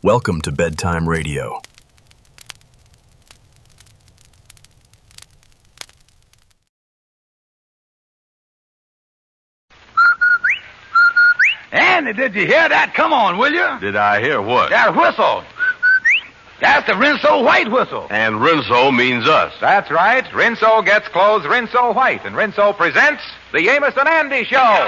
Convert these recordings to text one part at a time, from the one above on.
Welcome to Bedtime Radio. Andy, did you hear that? Come on, will you? Did I hear what? That whistle. That's the Rinso White whistle. And Rinso means us. That's right. Rinso gets clothes Rinso White, and Rinso presents the Amos and Andy Show.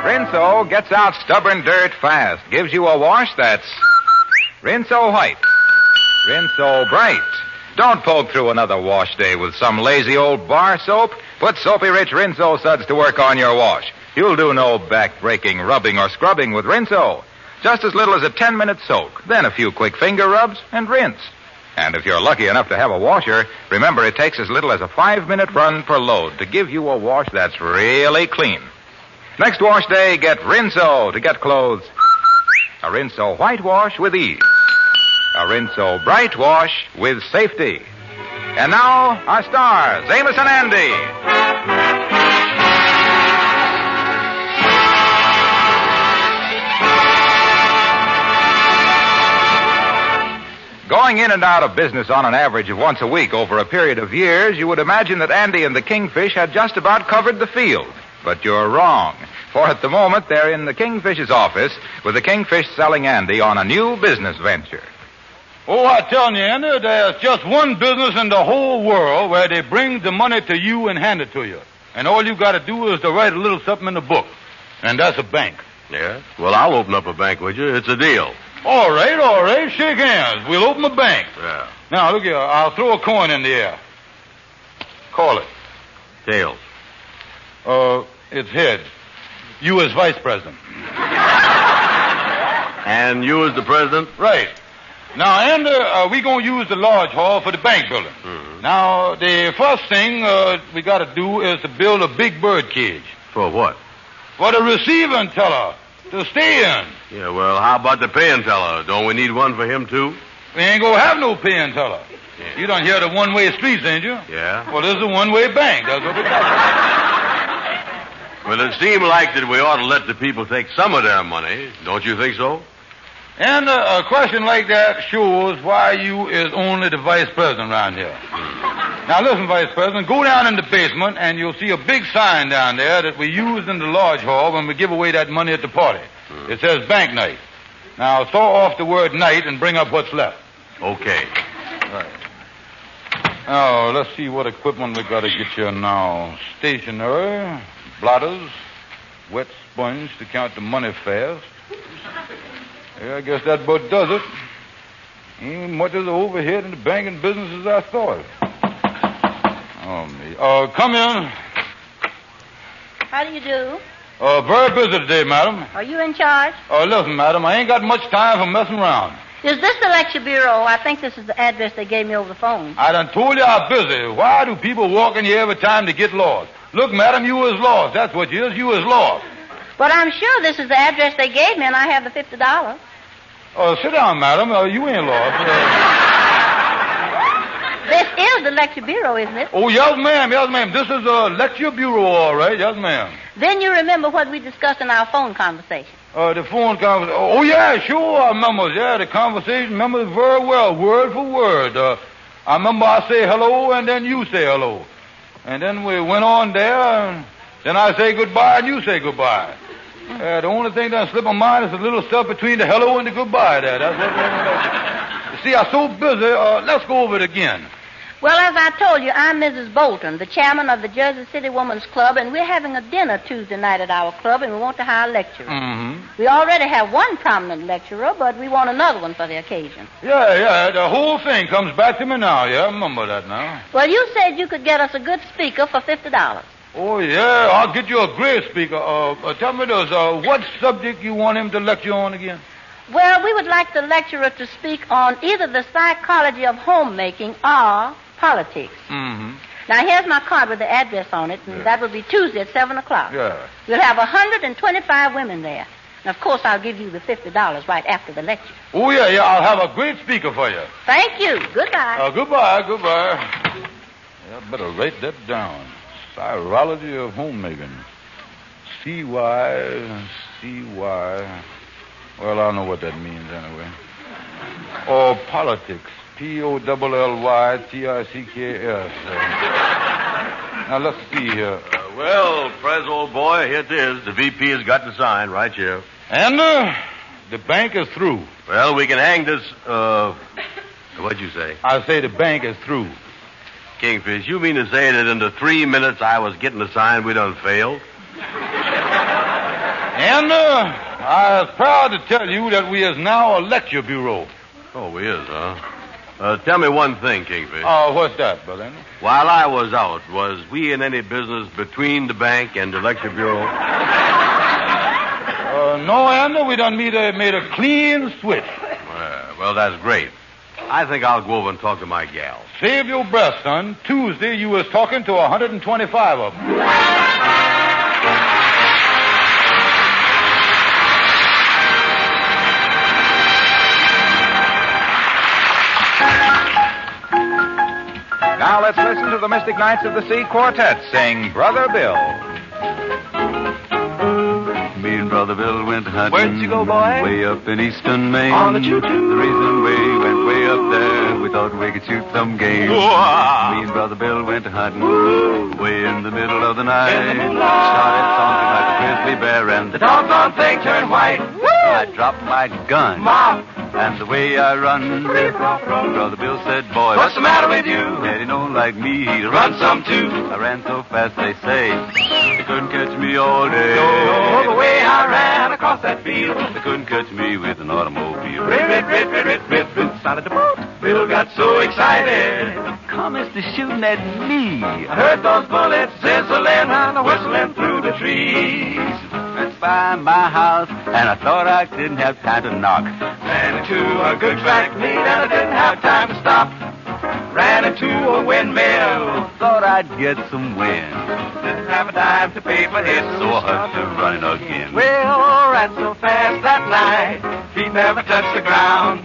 Rinso gets out stubborn dirt fast, gives you a wash that's Rinso White. Rinso Bright. Don't poke through another wash day with some lazy old bar soap. Put soapy-rich Rinso suds to work on your wash. You'll do no back-breaking rubbing or scrubbing with Rinso. Just as little as a 10-minute soak, then a few quick finger rubs, and rinse. And if you're lucky enough to have a washer, remember it takes as little as a 5-minute run per load to give you a wash that's really clean. Next wash day, get Rinso to get clothes. A Rinso White wash with ease. A Rinso Bright wash with safety. And now, our stars, Amos and Andy. Going in and out of business on an average of once a week over a period of years, you would imagine that Andy and the Kingfish had just about covered the field. But you're wrong. For at the moment, they're in the Kingfish's office with the Kingfish selling Andy on a new business venture. Oh, I tell you, Andy, there's just one business in the whole world where they bring the money to you and hand it to you. And all you got to do is to write a little something in the book. And that's a bank. Yeah? Well, I'll open up a bank with you. It's a deal. All right. Shake hands. We'll open a bank. Yeah. Now, look here. I'll throw a coin in the air. Call it. Tails. It's heads. You as vice president. And you as the president? Right. Now, Andy, we're going to use the large hall for the bank building. Mm-hmm. Now, the first thing we got to do is to build a big bird cage. For what? For the receiving teller to stay in. Yeah, well, how about the paying teller? Don't we need one for him, too? We ain't going to have no paying teller. Yeah. You done hear the one-way streets, ain't you? Yeah. Well, this is a one-way bank. That's what we got. Well, it seemed like that we ought to let the people take some of their money. Don't you think so? And a question like that shows why you is only the vice president around here. Now, listen, Vice President, go down in the basement and you'll see a big sign down there that we use in the large hall when we give away that money at the party. It says bank night. Now, saw off the word night and bring up what's left. Okay. Right. Now, let's see what equipment we got to get you now. Stationery, blotters, wet sponge to count the money fast. Yeah, I guess that about does it. Ain't much of the overhead in the banking business as I thought. Oh, me. Come in. How do you do? Very busy today, madam. Are you in charge? Listen, madam, I ain't got much time for messing around. Is this the lecture bureau? I think this is the address they gave me over the phone. I done told you I'm busy. Why do people walk in here every time to get lost? Look, madam, you is lost. That's what you is. You is lost. But I'm sure this is the address they gave me, and I have the $50. Sit down, madam. You ain't lost. This is the lecture bureau, isn't it? Oh, yes, ma'am. This is a lecture bureau, all right. Yes, ma'am. Then you remember what we discussed in our phone conversation. The phone conversation. Oh, yeah, sure, I remember. Yeah, the conversation. Remember it very well, word for word. I remember I say hello, and then you say hello. And then we went on there, and then I say goodbye, and you say goodbye. The only thing that slipped my mind is the little stuff between the hello and the goodbye there. That's what you see, I'm so busy. Let's go over it again. Well, as I told you, I'm Mrs. Bolton, the chairman of the Jersey City Women's Club, and we're having a dinner Tuesday night at our club, and we want to hire a lecturer. Mm-hmm. We already have one prominent lecturer, but we want another one for the occasion. Yeah, the whole thing comes back to me now. Yeah, I remember that now. Well, you said you could get us a good speaker for $50. Oh, yeah, I'll get you a great speaker. Tell me this, what subject you want him to lecture on again? Well, we would like the lecturer to speak on either the psychology of homemaking or politics. Mm-hmm. Now, here's my card with the address on it, and that will be Tuesday at 7 o'clock. Yeah. We'll have 125 women there. And, of course, I'll give you the $50 right after the lecture. Oh, yeah, I'll have a great speaker for you. Thank you. Goodbye. Goodbye. Yeah, I better write that down. Chirology of homemaking. C-Y. Well, I know what that means anyway. Or politics. P-O-L-L-Y-T-I-C-K-S. Now, let's see here. Well, Prez, old boy, here it is. The VP has got the sign right here. And the bank is through. Well, we can hang this, what'd you say? I say the bank is through. Kingfish, you mean to say that in the 3 minutes I was getting the sign, we done failed? And I was proud to tell you that we is now a lecture bureau. Oh, we is, huh? Tell me one thing, Kingfish. Oh, what's that, brother? While I was out, was we in any business between the bank and the lecture bureau? No, Andy, we done made a clean switch. Well, that's great. I think I'll go over and talk to my gal. Save your breath, son. Tuesday you was talking to 125 of them. Now let's listen to the Mystic Knights of the Sea Quartet sing Brother Bill. Me and Brother Bill went hunting. Where'd you go, boy? Way up in eastern Maine. On the choo-choo. The reason we went way up there, we thought we could shoot some game. Whoa. Me and Brother Bill went hunting. Way in the middle of the night. Started something like a grizzly bear, and the doggone thing turned white. I dropped my gun. Mom. And the way I run, Brother Bill said, boy, What's the matter with you? Daddy don't like me to run some too. I ran so fast, they say, they couldn't catch me all day. Oh, the way I ran across that field. They couldn't catch me with an automobile. Rip, sounded the boat. Bill got so excited. Comments to shooting at me. I heard those bullets sizzling and whistling through the trees. Went by my house, and I thought I didn't have time to knock. Ran into a good track meet and I didn't have time to stop. Ran into a windmill. Thought I'd get some wind. Didn't have a dime to pay for it, So I had to run again. Well, ran so fast that night, feet never touched the ground.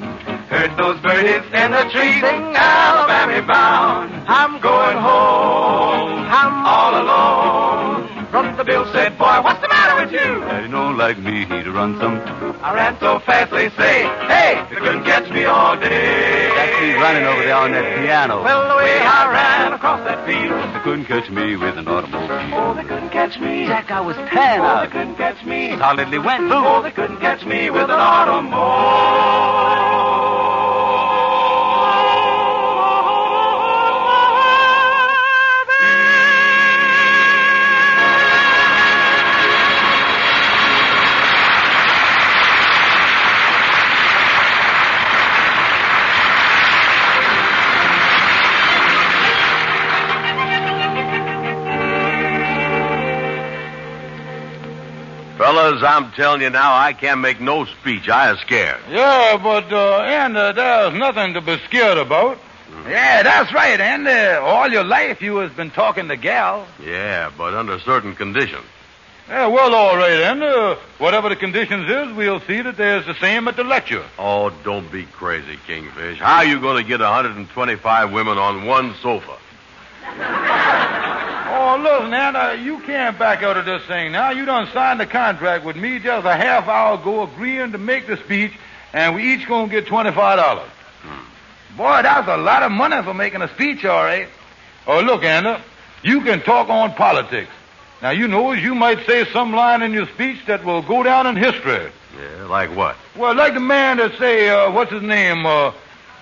Heard those birdies in the trees sing Alabama bound. I'm going home, I'm all alone. Brother Bill said, boy, what's the matter with you? Daddy don't like me to run some too. I ran so fast they say, hey, you couldn't catch me all day. That's me running over there on that piano. Well, the way I ran across that field. They couldn't catch me with an automobile. Oh, they couldn't catch me. Jack, I was tan Oh, out. they couldn't catch me. Solidly went boom. Oh, they couldn't catch me with an automobile. Fellas, I'm telling you now, I can't make no speech. I is scared. Yeah, but, there's nothing to be scared about. Yeah, that's right, Andy. All your life you has been talking to gals. Yeah, but under certain conditions. Yeah, well, all right, Andy. Whatever the conditions is, we'll see that there's the same at the lecture. Oh, don't be crazy, Kingfish. How are you going to get 125 women on one sofa? Oh, listen, Andy, you can't back out of this thing now. You done signed the contract with me just a half hour ago agreeing to make the speech, and we each gonna get $25. Boy, that's a lot of money for making a speech, all right. Oh, look, Andy, you can talk on politics. Now, you know, you might say some line in your speech that will go down in history. Yeah, like what? Well, like the man that say, what's his name?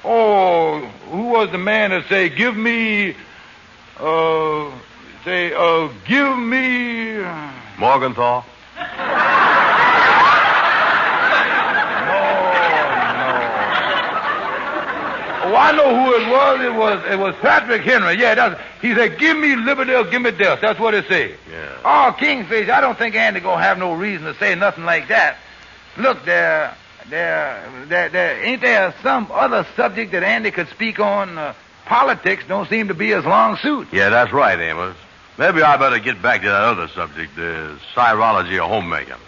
Who was the man that say, give me... give me... Morgenthau? Oh, I know who it was. It was Patrick Henry. Yeah, he said, give me liberty or give me death. That's what it said. Yeah. Oh, Kingfish, I don't think Andy gonna have no reason to say nothing like that. Look, there ain't there some other subject that Andy could speak on? Politics don't seem to be his long suit. Yeah, that's right, Amos. Maybe I better get back to that other subject, the chirology of homemaking.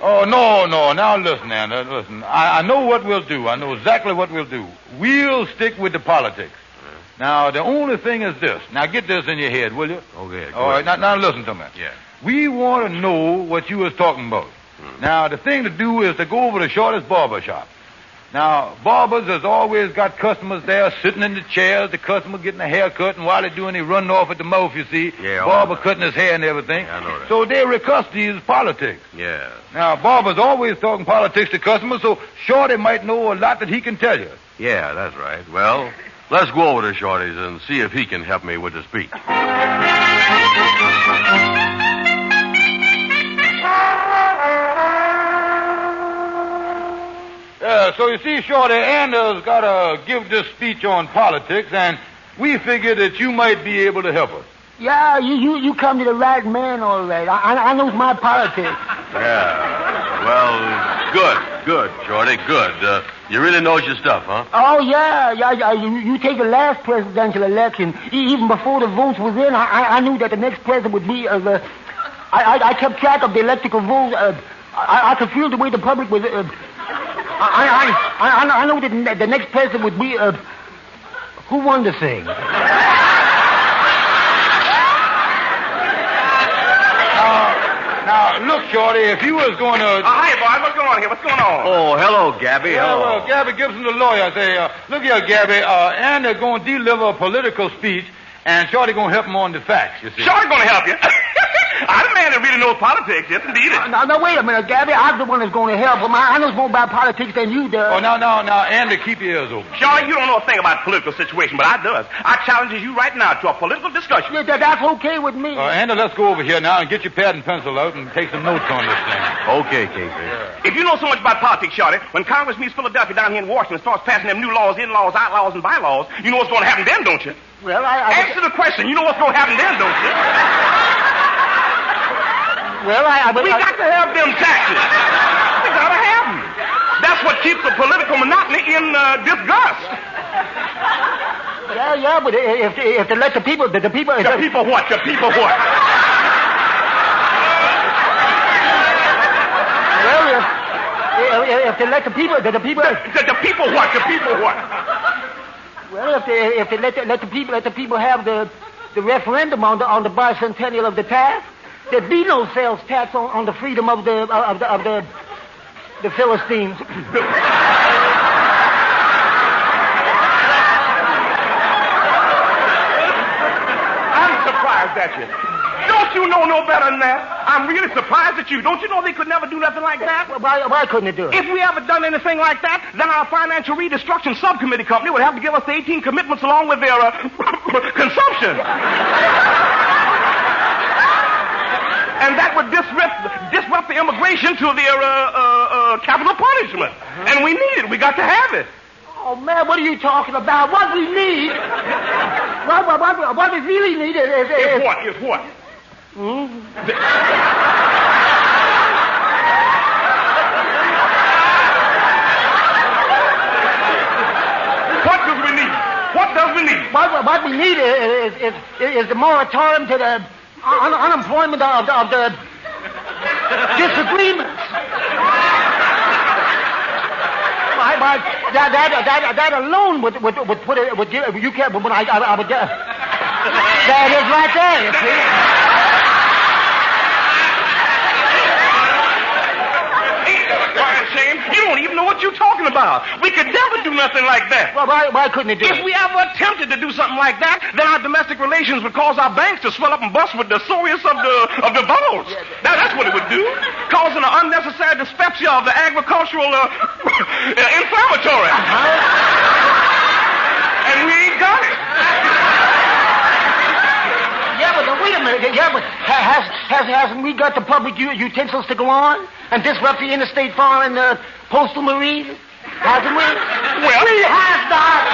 Oh, no. Now, listen, Andy, listen. I know what we'll do. I know exactly what we'll do. We'll stick with the politics. Now, the only thing is this. Now, get this in your head, will you? Okay. All right, now listen to me. Yeah. We want to know what you was talking about. Now, the thing to do is to go over to Shorty's barber shop. Now, barbers has always got customers there sitting in the chairs, the customer getting a haircut, and while they're doing, he running off at the mouth, you see. Yeah, barber cutting his hair and everything. Yeah, I know that. So they recuss these politics. Yeah. Now, barbers always talking politics to customers, so Shorty might know a lot that he can tell you. Yeah, that's right. Well, let's go over to Shorty's and see if he can help me with the speech. So you see, Shorty, Anders got to give this speech on politics, and we figured that you might be able to help us. Yeah, you come to the right man, all right. I knows my politics. Yeah. Well, good, Shorty, good. You really knows your stuff, huh? Oh, yeah. You take the last presidential election. Even before the votes was in, I knew that the next president would be... I kept track of the electrical votes. I could feel the way the public was... I know that the next president would be... who won the thing? Now, look, Shorty, if you was going to... Hi, boys. What's going on here? What's going on? Oh, hello, Gabby. Yeah, Hello. well, Gabby Gibson, the lawyer, say, look here, Gabby, and they're going to deliver a political speech, and Shorty going to help him on the facts, you see. Shorty's going to help you. I'm the man that really knows politics, yes, indeed. Now, wait a minute, Gabby. I'm the one that's going to help him. I know more about politics than you do. Oh, now, Andy, keep your ears open. Shorty, you don't know a thing about political situation, but I does. I challenges you right now to a political discussion. Yeah, that's okay with me. Andy, let's go over here now and get your pad and pencil out and take some notes on this thing. Okay, Kingfish. If you know so much about politics, Shorty, when Congress meets Philadelphia down here in Washington and starts passing them new laws, in-laws, outlaws, and bylaws, you know what's going to happen then, don't you? Well, Answer the question. You know what's going to happen then, don't you? Well, we got to have them taxes. We got to have them. That's what keeps the political monotony in disgust. Yeah, but if they let the people... The people what? The people what? Well, if they let the people... The people what? Well, if they let the people have the referendum on the bicentennial of the tax, there'd be no sales tax on the freedom of the Philistines. I'm surprised at you. Don't you know no better than that? I'm really surprised at you. Don't you know they could never do nothing like that? Why couldn't they do it? If we ever done anything like that, then our financial redestruction subcommittee company would have to give us the 18 commitments along with their consumption. And that would disrupt the immigration to their capital punishment. And we need it. We got to have it. Oh, man, what are you talking about? What we need... What we really need is... If what? Hmm? What does we need? What we need is the moratorium to the unemployment of the disagreements. That alone would put it. Would give, you can't. But I would. That is right there. You see. Ain't that a crying shame? You don't even know what you're talking about. We could never do nothing like that. Well, why couldn't they do it? If we ever attempted to do something like that, then our domestic relations would cause our banks to swell up and bust with the psoriasis of the bulge. That's what it would do, causing an unnecessary dyspepsia of the agricultural inflammatory. And we ain't got it. Yeah, but wait a minute. Yeah, but hasn't we got the public utensils to go on and disrupt the interstate foreign postal marine? Hasn't we? Well, we have not.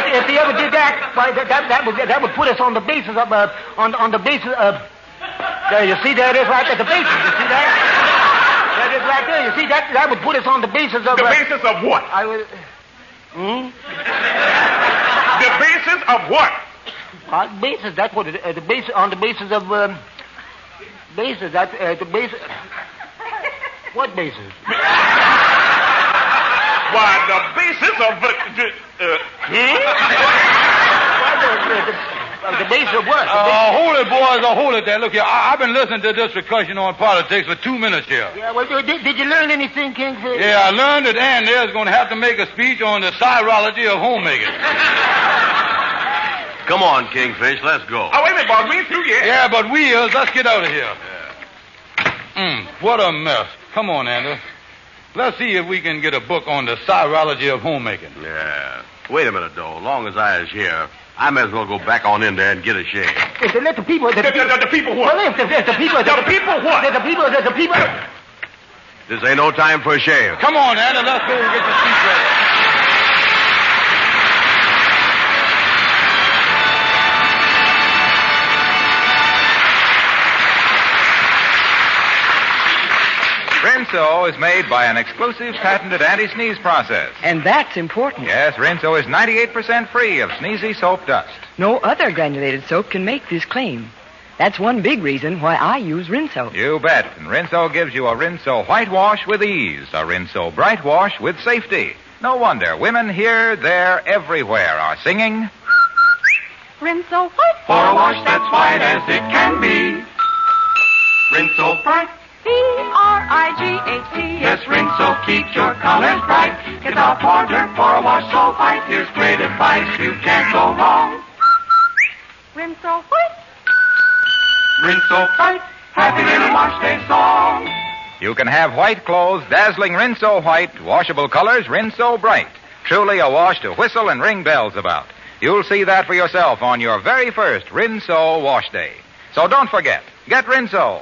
If they ever did that, why, that would put us on the basis of on the basis of. There, you see, there it is right there, the basis. You see that? That is right there. You see, that would put us on the basis of... The basis of what? The basis of what? Basis, that's what the basis, on the basis of, basis, that, the basis, what basis? Why, the basis of, The basis of what? Hold it, boys, hold it there. Look here, I've been listening to this discussion on politics for 2 minutes here. Yeah, well, did you learn anything, Kingfish? Yeah, I learned that Andy is going to have to make a speech on the chirology of homemaking. Come on, Kingfish, let's go. Oh, wait a minute, boss. We ain't through yet. Yeah, but let's get out of here. What a mess. Come on, Andy. Let's see if we can get a book on the chirology of homemaking. Yeah. Wait a minute, though. As long as I is here, I may as well go back on in there and get a shave. If they let the people... The people what? Well, if the people... The people what? The people... This ain't no time for a shave. Come on, Andy. Let's go and get the speech ready. Rinso is made by an exclusive patented anti-sneeze process. And that's important. Yes, Rinso is 98% free of sneezy soap dust. No other granulated soap can make this claim. That's one big reason why I use Rinso. You bet. And Rinso gives you a Rinso whitewash with ease, a Rinso bright wash with safety. No wonder women here, there, everywhere are singing... Rinso white. For a wash that's white as it can be. Rinso bright. B-R-I-G-H-T. Yes, Rinso keeps your colors bright. Get the powder for a wash so white. Here's great advice, you can't go wrong. Rinso white. Rinso bright. Happy little wash day song. You can have white clothes, dazzling Rinso white, washable colors, Rinso bright. Truly a wash to whistle and ring bells about. You'll see that for yourself on your very first Rinso wash day. So don't forget, get Rinso.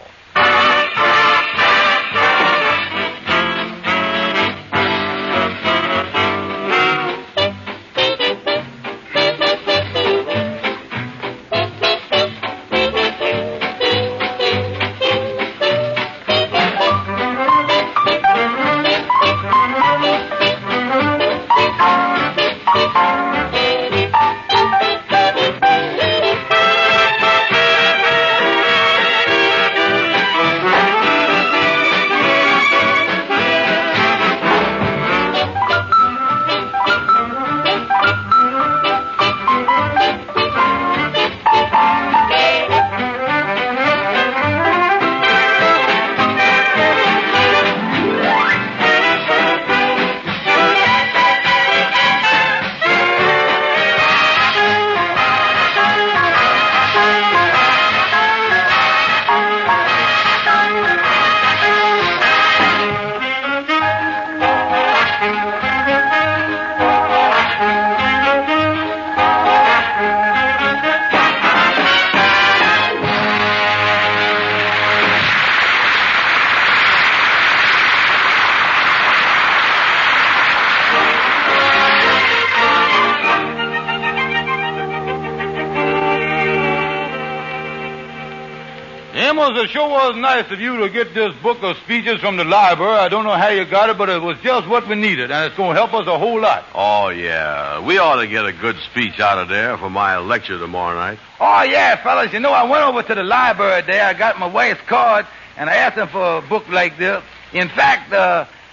Amos, it sure was nice of you to get this book of speeches from the library. I don't know how you got it, but it was just what we needed, and it's going to help us a whole lot. Oh, yeah. We ought to get a good speech out of there for my lecture tomorrow night. Oh, yeah, fellas. You know, I went over to the library there. I got my wife's card, and I asked them for a book like this. In fact,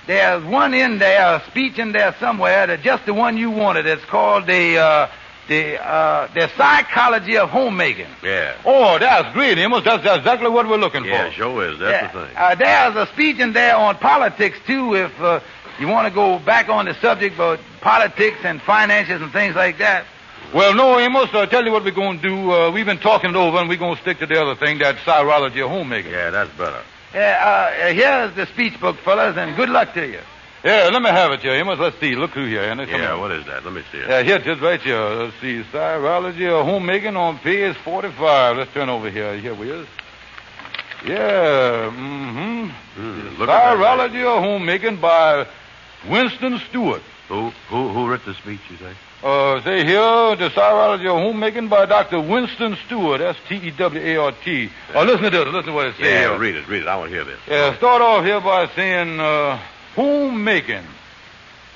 there's one in there, a speech in there somewhere, that's just the one you wanted. It's called the psychology of homemaking. Yeah. Oh, that's great, Amos. That's exactly what we're looking for. Yeah, sure is. That's the thing. There's a speech in there on politics, too, if you want to go back on the subject about politics and finances and things like that. Well, no, Amos, I'll tell you what we're going to do. We've been talking it over, and we're going to stick to the other thing, that chirology of homemaking. Yeah, that's better. Here's the speech book, fellas, and good luck to you. Yeah, let me have it here, Amos. Let's see. Look through here, Andy. Come on. What is that? Let me see it. Yeah, here it is right here. Let's see. Chirology of homemaking on page 45. Let's turn over here. Here we is. Yeah, Chirology of homemaking by Winston Stewart. Who wrote the speech, you say? Say here, the chirology of homemaking by Dr. Winston Stewart, S-T-E-W-A-R-T. Listen to this. Listen to what it says. Yeah, read it. I want to hear this. Yeah, start off here by saying, homemaking.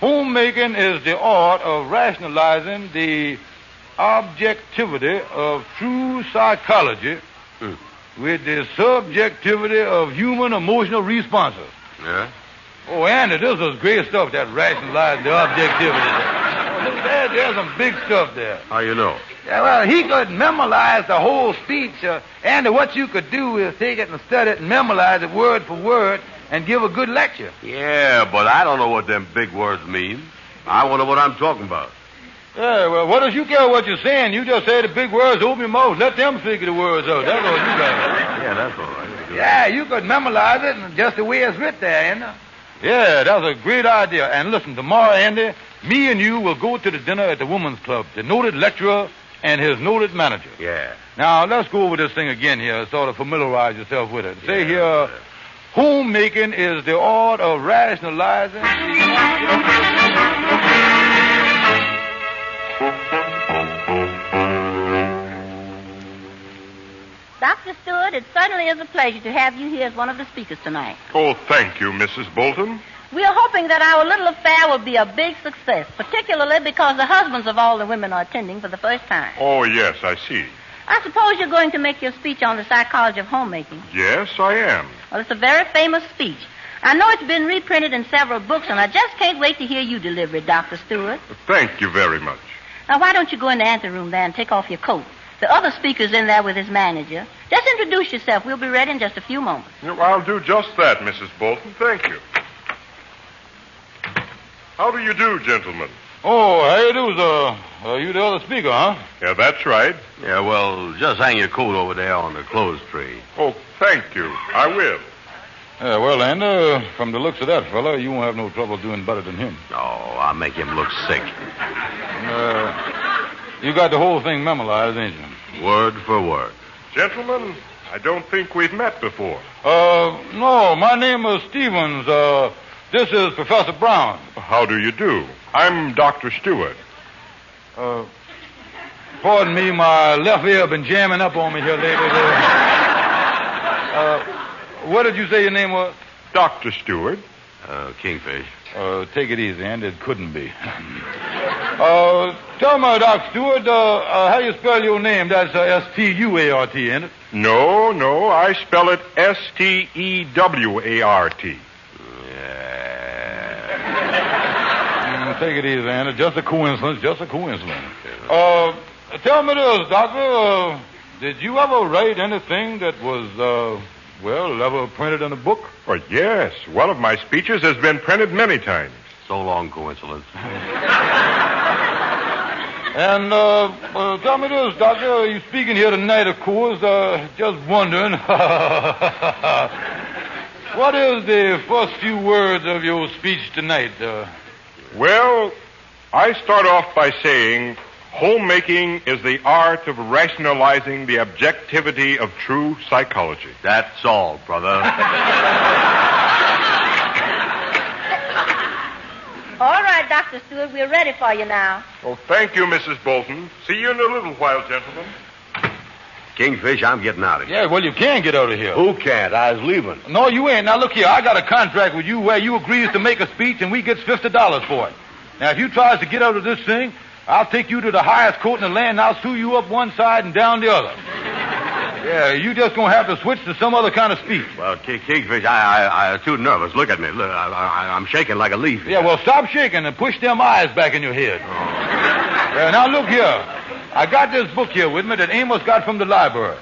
Homemaking is the art of rationalizing the objectivity of true psychology with the subjectivity of human emotional responses. Yeah? Oh, Andy, this is great stuff, that rationalizing the objectivity. Oh, look at that. There's some big stuff there. How you know? Yeah, well, he could memorize the whole speech. Andy, what you could do is take it and study it and memorize it word for word and give a good lecture. Yeah, but I don't know what them big words mean. I wonder what I'm talking about. Yeah, well, what does you care what you're saying? You just say the big words, open your mouth, let them figure the words out. That's all you got. Yeah, that's all right. Yeah, you could memorize it just the way it's written there, you know. Yeah, that's a great idea. And listen, tomorrow, Andy, me and you will go to the dinner at the Women's Club, the noted lecturer and his noted manager. Yeah. Now, let's go over this thing again here, sort of familiarize yourself with it. Say here, homemaking is the art of rationalizing. Dr. Stewart, it certainly is a pleasure to have you here as one of the speakers tonight. Oh, thank you, Mrs. Bolton. We are hoping that our little affair will be a big success, particularly because the husbands of all the women are attending for the first time. Oh, yes, I see. I suppose you're going to make your speech on the psychology of homemaking. Yes, I am. Well, it's a very famous speech. I know it's been reprinted in several books, and I just can't wait to hear you deliver it, Dr. Stewart. Thank you very much. Now, why don't you go in the anteroom there and take off your coat? The other speaker's in there with his manager. Just introduce yourself. We'll be ready in just a few moments. I'll do just that, Mrs. Bolton. Thank you. How do you do, gentlemen? Oh, how you do, sir? You the other speaker, huh? Yeah, that's right. Yeah, well, just hang your coat over there on the clothes tree. Oh, thank you. I will. Yeah, well, Andy, from the looks of that fella, you won't have no trouble doing better than him. Oh, I'll make him look sick. You got the whole thing memorized, ain't you? Word for word. Gentlemen, I don't think we've met before. No, my name is Stevens. This is Professor Brown. How do you do? I'm Dr. Stewart. Pardon me, my left ear been jamming up on me here lately. What did you say your name was? Dr. Stewart. Kingfish. Take it easy, Andy. It couldn't be. Tell me, Dr. Stewart, how you spell your name? That's S-T-U-A-R-T, ain't it? No, I spell it S-T-E-W-A-R-T. Take it easy, Andy. Just a coincidence. Tell me this, Doctor. Did you ever write anything that was, ever printed in a book? Oh, yes. One of my speeches has been printed many times. So long, coincidence. And, tell me this, Doctor. You speaking here tonight, of course. Just wondering. What is the first few words of your speech tonight? Well, I start off by saying homemaking is the art of rationalizing the objectivity of true psychology. That's all, brother. All right, Dr. Stewart, we're ready for you now. Oh, thank you, Mrs. Bolton. See you in a little while, gentlemen. Kingfish, I'm getting out of here. Yeah, well, you can get out of here. Who can't? I was leaving. No, you ain't. Now, look here. I got a contract with you where you agrees to make a speech and we gets $50 for it. Now, if you tries to get out of this thing, I'll take you to the highest court in the land and I'll sue you up one side and down the other. Yeah, you just gonna have to switch to some other kind of speech. Well, Kingfish, I'm too nervous. Look at me. Look, I'm shaking like a leaf. Yeah, well, stop shaking and push them eyes back in your head. Oh. Yeah, now, look here. I got this book here with me that Amos got from the library.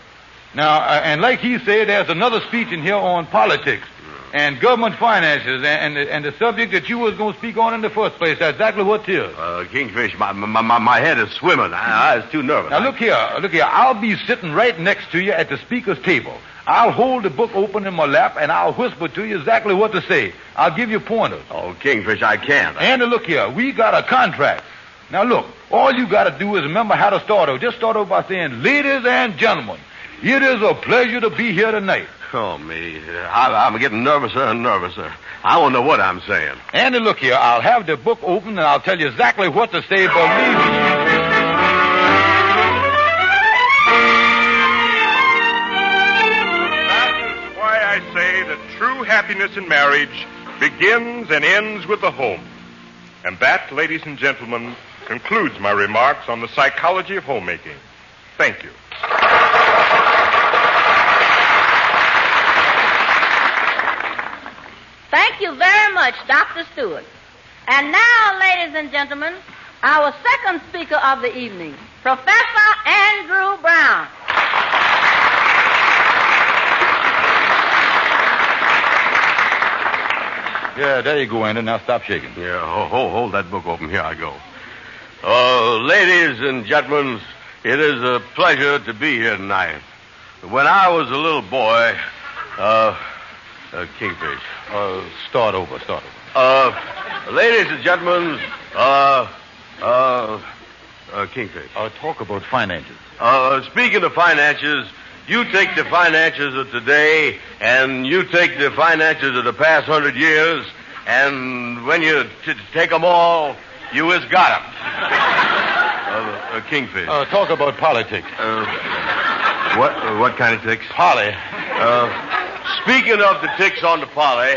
Now, and like he said, there's another speech in here on politics and government finances and the subject that you was going to speak on in the first place. That's exactly what it is. Kingfish, my head is swimming. I was too nervous. Now, look here. I'll be sitting right next to you at the speaker's table. I'll hold the book open in my lap, and I'll whisper to you exactly what to say. I'll give you pointers. Oh, Kingfish, I can't. And look here. We got a contract. Now, look. All you got to do is remember how to start over. Just start over by saying, ladies and gentlemen, it is a pleasure to be here tonight. Oh, me. I'm getting nervouser and nervouser. I don't know what I'm saying. Andy, look here. I'll have the book open, and I'll tell you exactly what to say, believe me. That's why I say that true happiness in marriage begins and ends with the home. And that, ladies and gentlemen, concludes my remarks on the psychology of homemaking. Thank you. Thank you very much, Dr. Stewart. And now, ladies and gentlemen, our second speaker of the evening, Professor Andrew Brown. Yeah, there you go, Andy. Now stop shaking. Yeah, hold that book open. Here I go. Ladies and gentlemen, it is a pleasure to be here tonight. When I was a little boy, Kingfish. Start over. Ladies and gentlemen, Kingfish. Talk about finances. Speaking of finances, you take the finances of today, and you take the finances of the past 100 years, and when you take them all, you has got them. Kingfish. Talk about politics. What kind of ticks? Polly. Speaking of the ticks on the polly,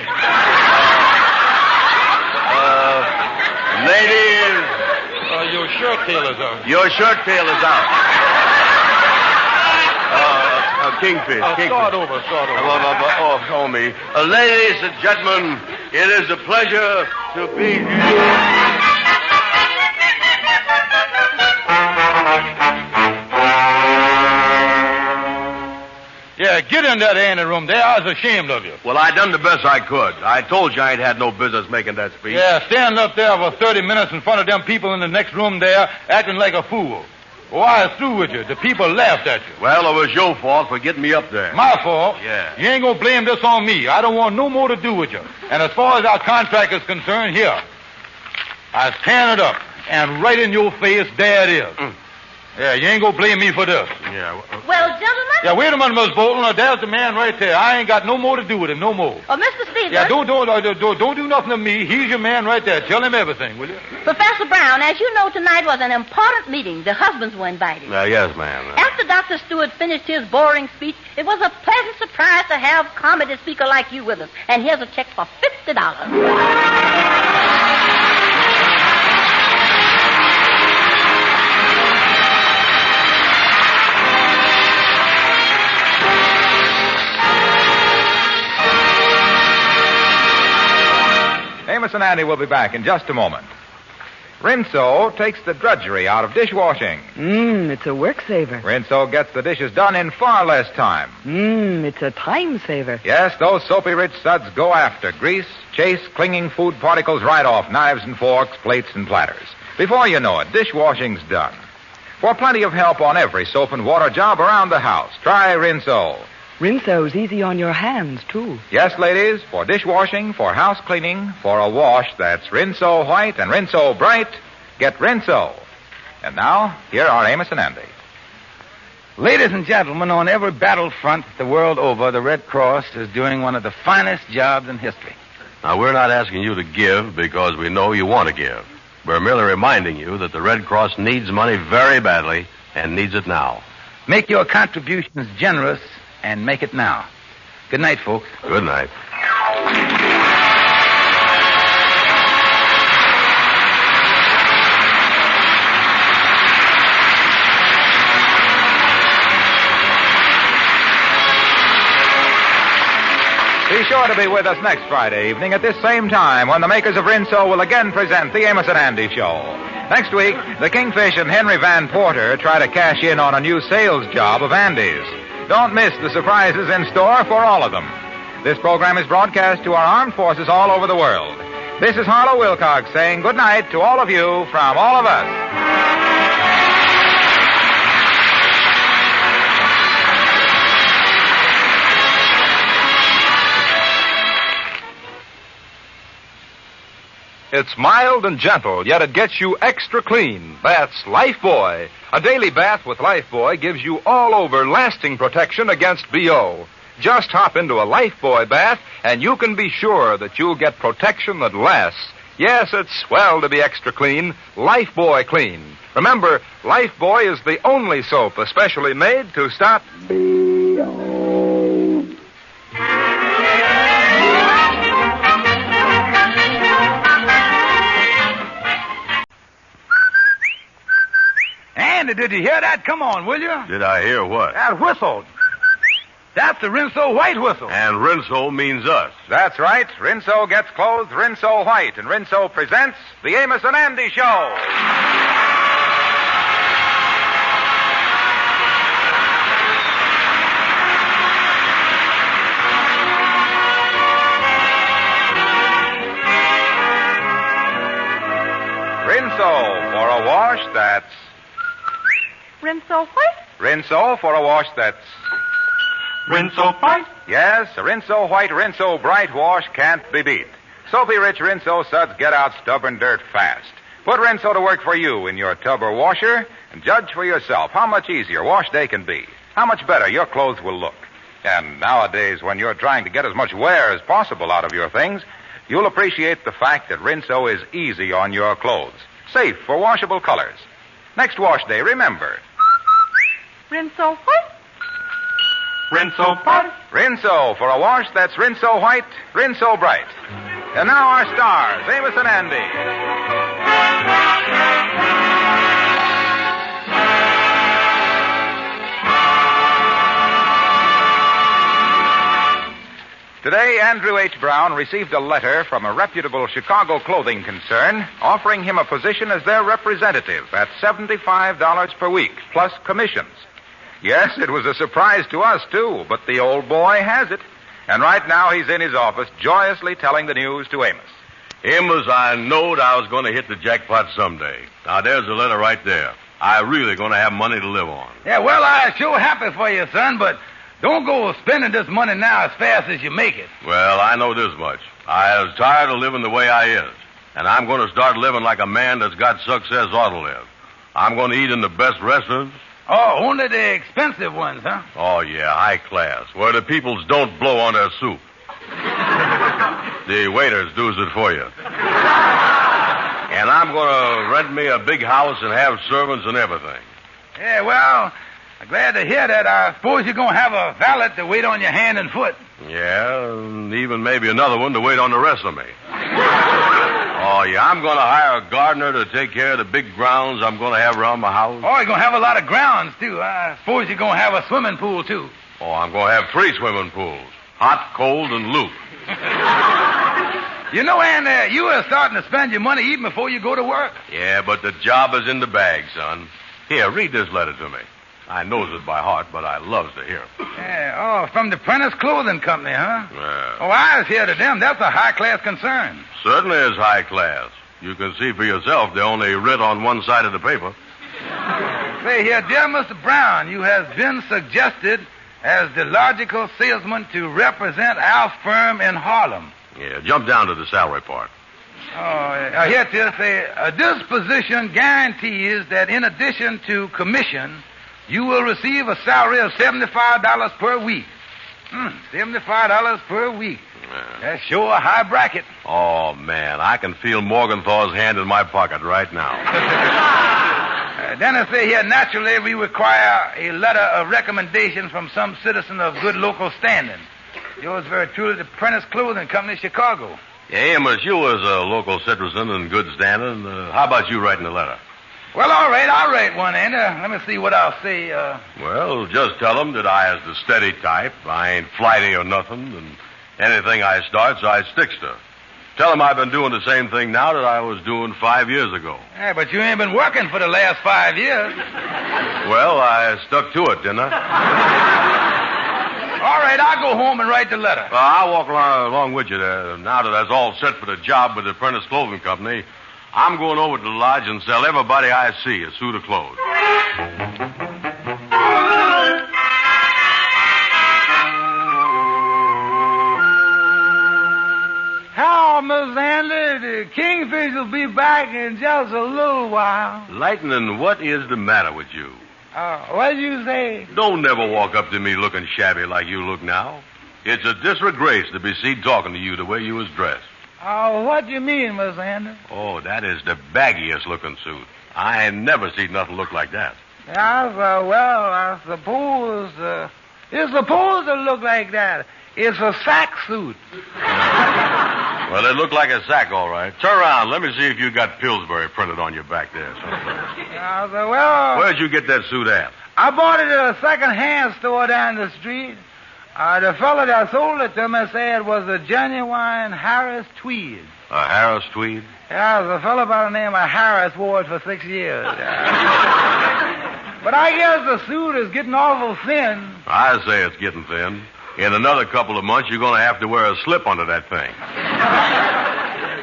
ladies. Your shirt tail is out. Your shirt tail is out. Kingfish. Start over. Me. Ladies and gentlemen, it is a pleasure to be here. Yeah, get in that Andy room there. I was ashamed of you. Well, I done the best I could. I told you I ain't had no business making that speech. Yeah, stand up there for 30 minutes in front of them people in the next room there acting like a fool. Well, I was through with you. The people laughed at you. Well, it was your fault for getting me up there. My fault? Yeah. You ain't gonna blame this on me. I don't want no more to do with you. And as far as our contract is concerned, here, I tearing it up. And right in your face, there it is. Yeah, you ain't gonna blame me for this. Yeah. Well, gentlemen. Yeah, wait a minute, Miss Bolton. There's the man right there. I ain't got no more to do with him, no more. Oh, Mr. Stevens. Yeah, don't do nothing to me. He's your man right there. Tell him everything, will you? Professor Brown, as you know, tonight was an important meeting. The husbands were invited. Yes, ma'am. After Dr. Stewart finished his boring speech, it was a pleasant surprise to have a comedy speaker like you with us. And here's a check for $50. Amos and Andy will be back in just a moment. Rinso takes the drudgery out of dishwashing. It's a work saver. Rinso gets the dishes done in far less time. It's a time saver. Yes, those soapy rich suds go after grease, chase clinging food particles right off knives and forks, plates and platters. Before you know it, dishwashing's done. For plenty of help on every soap and water job around the house, try Rinso. Rinso's easy on your hands, too. Yes, ladies, for dishwashing, for house cleaning, for a wash that's Rinso White and Rinso Bright, get Rinso. And now, here are Amos and Andy. Ladies and gentlemen, on every battlefront the world over, the Red Cross is doing one of the finest jobs in history. Now, we're not asking you to give because we know you want to give. We're merely reminding you that the Red Cross needs money very badly and needs it now. Make your contributions generous and make it now. Good night, folks. Good night. Be sure to be with us next Friday evening at this same time when the makers of Rinso will again present the Amos and Andy Show. Next week, the Kingfish and Henry Van Porter try to cash in on a new sales job of Andy's. Don't miss the surprises in store for all of them. This program is broadcast to our armed forces all over the world. This is Harlow Wilcox saying good night to all of you from all of us. It's mild and gentle, yet it gets you extra clean. That's Lifebuoy. A daily bath with Lifebuoy gives you all-over lasting protection against BO. Just hop into a Lifebuoy bath, and you can be sure that you'll get protection that lasts. Yes, it's swell to be extra clean. Lifebuoy Clean. Remember, Lifebuoy is the only soap especially made to stop BO. Andy, did you hear that? Come on, will you? Did I hear what? That whistle. That's the Rinso White whistle. And Rinso means us. That's right. Rinso gets clothes Rinso White, and Rinso presents the Amos and Andy Show. Rinso for a wash that's... Rinso White? Rinso for a wash that's... Rinso White? Yes, a Rinso White, Rinso Bright wash can't be beat. Soapy-rich Rinso suds get out stubborn dirt fast. Put Rinso to work for you in your tub or washer and judge for yourself how much easier wash day can be, how much better your clothes will look. And nowadays, when you're trying to get as much wear as possible out of your things, you'll appreciate the fact that Rinso is easy on your clothes, safe for washable colors. Next wash day, remember. Rinso White? Rinso White? Rinso for a wash that's Rinso White, Rinso Bright. And now our stars, Amos and Andy. Today, Andrew H. Brown received a letter from a reputable Chicago clothing concern offering him a position as their representative at $75 per week, plus commissions. Yes, it was a surprise to us, too, but the old boy has it. And right now he's in his office joyously telling the news to Amos. Amos, I knowed I was going to hit the jackpot someday. Now, there's the letter right there. I really going to have money to live on. Yeah, well, I'm sure happy for you, son, but don't go spending this money now as fast as you make it. Well, I know this much. I was tired of living the way I is. And I'm going to start living like a man that's got success ought to live. I'm going to eat in the best restaurants. Oh, only the expensive ones, huh? Oh, yeah, high class, where the peoples don't blow on their soup. The waiters does it for you. And I'm going to rent me a big house and have servants and everything. Yeah, well, I'm glad to hear that. I suppose you're going to have a valet to wait on your hand and foot. Yeah, and even maybe another one to wait on the rest of me. Oh, yeah, I'm going to hire a gardener to take care of the big grounds I'm going to have around my house. Oh, you're going to have a lot of grounds, too. I suppose you're going to have a swimming pool, too. Oh, I'm going to have 3 swimming pools. Hot, cold, and loop. You know, Andy, you are starting to spend your money even before you go to work. Yeah, but the job is in the bag, son. Here, read this letter to me. I knows it by heart, but I loves to hear it. Yeah, oh, from the Prentice Clothing Company, huh? Yeah. Oh, I was here to them. That's a high-class concern. Certainly is high class. You can see for yourself they only writ on one side of the paper. Say here, dear Mr. Brown, you have been suggested as the logical salesman to represent our firm in Harlem. Yeah, jump down to the salary part. Oh, here it is. Say, this position guarantees that in addition to commission, you will receive a salary of $75 per week. $75 per week. That's sure a high bracket. Oh, man, I can feel Morgenthau's hand in my pocket right now. Then I say here, naturally, we require a letter of recommendation from some citizen of good local standing. Yours very truly, the Prentice Clothing Company, Chicago. Yeah, Amos, you as a local citizen in good standing, how about you writing the letter? Well, all right, I'll write one, Andy. Let me see what I'll say. Well, just tell them that I is the steady type. I ain't flighty or nothing, and anything I starts, I sticks to. Tell them I've been doing the same thing now that I was doing 5 years ago. Yeah, but you ain't been working for the last 5 years. Well, I stuck to it, didn't I? All right, I'll go home and write the letter. Well, I'll walk along with you there. Now that that's all set for the job with the Prentice Clothing Company, I'm going over to the lodge and sell everybody I see a suit of clothes. How, Miss Andy? The Kingfish will be back in just a little while. Lightning, what is the matter with you? What did you say? Don't never walk up to me looking shabby like you look now. It's a disgrace to be seen talking to you the way you was dressed. What do you mean, Miss Andy? Oh, that is the baggiest looking suit. I ain't never seen nothing look like that. I suppose, it's supposed to look like that. It's a sack suit. Well, it looked like a sack, all right. Turn around. Let me see if you got Pillsbury printed on your back there. Well, where'd you get that suit at? I bought it at a second-hand store down the street. The fellow that sold it to me said it was a genuine Harris tweed. A Harris tweed? Yeah, the fellow by the name of Harris wore it for 6 years. But I guess the suit is getting awful thin. I say it's getting thin. In another couple of months, you're going to have to wear a slip under that thing.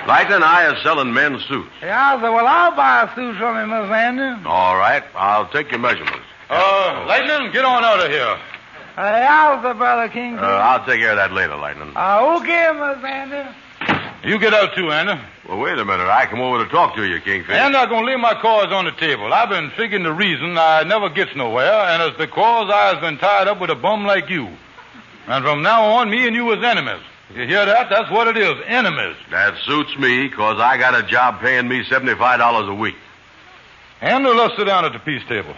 Lightning and I are selling men's suits. Yeah, so well, I'll buy a suit from you, Miss Andy. All right. I'll take your measurements. Lightning, get on out of here. How's the brother King? I'll take care of that later, Lightning. Okay, Miss Andy. You get out too, Andy. Well, wait a minute. I come over to talk to you, Kingfish. And I'm going to lay my cards on the table. I've been figuring the reason I never gets nowhere, and it's because I've been tied up with a bum like you. And from now on, me and you is enemies. You hear that? That's what it is, enemies. That suits me, because I got a job paying me $75 a week. Andy, let's sit down at the peace table.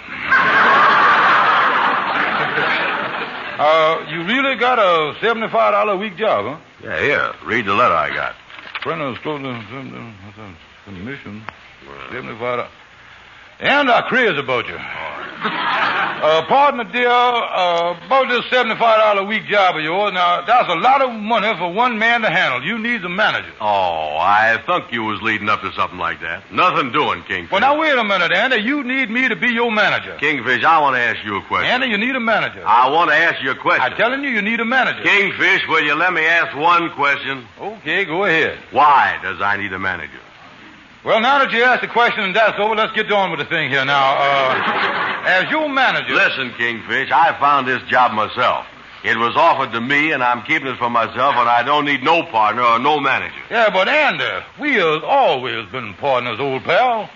You really got a $75 a week job, huh? Yeah, here. Read the letter I got. Printer's closing commission. $75. And I'm crazy about you. Pardon me, dear, about this $75 a week job of yours. Now, that's a lot of money for one man to handle. You need a manager. Oh, I thought you was leading up to something like that. Nothing doing, Kingfish. Well, now, wait a minute, Andy. You need me to be your manager. Kingfish, I want to ask you a question. Andy, you need a manager. I want to ask you a question. I'm telling you need a manager. Kingfish, will you let me ask one question? Okay, go ahead. Why does I need a manager? Well, now that you asked the question and that's over, let's get on with the thing here. Now, as your manager... Listen, Kingfish, I found this job myself. It was offered to me, and I'm keeping it for myself, and I don't need no partner or no manager. Yeah, but Andy, we has always been partners, old pal. Yeah.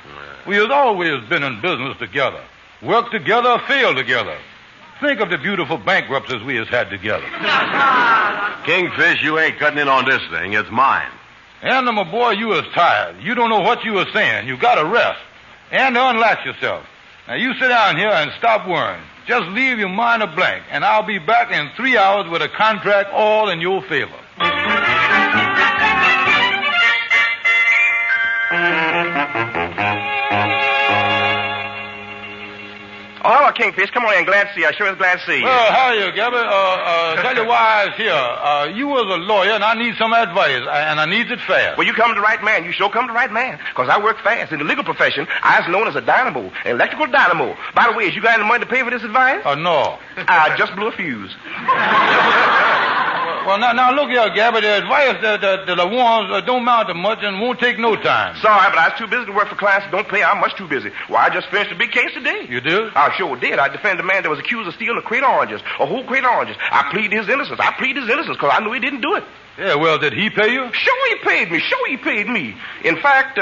We has always been in business together. Worked together, failed together. Think of the beautiful bankruptcies we has had together. Kingfish, you ain't cutting in on this thing. It's mine. Andy, my boy, you is tired. You don't know what you are saying. You got to rest. And unlatch yourself. Now, you sit down here and stop worrying. Just leave your mind a blank, and I'll be back in 3 hours with a contract all in your favor. Oh, hello, Kingfish. Come on in. Glad to see you. I sure is glad to see you. Well, how are you, Gabby? Tell you why I was here. You was a lawyer, and I need some advice, and I needs it fast. Well, you come to the right man. You sure come to the right man. Because I work fast. In the legal profession, I was known as a dynamo, an electrical dynamo. By the way, has you got any money to pay for this advice? No. I just blew a fuse. Well, now look here, Gabby. The advice that I want don't amount to much and won't take no time. Sorry, but I was too busy to work for clients that don't pay. I'm much too busy. Why, I just finished a big case today. You did? I sure did. I defended a man that was accused of stealing a crate of oranges, a whole crate of oranges. I plead his innocence. Because I knew he didn't do it. Yeah, well, did he pay you? Sure he paid me. In fact,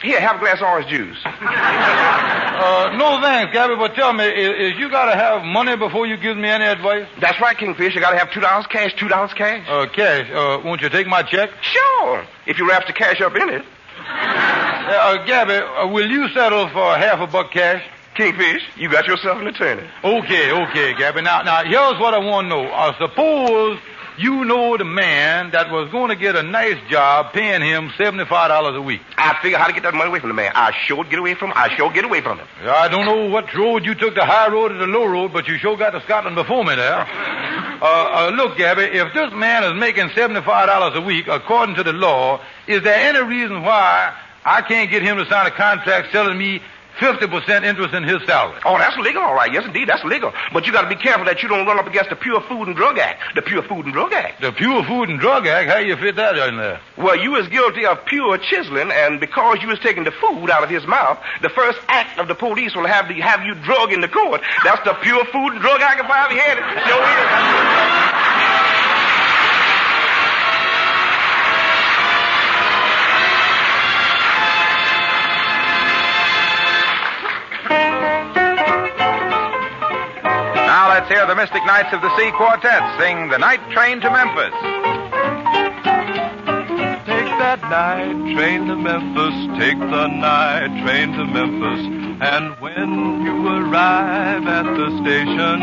here, have a glass of orange juice. No thanks, Gabby, but tell me, is you got to have money before you give me any advice? That's right, Kingfish. You got to have $2 cash, $2 cash. Cash. Won't you take my check? Sure, if you wrap the cash up in it. Gabby, will you settle for $50 cash? Kingfish, you got yourself an attorney. Okay, Gabby. Now, here's what I want to know. Suppose you know the man that was going to get a nice job paying him $75 a week. I figure how to get that money away from the man. I sure get away from him. I don't know what road you took, the high road or the low road, but you sure got to Scotland before me there. Look, Gabby, if this man is making $75 a week, according to the law, is there any reason why I can't get him to sign a contract telling me 50% interest in his salary? Oh, that's legal, all right. Yes, indeed, that's legal. But you got to be careful that you don't run up against the Pure Food and Drug Act. The Pure Food and Drug Act. The Pure Food and Drug Act? How you fit that in there? Well, you was guilty of pure chiseling, and because you was taking the food out of his mouth, the first act of the police will have you drug in the court. That's the Pure Food and Drug Act if I ever had it. Sure is. Let's hear the Mystic Knights of the Sea Quartet sing The Night Train to Memphis. Take that night train to Memphis, take the night train to Memphis, and when you arrive at the station,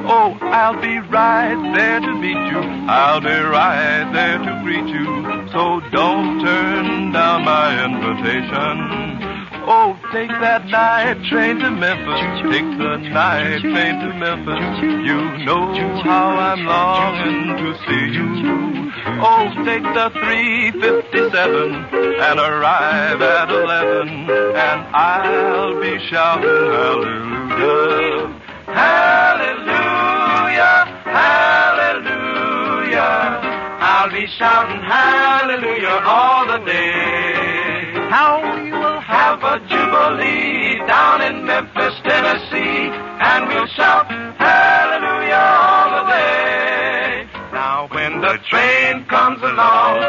oh, I'll be right there to meet you, I'll be right there to greet you. so don't turn down my invitation. Oh, take that night train to Memphis. Take the night train to Memphis. You know how I'm longing to see you. Oh, take the 357 and arrive at 11, and I'll be shouting hallelujah. Hallelujah, hallelujah. I'll be shouting hallelujah all the day. How we will have a jubilee down in Memphis, Tennessee, and we'll shout hallelujah all the day. Now when the train comes along,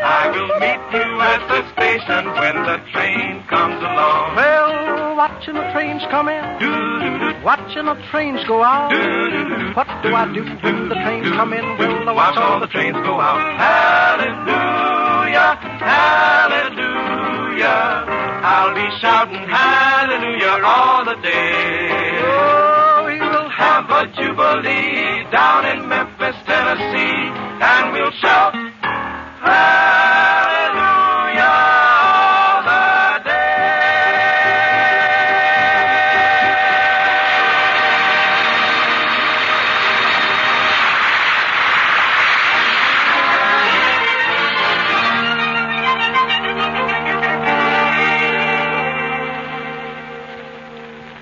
I will meet you at the station when the train comes along. Well, watching the trains come in, watching the trains go out. What do I do when the trains come in? Well, I watch all the trains go out. Hallelujah, hallelujah. I'll be shouting hallelujah all the day. Oh, we will have a jubilee down in Memphis, Tennessee, and we'll shout hallelujah all the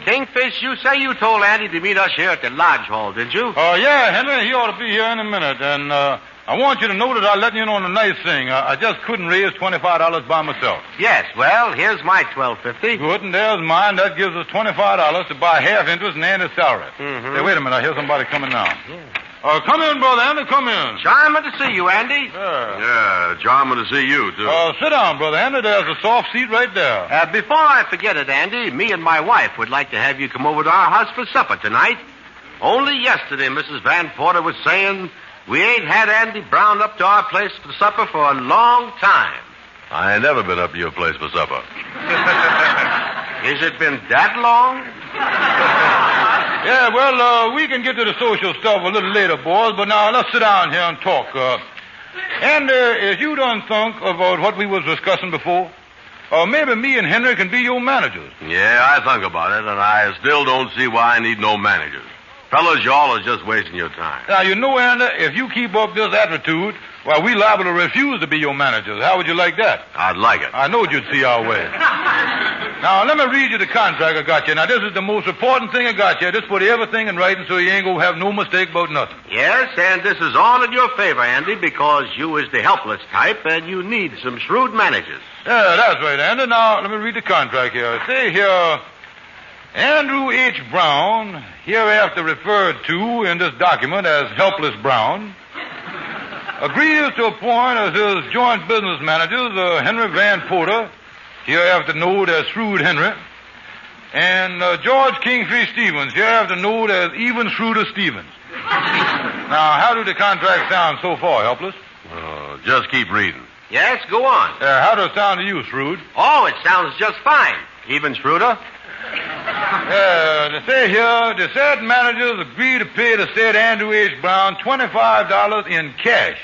Kingfish, you say you told Andy to meet us here at the lodge hall, did you? Yeah, Henry, he ought to be here in a minute. And I want you to know that I let you in on a nice thing. I just couldn't raise $25 by myself. Yes, well, here's my $12.50. Good, and there's mine. That gives us $25 to buy half interest in Andy's salary. Mm-hmm. Hey, wait a minute. I hear somebody coming now. Yeah. Come in, Brother Andy, come in. Charming to see you, Andy. Yeah, charming to see you, too. Sit down, Brother Andy. There's a soft seat right there. Before I forget it, Andy, me and my wife would like to have you come over to our house for supper tonight. Only yesterday, Mrs. Van Porter was saying we ain't had Andy Brown up to our place for supper for a long time. I ain't never been up to your place for supper. Has it been that long? Yeah, well, we can get to the social stuff a little later, boys, but now let's sit down here and talk. And as you done think about what we was discussing before, maybe me and Henry can be your managers. Yeah, I think about it, and I still don't see why I need no managers. Fellas, y'all are just wasting your time. Now, you know, Andy, if you keep up this attitude, well, we liable to refuse to be your managers. How would you like that? I'd like it. I knowed you'd see our way. Now, let me read you the contract I got you. Now, this is the most important thing I got you. This put everything in writing so you ain't going to have no mistake about nothing. Yes, and this is all in your favor, Andy, because you is the helpless type, and you need some shrewd managers. Yeah, that's right, Andy. Now, let me read the contract here. Say here, Andrew H. Brown, hereafter referred to in this document as Helpless Brown, agrees to appoint as his joint business managers Henry Van Porter, hereafter known as Shrewd Henry, and George Kingfish Stevens, hereafter known as Even Shrewder Stevens. Now, how do the contracts sound so far, Helpless? Just keep reading. Yes, go on. How does it sound to you, Shrewd? Oh, it sounds just fine. Even shrewder? They say here, the said managers agree to pay the said Andrew H. Brown $25 in cash.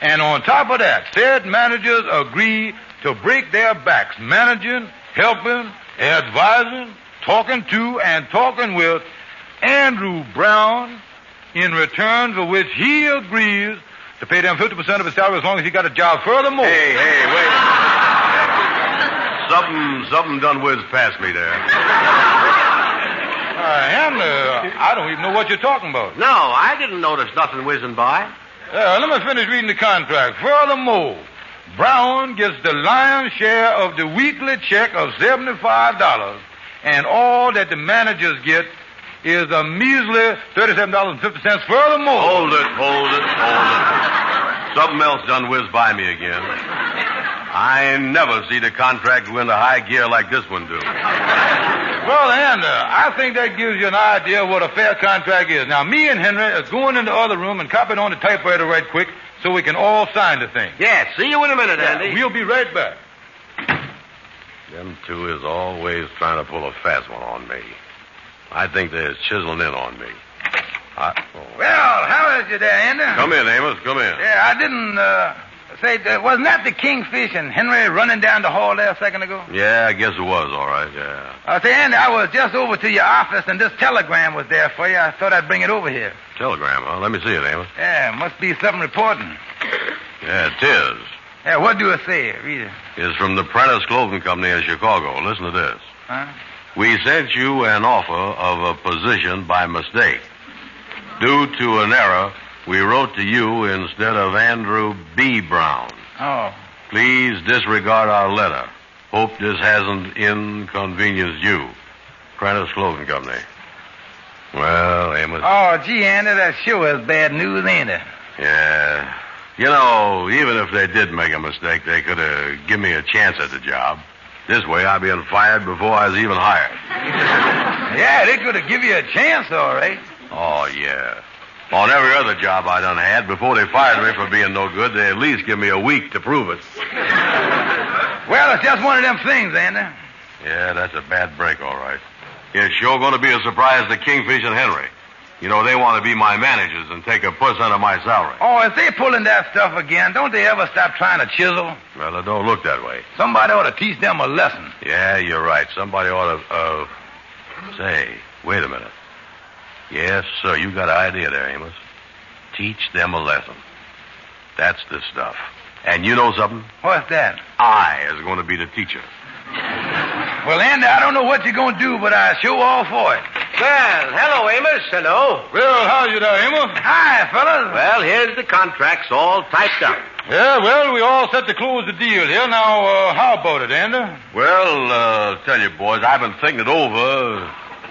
And on top of that, said managers agree to break their backs managing, helping, advising, talking to, and talking with Andrew Brown, in return for which he agrees to pay them 50% of his salary as long as he got a job. Furthermore... Hey, wait. Something done whizzed past me there. I don't even know what you're talking about. No, I didn't notice nothing whizzing by. Let me finish reading the contract. Furthermore, Brown gets the lion's share of the weekly check of $75, and all that the managers get is a measly $37.50. Furthermore... Hold it. Something else done whizzed by me again. I ain't never seen a contract go into high gear like this one do. Well, Andy, I think that gives you an idea of what a fair contract is. Now, me and Henry are going in the other room and copying on the typewriter right quick so we can all sign the thing. Yeah, see you in a minute, Andy. We'll be right back. Them two is always trying to pull a fast one on me. I think they're chiseling in on me. Well, how is you there, Andy? Come in, Amos. Come in. Yeah, I didn't say, wasn't that the Kingfish and Henry running down the hall there a second ago? Yeah, I guess it was, all right, yeah. Say, Andy, I was just over to your office, and this telegram was there for you. I thought I'd bring it over here. Telegram, huh? Let me see it, Amos. Yeah, must be something important. Yeah, it is. Yeah, what do it say? Read it. It's from the Prentice Clothing Company of Chicago. Listen to this. Huh? We sent you an offer of a position by mistake. Due to an error, we wrote to you instead of Andrew B. Brown. Oh. Please disregard our letter. Hope this hasn't inconvenienced you. Prentice Clothing Company. Well, Amos. Oh, gee, Andy, that sure is bad news, ain't it? Yeah. You know, even if they did make a mistake, they could have given me a chance at the job. This way, I'd been fired before I was even hired. Yeah, they could have given you a chance, all right. Oh, yeah. On every other job I done had, before they fired me for being no good, they at least give me a week to prove it. Well, it's just one of them things, Andy. Yeah, that's a bad break, all right. It's sure going to be a surprise to Kingfish and Henry. You know, they want to be my managers and take 1% of my salary. Oh, if they pulling that stuff again, don't they ever stop trying to chisel? Well, it don't look that way. Somebody ought to teach them a lesson. Yeah, you're right. Somebody ought to, Say, wait a minute. Yes, sir, you got an idea there, Amos. Teach them a lesson. That's the stuff. And you know something? What's that? I is going to be the teacher. Well, Andy, I don't know what you're going to do, but I sure all for it. Well, hello, Amos. Hello. Well, how's you there, Amos? Hi, fellas. Well, here's the contracts all typed up. Yeah, well, we all set to close the deal here. Now, how about it, Andy? Well, tell you, boys, I've been thinking it over.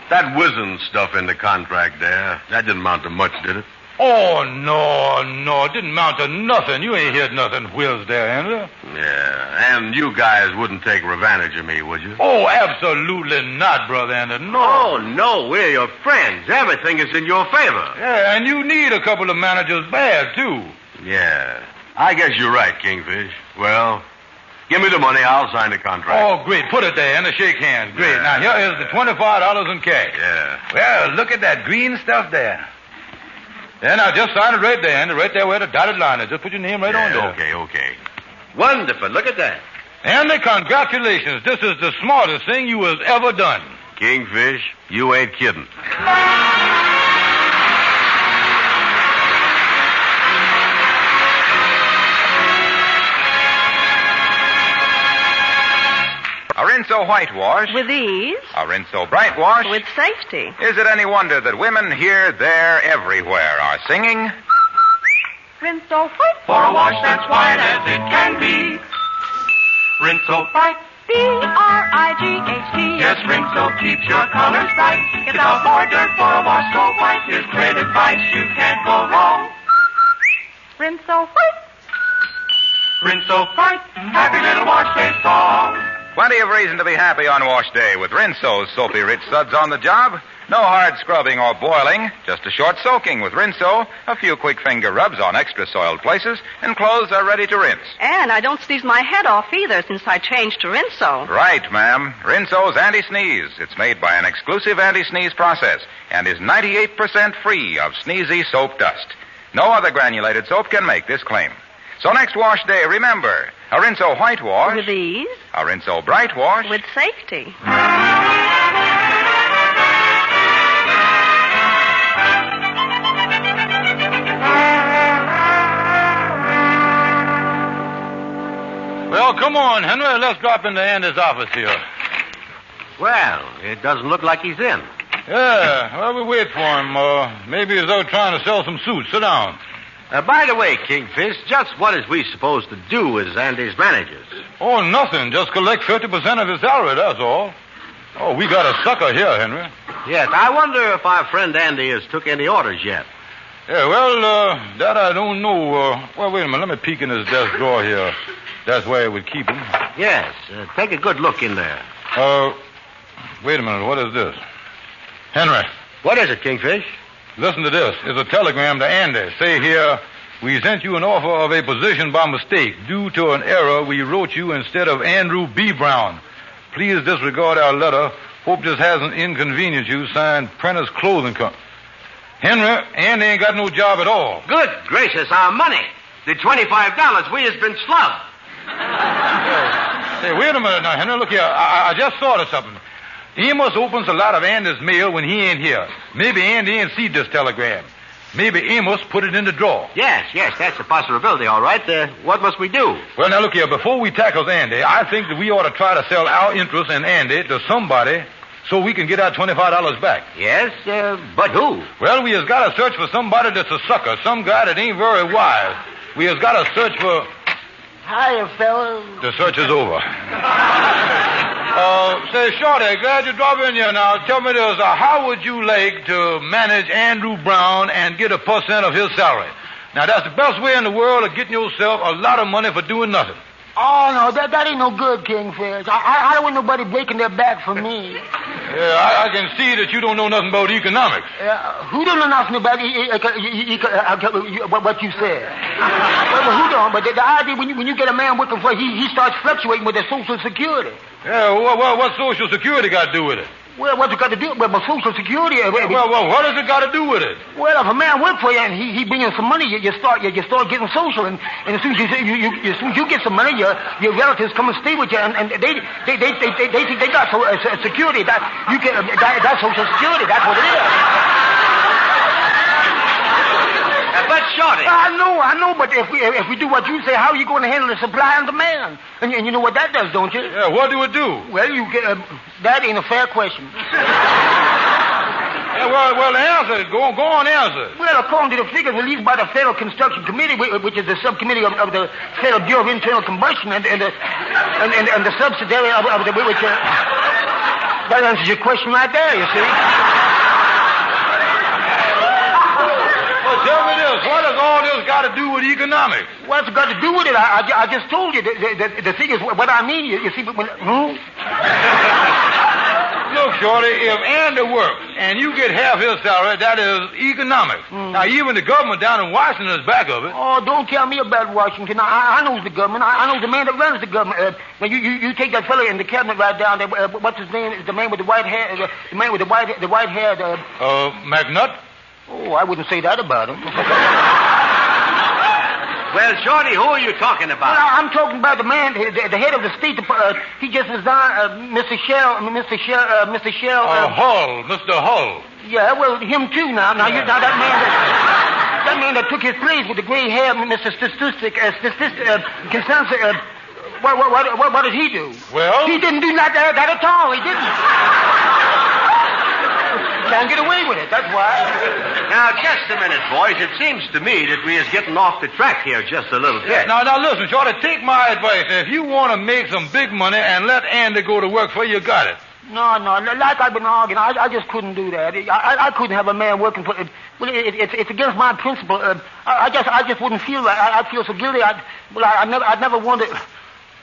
That whizzing stuff in the contract there, that didn't amount to much, did it? Oh, no, it didn't amount to nothing. You ain't heard nothing whiz there, Andy. Yeah, and you guys wouldn't take revenge of me, would you? Oh, absolutely not, Brother Andy, no. Oh, no, we're your friends. Everything is in your favor. Yeah, and you need a couple of managers bad, too. Yeah, I guess you're right, Kingfish. Well, give me the money, I'll sign the contract. Oh, great. Put it there and shake hands. Great. Yeah. Now, here is the $25 in cash. Yeah. Well, look at that green stuff there. Yeah, now, just sign it right there, Andy, right there where the dotted line is. Just put your name right on there. Okay. Wonderful. Look at that. Andy, congratulations. This is the smartest thing you has ever done. Kingfish, you ain't kidding. A Rinso whitewash. With ease. A Rinso bright wash. With safety. Is it any wonder that women here, there, everywhere are singing? Rinso white. For a wash that's white as it can be. Rinso bright. B-R-I-G-H-T. Yes, Rinso keeps your colors bright. It's out more dirt for a wash so white. Here's great advice, you can't go wrong. Rinso white. Rinso bright. Happy little wash day song. Plenty of reason to be happy on wash day with Rinso's soapy rich suds on the job. No hard scrubbing or boiling, just a short soaking with Rinso, a few quick finger rubs on extra soiled places, and clothes are ready to rinse. And I don't sneeze my head off either since I changed to Rinso. Right, ma'am. Rinso's anti-sneeze. It's made by an exclusive anti-sneeze process and is 98% free of sneezy soap dust. No other granulated soap can make this claim. So next wash day, remember, a Rinso whitewash. With ease. A Rinso bright wash. With safety. Well, come on, Henry. Let's drop into Andy's office here. Well, it doesn't look like he's in. Yeah, well, we wait for him. Maybe he's out trying to sell some suits. Sit down. By the way, Kingfish, just what is we supposed to do as Andy's managers? Oh, nothing. Just collect 50% of his salary, that's all. Oh, we got a sucker here, Henry. Yes, I wonder if our friend Andy has took any orders yet. Yeah, well, that I don't know. Well, wait a minute. Let me peek in his desk drawer here. That's where it would keep him. Yes, take a good look in there. Wait a minute. What is this? Henry. What is it, Kingfish? Listen to this. It's a telegram to Andy. Say here, we sent you an offer of a position by mistake. Due to an error, we wrote you instead of Andrew B. Brown. Please disregard our letter. Hope this hasn't inconvenienced you. Signed, Prentice Clothing Company. Henry, Andy ain't got no job at all. Good gracious, our money. The $25 we has been slugged. Hey, wait a minute now, Henry. Look here. I just thought of something. Amos opens a lot of Andy's mail when he ain't here. Maybe Andy ain't seen this telegram. Maybe Amos put it in the drawer. Yes, that's a possibility, all right. What must we do? Well, now, look here. Before we tackle Andy, I think that we ought to try to sell our interest in Andy to somebody so we can get our $25 back. Yes, but who? Well, we has got to search for somebody that's a sucker, some guy that ain't very wise. We has got to search for... Hiya, fellas. The search is over. Say, Shorty, glad you dropped in here. Now, tell me this. How would you like to manage Andrew Brown and get 1% of his salary? Now, that's the best way in the world of getting yourself a lot of money for doing nothing. Oh, no, that ain't no good, Kingfish. I don't want nobody breaking their back for me. Yeah, I can see that you don't know nothing about economics. Who don't know nothing about what you said? Well, who don't? But the idea when you get a man working for he starts fluctuating with the Social Security. Yeah, well, what Social Security got to do with it? Well, what's it got to do with my Social Security? Well, what has it got to do with it? Well, if a man works for you and he bring in some money, you start getting social, and as soon as you get some money, your relatives come and stay with you, and they think they got security. That you get that's Social Security. That's what it is. But Shorty, I know. But if we do what you say, how are you going to handle the supply and demand? And you know what that does, don't you? Yeah. What do it do? Well, you get that ain't a fair question. Yeah, well, answer it. Go on, answer it. Well, according to the figures released by the Federal Construction Committee, which is the subcommittee of the Federal Bureau of Internal Combustion, and the subsidiary of the which that answers your question right there. You see. Tell me this, what has all this got to do with economics? What's it got to do with it? I just told you. The thing is, what I mean, you see, Look, Shorty, if Andy works and you get half his salary, that is economics. Now, even the government down in Washington is back of it. Oh, don't tell me about Washington. I know the government. I know the man that runs the government. Now, you take that fellow in the cabinet right down there. What's his name? The man with the white hair. The man with the white hair. McNutt? Oh, I wouldn't say that about him. Well, Shorty, who are you talking about? Well, I'm talking about the man, the head of the State Department. He just resigned, Mr. Shell. Hull, Mr. Hull. Yeah, well, him too now. Now that man that took his place with the gray hair, Mr. Consensus. What did he do? Well, he didn't do that at all. He didn't. Can't get away with it, that's why. Now, just a minute, boys. It seems to me that we is getting off the track here just a little bit. Now, listen, Shorty, take my advice. If you want to make some big money and let Andy go to work for you, you got it. No, like I've been arguing, I just couldn't do that. I couldn't have a man working for... Well, it's against my principle. I just wouldn't feel right. I'd feel so guilty. I'd never wondered...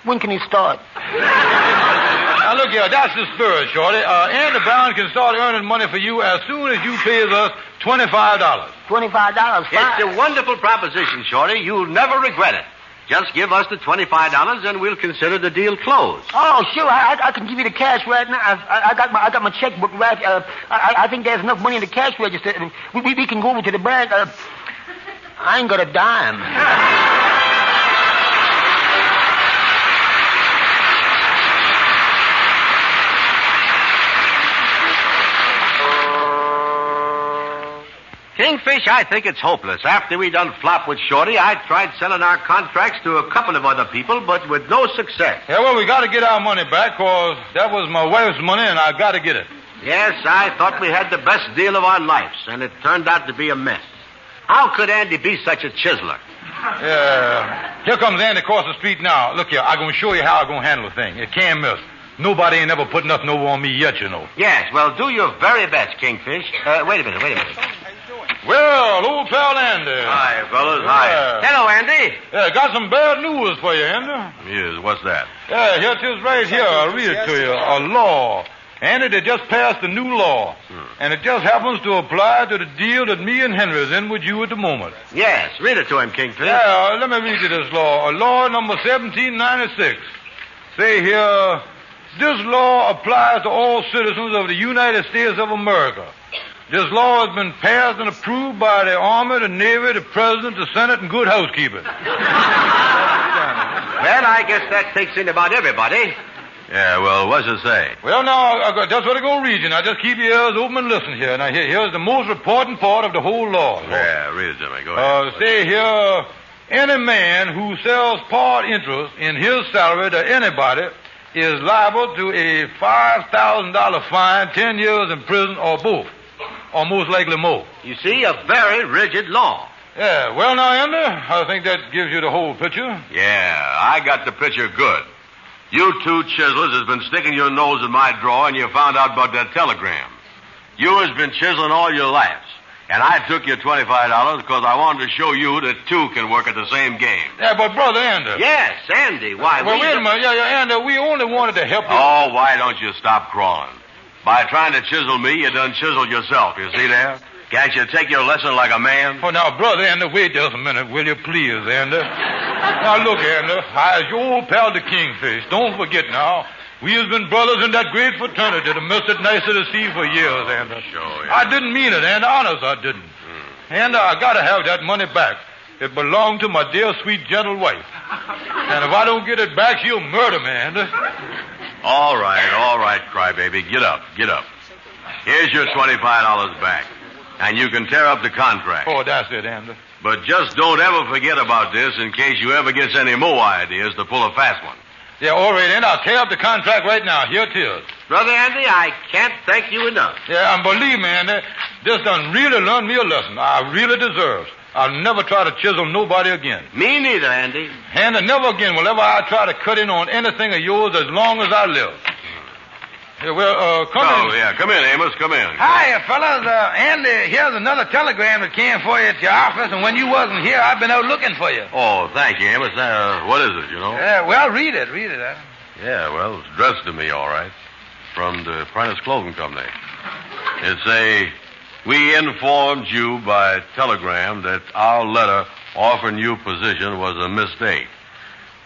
When can he start? Now, look here, that's the spirit, Shorty. Andy Brown can start earning money for you as soon as you pay us $25. $25, fine. It's a wonderful proposition, Shorty. You'll never regret it. Just give us the $25 and we'll consider the deal closed. Oh, sure. I can give you the cash right now. I got my checkbook right. I think there's enough money in the cash register. We can go over to the bank. I ain't got a dime. Kingfish, I think it's hopeless. After we done flop with Shorty, I tried selling our contracts to a couple of other people, but with no success. Yeah, well, we got to get our money back, because that was my wife's money, and I got to get it. Yes, I thought we had the best deal of our lives, and it turned out to be a mess. How could Andy be such a chiseler? Yeah. Here comes Andy across the street now. Look here, I'm going to show you how I'm going to handle the thing. It can't miss. Nobody ain't ever put nothing over on me yet, you know. Yes, well, do your very best, Kingfish. Wait a minute. Well, old pal Andy. Hi, fellas. Hi. Hello, Andy. Yeah, got some bad news for you, Andy. Yes, what's that? Yeah, here it is right here. I'll read it to you. A law. Andy, they just passed a new law. And it just happens to apply to the deal that me and Henry is in with you at the moment. Yes, read it to him, Kingfish. Yeah, let me read you this law. Law number 1796. Say here, this law applies to all citizens of the United States of America. This law has been passed and approved by the Army, the Navy, the President, the Senate, and good housekeeping. Well, I guess that takes in about everybody. Yeah, well, what's it say? Well, now, that's what I'm going to read you. Now, just keep your ears open and listen here. Now, here's the most important part of the whole law. Yeah, read it to me. Go ahead. Say here, any man who sells part interest in his salary to anybody is liable to a $5,000 fine, 10 years in prison, or both, or most likely more. You see, a very rigid law. Yeah, well, now, Andy, I think that gives you the whole picture. Yeah, I got the picture good. You two chiselers has been sticking your nose in my drawer and you found out about that telegram. You has been chiseling all your lives. And I took your $25 because I wanted to show you that two can work at the same game. Yeah, but Brother Andy. Yes, Andy. Why? Well, wait a minute. Yeah, Andy, we only wanted to help you. Oh, why don't you stop crawling? By trying to chisel me, you done chiseled yourself. You see there? Can't you take your lesson like a man? Oh, now, Brother Andy, wait just a minute, will you please, Andy? Now, look, Andy, I is your old pal, the Kingfish. Don't forget now, we has been brothers in that great fraternity, the Mr. Nicer to see for years, Andy. Sure, yeah. I didn't mean it, Andy. Honest, I didn't. Andy, I got to have that money back. It belonged to my dear, sweet, gentle wife. And if I don't get it back, she'll murder me, Andy. All right, crybaby. Get up. Here's your $25 back. And you can tear up the contract. Oh, that's it, Andy. But just don't ever forget about this in case you ever gets any more ideas to pull a fast one. Yeah, all right, Andy. I'll tear up the contract right now. Here it is. Brother Andy, I can't thank you enough. Yeah, and believe me, Andy, this done really learned me a lesson I really deserve. I'll never try to chisel nobody again. Me neither, Andy. Andy, never again will ever I try to cut in on anything of yours as long as I live. Yeah, well, come in. Oh, yeah, come in, Amos, come in. Hiya, fellas. Andy, here's another telegram that came for you at your office, and when you wasn't here, I've been out looking for you. Oh, thank you, Amos. What is it, you know? Well, read it. Yeah, well, it's addressed to me, all right. From the Prentice Clothing Company. It say, we informed you by telegram that our letter offering you position was a mistake.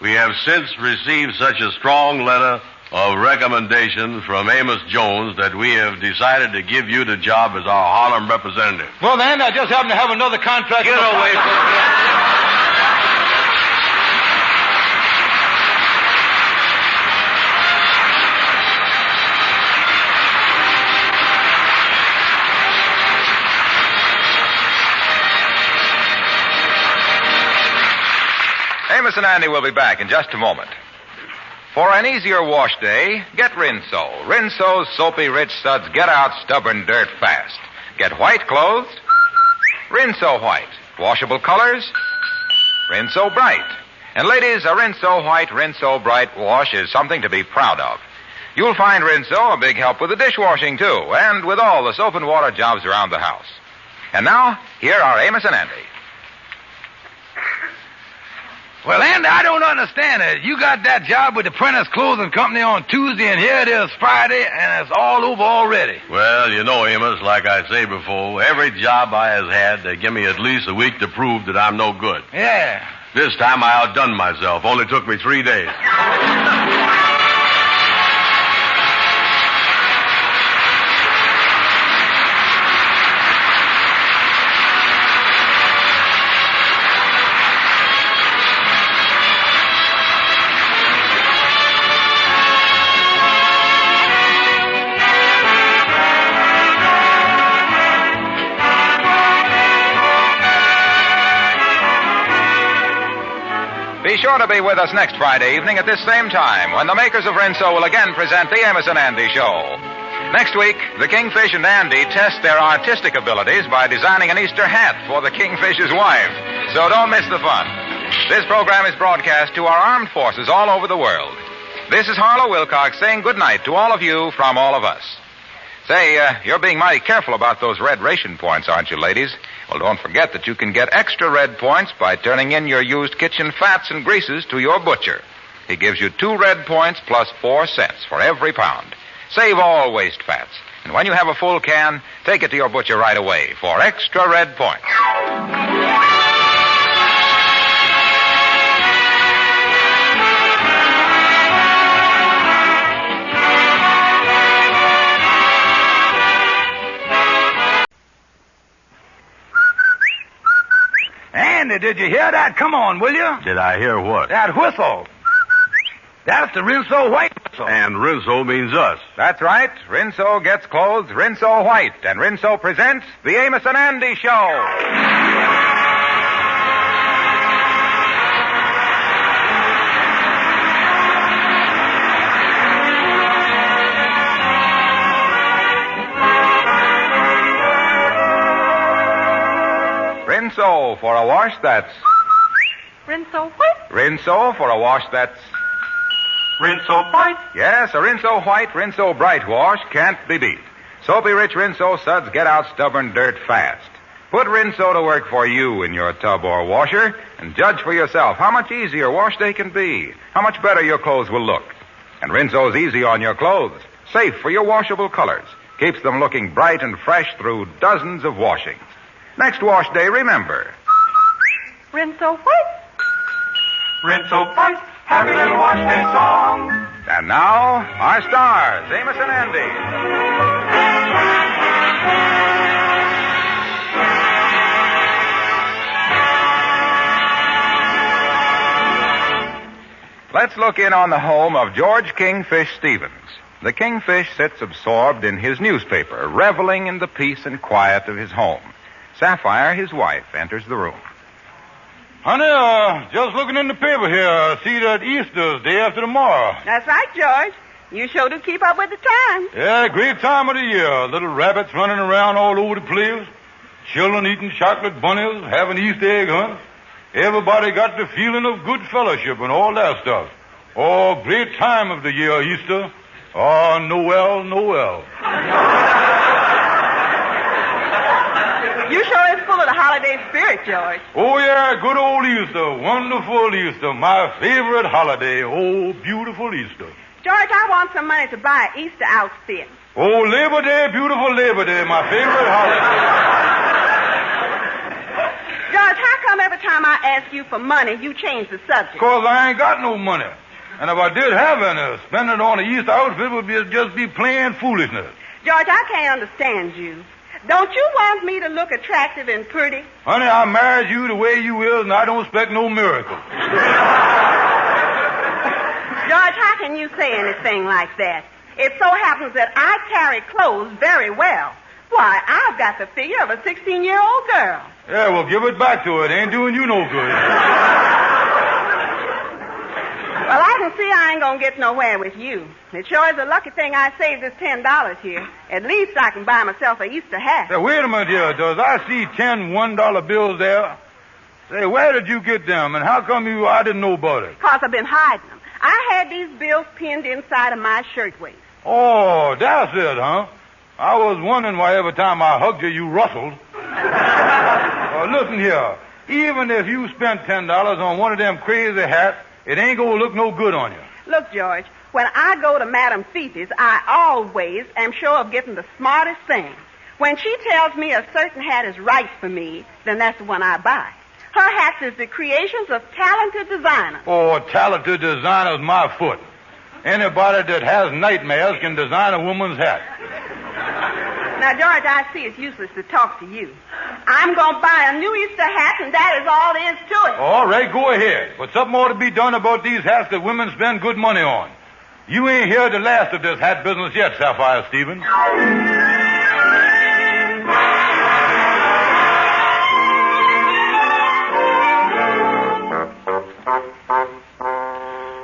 We have since received such a strong letter of recommendation from Amos Jones that we have decided to give you the job as our Harlem representative. Well, then, I just happen to have another contract. Get away from me. Amos and Andy will be back in just a moment. For an easier wash day, get Rinso. Rinso's soapy rich suds get out stubborn dirt fast. Get white clothes, Rinso White. Washable colors, Rinso Bright. And ladies, a Rinso White, Rinso Bright wash is something to be proud of. You'll find Rinso a big help with the dishwashing, too, and with all the soap and water jobs around the house. And now, here are Amos and Andy. Well, Andy, I don't understand it. You got that job with the Prentice Clothing Company on Tuesday, and here it is Friday, and it's all over already. Well, you know, Amos, like I say before, every job I has had, they give me at least a week to prove that I'm no good. Yeah. This time I outdone myself. Only took me 3 days. Be sure to be with us next Friday evening at this same time when the makers of Rinso will again present the Amos and Andy Show. Next week, the Kingfish and Andy test their artistic abilities by designing an Easter hat for the Kingfish's wife. So don't miss the fun. This program is broadcast to our armed forces all over the world. This is Harlow Wilcox saying good night to all of you from all of us. Say, you're being mighty careful about those red ration points, aren't you, ladies? Well, don't forget that you can get extra red points by turning in your used kitchen fats and greases to your butcher. He gives you 2 red points plus 4 cents for every pound. Save all waste fats. And when you have a full can, take it to your butcher right away for extra red points. Andy, did you hear that? Come on, will you? Did I hear what? That whistle. That's the Rinso White whistle. And Rinso means us. That's right. Rinso gets clothes Rinso White, and Rinso presents the Amos and Andy Show. Rinso for a wash that's... Rinso White. Rinso for a wash that's... Rinso White. Yes, a Rinso White, Rinso Bright wash can't be beat. Soapy rich Rinso suds get out stubborn dirt fast. Put Rinso to work for you in your tub or washer and judge for yourself how much easier wash day can be, how much better your clothes will look. And Rinso's easy on your clothes, safe for your washable colors, keeps them looking bright and fresh through dozens of washings. Next wash day, remember. Rinso White. Rinso White. Happy little wash day song. And now, our stars, Amos and Andy. Let's look in on the home of George Kingfish Stevens. The Kingfish sits absorbed in his newspaper, reveling in the peace and quiet of his home. Sapphire, his wife, enters the room. Honey, just looking in the paper here. I see that Easter's day after tomorrow. That's right, George. You sure do keep up with the times. Yeah, great time of the year. Little rabbits running around all over the place. Children eating chocolate bunnies, having Easter egg hunts. Everybody got the feeling of good fellowship and all that stuff. Oh, great time of the year, Easter. Oh, Noel, Noel. You sure is full of the holiday spirit, George. Oh, yeah, good old Easter. Wonderful Easter. My favorite holiday. Oh, beautiful Easter. George, I want some money to buy an Easter outfit. Oh, Labor Day, beautiful Labor Day, my favorite holiday. George, how come every time I ask you for money, you change the subject? 'Cause I ain't got no money. And if I did have any, spending it on an Easter outfit would just be plain foolishness. George, I can't understand you. Don't you want me to look attractive and pretty? Honey, I married you the way you is, and I don't expect no miracle. George, how can you say anything like that? It so happens that I carry clothes very well. Why, I've got the figure of a 16-year-old girl. Yeah, well, give it back to her. It ain't doing you no good. Well, I can see I ain't gonna get nowhere with you. It sure is a lucky thing I saved this $10 here. At least I can buy myself a Easter hat. Say, wait a minute here. Does I see 10 $1 bills there? Say, where did you get them, and how come I didn't know about it? 'Cause I've been hiding them. I had these bills pinned inside of my shirtwaist. Oh, that's it, huh? I was wondering why every time I hugged you, you rustled. Listen here. Even if you spent $10 on one of them crazy hats, it ain't gonna look no good on you. Look, George, when I go to Madame Fifi's, I always am sure of getting the smartest thing. When she tells me a certain hat is right for me, then that's the one I buy. Her hats is the creations of talented designers. Oh, talented designers, my foot. Anybody that has nightmares can design a woman's hat. Now, George, I see it's useless to talk to you. I'm going to buy a new Easter hat, and that is all there is to it. All right, go ahead. But something ought to be done about these hats that women spend good money on. You ain't heard the last of this hat business yet, Sapphire Stevens.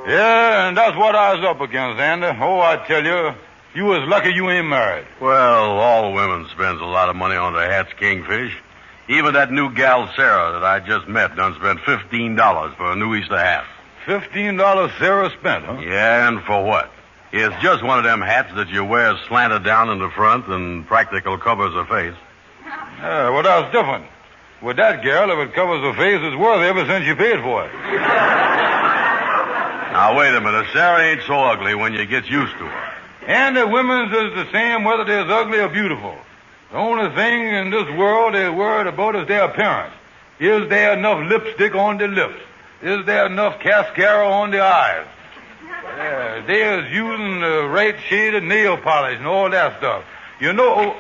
Yeah, and that's what I was up against, Andy. Oh, I tell you, you was lucky you ain't married. Well, all women spends a lot of money on their hats, Kingfish. Even that new gal, Sarah, that I just met, done spent $15 for a new Easter hat. $15 Sarah spent, huh? Yeah, and for what? It's just one of them hats that you wear slanted down in the front and practical covers her face. Yeah, well, that's different. With that girl, if it covers her face, it's worth every cent you paid for it. Now, wait a minute. Sarah ain't so ugly when you get used to her. And the women's is the same whether they're ugly or beautiful. The only thing in this world they're worried about is their appearance. Is there enough lipstick on their lips? Is there enough mascara on their eyes? Yeah, they're using the right shade of nail polish and all that stuff. You know...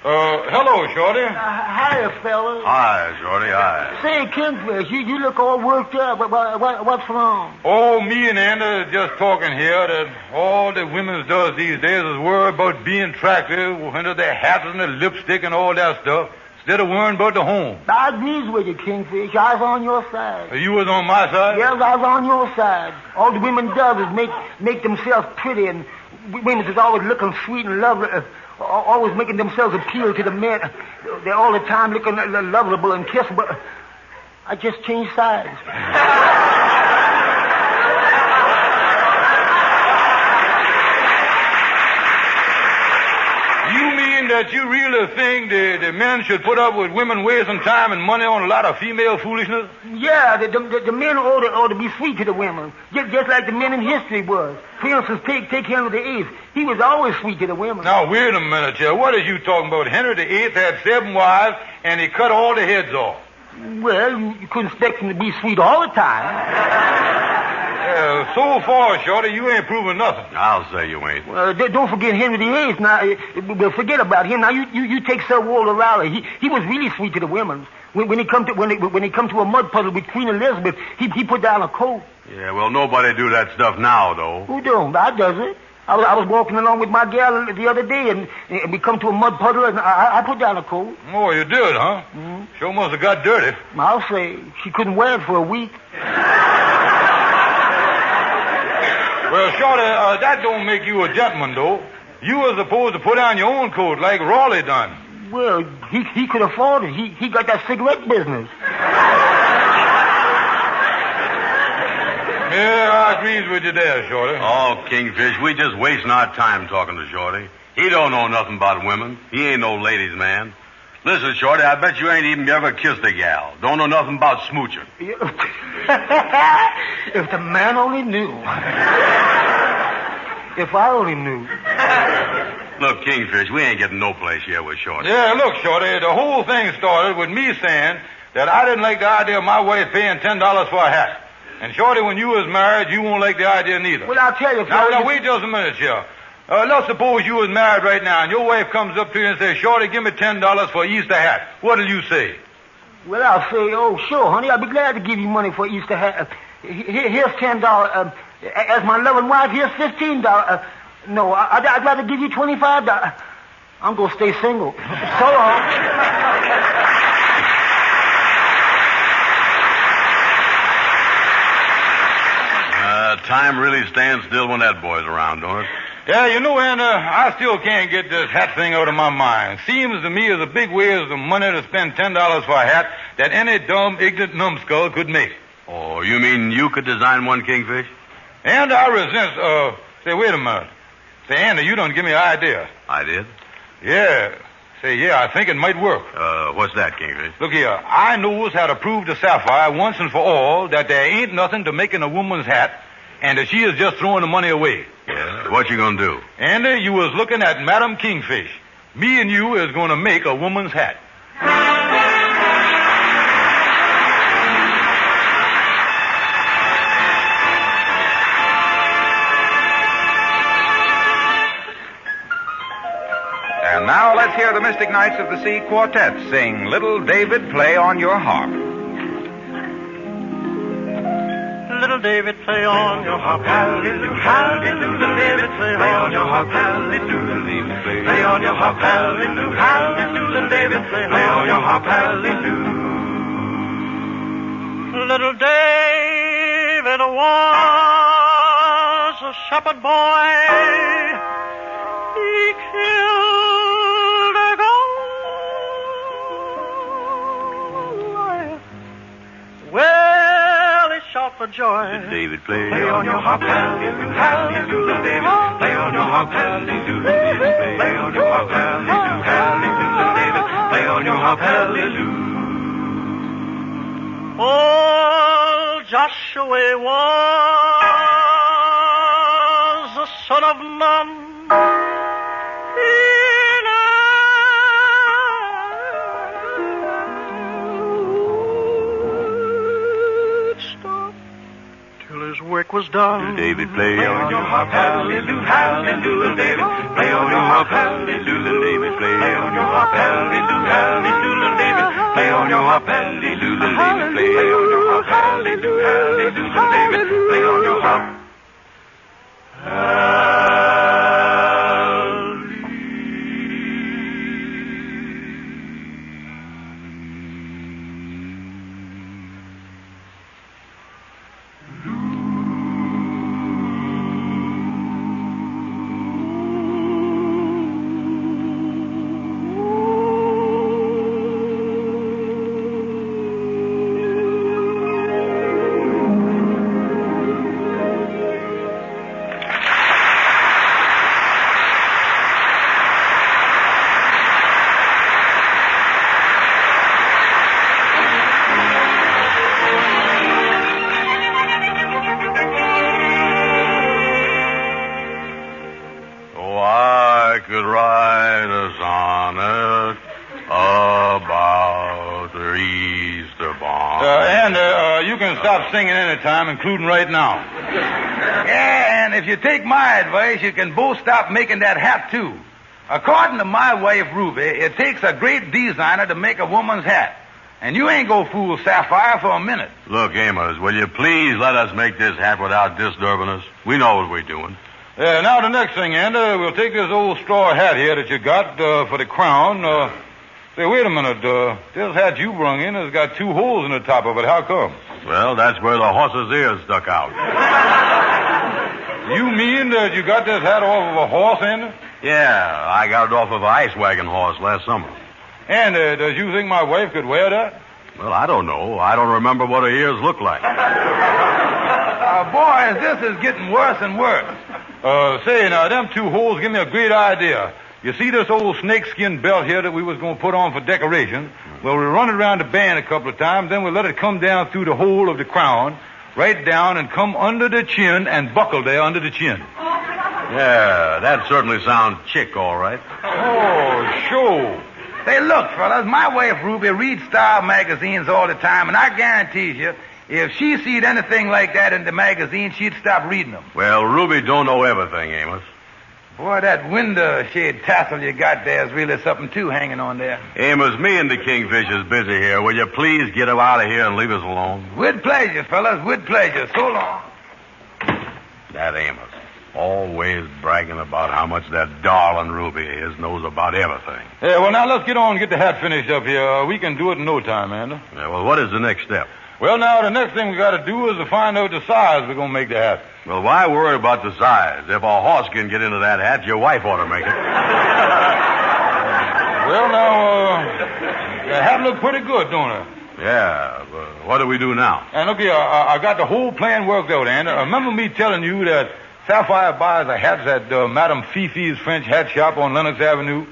Hello, Shorty. Hiya, fellas. Hi, Shorty, hi. Say, Kingfish, you look all worked up. What's wrong? Oh, me and Andy are just talking here that all the women does these days is worry about being attractive under their hats and their lipstick and all that stuff, instead of worrying about the home. I agrees with you, Kingfish. I was on your side. You was on my side? Yes, I was on your side. All the women does is make themselves pretty, and women is always looking sweet and lovely. Always making themselves appeal to the men. They're all the time looking lovable and kissable. I just changed sides. You mean that you really think the men should put up with women wasting time and money on a lot of female foolishness? Yeah, the men ought to be sweet to the women, just like the men in history was. For instance, take Henry VIII. He was always sweet to the women. Now, wait a minute, Joe. What are you talking about? Henry VIII had 7 wives, and he cut all the heads off. Well, you couldn't expect him to be sweet all the time. So far, Shorty, you ain't proving nothing. I'll say you ain't. Well, don't forget Henry VIII. Now, we'll forget about him. Now, you take Sir Walter Raleigh. He was really sweet to the women. When he come to a mud puddle with Queen Elizabeth, he put down a coat. Yeah, well, nobody do that stuff now, though. Who don't? I does it. I was walking along with my gal the other day, and we come to a mud puddle, and I put down a coat. Oh, you did, huh? Mm-hmm. Sure must have got dirty. I'll say. She couldn't wear it for a week. Well, Shorty, that don't make you a gentleman, though. You were supposed to put on your own coat like Raleigh done. Well, he could afford it. He got that cigarette business. Yeah, I agrees with you there, Shorty. Oh, Kingfish, we just wasting our time talking to Shorty. He don't know nothing about women. He ain't no ladies' man. Listen, Shorty, I bet you ain't even ever kissed a gal. Don't know nothing about smooching. If the man only knew. If I only knew. Look, Kingfish, we ain't getting no place here with Shorty. Yeah, look, Shorty, the whole thing started with me saying that I didn't like the idea of my wife paying $10 for a hat. And, Shorty, when you was married, you won't like the idea neither. Well, I'll tell you. Now, wait just a minute, here. Let's suppose you was married right now, and your wife comes up to you and says, Shorty, give me $10 for an Easter hat. What'll you say? Well, I'll say, oh, sure, honey, I'll be glad to give you money for Easter hat. Here's $10. As my loving wife, here's $15. No, I'd rather give you $25. I'm going to stay single. So long. Time really stands still when that boy's around, don't it? Yeah, you know, and I still can't get this hat thing out of my mind. Seems to me as a big waste of money to spend $10 for a hat that any dumb, ignorant numbskull could make. Oh, you mean you could design one, Kingfish? And I resent, say, wait a minute. Say, Andy, you don't give me an idea. I did? Yeah. Say, yeah, I think it might work. What's that, Kingfish? Look here, I knows how to prove to Sapphire once and for all that there ain't nothing to making a woman's hat and that she is just throwing the money away. Yeah? What you gonna do? Andy, you was looking at Madam Kingfish. Me and you is gonna make a woman's hat. And now let's hear the Mystic Knights of the Sea Quartet sing Little David Play on Your Harp. Little David, play on your harp, hallelujah, hallelujah. Little David, play on your harp, hallelujah. Play on your harp, hallelujah, hallelujah. Little David, play on your harp, hallelujah. Little David was a shepherd boy. He killed a Goliath. Well, he shot for joy. David, play on your harp, hallelujah, hallelujah. David, play on your harp, hallelujah. Play on your harp, hallelujah, hallelujah. David, play on your harp, hallelujah. Oh, Joshua was the son of Nun. Work was done. David, play on your harp, hallelujah, hallelujah. David, play on your harp, hallelujah. David, play on your harp, Oh, I could write a sonnet about the Easter bonnet. And you can stop singing any time, including right now. Yeah, and if you take my advice, you can both stop making that hat, too. According to my wife, Ruby, it takes a great designer to make a woman's hat. And you ain't go fool Sapphire for a minute. Look, Amos, will you please let us make this hat without disturbing us? We know what we're doing. Yeah, now the next thing, Andy, we'll take this old straw hat here that you got for the crown. Say, wait a minute. This hat you brung in has got 2 holes in the top of it. How come? Well, that's where the horse's ears stuck out. You mean that you got this hat off of a horse, Andy? Yeah, I got it off of an ice wagon horse last summer. And does you think my wife could wear that? Well, I don't know. I don't remember what her ears look like. Boys, this is getting worse and worse. Say, now, them 2 holes give me a great idea. You see this old snakeskin belt here that we was going to put on for decoration? Well, we run it around the band a couple of times, then we let it come down through the hole of the crown, right down and come under the chin and buckle there under the chin. Yeah, that certainly sounds chic, all right. Oh, sure. Say, look, fellas, my wife Ruby reads style magazines all the time, and I guarantee you, if she seed anything like that in the magazine, she'd stop reading them. Well, Ruby don't know everything, Amos. Boy, that window shade tassel you got there is really something, too, hanging on there. Amos, me and the Kingfish is busy here. Will you please get him out of here and leave us alone? With pleasure, fellas, with pleasure. So long. That Amos. Always bragging about how much that darling Ruby knows about everything. Yeah, well, now let's get on and get the hat finished up here. We can do it in no time, Andy. Yeah, well, what is the next step? Well, now, the next thing we got to do is to find out the size we're going to make the hat. Well, why worry about the size? If a horse can get into that hat, your wife ought to make it. Well, now, the hat look pretty good, don't it? Yeah, what do we do now? And look here, I got the whole plan worked out, Andy. Remember me telling you that Sapphire buys the hats at Madame Fifi's French hat shop on Lenox Avenue?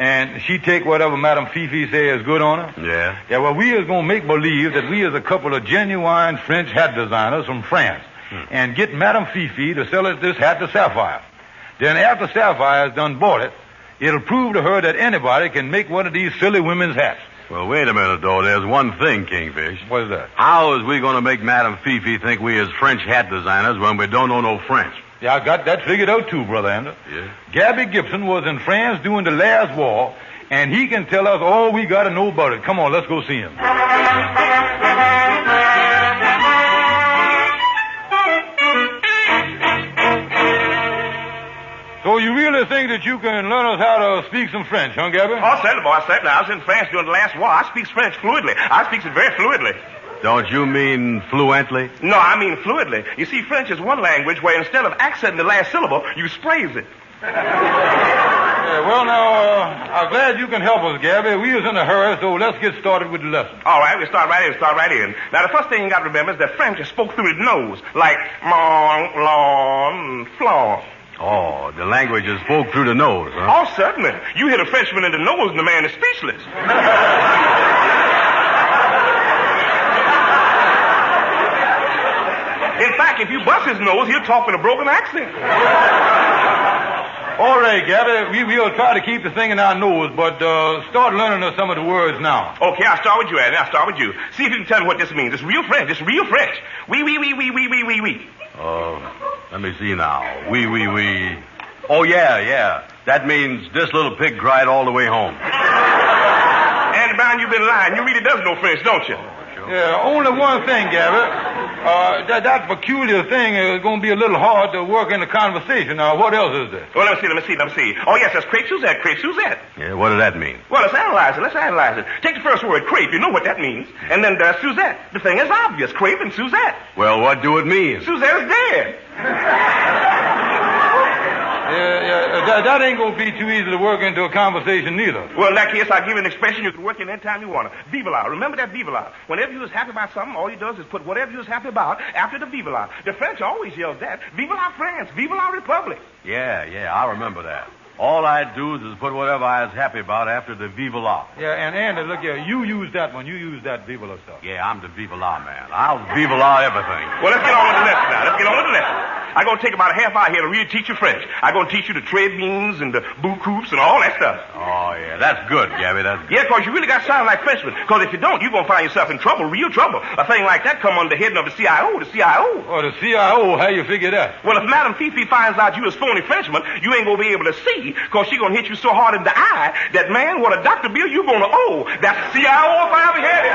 And she take whatever Madame Fifi say is good on her? Yeah. Yeah, well, we is going to make believe that we is a couple of genuine French hat designers from France. And get Madame Fifi to sell this hat to Sapphire. Then after Sapphire has done bought it, it'll prove to her that anybody can make one of these silly women's hats. Well, wait a minute, though. There's one thing, Kingfish. What is that? How is we going to make Madame Fifi think we is French hat designers when we don't know no French? Yeah, I got that figured out, too, Brother Andrew. Yeah? Gabby Gibson was in France during the last war, and he can tell us all we got to know about it. Come on, let's go see him. So you really think that you can learn us how to speak some French, huh, Gabby? Oh, certainly, boy, certainly. I was in France during the last war. I speak French fluently. I speak it very fluently. Don't you mean fluently? No, I mean fluently. You see, French is one language where instead of accenting the last syllable, you sprays it. Yeah, well, now, I'm glad you can help us, Gabby. We was in a hurry, so let's get started with the lesson. All right, we'll start right in. Now, the first thing you got to remember is that French is spoke through the nose, like mon, lon, flan. Oh, the language is spoke through the nose, huh? Oh, certainly. You hit a Frenchman in the nose and the man is speechless. In fact, if you bust his nose, he'll talk with a broken accent. All right, Gabby, we'll try to keep the thing in our nose, but start learning us some of the words now. Okay, I'll start with you, Andy. I'll start with you. See if you can tell me what this means. It's real French. Oui. Let me see now. Oui. Oh, yeah. That means this little pig cried all the way home. Andy Brown, you've been lying. You really does know French, don't you? Yeah, only one thing, Gabby. That peculiar thing is going to be a little hard to work in the conversation. Now, what else is there? Well, let me see. Oh, yes, that's crepe Suzette. Yeah, what does that mean? Well, let's analyze it. Take the first word, crepe. You know what that means. And then Suzette. The thing is obvious. Crepe and Suzette. Well, what do it mean? Suzette is dead. That ain't going to be too easy to work into a conversation neither. Well, in that case, I'll give you an expression you can work in anytime you want to. Vive la. Remember that vive la. Whenever you was happy about something, all you does is put whatever you was happy about after the vive la. The French always yells that. Vive la France. Vive la Republic. Yeah, I remember that. All I do is put whatever I was happy about after the vive la. Yeah, and Andy, look here, you use that one. You use that vive la stuff. Yeah, I'm the vive la man. I'll vive la everything. Well, let's get on with the lesson now. I'm going to take about a half hour here to really teach you French. I'm going to teach you the trade beans and the beaucoup and all that stuff. Oh, yeah, that's good, Gabby, that's good. Yeah, because you really got to sound like Frenchmen. Because if you don't, you're going to find yourself in trouble, real trouble. A thing like that come under the heading of the CIO, the CIO. Oh, the CIO, how you figure that? Well, if Madame Fifi finds out you a phony Frenchman, you ain't going to be able to see, because she's going to hit you so hard in the eye that, man, what a doctor bill you going to owe. That's the CIO if I ever had it.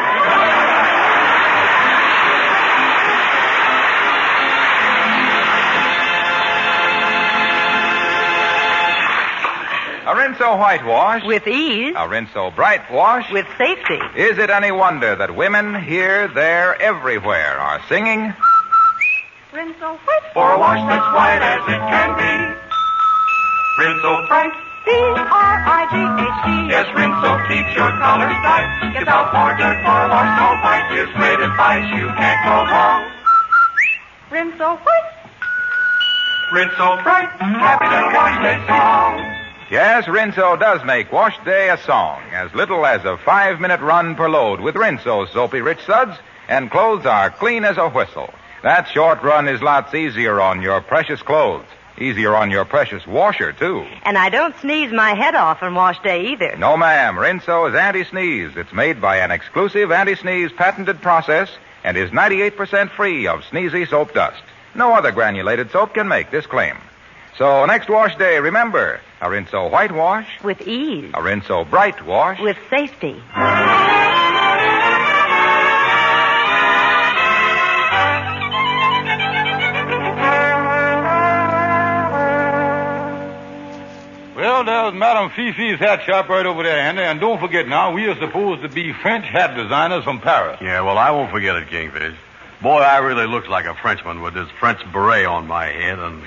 A Rinso whitewash. With ease. A Rinso bright wash. With safety. Is it any wonder that women here, there, everywhere are singing? Rinso white. For a wash that's white as it can be. Rinso bright. B-R-I-G-H-T. Yes, Rinso keeps your colors bright. Gets out more dirt for a wash so white. Here's great advice, you can't go wrong. Rinso white. Rinso bright. Happy little wash day song. Yes, Rinso does make wash day a song. As little as a 5-minute run per load with Rinso soapy rich suds, and clothes are clean as a whistle. That short run is lots easier on your precious clothes. Easier on your precious washer, too. And I don't sneeze my head off on wash day either. No, ma'am. Rinso is anti-sneeze. It's made by an exclusive anti-sneeze patented process and is 98% free of sneezy soap dust. No other granulated soap can make this claim. So next wash day, remember, a Rinso whitewash. With ease. A Rinso bright wash. With safety. Well, there's Madame Fifi's hat shop right over there, Henry. And don't forget now, we are supposed to be French hat designers from Paris. Yeah, well, I won't forget it, Kingfish. Boy, I really look like a Frenchman with this French beret on my head and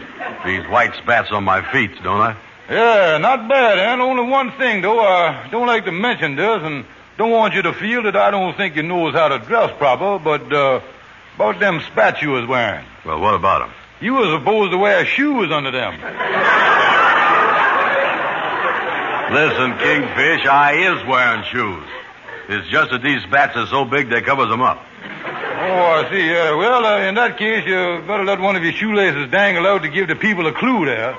these white spats on my feet, don't I? Yeah, not bad, and only one thing, though. I don't like to mention this, and don't want you to feel that I don't think you knows how to dress proper, but about them spats you was wearing. Well, what about them? You was supposed to wear shoes under them. Listen, Kingfish, I is wearing shoes. It's just that these spats are so big they covers them up. Oh, I see. Well, in that case, you better let one of your shoelaces dangle out to give the people a clue there.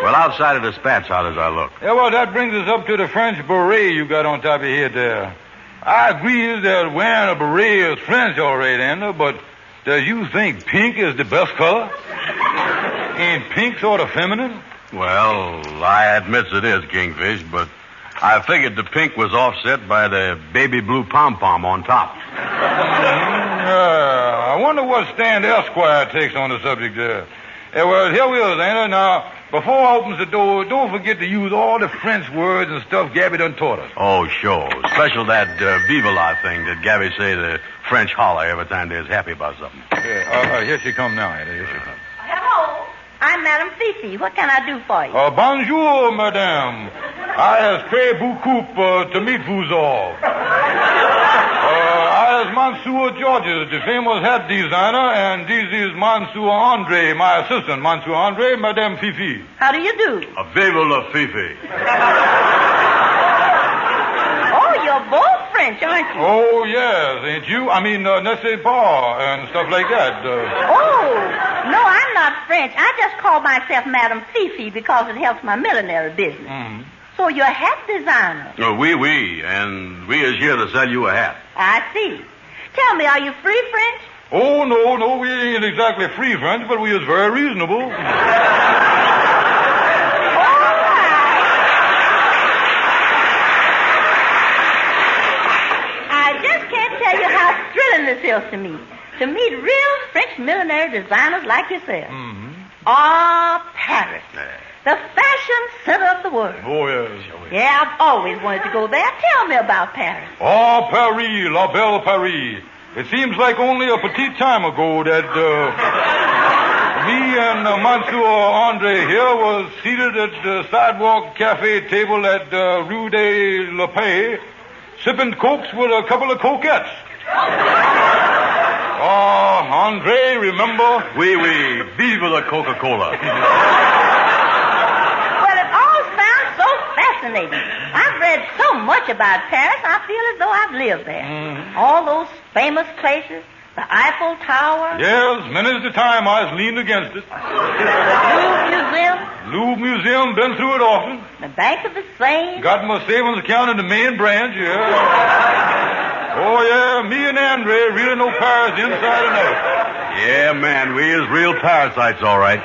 Well, outside of the spats, how does I look? Yeah, well, that brings us up to the French beret you got on top of your head there. I agree that wearing a beret is French already, Andy, but does you think pink is the best color? Ain't pink sort of feminine? Well, I admit it is, Kingfish, but I figured the pink was offset by the baby blue pom-pom on top. I wonder what stand Esquire takes on the subject there. Yeah, well, here we are, Anna. Now, before I opens the door, don't forget to use all the French words and stuff Gabby done taught us. Oh, sure. Special that vive la thing that Gabby say the French holler every time they're happy about something. Yeah, here she come now, Anna. Here she come. Hello. I'm Madame Fifi. What can I do for you? Bonjour, madame. I has très beaucoup to meet vous all. I has Monsieur Georges, the famous hat designer, and this is Monsieur Andre, my assistant. Monsieur Andre, Madame Fifi. How do you do? A vive la Fifi. Oh, you're both French, aren't you? Oh, yes, ain't you? I mean, n'est-ce pas, and stuff like that. Oh, no, I'm not French. I just call myself Madame Fifi because it helps my millinery business. Mm-hmm. So you're a hat designer. Oh, oui, and we is here to sell you a hat. I see. Tell me, are you free French? Oh, no, we ain't exactly free French, but we is very reasonable. This is to me. To meet real French millinery designers like yourself. Mm-hmm. Paris. The fashion center of the world. Oh, yes. Yeah, I've always wanted to go there. Tell me about Paris. Paris, la belle Paris. It seems like only a petit time ago that me and Monsieur Andre here was seated at the sidewalk cafe table at Rue de la Paix, sipping cokes with a couple of coquettes. Andre, remember? Oui, vive la Coca-Cola. Well, it all sounds so fascinating. I've read so much about Paris, I feel as though I've lived there. Mm-hmm. All those famous places, the Eiffel Tower? Yes, many's the time I was leaned against it. The Louvre Museum? Louvre Museum, been through it often. The Bank of the Seine? Got my savings account in the main branch, yeah. Oh, yeah, me and Andre really know Paris inside and out. Yeah, man, we is real parasites, all right.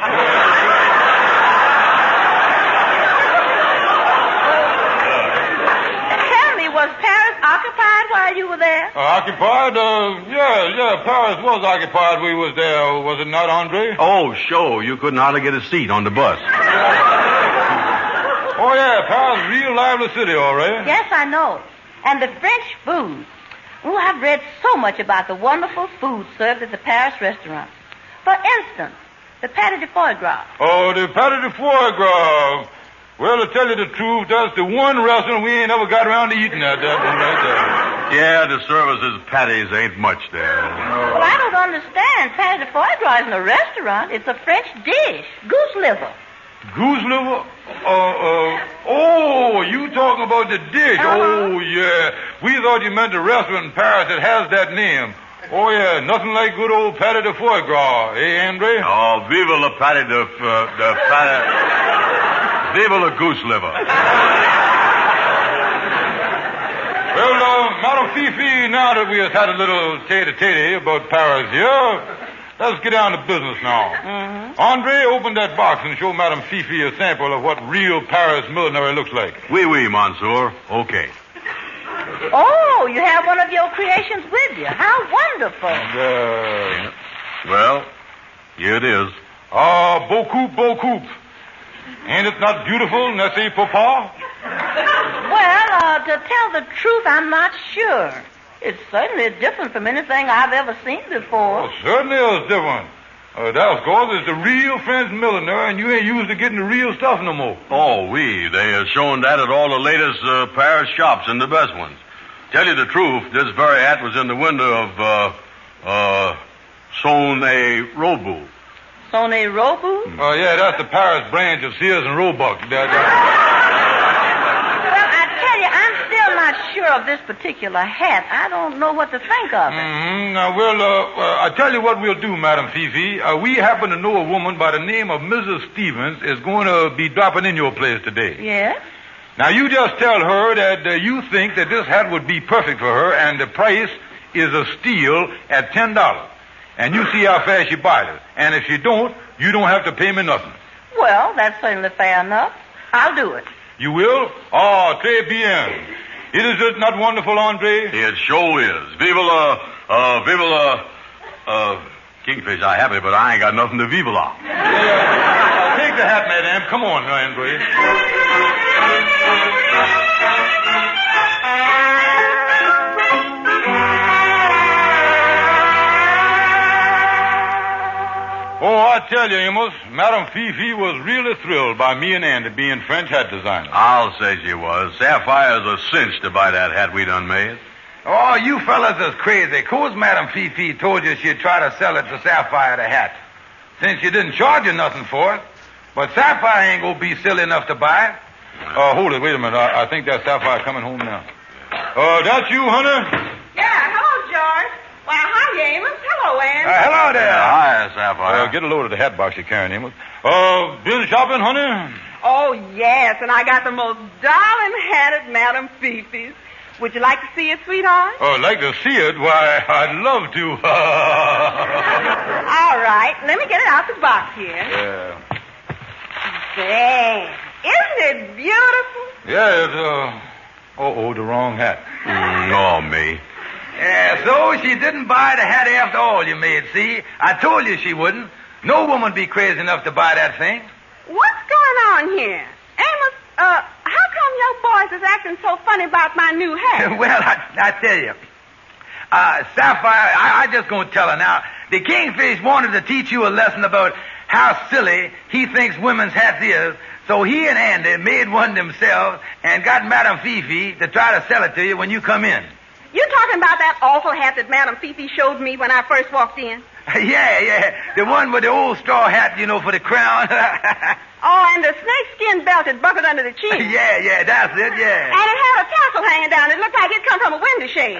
Tell me, was Paris occupied while you were there? Occupied? Yeah, Paris was occupied. We was there, was it not, Andre? Oh, sure. You couldn't hardly get a seat on the bus. Oh, yeah, Paris, real lively city, all right. Yes, I know. And the French food. Oh, I've read so much about the wonderful food served at the Paris restaurants. For instance, the pâté de foie gras. Oh, the pâté de foie gras. Well, to tell you the truth, that's the one restaurant we ain't ever got around to eating at, that one right there. Yeah, the services patties ain't much there. Well, I don't understand. Pâté de foie gras isn't a restaurant. It's a French dish. Goose liver. Goose liver? Oh, you talking about the dish? Oh, yeah. We thought you meant the restaurant in Paris that has that name. Oh, yeah, nothing like good old pâté de foie gras, eh, Andre? Oh, vive le pâté de pâté. Vive le goose liver. Well, Madame Fifi, now that we have had a little tete-a-tete about Paris here, let's get down to business now. Mm-hmm. Andre, open that box and show Madame Fifi a sample of what real Paris millinery looks like. Oui, Monsieur. Okay. Oh, you have one of your creations with you. How wonderful. Well, here it is. Beaucoup. Ain't it not beautiful, n'est-ce papa? Well, to tell the truth, I'm not sure. It's certainly different from anything I've ever seen before. Oh, certainly is different. That's because it's the real French milliner, and you ain't used to getting the real stuff no more. Oh, oui. They are showing that at all the latest Paris shops and the best ones. Tell you the truth, this very hat was in the window of Son et Roebuck. Son et Roebuck? Oh, yeah, that's the Paris branch of Sears and Roebuck. Well, I tell you, I'm still not sure of this particular hat. I don't know what to think of it. Mm-hmm. Now, I tell you what we'll do, Madam Fifi. We happen to know a woman by the name of Mrs. Stevens is going to be dropping in your place today. Yes? Now, you just tell her that you think that this hat would be perfect for her, and the price is a steal at $10. And you see how fast she buys it. And if she don't, you don't have to pay me nothing. Well, that's certainly fair enough. I'll do it. You will? Oh, très bien. Is it not wonderful, Andre? It sure is. Vive la, Kingfish, I have it, but I ain't got nothing to vive la. Take the hat, madame. Come on, Andre. Oh, I tell you, Amos, Madame Fifi was really thrilled by me and Andy being French hat designers. I'll say she was. Sapphire's a cinch to buy that hat we done made. Oh, you fellas is crazy. Course Madame Fifi told you she'd try to sell it to Sapphire the hat, since she didn't charge you nothing for it. But Sapphire ain't gonna be silly enough to buy it. Hold it, wait a minute. I think that's Sapphire coming home now. That's you, honey? Yeah, hello, George. Well, hi, Amos. Hello, Ann. Hello there. Hi, Sapphire. Get a load of the hat box you're carrying, Amos. Been shopping, honey? Oh, yes, and I got the most darling hat at Madame Fifi's. Would you like to see it, sweetheart? Oh, like to see it? Why, I'd love to. All right, let me get it out the box here. Yeah. There. Isn't it beautiful? Yeah, it's, the wrong hat. Oh, me. Yeah, so she didn't buy the hat after all, you made, see? I told you she wouldn't. No woman be crazy enough to buy that thing. What's going on here? Amos, how come your boys is acting so funny about my new hat? Well, I tell you. Sapphire, I just gonna tell her now. The Kingfish wanted to teach you a lesson about how silly he thinks women's hats is, so he and Andy made one themselves and got Madame Fifi to try to sell it to you when you come in. You talking about that awful hat that Madame Fifi showed me when I first walked in? Yeah. The one with the old straw hat, for the crown. Oh, and the snakeskin belt that buckled under the chin. Yeah, that's it, yeah. And it had a tassel hanging down. It looked like it come from a window shade.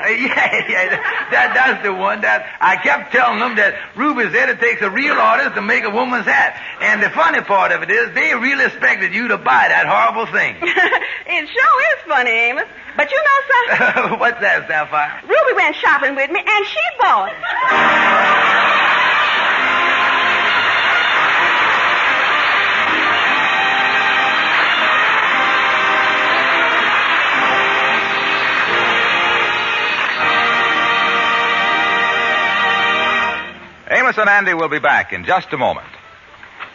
That's the one that I kept telling them that Ruby said it takes a real artist to make a woman's hat. And the funny part of it is they really expected you to buy that horrible thing. It sure is funny, Amos. But you know something? What's that, Sapphire? Ruby went shopping with me, and she bought it. Amos and Andy will be back in just a moment.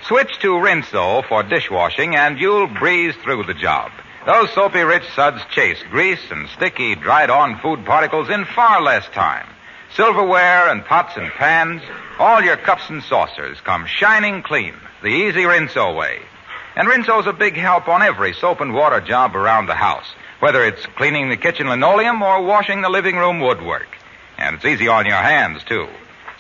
Switch to Rinso for dishwashing and you'll breeze through the job. Those soapy-rich suds chase grease and sticky, dried-on food particles in far less time. Silverware and pots and pans, all your cups and saucers come shining clean, the easy Rinso way. And Rinso's a big help on every soap and water job around the house, whether it's cleaning the kitchen linoleum or washing the living room woodwork. And it's easy on your hands, too.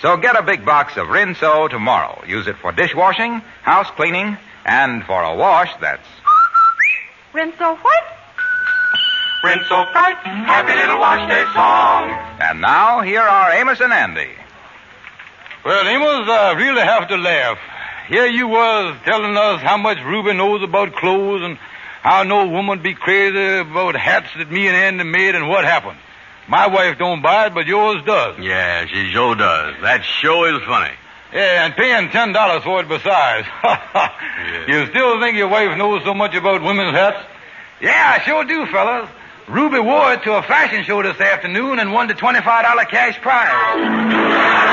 So get a big box of Rinso tomorrow. Use it for dishwashing, house cleaning, and for a wash that's... Rinso what? Rinso bright, happy little wash day song. And now, here are Amos and Andy. Well, Amos, I really have to laugh. Here you was telling us how much Ruby knows about clothes and how no woman be crazy about hats that me and Andy made and what happened. My wife don't buy it, but yours does. Yeah, she sure does. That sure is funny. Yeah, and paying $10 for it besides. Yeah. You still think your wife knows so much about women's hats? Yeah, I sure do, fellas. Ruby wore it to a fashion show this afternoon and won the $25 cash prize.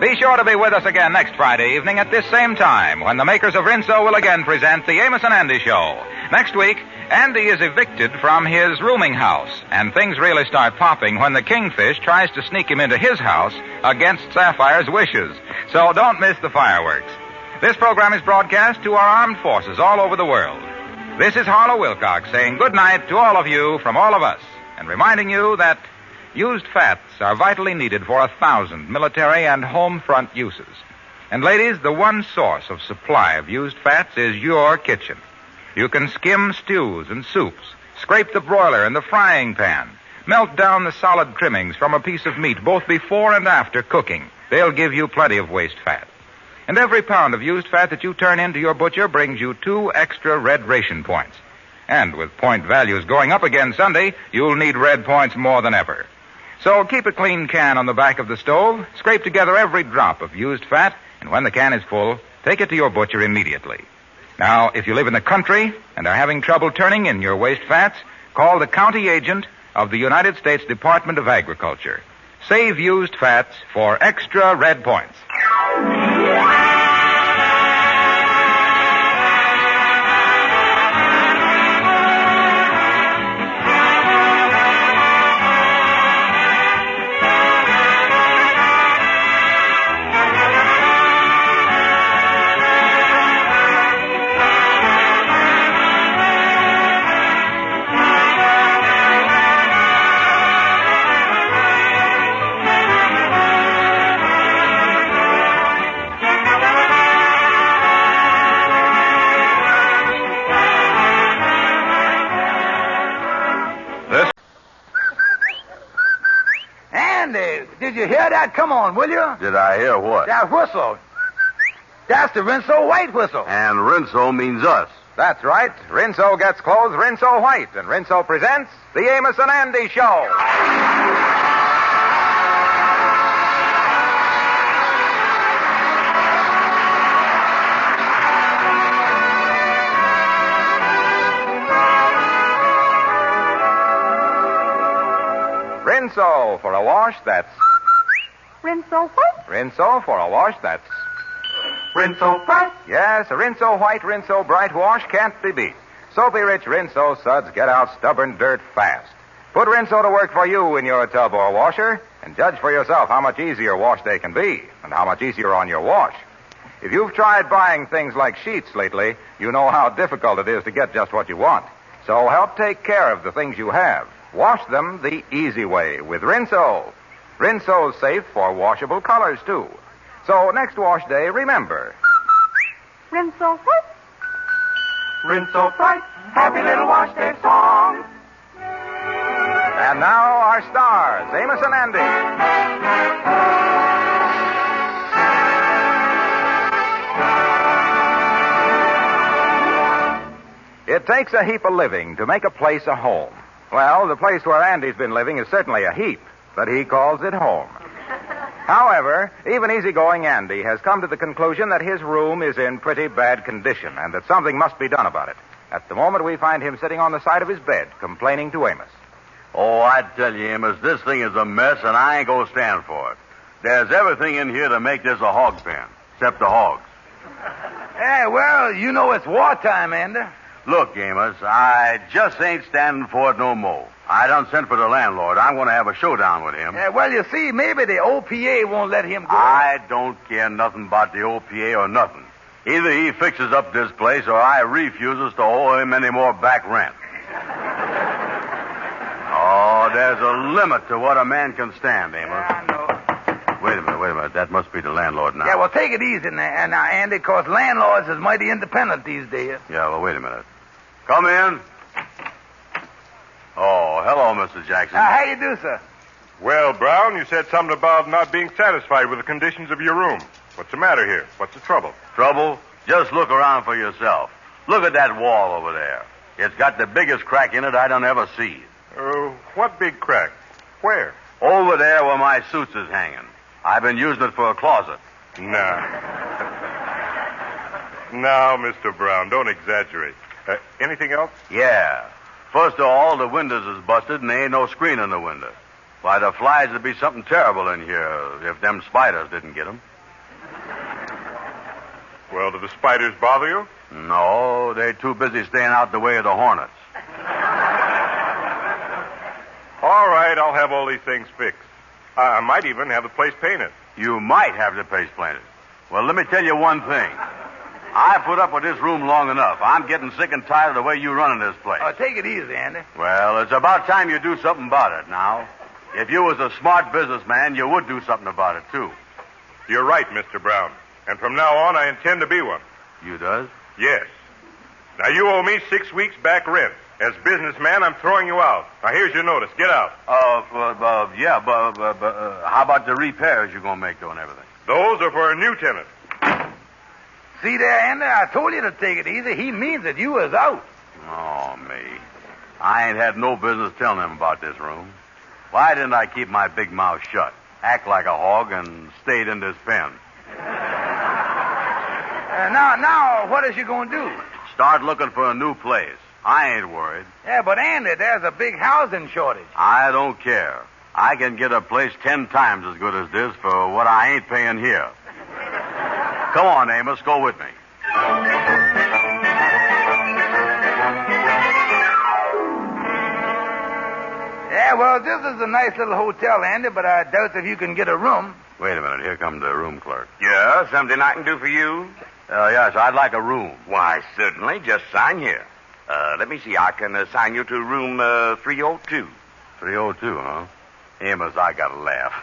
Be sure to be with us again next Friday evening at this same time when the makers of Rinso will again present the Amos and Andy Show. Next week, Andy is evicted from his rooming house, and things really start popping when the Kingfish tries to sneak him into his house against Sapphire's wishes. So don't miss the fireworks. This program is broadcast to our armed forces all over the world. This is Harlow Wilcox saying good night to all of you from all of us, and reminding you that used fats are vitally needed for 1,000 military and home front uses. And ladies, the one source of supply of used fats is your kitchen. You can skim stews and soups, scrape the broiler and the frying pan, melt down the solid trimmings from a piece of meat both before and after cooking. They'll give you plenty of waste fat. And every pound of used fat that you turn into your butcher brings you 2 extra red ration points. And with point values going up again Sunday, you'll need red points more than ever. So keep a clean can on the back of the stove, scrape together every drop of used fat, and when the can is full, take it to your butcher immediately. Now, if you live in the country and are having trouble turning in your waste fats, call the county agent of the United States Department of Agriculture. Save used fats for extra red points. Did you hear that? Come on, will you? Did I hear what? That whistle. That's the Rinso White whistle. And Rinso means us. That's right. Rinso gets clothes Rinso White, and Rinso presents the Amos and Andy Show. Rinso for a wash that's... Rinso what? Rinso for a wash that's... Rinso Bright. Yes, a Rinso White, Rinso Bright wash can't be beat. Soapy-rich Rinso suds get out stubborn dirt fast. Put Rinso to work for you in your tub or washer, and judge for yourself how much easier wash day can be, and how much easier on your wash. If you've tried buying things like sheets lately, you know how difficult it is to get just what you want. So help take care of the things you have. Wash them the easy way with Rinso. Rinso's safe for washable colors, too. So next wash day, remember. Rinso White. Rinso Bright. Happy little wash day song. And now our stars, Amos and Andy. It takes a heap of living to make a place a home. Well, the place where Andy's been living is certainly a heap, but he calls it home. However, even easygoing Andy has come to the conclusion that his room is in pretty bad condition and that something must be done about it. At the moment, we find him sitting on the side of his bed, complaining to Amos. Oh, I tell you, Amos, this thing is a mess, and I ain't going to stand for it. There's everything in here to make this a hog pen, except the hogs. Hey, well, you know it's wartime, Andy. Look, Amos, I just ain't standing for it no more. I done sent for the landlord. I'm going to have a showdown with him. Yeah, well, you see, maybe the OPA won't let him go. I don't care nothing about the OPA or nothing. Either he fixes up this place or I refuses to owe him any more back rent. Oh, there's a limit to what a man can stand, Amos. Yeah, I know. Wait a minute. That must be the landlord now. Yeah, well, take it easy now, Andy, because landlords is mighty independent these days. Yeah, well, wait a minute. Come in. Oh, hello, Mr. Jackson. How you do, sir? Well, Brown, you said something about not being satisfied with the conditions of your room. What's the matter here? What's the trouble? Trouble? Just look around for yourself. Look at that wall over there. It's got the biggest crack in it I done ever see. What big crack? Where? Over there where my suits is hanging. I've been using it for a closet. Now, Mr. Brown, don't exaggerate. Anything else? Yeah. First of all, the windows is busted and there ain't no screen in the window. Why, the flies would be something terrible in here if them spiders didn't get them. Well, do the spiders bother you? No, they're too busy staying out the way of the hornets. All right, I'll have all these things fixed. I might even have the place painted. You might have the place painted. Well, let me tell you one thing. I put up with this room long enough. I'm getting sick and tired of the way you're running this place. Take it easy, Andy. Well, it's about time you do something about it now. If you was a smart businessman, you would do something about it, too. You're right, Mr. Brown. And from now on, I intend to be one. You does? Yes. Now, you owe me 6 weeks back rent. As businessman, I'm throwing you out. Now, here's your notice. Get out. Yeah, but how about the repairs you're going to make, though, and everything? Those are for a new tenant. See there, Andy? I told you to take it easy. He means that you is out. Oh, me. I ain't had no business telling him about this room. Why didn't I keep my big mouth shut, act like a hog, and stayed in this pen? Now, what is you going to do? Start looking for a new place. I ain't worried. Yeah, but Andy, there's a big housing shortage. I don't care. I can get a place 10 times as good as this for what I ain't paying here. Come on, Amos, go with me. Yeah, well, this is a nice little hotel, Andy, but I doubt if you can get a room. Wait a minute. Here comes the room clerk. Yeah, something I can do for you? Yes, I'd like a room. Why, certainly. Just sign here. Let me see. I can assign you to room 302. 302, huh? Amos, I gotta laugh.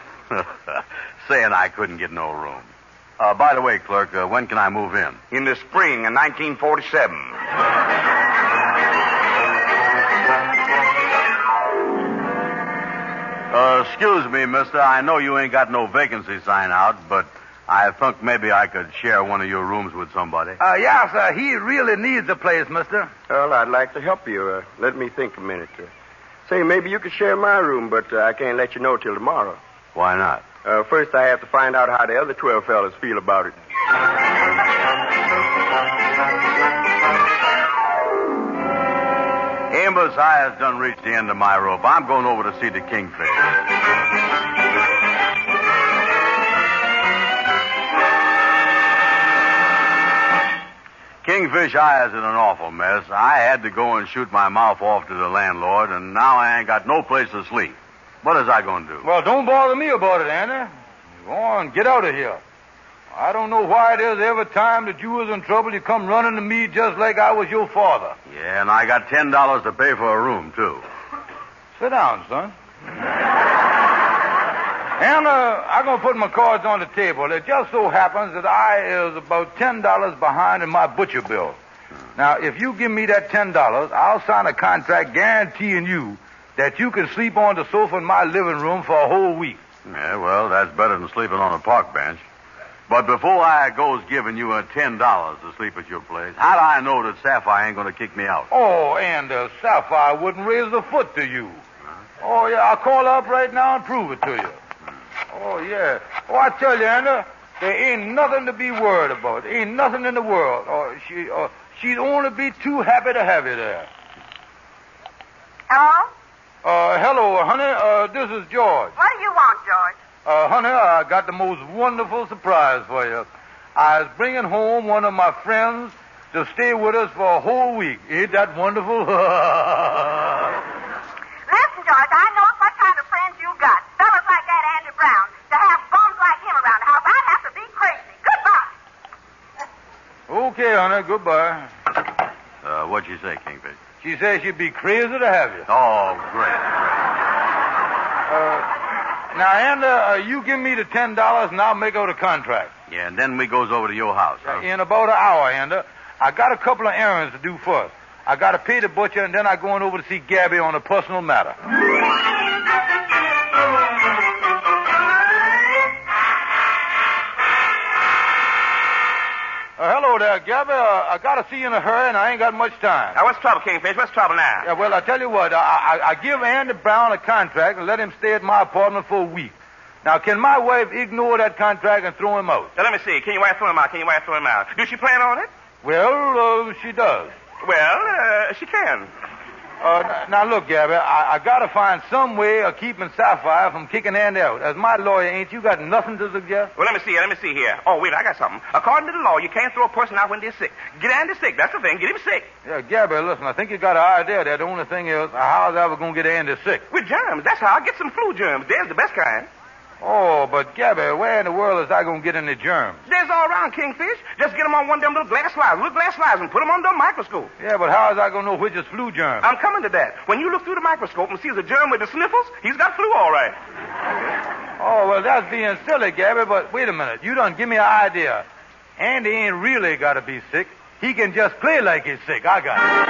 Saying I couldn't get no room. By the way, clerk, when can I move in? In the spring of 1947. Excuse me, mister. I know you ain't got no vacancy sign out, but I think maybe I could share one of your rooms with somebody. Yeah, sir. He really needs a place, mister. Well, I'd like to help you. Let me think a minute. Say, maybe you could share my room, but I can't let you know till tomorrow. Why not? First, I have to find out how the other 12 fellas feel about it. Amos, I has done reached the end of my rope. I'm going over to see the Kingfish. Kingfish, I is in an awful mess. I had to go and shoot my mouth off to the landlord, and now I ain't got no place to sleep. What is I going to do? Well, don't bother me about it, Andy. Go on, get out of here. I don't know why it is every time that you was in trouble, you come running to me just like I was your father. Yeah, and I got $10 to pay for a room, too. Sit down, son. And I'm going to put my cards on the table. It just so happens that I is about $10 behind in my butcher bill. Now, if you give me that $10, I'll sign a contract guaranteeing you that you can sleep on the sofa in my living room for a whole week. Yeah, well, that's better than sleeping on a park bench. But before I goes giving you $10 to sleep at your place, how do I know that Sapphire ain't going to kick me out? Oh, and Sapphire wouldn't raise a foot to you. Oh, yeah, I'll call her up right now and prove it to you. Oh, yeah. Oh, I tell you, Anna, there ain't nothing to be worried about. There ain't nothing in the world. She'd only be too happy to have you there. Hello? Hello, honey. This is George. What do you want, George? Honey, I got the most wonderful surprise for you. I was bringing home one of my friends to stay with us for a whole week. Ain't that wonderful? Listen, George, I know what kind of friends you got. Fellas like that Andy Brown. To have bums like him around the house, I'd have to be crazy. Goodbye. Okay, honey, goodbye. What'd she say, Kingfish? She says she'd be crazy to have you. Oh, great. Now, Andy, you give me the $10 and I'll make out a contract. Yeah, and then we goes over to your house, huh? In about an hour, Andy. I got a couple of errands to do first. I got to pay the butcher, and then I'm going over to see Gabby on a personal matter. Hello there, Gabby. I got to see you in a hurry, and I ain't got much time. Now, what's the trouble, Kingfish? What's the trouble now? Yeah, well, I tell you what. I give Andy Brown a contract and let him stay at my apartment for a week. Now, can my wife ignore that contract and throw him out? Now, let me see. Can your wife throw him out? Does she plan on it? Well, she does. Well, she can. Now, look, Gabby, I got to find some way of keeping Sapphire from kicking Andy out. As my lawyer, ain't you got nothing to suggest? Well, let me see here. Oh, wait, I got something. According to the law, you can't throw a person out when they're sick. Get Andy sick. That's the thing. Get him sick. Yeah, Gabby, listen, I think you got an idea there. The only thing is, how's I ever going to get Andy sick? With germs. That's how. I get some flu germs. There's the best kind. Oh, but Gabby, where in the world is I going to get any germs? There's all around, Kingfish. Just get them on one of them little glass slides, and put them under a microscope. Yeah, but how is I going to know which is flu germ? I'm coming to that. When you look through the microscope and see the germ with the sniffles, he's got flu all right. Oh, well, that's being silly, Gabby, but wait a minute. You done give me an idea. Andy ain't really got to be sick. He can just play like he's sick. I got it.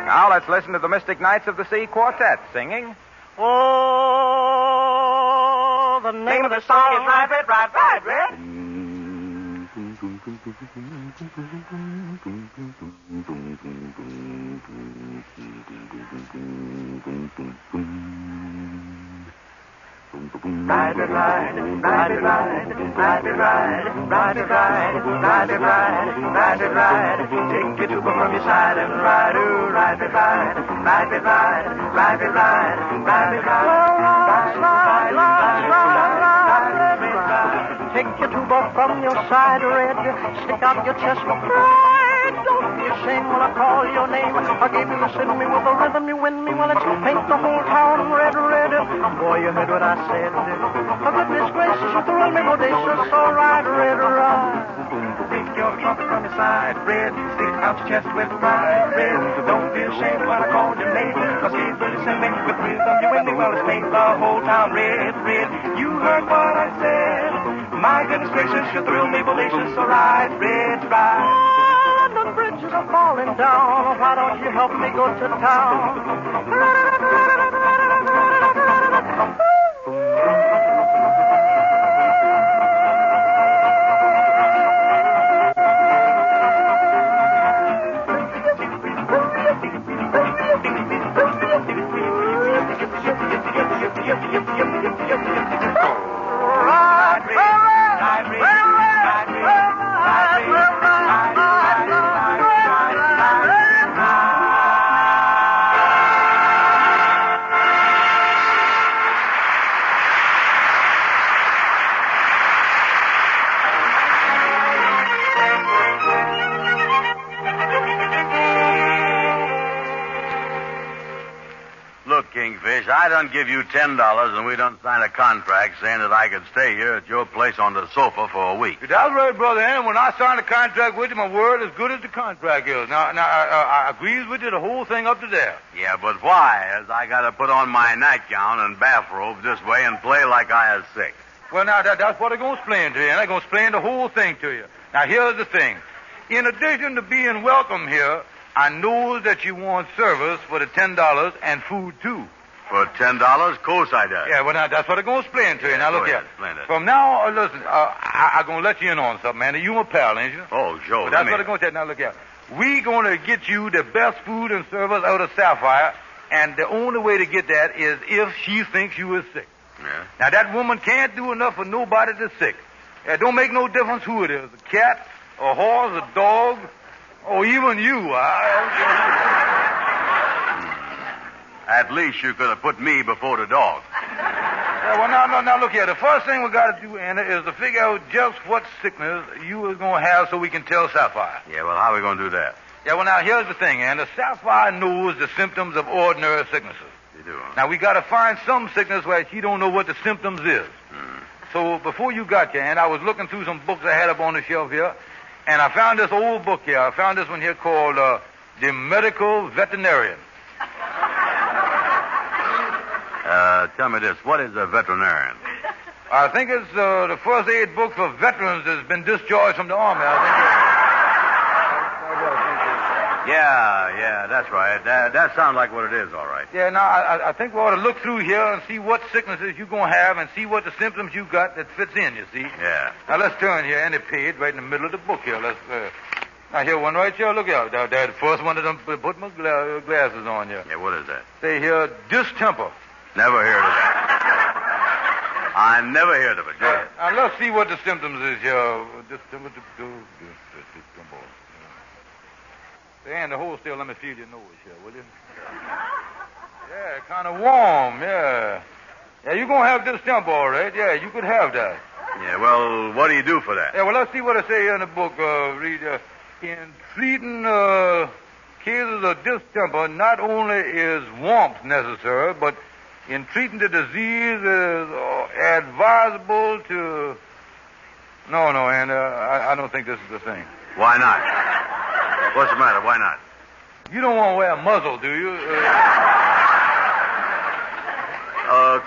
Now let's listen to the Mystic Knights of the Sea Quartet singing. Oh, the name of the song is Ride, Red, Ride, Ride, Red. Ride, ride, ride, ride, ride, ride, ride, ride, ride, ride, ride, ride, take your tuba from your side and ride, ooh, ride, ride, ride, ride, ride, ride, ride, ride, ride, take your tuba from your side, red, stick out your chest, ride, don't be ashamed when I call your name. I gave you a send me with a rhythm, you win me, well, it's paint the whole town red, red. Boy, you heard what I said. Oh, goodness gracious, you thrill me bodacious, so ride, red, ride. Take your trumpet from your side, red, stick out your chest with pride, red. Don't be ashamed when I call your name, cause he's really send me with rhythm, you win me, well, it's paint the whole town red, red. You heard what I said. My goodness gracious, you thrill me bodacious, so ride, red, ride. The bridges are falling down. Why don't you help me go to town? I done give you $10 and we done sign a contract saying that I could stay here at your place on the sofa for a week. That's right, Brother Andy. When I signed a contract with you, my word as good as the contract is. Now, I agrees with you the whole thing up to there. Yeah, but why? As I got to put on my nightgown and bathrobe this way and play like I is sick. Well, now, that's what I'm going to explain to you, and I'm going to explain the whole thing to you. Now, here's the thing. In addition to being welcome here, I know that you want service for the $10 and food, too. For $10? Of course I do. Yeah, well, now, that's what I'm going to explain to you. Now, look here. Explain it. From now on, listen, I'm going to let you in on something, man. You my pal, ain't you? Oh, Joe. Well, that's what I'm going to tell you. Now, look here. We going to get you the best food and service out of Sapphire, and the only way to get that is if she thinks you is sick. Yeah. Now, that woman can't do enough for nobody that's sick. It don't make no difference who it is, a cat, a horse, a dog, or even you. At least you could have put me before the dog. Yeah, well, now, look here. The first thing we got to do, Anna, is to figure out just what sickness you is going to have so we can tell Sapphire. Yeah, well, how are we going to do that? Yeah, well, now, here's the thing, Anna. Sapphire knows the symptoms of ordinary sicknesses. You do, huh? Now, we got to find some sickness where she don't know what the symptoms is. So before you got here, and I was looking through some books I had up on the shelf here, and I found this old book here. I found this one here called The Medical Veterinarian. Tell me this. What is a veterinarian? I think it's the first aid book for veterans that's been discharged from the Army. Yeah, that's right. That sounds like what it is, all right. Yeah, now, I think we ought to look through here and see what sicknesses you're going to have and see what the symptoms you got that fits in, you see. Yeah. Now, let's turn here, and the page right in the middle of the book here. Let's, now, here, one right here. Look here. That's the first one of them put my glasses on here. Yeah, what is that? Say here, distemper. Never heard of that. I never heard of it. Go ahead. Now, let's see what the symptoms is here. Distemper. And hold still, let me feel your nose here, will you? Yeah, kind of warm, yeah. Yeah, you're going to have distemper, all right. Yeah, you could have that. Yeah, well, what do you do for that? Yeah, well, let's see what it say here in the book. Read, in treating cases of distemper, not only is warmth necessary, but in treating the disease is advisable to... No, and I don't think this is the thing. Why not? What's the matter? Why not? You don't want to wear a muzzle, do you?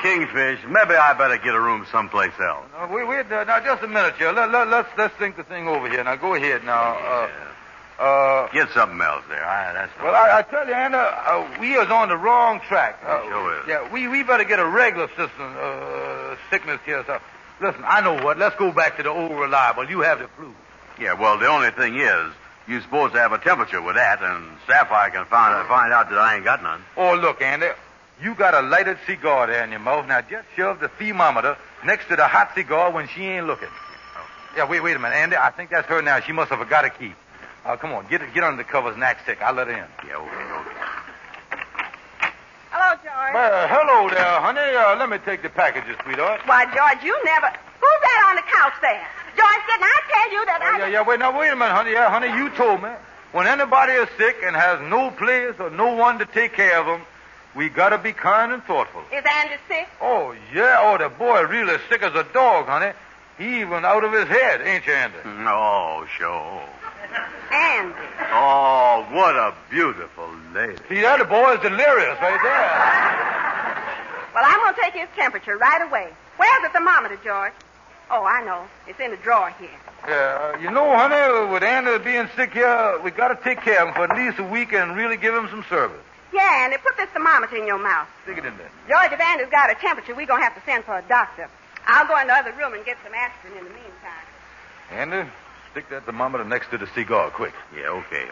Kingfish, maybe I better get a room someplace else. Wait, now, just a minute here. Let's think the thing over here. Now, go ahead now. Get something else there. Well, I tell you, Anna, we is on the wrong track. Sure is. Yeah, we better get a regular system, sickness here. So, listen, I know what. Let's go back to the old reliable. You have the flu. Yeah, well, the only thing is, you're supposed to have a temperature with that, and Sapphire can find out that I ain't got none. Oh, look, Andy, you got a lighted cigar there in your mouth. Now, just shove the thermometer next to the hot cigar when she ain't looking. Oh. Yeah, wait a minute, Andy. I think that's her now. She must have forgot a key. Come on, get under the covers and act sick. I'll let her in. Yeah, okay. Hello, George. Well, hello there, honey. Let me take the packages, sweetheart. Why, George, you never... Who's that on the couch there? George, didn't I tell you that wait a minute, honey. Yeah, honey, you told me. When anybody is sick and has no place or no one to take care of them, we got to be kind and thoughtful. Is Andy sick? Oh, yeah. Oh, the boy really sick as a dog, honey. He even out of his head, ain't you, Andy? Oh, sure. Andy. Oh, what a beautiful lady. See, that the boy is delirious right there. Well, I'm going to take his temperature right away. Where's the thermometer, George? Oh, I know. It's in the drawer here. Yeah, you know, honey, with Andy being sick here, we got to take care of him for at least a week and really give him some service. Yeah, Andy, put this thermometer in your mouth. Stick it in there. George, if Andy's got a temperature, we're going to have to send for a doctor. I'll go in the other room and get some aspirin in the meantime. Andy, stick that thermometer next to the cigar, quick. Yeah, okay.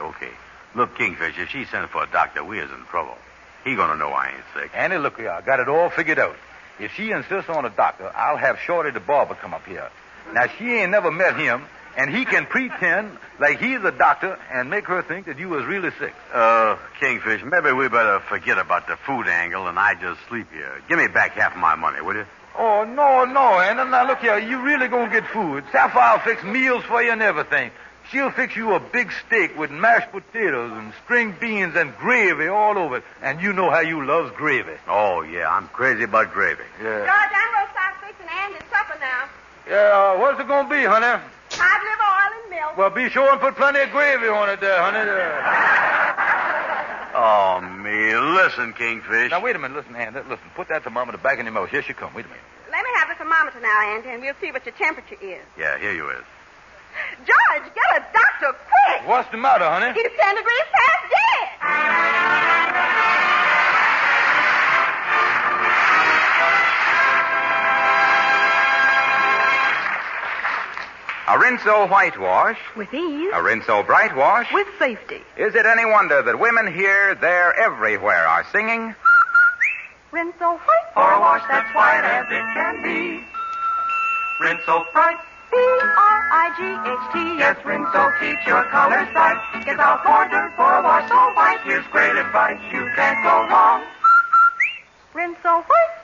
Look, Kingfish, if she sent for a doctor, we is in trouble. He gonna know I ain't sick. Andy, look here, I got it all figured out. If she insists on a doctor, I'll have Shorty the barber come up here. Now, she ain't never met him, and he can pretend like he's a doctor and make her think that you was really sick. Kingfish, maybe we better forget about the food angle and I just sleep here. Give me back half of my money, will you? Oh, no, Andy. Now, look here, you really gonna get food. Sapphire will fix meals for you and everything. She'll fix you a big steak with mashed potatoes and string beans and gravy all over it. And you know how you loves gravy. Oh, yeah, I'm crazy about gravy. Yeah. George, I'm going to start fixing Andy's supper now. Yeah, what's it going to be, honey? Hot liver, oil, and milk. Well, be sure and put plenty of gravy on it there, honey. Oh, me. Listen, Kingfish. Now, wait a minute. Listen, Andy. Listen, put that thermometer back in your mouth. Here she comes. Wait a minute. Let me have the thermometer now, Andy, and we'll see what your temperature is. Yeah, here you is. George, get a doctor quick. What's the matter, honey? He's 10 degrees past dead. A Rinso whitewash. With ease. A Rinso bright wash. With safety. Is it any wonder that women here, there, everywhere are singing? Rinso white. For a wash that's white as it can be. Rinso bright. B-R-I-G-H-T. Yes, Rinso keeps your colors bright. Gets out more dirt for a wash so white. Here's great advice. You can't go wrong. Rinso white.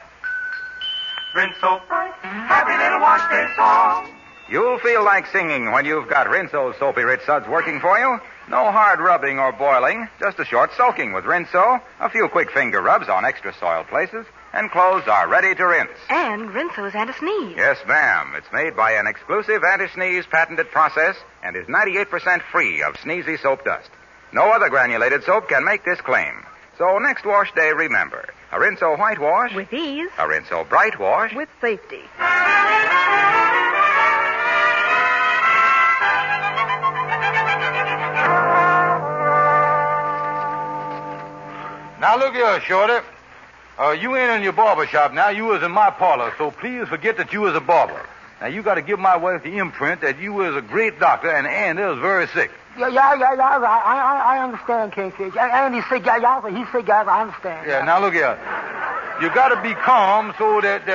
Rinso bright. Happy little wash day song. You'll feel like singing when you've got Rinso's Soapy Rich Suds working for you. No hard rubbing or boiling, just a short soaking with Rinso, a few quick finger rubs on extra soiled places, and clothes are ready to rinse. And Rinso's anti-sneeze. Yes, ma'am. It's made by an exclusive anti-sneeze patented process and is 98% free of sneezy soap dust. No other granulated soap can make this claim. So next wash day, remember, a Rinso whitewash. With ease. A Rinso bright wash. With safety. Now, look here, Shorty. You ain't in your barber shop now. You was in my parlor, so please forget that you was a barber. Now, you got to give my wife the imprint that you was a great doctor and Andy was very sick. Yeah. I understand, Kingfish. Andy's sick, he's sick, I understand. Yeah, now look here. You got to be calm so that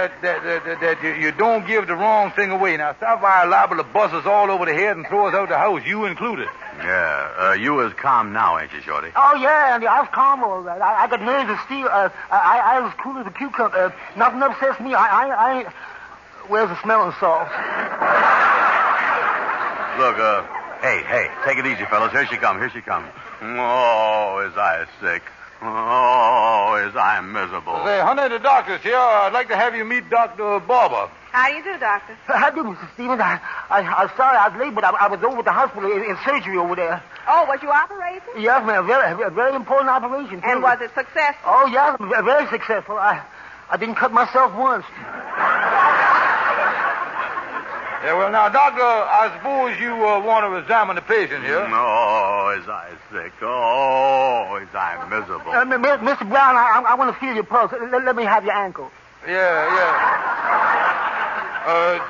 you don't give the wrong thing away. Now, Sapphire liable to bust us all over the head and throw us out the house, you included. Yeah, you is calm now, ain't you, Shorty? Oh, yeah, Andy, I was calm all right. I got nerves of steel. I was cool as a cucumber. Nothing upsets me. I ain't... Where's the smelling salts? Look, hey, take it easy, fellas. Here she comes. Oh, is I sick. Oh, is I miserable. Say, honey, the doctor's here. I'd like to have you meet Dr. Barber. How do you do, Doctor? How do, Mr. Stevens? I'm sorry I was late, but I was over at the hospital in surgery over there. Oh, was you operating? Yes, ma'am. A very important operation, too. And was it successful? Oh, yes, very successful. I didn't cut myself once. Yeah, well, now, Doctor, I suppose you want to examine the patient here. Oh, is I sick. Oh, is I miserable. Mr. Brown, I want to feel your pulse. Let me have your ankle. Yeah.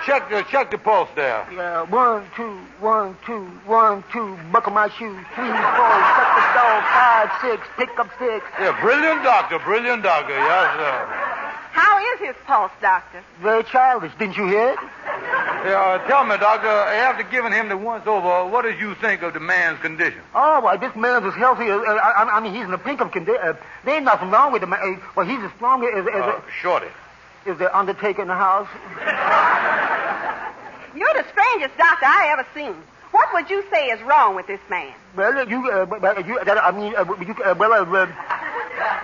Check the pulse there. Yeah, 1, 2, 1, 2, 1, 2. Buckle my shoes. 3, 4. Suck the dog. 5, 6. Pick up 6. Yeah, brilliant doctor. Yes, sir. How is his pulse, Doctor? Very childish. Didn't you hear it? Yeah, tell me, Doctor, after giving him the once over, what did you think of the man's condition? Oh, well, this man's as healthy as... I mean, he's in the pink of condition. There ain't nothing wrong with him. Well, he's as strong as... Shorty. Is the undertaker in the house? You're the strangest doctor I ever seen. What would you say is wrong with this man? Well,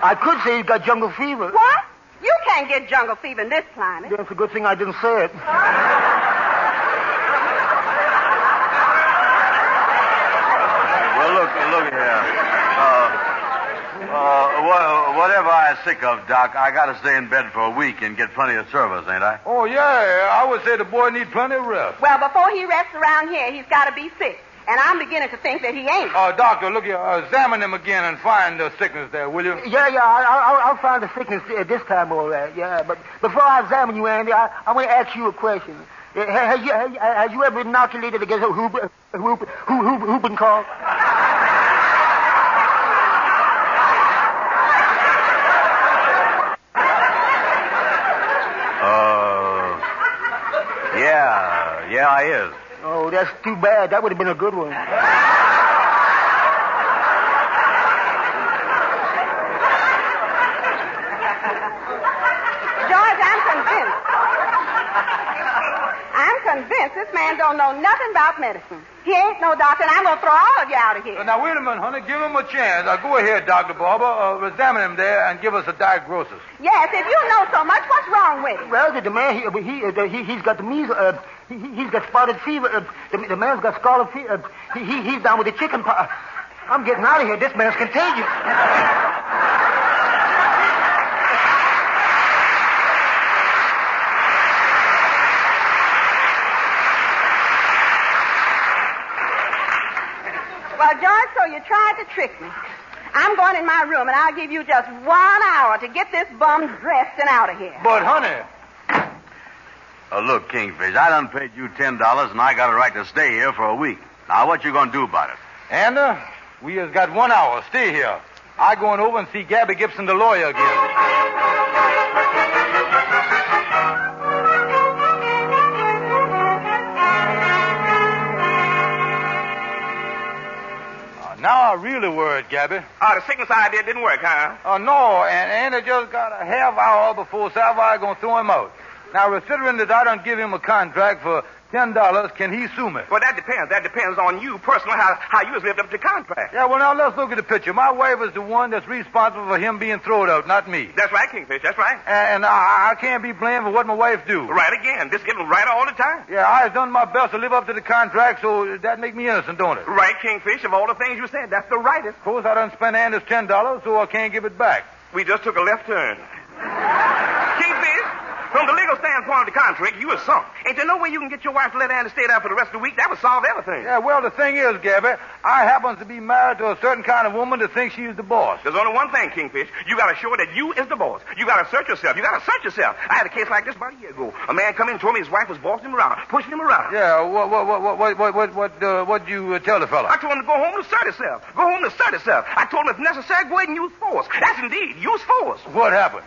I could say he's got jungle fever. What? You can't get jungle fever in this climate. That's a good thing I didn't say it. Well, look here. Whatever I'm sick of, Doc, I got to stay in bed for a week and get plenty of service, ain't I? Oh, yeah. I would say the boy needs plenty of rest. Well, before he rests around here, he's got to be sick. And I'm beginning to think that he ain't. Doctor, look here. Examine him again and find the sickness there, will you? Yeah. I'll find the sickness this time, all right. Yeah, but before I examine you, Andy, I want to ask you a question. Have you ever inoculated against a whooping cough? Yeah, I is. Oh, that's too bad. That would have been a good one. George, I'm convinced this man don't know nothing about medicine. He ain't no doctor, and I'm going to throw all of you out of here. Now, wait a minute, honey. Give him a chance. Go ahead, Dr. Barber. Examine him there and give us a diagnosis. Yes, if you know so much, what's wrong with him? Well, the man, he's got the measles. He's got spotted fever. The man's got scarlet fever. He's down with the chicken pox. I'm getting out of here. This man's contagious. Well, George, so you tried to trick me. I'm going in my room, and I'll give you just 1 hour to get this bum dressed and out of here. But, honey... Look, Kingfish, I done paid you $10, and I got a right to stay here for a week. Now, what you gonna do about it? Anna, we has got 1 hour. Stay here. I going over and see Gabby Gibson, the lawyer, again. Now I really worried, Gabby. The sickness idea didn't work, huh? No, and Anna just got a half hour before Sapphire going to throw him out. Now, considering that I don't give him a contract for $10, can he sue me? Well, that depends. That depends on you personally, how you has lived up to your contract. Yeah, well, now, let's look at the picture. My wife is the one that's responsible for him being thrown out, not me. That's right, Kingfish. That's right. And I can't be blamed for what my wife do. Right again. Just getting right all the time. Yeah, I've done my best to live up to the contract, so that make me innocent, don't it? Right, Kingfish. Of all the things you said, that's the rightest. Of course, I done spent Anders $10, so I can't give it back. We just took a left turn. Kingfish, from the legal standpoint of the contract, you was sunk. Ain't there no way you can get your wife to let Andy stay there for the rest of the week? That would solve everything. Yeah, well, the thing is, Gabby, I happen to be married to a certain kind of woman that thinks she's the boss. There's only one thing, Kingfish. You got to show that you is the boss. You got to search yourself. You got to search yourself. I had a case like this about a year ago. A man come in and told me his wife was bossing him around, pushing him around. Yeah, what'd you tell the fella? I told him to go home and assert himself. Go home and assert himself. I told him if necessary, go ahead and use force. That's indeed, use force. What happened?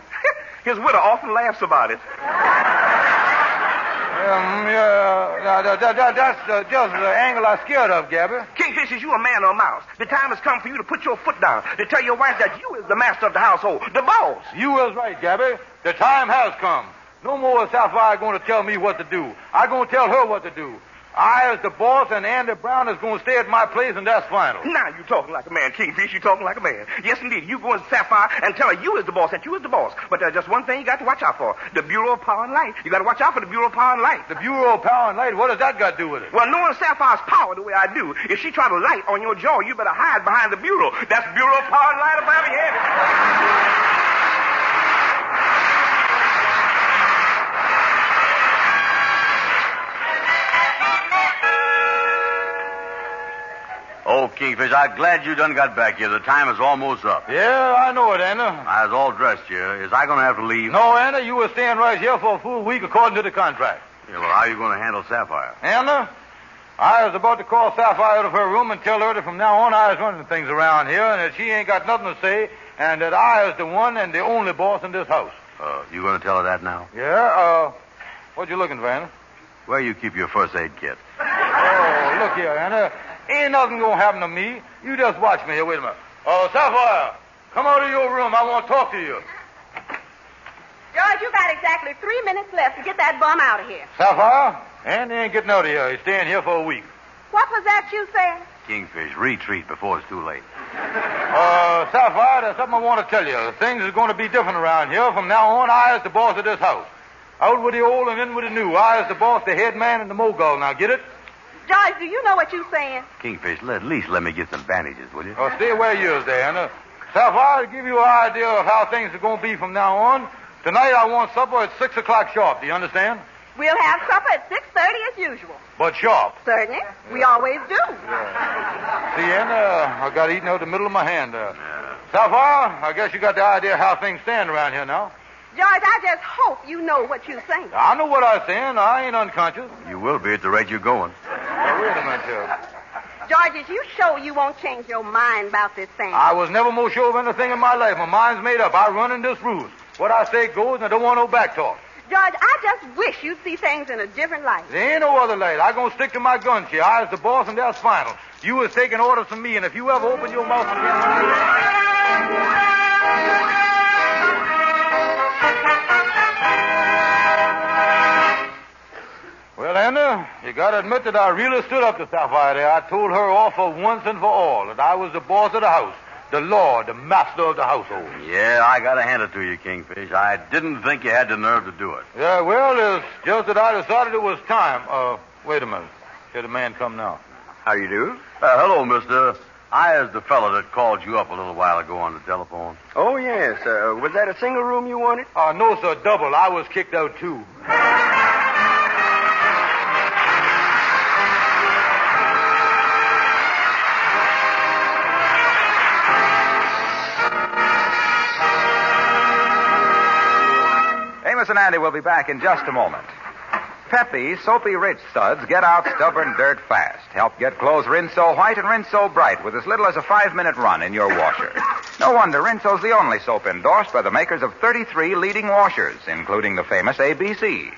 His widow often laughs about it. That's just the angle I'm scared of, Gabby. Kingfish, is you a man or a mouse? The time has come for you to put your foot down, to tell your wife that you is the master of the household, the boss. You is right, Gabby. The time has come. No more is Sapphire going to tell me what to do. I'm going to tell her what to do. I, as the boss, and Andy Brown is going to stay at my place, and that's final. Now you talking like a man, Kingfish. You talking like a man. Yes, indeed. You go to Sapphire and tell her you is the boss, that you is the boss. But there's just one thing you got to watch out for. The Bureau of Power and Light. You got to watch out for the Bureau of Power and Light. The Bureau of Power and Light? What does that got to do with it? Well, knowing Sapphire's power the way I do, if she try to light on your jaw, you better hide behind the Bureau. That's Bureau of Power and Light up over here. Oh, Kingfish, I'm glad you done got back here. The time is almost up. Yeah, I know it, Anna. I was all dressed here. Is I going to have to leave? No, Anna, you were staying right here for a full week according to the contract. Yeah, well, how are you going to handle Sapphire? Anna, I was about to call Sapphire out of her room and tell her that from now on I was running things around here and that she ain't got nothing to say and that I is the one and the only boss in this house. You going to tell her that now? Yeah, what you looking for, Anna? Where you keep your first aid kit? Oh, look here, Anna. Ain't nothing gonna happen to me. You just watch me here. Wait a minute. Sapphire, come out of your room. I want to talk to you. George, you got exactly 3 minutes left to get that bum out of here. Sapphire, Andy ain't getting out of here. He's staying here for a week. What was that you said? Kingfish, retreat before it's too late. Sapphire, there's something I want to tell you. Things are going to be different around here. From now on, I is the boss of this house. Out with the old and in with the new. I is the boss, the head man, and the mogul. Now, get it? George, do you know what you're saying? Kingfish, at least let me get some bandages, will you? Stay where you is there, Anna. Sapphire, to give you an idea of how things are going to be from now on, tonight I want supper at 6 o'clock sharp. Do you understand? We'll have supper at 6:30 as usual. But sharp. Certainly. We always do. Yeah. See, Anna, I got eaten out the middle of my hand there. Sapphire, I guess you got the idea how things stand around here now. George, I just hope you know what you're saying. I know what I'm saying. I ain't unconscious. You will be at the rate you're going. Now, wait a minute here. George, is you sure you won't change your mind about this thing? I was never more sure of anything in my life. My mind's made up. I run in this ruse. What I say goes, and I don't want no back talk. George, I just wish you'd see things in a different light. There ain't no other light. I'm going to stick to my guns here. I is the boss, and that's final. You was taking orders from me, and if you ever open your mouth again... Well, Anna, you gotta admit that I really stood up to Sapphire there. I told her off for once and for all that I was the boss of the house, the lord, the master of the household. Yeah, I gotta hand it to you, Kingfish. I didn't think you had the nerve to do it. Yeah, well, it's just that I decided it was time. Wait a minute. Here the man come now. How you do? Hello, mister. I is the fellow that called you up a little while ago on the telephone. Oh, yes. Was that a single room you wanted? No, sir, double. I was kicked out, too. Amos and Andy will be back in just a moment. Peppy, soapy rich suds get out stubborn dirt fast. Help get clothes rinse so white and rinse so bright with as little as a 5-minute run in your washer. No wonder Rinso's the only soap endorsed by the makers of 33 leading washers, including the famous ABC.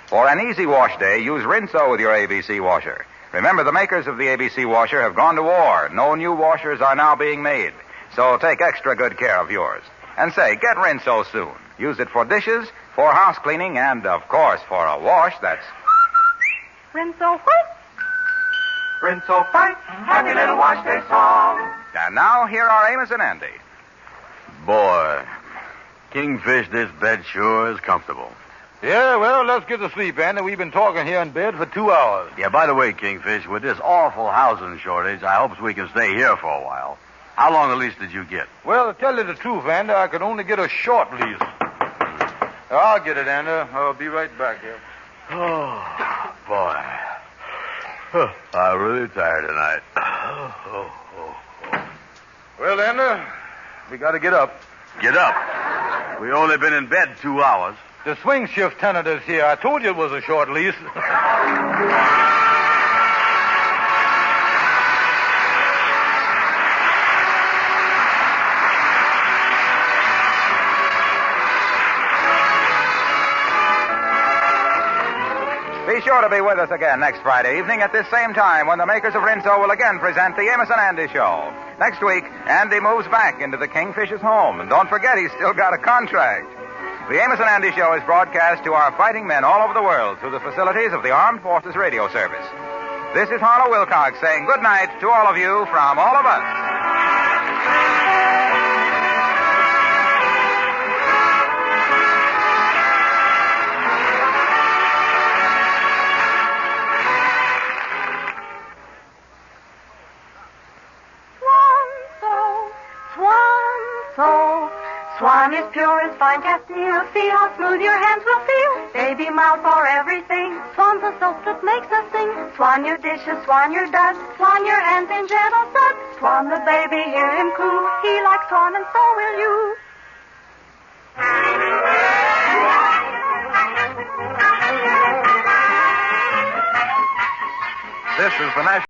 For an easy wash day, use Rinso with your ABC washer. Remember, the makers of the ABC washer have gone to war. No new washers are now being made. So take extra good care of yours. And say, get Rinso soon. Use it for dishes, for house cleaning, and, of course, for a wash that's... Rinso white. Rinso white. Happy little wash day song. And now, here are Amos and Andy. Boy, Kingfish, this bed sure is comfortable. Yeah, well, let's get to sleep, Andy. We've been talking here in bed for 2 hours. Yeah, by the way, Kingfish, with this awful housing shortage, I hopes we can stay here for a while. How long a lease did you get? Well, to tell you the truth, Andy, I could only get a short lease. I'll get it, Andy. I'll be right back here. Oh, boy. I'm really tired tonight. Well, Andy, we got to get up. Get up? We only been in bed 2 hours. The swing shift tenant is here. I told you it was a short lease. Be sure to be with us again next Friday evening at this same time when the makers of Rinso will again present the Amos and Andy Show. Next week, Andy moves back into the Kingfish's home. And don't forget, he's still got a contract. The Amos and Andy Show is broadcast to our fighting men all over the world through the facilities of the Armed Forces Radio Service. This is Harlow Wilcox saying good night to all of you from all of us. Swan is pure as fine castile. See how smooth your hands will feel. Baby mouth for everything. Swan's the soap that makes us sing. Swan your dishes, swan your dust. Swan your hands in gentle suds. Swan the baby, hear him coo. He likes swan and so will you. This is the National...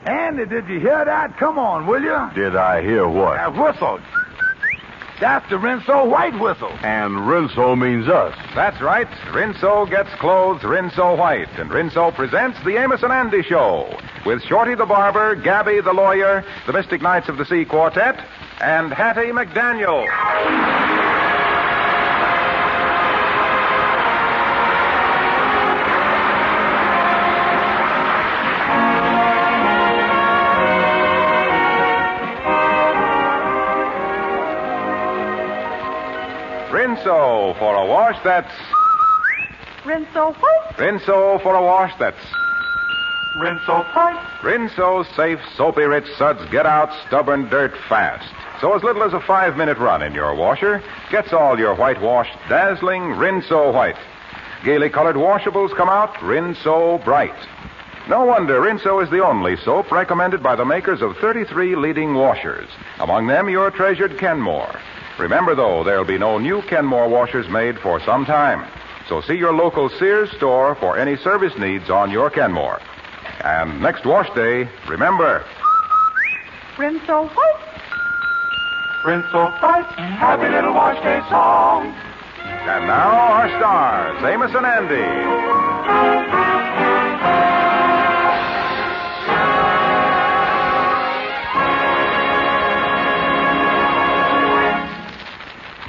Andy, did you hear that? Come on, will you? Did I hear what? That whistle. That's the Rinso white whistle. And Rinso means us. That's right. Rinso gets clothes Rinso white. And Rinso presents the Amos and Andy Show with Shorty the Barber, Gabby the Lawyer, the Mystic Knights of the Sea Quartet, and Hattie McDaniel. Rinso for a wash that's... Rinso white. Rinso for a wash that's... Rinso white. Rinso's safe, soapy rich suds get out stubborn dirt fast. So as little as a 5-minute run in your washer gets all your whitewash dazzling Rinso white. Gaily colored washables come out Rinso bright. No wonder Rinso is the only soap recommended by the makers of 33 leading washers. Among them, your treasured Kenmore. Remember, though, there'll be no new Kenmore washers made for some time. So see your local Sears store for any service needs on your Kenmore. And next wash day, remember... Rinso white. Rinso white. Happy little wash day song. And now our stars, Amos and Andy.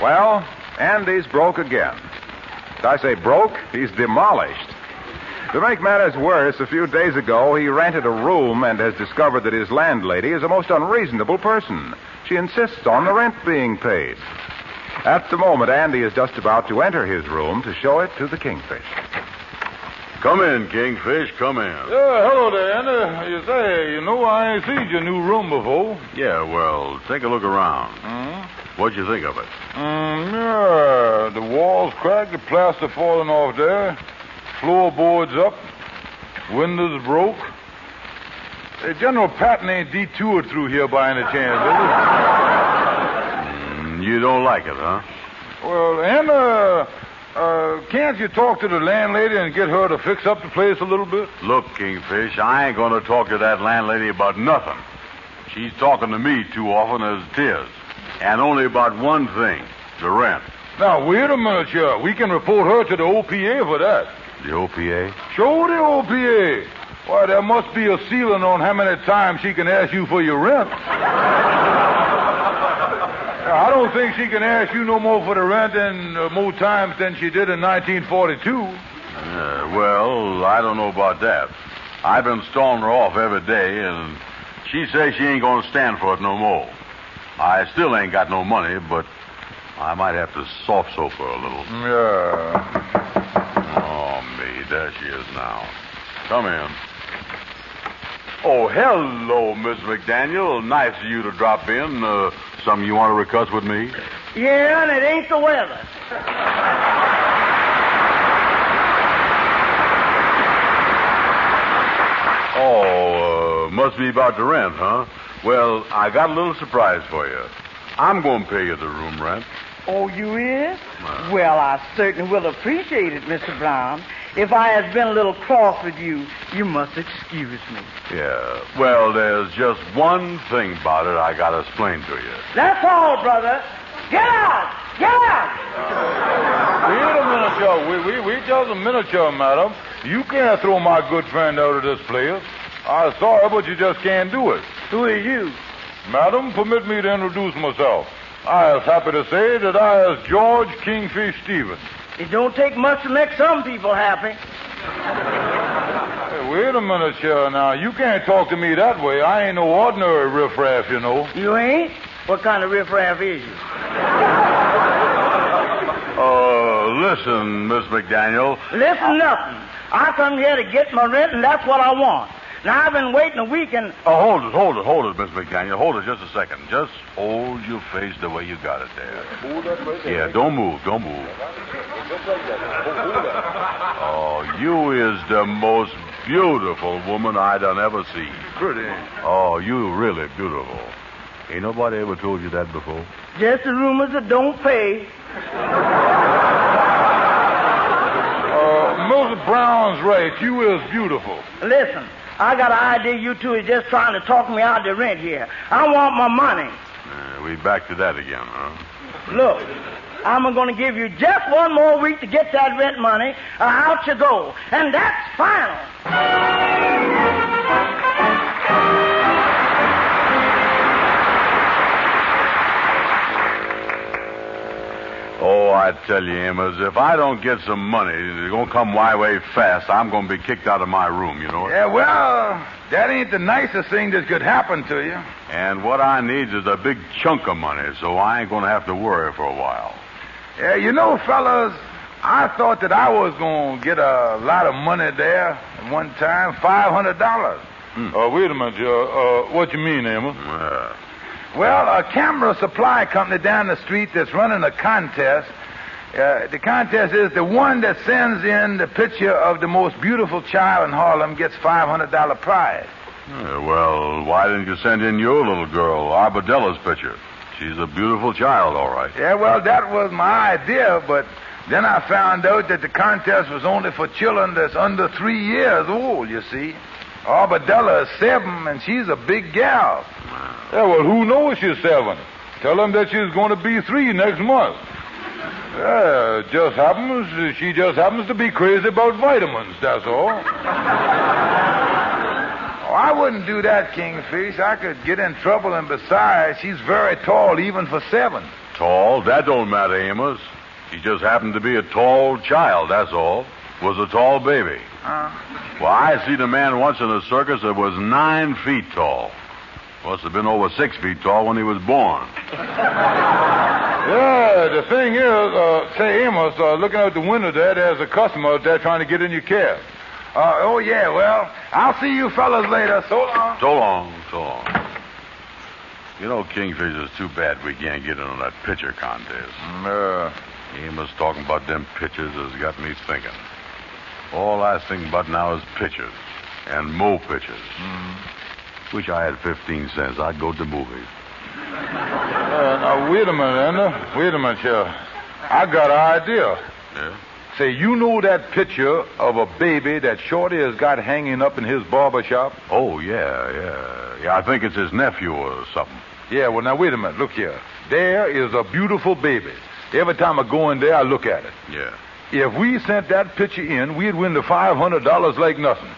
Well, Andy's broke again. I say broke, he's demolished. To make matters worse, a few days ago, he rented a room and has discovered that his landlady is a most unreasonable person. She insists on the rent being paid. At the moment, Andy is just about to enter his room to show it to the Kingfish. Come in, Kingfish, come in. Yeah, hello there, Andy. You say, I ain't seen your new room before. Yeah, well, take a look around. What'd you think of it? Yeah, the walls cracked, the plaster falling off there, floorboards up, windows broke. General Patton ain't detoured through here by any chance, is You don't like it, huh? Well, Anna, can't you talk to the landlady and get her to fix up the place a little bit? Look, Kingfish, I ain't going to talk to that landlady about nothing. She's talking to me too often as it is. And only about one thing, the rent. Now, wait a minute, sir. We can report her to the OPA for that. The OPA? Show the OPA. Why, there must be a ceiling on how many times she can ask you for your rent. I don't think she can ask you no more for the rent in more times than she did in 1942. Well, I don't know about that. I've been stalling her off every day, and she says she ain't going to stand for it no more. I still ain't got no money, but I might have to soft soap her a little. Yeah. Oh, me, there she is now. Come in. Oh, hello, Miss McDaniel. Nice of you to drop in. Something you want to discuss with me? Yeah, and it ain't the weather. Oh, must be about the rent, huh? Well, I got a little surprise for you. I'm going to pay you the room rent. Oh, you is? Well, I certainly will appreciate it, Mr. Brown. If I has been a little cross with you, you must excuse me. Yeah. Well, there's just one thing about it I got to explain to you. That's all, brother. Get out! Get out! Wait a minute, sir. Wait just a minute, sir, madam. You can't throw my good friend out of this place. I'm sorry, but you just can't do it. Who are you? Madam, permit me to introduce myself. I was happy to say that I is George Kingfish Stevens. It don't take much to make some people happy. Hey, wait a minute, sir. Now, you can't talk to me that way. I ain't no ordinary riffraff, you know. You ain't? What kind of riffraff is you? Listen, Miss McDaniel. Listen nothing. I come here to get my rent, and that's what I want. Now, I've been waiting a week and... Oh, hold it, Miss McDaniel. Hold it just a second. Just hold your face the way you got it there. Yeah, don't move. Oh, you is the most beautiful woman I done ever seen. Pretty. Oh, you really beautiful. Ain't nobody ever told you that before? Just the rumors that don't pay. Mr. Brown's right. You is beautiful. Listen, I got an idea you two is just trying to talk me out of the rent here. I want my money. We back to that again, huh? Look, I'm going to give you just one more week to get that rent money, or out you go. And that's final. Oh, I tell you, Amos, if I don't get some money, it's going to come my way fast. I'm going to be kicked out of my room, you know? Yeah, well, that ain't the nicest thing that could happen to you. And what I need is a big chunk of money, so I ain't going to have to worry for a while. Yeah, you know, fellas, I thought that I was going to get a lot of money there at one time, $500. Wait a minute, Joe. What you mean, Amos? Well, a camera supply company down the street that's running a contest. The contest is the one that sends in the picture of the most beautiful child in Harlem gets $500 prize. Well, why didn't you send in your little girl, Arbedella's picture? She's a beautiful child, all right. Yeah, well, that was my idea, but then I found out that the contest was only for children that's under 3 years old, you see. Arbadella is 7, and she's a big gal. Yeah, well, who knows she's 7? Tell them that she's going to be 3 next month. Yeah, she just happens to be crazy about vitamins, that's all. I wouldn't do that, Kingfish. I could get in trouble, and besides, she's very tall, even for 7. Tall? That don't matter, Amos. He just happened to be a tall child, that's all. Was a tall baby. Well, I seen a man once in a circus that was 9 feet tall. Must have been over 6 feet tall when he was born. Yeah, the thing is, say, Amos, looking out the window there's a customer out there trying to get in your cab. Oh, yeah, well, I'll see you fellas later. So long. So long, so long. You know, Kingfish, it's too bad we can't get in on that pitcher contest. Amos talking about them pitchers has got me thinking. All I think about now is pitchers and mo pitchers. Wish I had 15 cents. I'd go to the movies. Now, wait a minute, Andy. Wait a minute here. I got an idea. Yeah? Say, you know that picture of a baby that Shorty has got hanging up in his barber shop? Oh, yeah. I think it's his nephew or something. Yeah, well, now, wait a minute. Look here. There is a beautiful baby. Every time I go in there, I look at it. Yeah. If we sent that picture in, we'd win the $500 like nothing.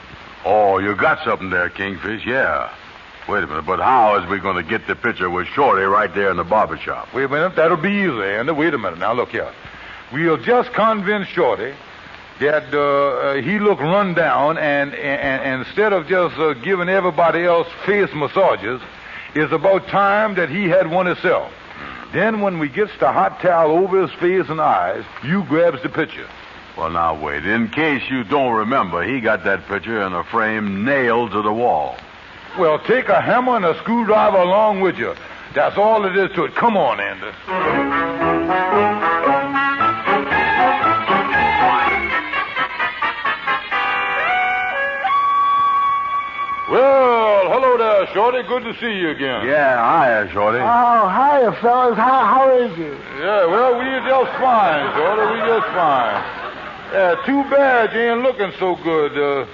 Oh, you got something there, Kingfish, yeah. Wait a minute, but how is we going to get the picture with Shorty right there in the barber shop? Wait a minute, that'll be easy, Andy. Wait a minute. Now, look here. We'll just convince Shorty that he look run down, and instead of just giving everybody else face massages, it's about time that he had one himself. Then when we gets the hot towel over his face and eyes, you grabs the picture. Well, now, wait. In case you don't remember, he got that picture in a frame nailed to the wall. Well, take a hammer and a screwdriver along with you. That's all it is to it. Come on, Andy. Well, hello there, Shorty. Good to see you again. Yeah, hiya, Shorty. Oh, hiya, fellas. How is you? Yeah, well, we just fine, Shorty. We just fine. Too bad you ain't looking so good.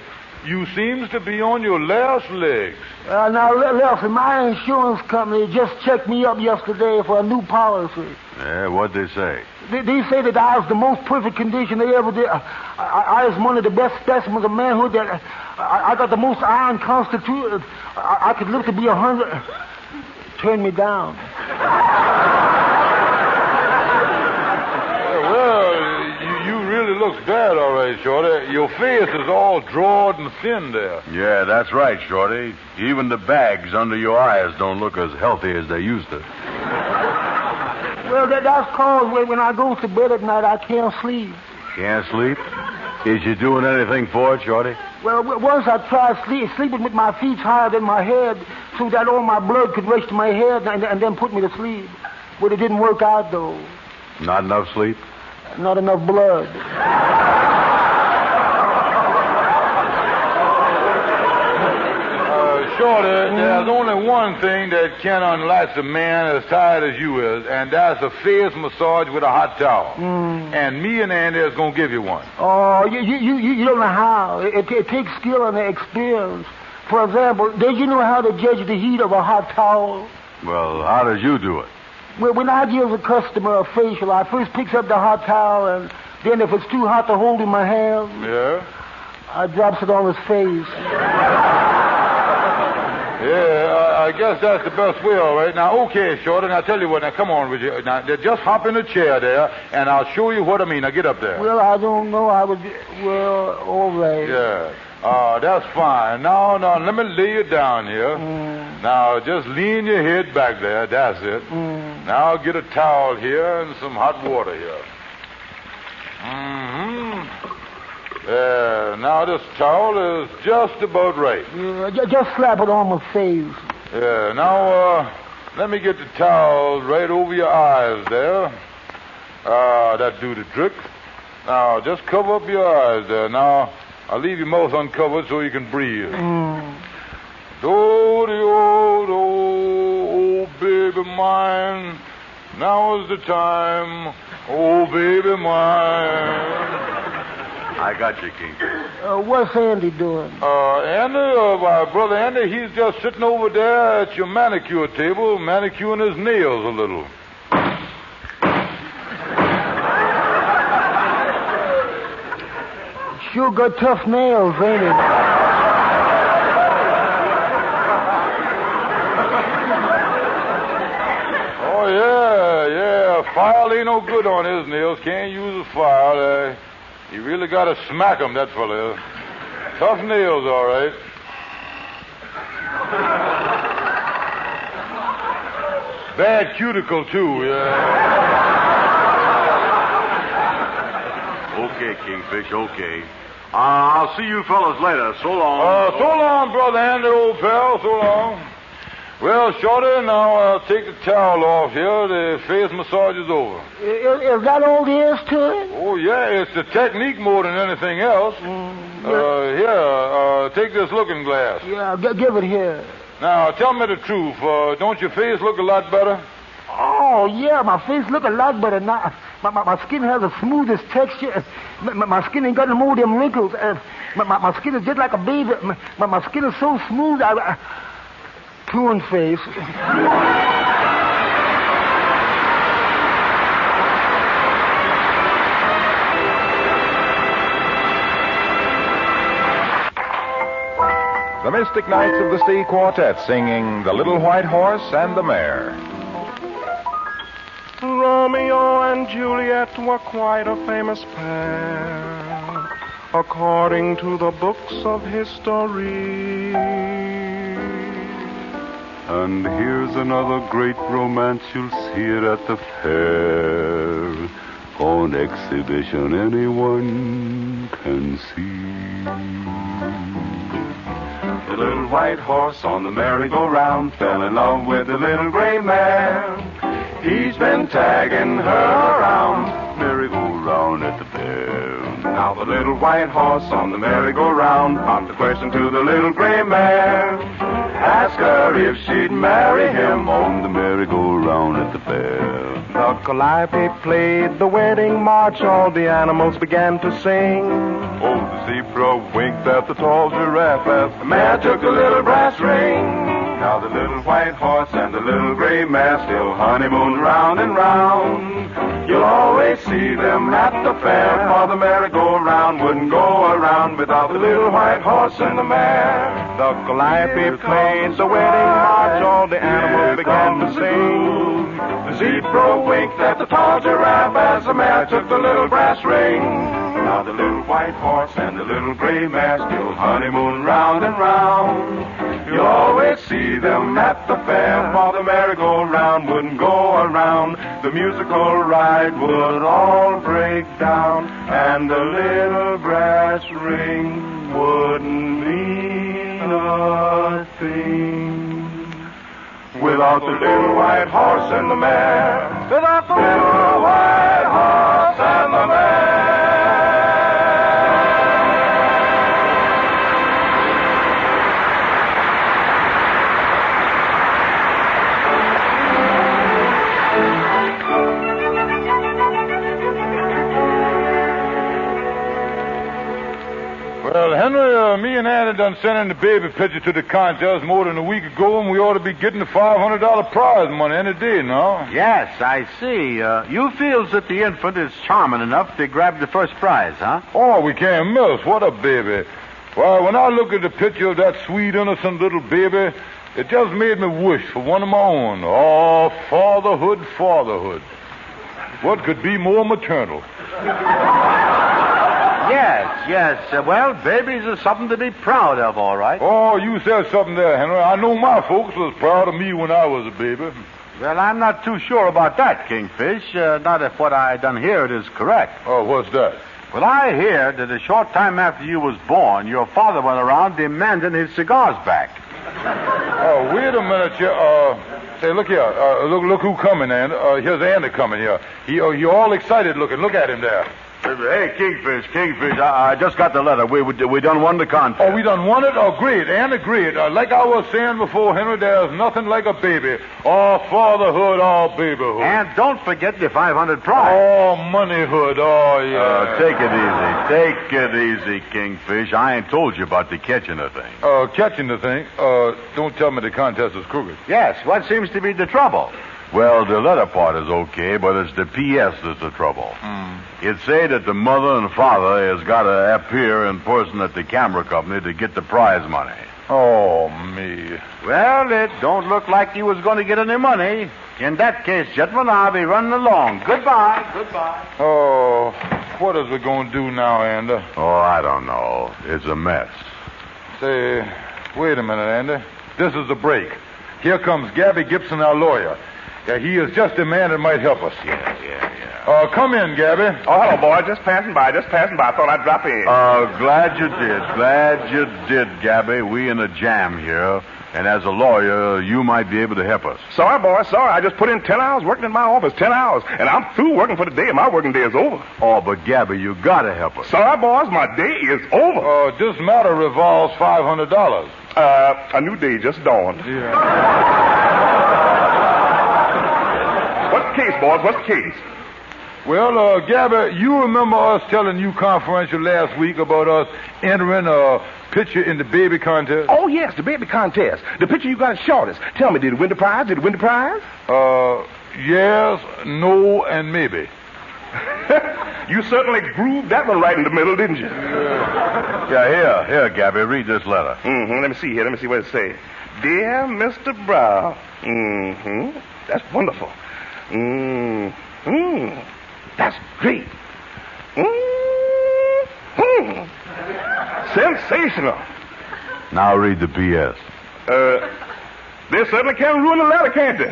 You seems to be on your last legs. Now, listen, my insurance company just checked me up yesterday for a new policy. Yeah, what'd they say? They say that I was the most perfect condition they ever did. I was one of the best specimens of manhood that I got the most iron constitution. I could live to be 100. Turn me down. Looks bad, all right, Shorty. Your face is all drawed and thin there. Yeah, that's right, Shorty. Even the bags under your eyes don't look as healthy as they used to. Well, that's cause when I go to bed at night, I can't sleep. Can't sleep? Is you doing anything for it, Shorty? Well, once I tried sleeping with my feet higher than my head so that all my blood could rush to my head and then put me to sleep. But it didn't work out, though. Not enough sleep? Not enough blood. Shorty, there's only one thing that can unlatch a man as tired as you is, and that's a face massage with a hot towel. And me and Andy is going to give you one. Oh, you don't know how. It takes skill and experience. For example, did you know how to judge the heat of a hot towel? Well, how did you do it? Well, when I give a customer a facial, I first picks up the hot towel, and then if it's too hot to hold in my hand, I drops it on his face. Yeah, I guess that's the best way, all right. Now, okay, Shorty, now tell you what, now come on with you. Now, just hop in the chair there, and I'll show you what I mean. Now, get up there. Well, I don't know. Well, all right. Yeah. That's fine. Now, let me lay you down here. Now, just lean your head back there. That's it. Now, get a towel here and some hot water here. Now this towel is just about right. Just slap it on my face. Yeah, now, let me get the towel right over your eyes there. That do the trick. Now, just cover up your eyes there. Now, I'll leave your mouth uncovered so you can breathe. Oh, baby mine, now is the time. Oh, baby mine. I got you, King. What's Andy doing? My brother Andy, he's just sitting over there at your manicure table, manicuring his nails a little. Sure got tough nails, ain't it? Oh, yeah, file ain't no good on his nails. Can't use a file. You really got to smack him, that fella. Tough nails, all right. Bad cuticle, too, yeah. Okay, Kingfish, okay. I'll see you fellas later. So long. So long, Brother Andy, old pal. So long. Well, Shorty, now I'll take the towel off here. The face massage is over. Is that all there is to it? Oh, yeah, it's the technique more than anything else. Here, take this looking glass. Yeah, give it here. Now, tell me the truth. Don't your face look a lot better? Oh, yeah, my face look a lot better now. My skin has the smoothest texture. My skin ain't got no more of them wrinkles. My skin is just like a baby. My skin is so smooth. Coon face. The Mystic Knights of the Sea Quartet singing The Little White Horse and the Mare. Romeo and Juliet were quite a famous pair, according to the books of history. And here's another great romance, you'll see it at the fair. On exhibition anyone can see. The little white horse on the merry-go-round fell in love with the little gray mare. He's been tagging her around, merry-go-round at the fair. Now the little white horse on the merry-go-round popped the question to the little gray mare. Ask her if she'd marry him on the merry-go-round at the fair. The calliope played the wedding march, all the animals began to sing. Oh, the zebra winked at the tall giraffe as The mare took the little brass ring. Now the little white horse and the little gray mare still honeymoon round and round. You'll always see them at the fair, for the merry-go-round wouldn't go around without the little white horse and the mare. The calliope played the wedding march, all the animals began to sing. The zebra winked at the tall giraffe as the mare took the little brass ring. Now the little white horse and the little gray mare still honeymoon round and round. You'll always see them at the fair, for the merry-go-round wouldn't go around. The musical ride would all break down, and the little brass ring wouldn't mean a thing without the little white horse and the mare. Without the little white horse and the mare. Well, Henry, me and Andy done sent in the baby picture to the contest more than a week ago, and we ought to be getting the $500 prize money any day now. Yes, I see. You feels that the infant is charming enough to grab the first prize, huh? Oh, we can't miss. What a baby. Why, when I look at the picture of that sweet, innocent little baby, it just made me wish for one of my own. Oh, fatherhood, fatherhood. What could be more maternal? Yes. Well, babies are something to be proud of, all right. Oh, you said something there, Henry. I know my folks was proud of me when I was a baby. Well, I'm not too sure about that, Kingfish. Not if what I done here is correct. Oh, what's that? Well, I hear that a short time after you was born, your father went around demanding his cigars back. Oh, wait a minute. Say, look here. Look who coming, Andy. Here's Andy coming here. He all excited looking. Look at him there. Hey, Kingfish, I just got the letter. We done won the contest. Oh, we done won it? Oh, great, Andy, great. Like I was saying before, Henry, there's nothing like a baby. Oh, fatherhood, oh, babyhood. And don't forget the 500 prize. Oh, moneyhood, oh, yeah. Take it easy, Kingfish. I ain't told you about the catching the thing. Catching the thing? Don't tell me the contest is crooked. Yes, what seems to be the trouble? Well, the letter part is okay, but it's the P.S. that's the trouble. It say that the mother and father has got to appear in person at the camera company to get the prize money. Oh, me. Well, it don't look like you was going to get any money. In that case, gentlemen, I'll be running along. Goodbye. Goodbye. Oh, what is we going to do now, Andy? Oh, I don't know. It's a mess. Say, wait a minute, Andy. This is the break. Here comes Gabby Gibson, our lawyer. Yeah, he is just the man that might help us. Yeah. Come in, Gabby. Oh, hello, boy. Just passing by. I thought I'd drop in. Glad you did, Gabby. We in a jam here. And as a lawyer, you might be able to help us. Sorry, boy. Sorry. I just put in 10 hours working in my office. 10 hours. And I'm through working for the day. My working day is over. Oh, but Gabby, you gotta help us. Sorry, boys. My day is over. This matter revolves $500. A new day just dawned. Yeah. What's the case, boys? What's the case? Well, Gabby, you remember us telling you confidential last week about us entering a picture in the baby contest? Oh, yes, the baby contest. The picture you got is shortest. Tell me, did it win the prize? Yes, no, and maybe. You certainly grooved that one right in the middle, didn't you? Yeah, here, Gabby, read this letter. Let me see here. Let me see what it says. Dear Mr. Brown. That's wonderful. That's great. Sensational. Now read the P.S. They certainly can ruin the letter, can't they?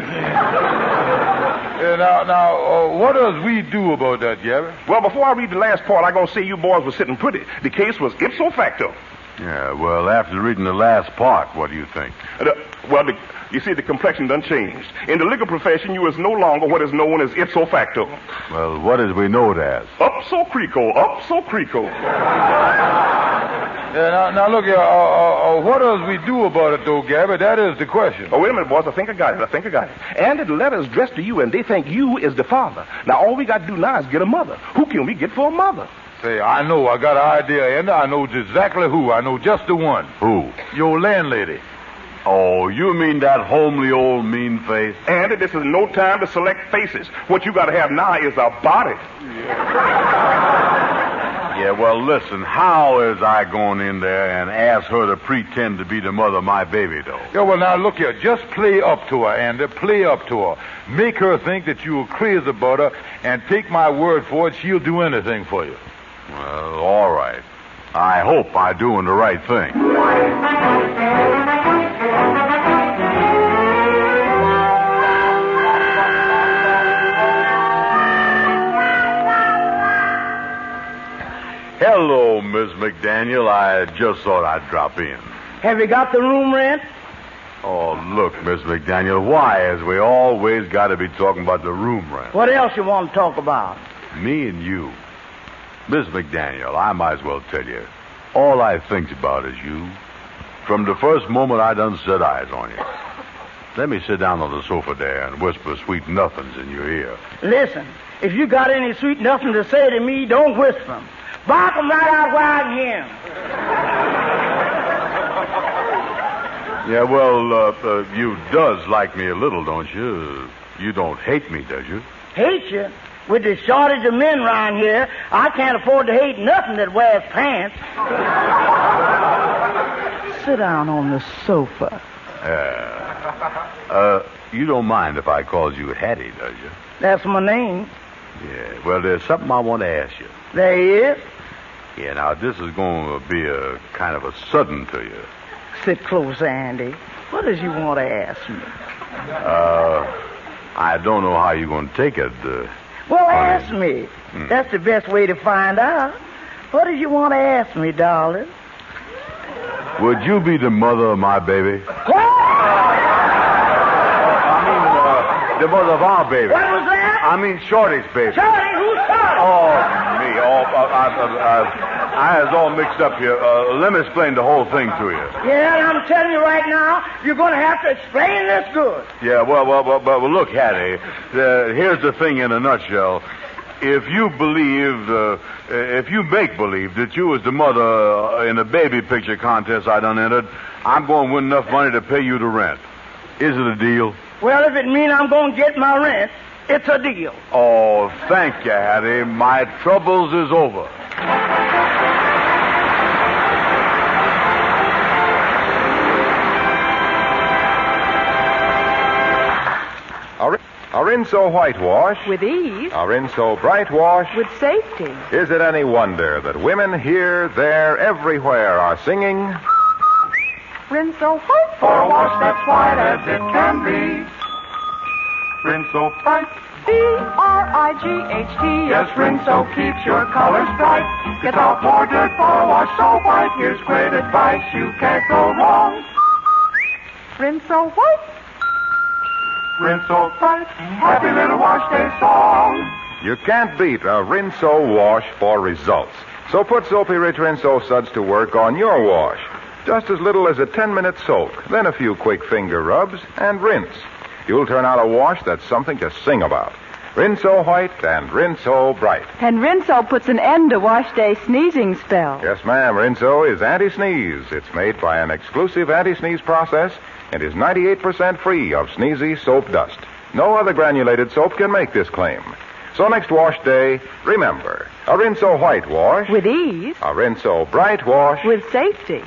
Now, what does we do about that, Gabby? Well, before I read the last part, I'm going to say you boys were sitting pretty. The case was ipso facto. Yeah, well, after reading the last part, what do you think? You see, the complexion done changed. In the legal profession, you is no longer what is known as ipso facto. Well, what is we know it as? Upso crico. Yeah, now look here. What does we do about it, though, Gabby? That is the question. Oh, wait a minute, boys. I think I got it. And the letter is addressed to you, and they think you is the father. Now, all we got to do now is get a mother. Who can we get for a mother? Say, I know. I got an idea, Andy. I know exactly who. I know just the one. Who? Your landlady. Oh, you mean that homely old mean face? Andy, this is no time to select faces. What you got to have now is a body. Yeah, well, listen, how is I going in there and ask her to pretend to be the mother of my baby, though? Yeah, well, now, look here. Just play up to her, Andy. Play up to her. Make her think that you're crazy about her, and take my word for it, she'll do anything for you. Well, all right. I hope I'm doing the right thing. Hello, Miss McDaniel. I just thought I'd drop in. Have you got the room rent? Oh, look, Miss McDaniel, why has we always got to be talking about the room rent? What else you want to talk about? Me and you. Miss McDaniel, I might as well tell you, all I thinks about is you. From the first moment I done set eyes on you. Let me sit down on the sofa there and whisper sweet nothings in your ear. Listen, if you got any sweet nothing to say to me, don't whisper them. Bark them right out where I can hear them. Yeah, well, you does like me a little, don't you? You don't hate me, does you? Hate you? With the shortage of men around here, I can't afford to hate nothing that wears pants. Sit down on the sofa. You don't mind if I calls you Hattie, does you? That's my name. Yeah, well, there's something I want to ask you. There is? Yeah, now, this is going to be a kind of a sudden to you. Sit close, Andy. What does you want to ask me? I don't know how you're going to take it. Well, ask me. That's the best way to find out. What did you want to ask me, darling? Would you be the mother of my baby? What? The mother of our baby. What was that? I mean Shorty's baby. Shorty? Who's Shorty? Oh, me. I was all mixed up here. Let me explain the whole thing to you. Yeah, and I'm telling you right now, you're going to have to explain this good. Yeah, well, look, Hattie, here's the thing in a nutshell. If you make believe that you was the mother in the baby picture contest I done entered, I'm going to win enough money to pay you the rent. Is it a deal? Well, if it means I'm going to get my rent, it's a deal. Oh, thank you, Hattie. My troubles is over. Rinso whitewash with ease, a Rinso bright wash with safety. Is it any wonder that women here, there, everywhere are singing Rinso white For a wash that's white as it can be. Rinso bright. B-R-I-G-H-T. Yes, Rinso keeps your colors bright. Gets out more dirt for a wash so white. Here's great advice, you can't go wrong. Rinso white. Rinso bright. Happy little wash day song. You can't beat a Rinso wash for results. So put Soapy Rich Rinso suds to work on your wash. Just as little as a 10-minute soak, then a few quick finger rubs, and rinse. You'll turn out a wash that's something to sing about. Rinso white and Rinso bright. And Rinso puts an end to wash day sneezing spell. Yes, ma'am. Rinso is anti-sneeze. It's made by an exclusive anti-sneeze process and is 98% free of sneezy soap dust. No other granulated soap can make this claim. So next wash day, remember, a Rinso white wash with ease, a Rinso bright wash with safety.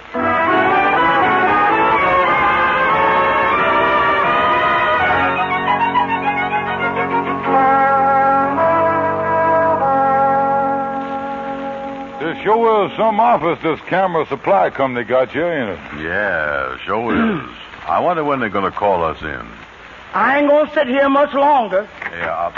This sure is some office this camera supply company got you, ain't it? Yeah, sure is. I wonder when they're going to call us in. I ain't gonna sit here much longer. Yeah,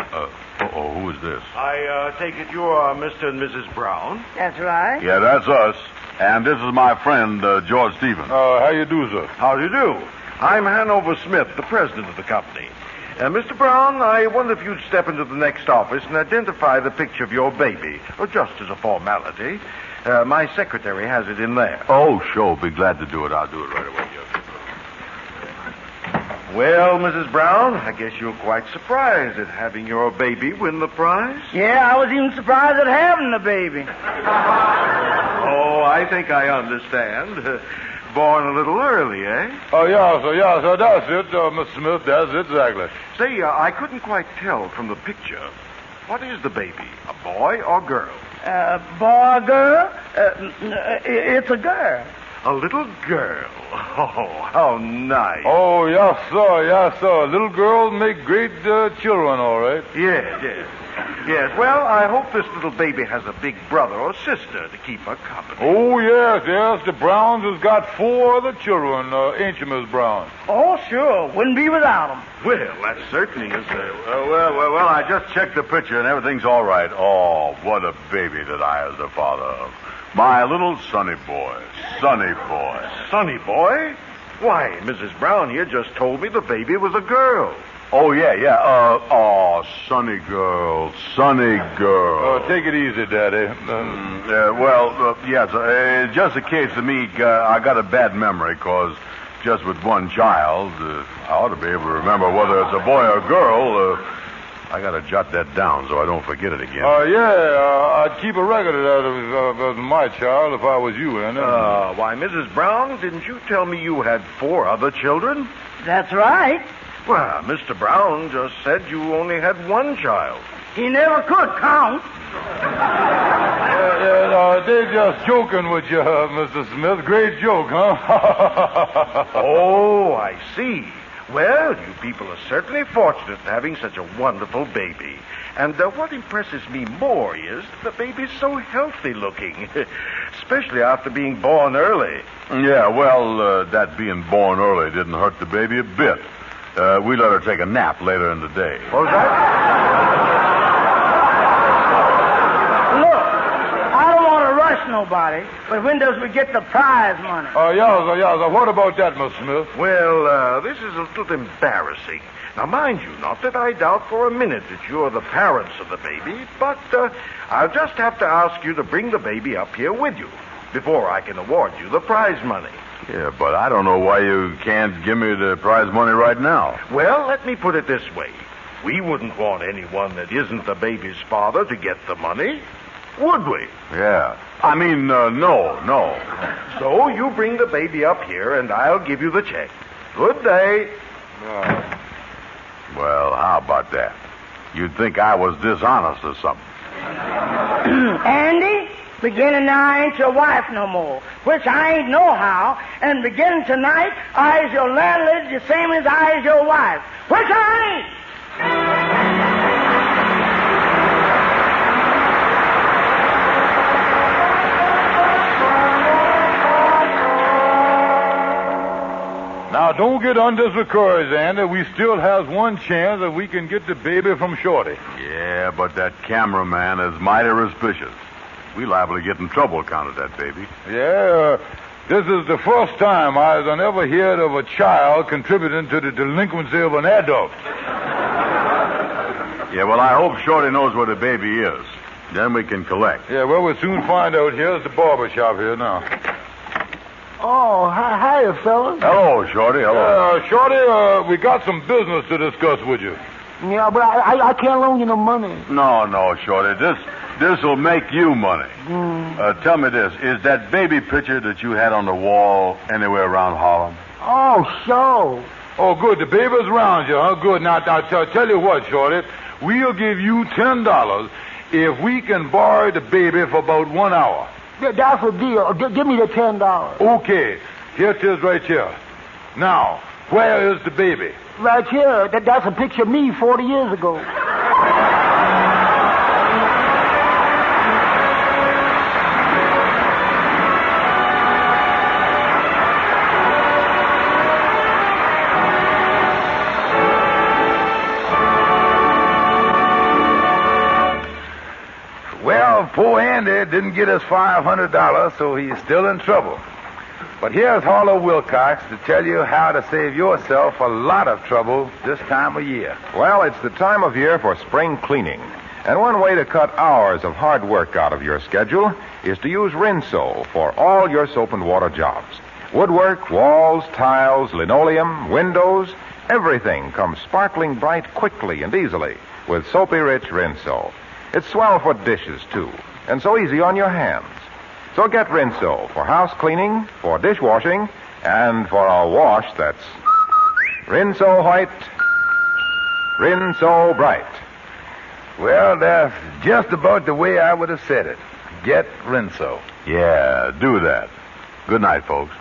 who is this? I take it you're Mr. and Mrs. Brown. That's right. Yeah, that's us. And this is my friend, George Stevens. How you do, sir? How do you do? I'm Hanover Smith, the president of the company. Mr. Brown, I wonder if you'd step into the next office and identify the picture of your baby, or just as a formality. My secretary has it in there. Oh, sure. Be glad to do it. I'll do it right away. Well, Mrs. Brown, I guess you're quite surprised at having your baby win the prize. Yeah, I was even surprised at having the baby. Oh, I think I understand. Born a little early, eh? Oh, yeah, so that's it, Mr. Smith. That's it, exactly. Say, I couldn't quite tell from the picture. What is the baby, a boy or girl? Boy or girl? It's a girl. A little girl. Oh, how nice. Oh, yes, sir. Little girls make great children, all right. Yes. Well, I hope this little baby has a big brother or sister to keep her company. Oh, yes. The Browns has got 4 other children, ain't you, Miss Brown? Oh, sure. Wouldn't be without them. Well, that certainly is Well, I just checked the picture and everything's all right. Oh, what a baby that I was the father of. My little Sonny boy. Sonny boy. Sonny boy? Why, Mrs. Brown here just told me the baby was a girl. Oh, yeah. Sonny girl. Take it easy, Daddy. Yes, it's just a case of me, I got a bad memory, because just with one child, I ought to be able to remember whether it's a boy or a girl. I got to jot that down so I don't forget it again. I'd keep a record of that if it was my child if I was you, Andy. Why, Mrs. Brown, didn't you tell me you had 4 other children? That's right. Well, Mr. Brown just said you only had 1 child. He never could count. They're just joking with you, Mr. Smith. Great joke, huh? Oh, I see. Well, you people are certainly fortunate in having such a wonderful baby. And what impresses me more is the baby's so healthy looking, especially after being born early. Yeah, well, that being born early didn't hurt the baby a bit. We let her take a nap later in the day. Oh, is that? Look, I don't want to rush nobody, but when does we get the prize money? Yeah. What about that, Miss Smith? Well, this is a little embarrassing. Now, mind you, not that I doubt for a minute that you're the parents of the baby, but I'll just have to ask you to bring the baby up here with you before I can award you the prize money. Yeah, but I don't know why you can't give me the prize money right now. Well, let me put it this way. We wouldn't want anyone that isn't the baby's father to get the money, would we? Yeah. I mean, no. So you bring the baby up here, and I'll give you the check. Good day. Well, how about that? You'd think I was dishonest or something. Andy, beginning now, I ain't your wife no more, which I ain't know how, and beginning tonight, I is your landlady the same as I is your wife, which I ain't. Now, don't get undiscouraged, Andy. We still has one chance that we can get the baby from Shorty. Yeah, but that cameraman is mighty suspicious. We liable to get in trouble account of that baby. Yeah, this is the first time I've ever heard of a child contributing to the delinquency of an adult. Yeah, well, I hope Shorty knows where the baby is. Then we can collect. Yeah, well, we'll soon find out. Here's the barber shop here now. Oh, hiya, fellas. Hello, Shorty. Hello. Shorty, we got some business to discuss with you. Yeah, but I can't loan you no money. No, Shorty. This will make you money. Tell me this. Is that baby picture that you had on the wall anywhere around Harlem? Oh, sure. Oh, good. The baby's around you, huh? Good. Now tell you what, Shorty. We'll give you $10 if we can borrow the baby for about 1 hour. That's a deal. Give me the $10. Okay. Here it is right here. Now, where is the baby? Right here. That's a picture of me 40 years ago. Well, poor Andy didn't get his $500, so he's still in trouble. But here's Harlow Wilcox to tell you how to save yourself a lot of trouble this time of year. Well, it's the time of year for spring cleaning. And one way to cut hours of hard work out of your schedule is to use Rinso for all your soap and water jobs. Woodwork, walls, tiles, linoleum, windows, everything comes sparkling bright quickly and easily with soapy-rich Rinso. It's swell for dishes, too, and so easy on your hands. So get Rinso for house cleaning, for dishwashing, and for a wash that's Rinso white, Rinso bright. Well, that's just about the way I would have said it. Get Rinso. Yeah, do that. Good night, folks.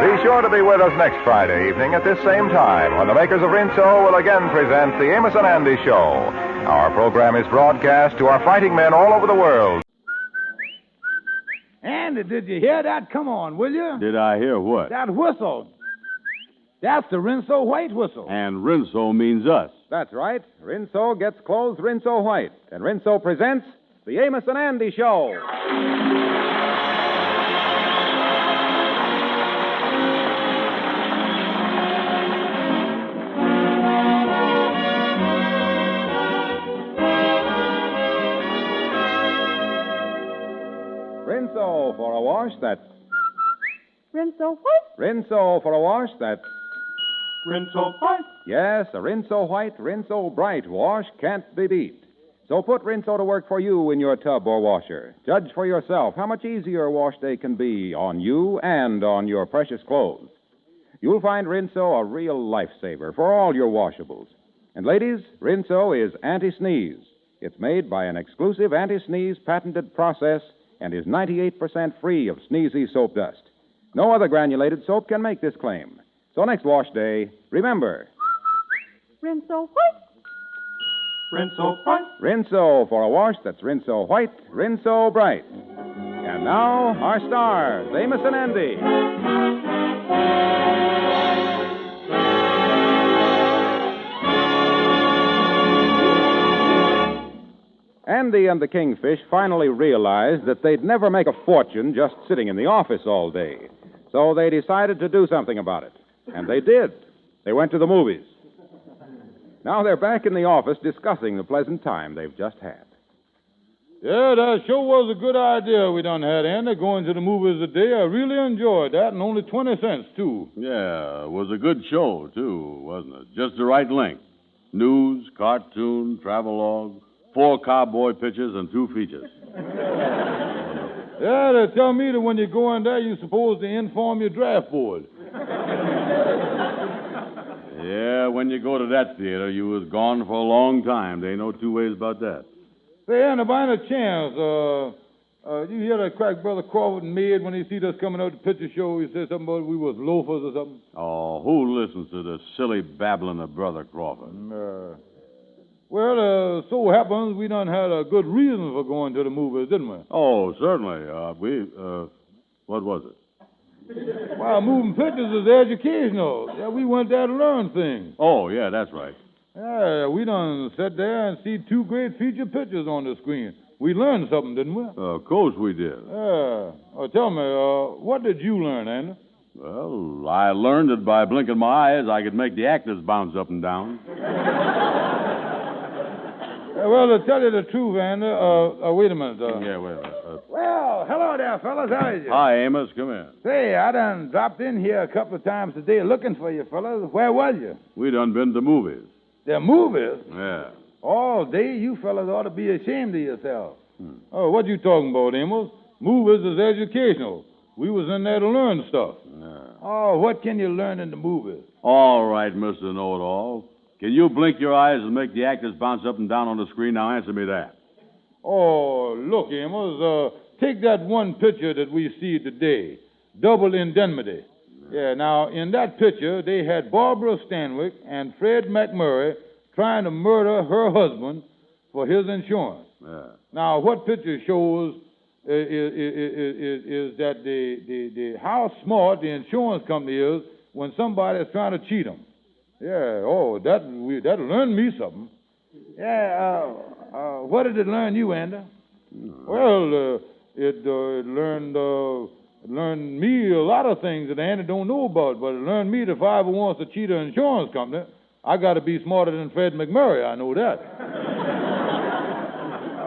Be sure to be with us next Friday evening at this same time when the makers of Rinso will again present the Amos and Andy Show. Our program is broadcast to our fighting men all over the world. Andy, did you hear that? Come on, will you? Did I hear what? That whistle. That's the Rinso White whistle. And Rinso means us. That's right. Rinso gets clothes Rinso White. And Rinso presents the Amos and Andy Show. Rinso for a wash, that's... Rinso White. Rinso for a wash, that's... Rinso White. Yes, a Rinso White, Rinso Bright wash can't be beat. So put Rinso to work for you in your tub or washer. Judge for yourself how much easier a wash day can be on you and on your precious clothes. You'll find Rinso a real lifesaver for all your washables. And ladies, Rinso is anti-sneeze. It's made by an exclusive anti-sneeze patented process and is 98% free of sneezy soap dust. No other granulated soap can make this claim. So next wash day, remember... Rinso White. Rinso White. Rinso for a wash that's Rinso White, Rinso Bright. And now, our stars, Amos and Andy. Andy and the Kingfish finally realized that they'd never make a fortune just sitting in the office all day. So they decided to do something about it. And they did. They went to the movies. Now they're back in the office discussing the pleasant time they've just had. Yeah, that sure was a good idea we done had, Andy, going to the movies today. I really enjoyed that, and only 20 cents, too. Yeah, it was a good show, too, wasn't it? Just the right length. News, cartoon, travelogue, 4 cowboy pictures, and 2 features. Yeah, they tell me that when you go in there, you're supposed to inform your draft board. Yeah, when you go to that theater, you was gone for a long time. There ain't no 2 ways about that. Say, Andy, by any chance, You hear that crack Brother Crawford made when he seen us coming out to the picture show? He said something about we was loafers or something. Oh, who listens to the silly babbling of Brother Crawford? So happens we done had a good reason for going to the movies, didn't we? Oh, certainly. What was it? Well, moving pictures is educational. Yeah, we went there to learn things. Oh, yeah, that's right. Yeah, we done sat there and see 2 great feature pictures on the screen. We learned something, didn't we? Of course we did. Yeah. Tell me, what did you learn, Andy? Well, I learned that by blinking my eyes, I could make the actors bounce up and down. Well, to tell you the truth, Andy, wait a minute. Wait a minute. Well, hello there, fellas. How is you? Hi, Amos. Come in. Say, I done dropped in here a couple of times today looking for you, fellas. Where was you? We done been to movies. The movies? Yeah. All day, you fellas ought to be ashamed of yourselves. Oh, what you talking about, Amos? Movies is educational. We was in there to learn stuff. Oh, what can you learn in the movies? All right, Mr. Know-It-All. Can you blink your eyes and make the actors bounce up and down on the screen? Now answer me that. Oh, look, Amos, take that one picture that we see today, Double Indemnity. Yeah, now, in that picture, they had Barbara Stanwyck and Fred McMurray trying to murder her husband for his insurance. Yeah. Now, what picture shows is that the how smart the insurance company is when somebody is trying to cheat them. Yeah, that'll learn me something. Yeah, what did it learn you, Andy? Well, it learned me a lot of things that Andy don't know about, but it learned me that if I ever wants to cheat an insurance company, I got to be smarter than Fred McMurray. I know that.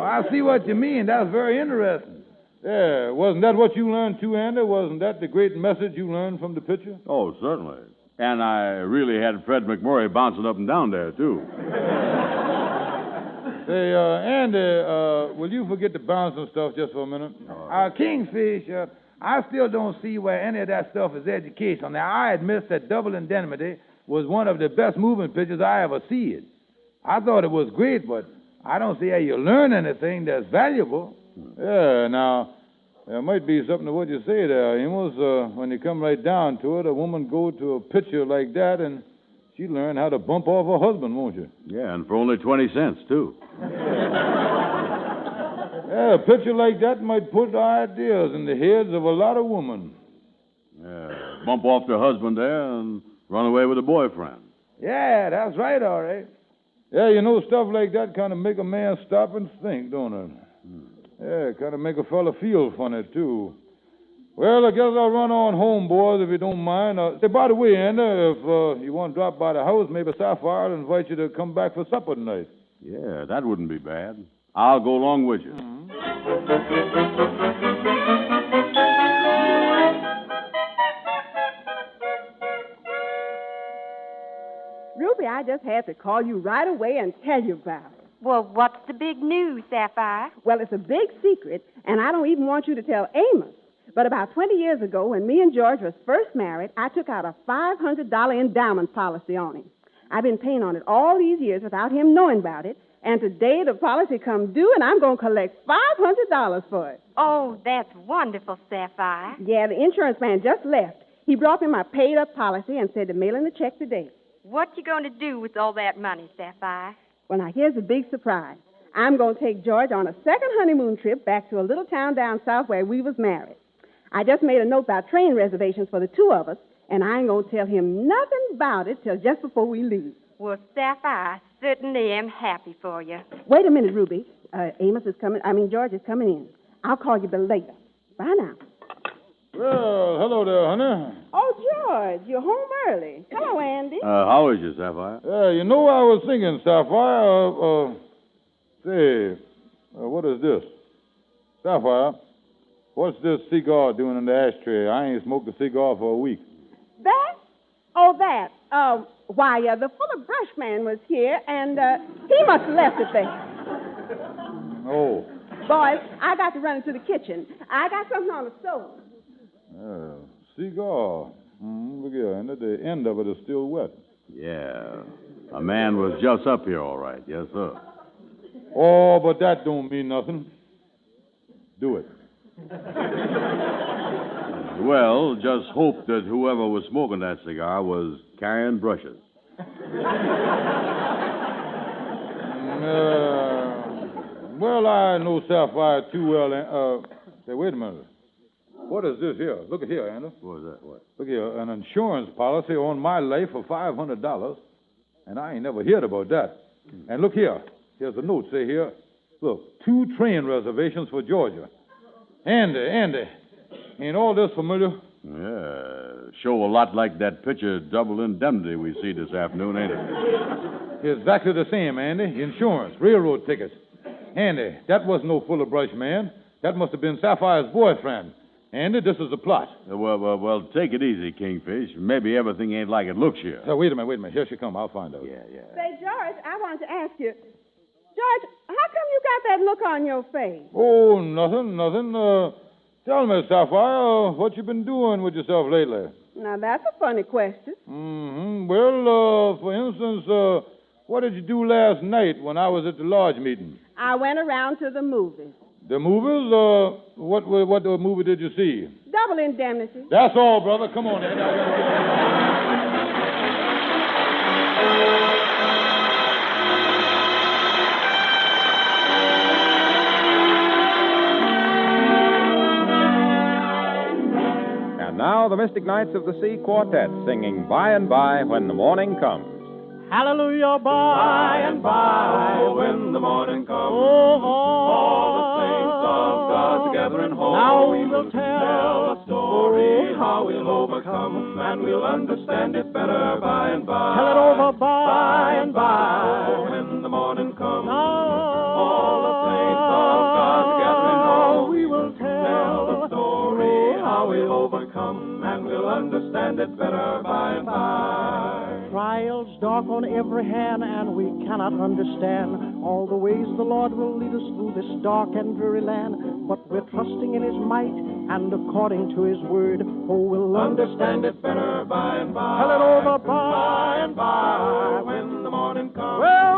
I see what you mean. That's very interesting. Yeah, wasn't that what you learned too, Andy? Wasn't that the great message you learned from the picture? Oh, certainly. And I really had Fred McMurray bouncing up and down there, too. Say, Andy, will you forget the bouncing stuff just for a minute? Kingfish, I still don't see where any of that stuff is educational. Now, I admit that Double Indemnity was one of the best moving pictures I ever seen. I thought it was great, but I don't see how you learn anything that's valuable. Yeah, now, there might be something to what you say there, Amos. When you come right down to it, a woman go to a picture like that and she learn how to bump off her husband, won't you? Yeah, and for only 20 cents, too. Yeah, a picture like that might put ideas in the heads of a lot of women. Yeah, bump off their husband there and run away with a boyfriend. Yeah, that's right, all right. Yeah, you know, stuff like that kind of make a man stop and think, don't it? Yeah, kind of make a fella feel funny, too. Well, I guess I'll run on home, boys, if you don't mind. Say, by the way, Andy, if you want to drop by the house, maybe Sapphire will invite you to come back for supper tonight. Yeah, that wouldn't be bad. I'll go along with you. Ruby, I just had to call you right away and tell you about it. Well, what's the big news, Sapphire? Well, it's a big secret, and I don't even want you to tell Amos. But about 20 years ago, when me and George was first married, I took out a $500 endowment policy on him. I've been paying on it all these years without him knowing about it, and today the policy come due, and I'm going to collect $500 for it. Oh, that's wonderful, Sapphire. Yeah, the insurance man just left. He brought me my paid-up policy and said to mail in the check today. What you going to do with all that money, Sapphire? Well, now, here's the big surprise. I'm going to take George on a second honeymoon trip back to a little town down south where we was married. I just made a note about train reservations for the two of us, and I ain't going to tell him nothing about it till just before we leave. Well, Sapphire, I certainly am happy for you. Wait a minute, Ruby. George is coming in. I'll call you later. Bye now. Well, hello there, honey. Oh, George, you're home early. Hello, Andy. How is you, Sapphire? You know, I was thinking, Sapphire, what is this? Sapphire, what's this cigar doing in the ashtray? I ain't smoked a cigar for a week. That? Oh, that. The Fuller Brush man was here, and he must have left it there. Oh. Boys, I got to run into the kitchen. I got something on the stove. Cigar. Look here, and the end of it is still wet. Yeah. A man was just up here, all right. Yes, sir. Oh, but that don't mean nothing. Do it. Well, just hope that whoever was smoking that cigar was carrying brushes. Well, I know Sapphire too well. Say, wait a minute. What is this here? Look at here, Andy. What is that? What? Look here, an insurance policy on my life for $500, and I ain't never heard about that. And look here. Here's a note, say here. Look, 2 train reservations for Georgia. Andy, ain't all this familiar? Yeah, show a lot like that picture of Double Indemnity we see this afternoon, ain't it? Exactly the same, Andy. Insurance, railroad tickets. Andy, that wasn't no fuller brush, man. That must have been Sapphire's boyfriend. Andy, this is the plot. Well, take it easy, Kingfish. Maybe everything ain't like it looks here. Wait a minute. Here she come. I'll find out. Yeah. Say, George, I wanted to ask you. George, how come you got that look on your face? Oh, nothing. Tell me, Sapphire, what you been doing with yourself lately? Now, that's a funny question. Mm-hmm. Well, for instance, what did you do last night when I was at the lodge meeting? I went around to the movies. The movies? What movie did you see? Double Indemnity. That's all, brother. Come on, Ed. And now the Mystic Knights of the Sea Quartet singing By and By When the Morning Comes. Hallelujah, by and by, when the morning comes, all the saints of God together in hall. Now we will tell a story how we'll overcome, and we'll understand it better by and by. Tell it over by and by, when the morning comes. All the saints of God together in hall. We will tell the story how we'll overcome, and we'll understand it better by and by. Trials dark on every hand, and we cannot understand all the ways the Lord will lead us through this dark and dreary land. But we're trusting in His might, and according to His word, we'll understand it better by and by. Tell it over by and by, when the morning comes. Well,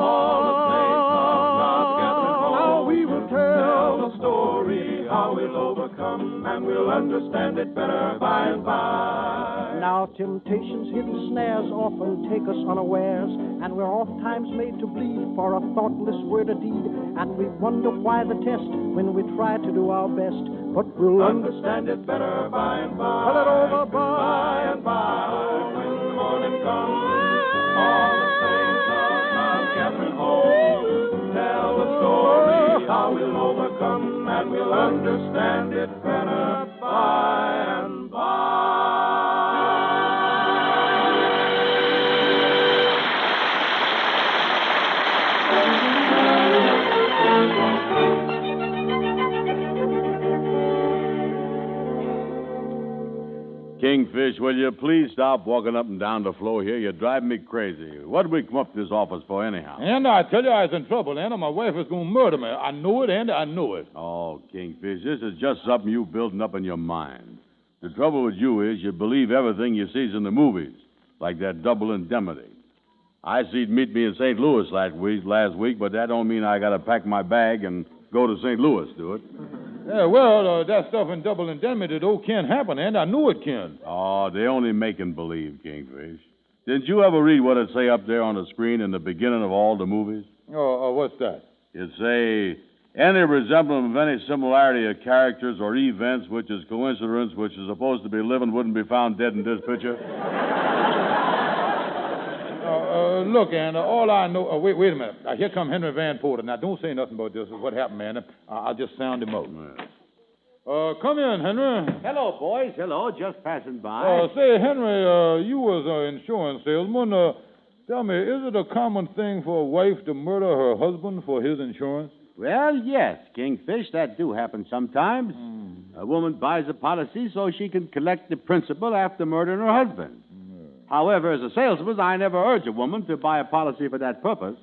all the saints of God together in hall. Now we will tell the story how we'll overcome, and we'll understand it better by and by. Now temptations, hidden snares often take us unawares, and we're oft times made to bleed for a thoughtless word or deed, and we wonder why the test when we try to do our best, but we'll understand it better by and by. Tell it over by and by, when the morning comes. All the saints of God gathering home, tell the story how we'll overcome, and we'll understand it better by and by. Kingfish, will you please stop walking up and down the floor here? You're driving me crazy. What did we come up to this office for anyhow? Andy, I tell you I was in trouble, Andy. My wife is going to murder me. I know it, Andy. I know it. Oh, Kingfish, this is just something you building up in your mind. The trouble with you is you believe everything you sees in the movies, like that Double Indemnity. I see'd meet me in St. Louis last week, but that don't mean I got to pack my bag and go to St. Louis, do it? Yeah, well, that stuff in Double Indemnity, though, can't happen, and I know it can. Oh, they only making believe, Kingfish. Didn't you ever read what it say up there on the screen in the beginning of all the movies? Oh, what's that? It say, any resemblance of any similarity of characters or events which is coincidence which is supposed to be living wouldn't be found dead in this picture? Look, Andy, all I know... wait a minute. Here come Henry Van Porter. Now, don't say nothing about this. What happened, man? I'll just sound him out. Come in, Henry. Hello, boys. Hello. Just passing by. Say, Henry, you was an insurance salesman. Tell me, is it a common thing for a wife to murder her husband for his insurance? Well, yes, Kingfish. That do happen sometimes. A woman buys a policy so she can collect the principal after murdering her husband. However, as a salesman, I never urge a woman to buy a policy for that purpose.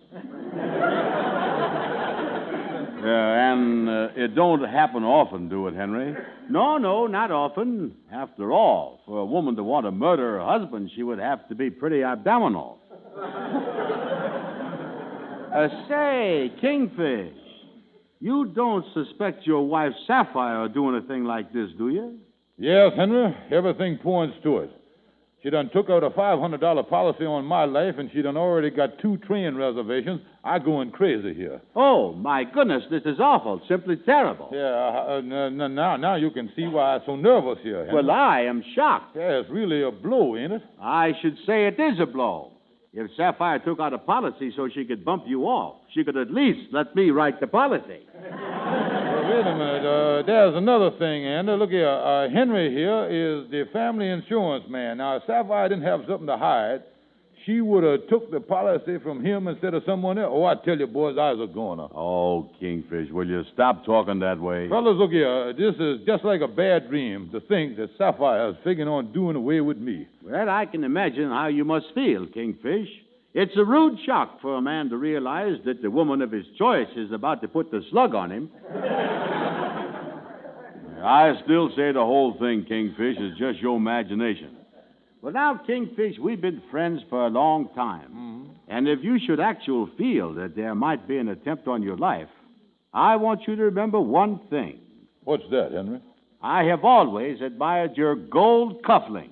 And it don't happen often, do it, Henry? No, not often. After all, for a woman to want to murder her husband, she would have to be pretty abdominal. Say, Kingfish, You don't suspect your wife, Sapphire, of doing a thing like this, do you? Yes, Henry. Everything points to it. She done took out a $500 policy on my life, and she done already got 2 train reservations. I going crazy here. Oh, my goodness, this is awful. Simply terrible. Yeah, now you can see why I'm so nervous here, Henry. Well, I am shocked. Yeah, it's really a blow, ain't it? I should say it is a blow. If Sapphire took out a policy so she could bump you off, she could at least let me write the policy. Wait a minute. There's another thing, Andy. Look here. Henry here is the family insurance man. Now, if Sapphire didn't have something to hide, she would have took the policy from him instead of someone else. Oh, I tell you, boys, I was a goner. Oh, Kingfish, will you stop talking that way? Fellas, look here. This is just like a bad dream to think that Sapphire is figuring on doing away with me. Well, I can imagine how you must feel, Kingfish. It's a rude shock for a man to realize that the woman of his choice is about to put the slug on him. I still say the whole thing, Kingfish, is just your imagination. Well, now, Kingfish, we've been friends for a long time. Mm-hmm. And if you should actually feel that there might be an attempt on your life, I want you to remember one thing. What's that, Henry? I have always admired your gold cufflinks.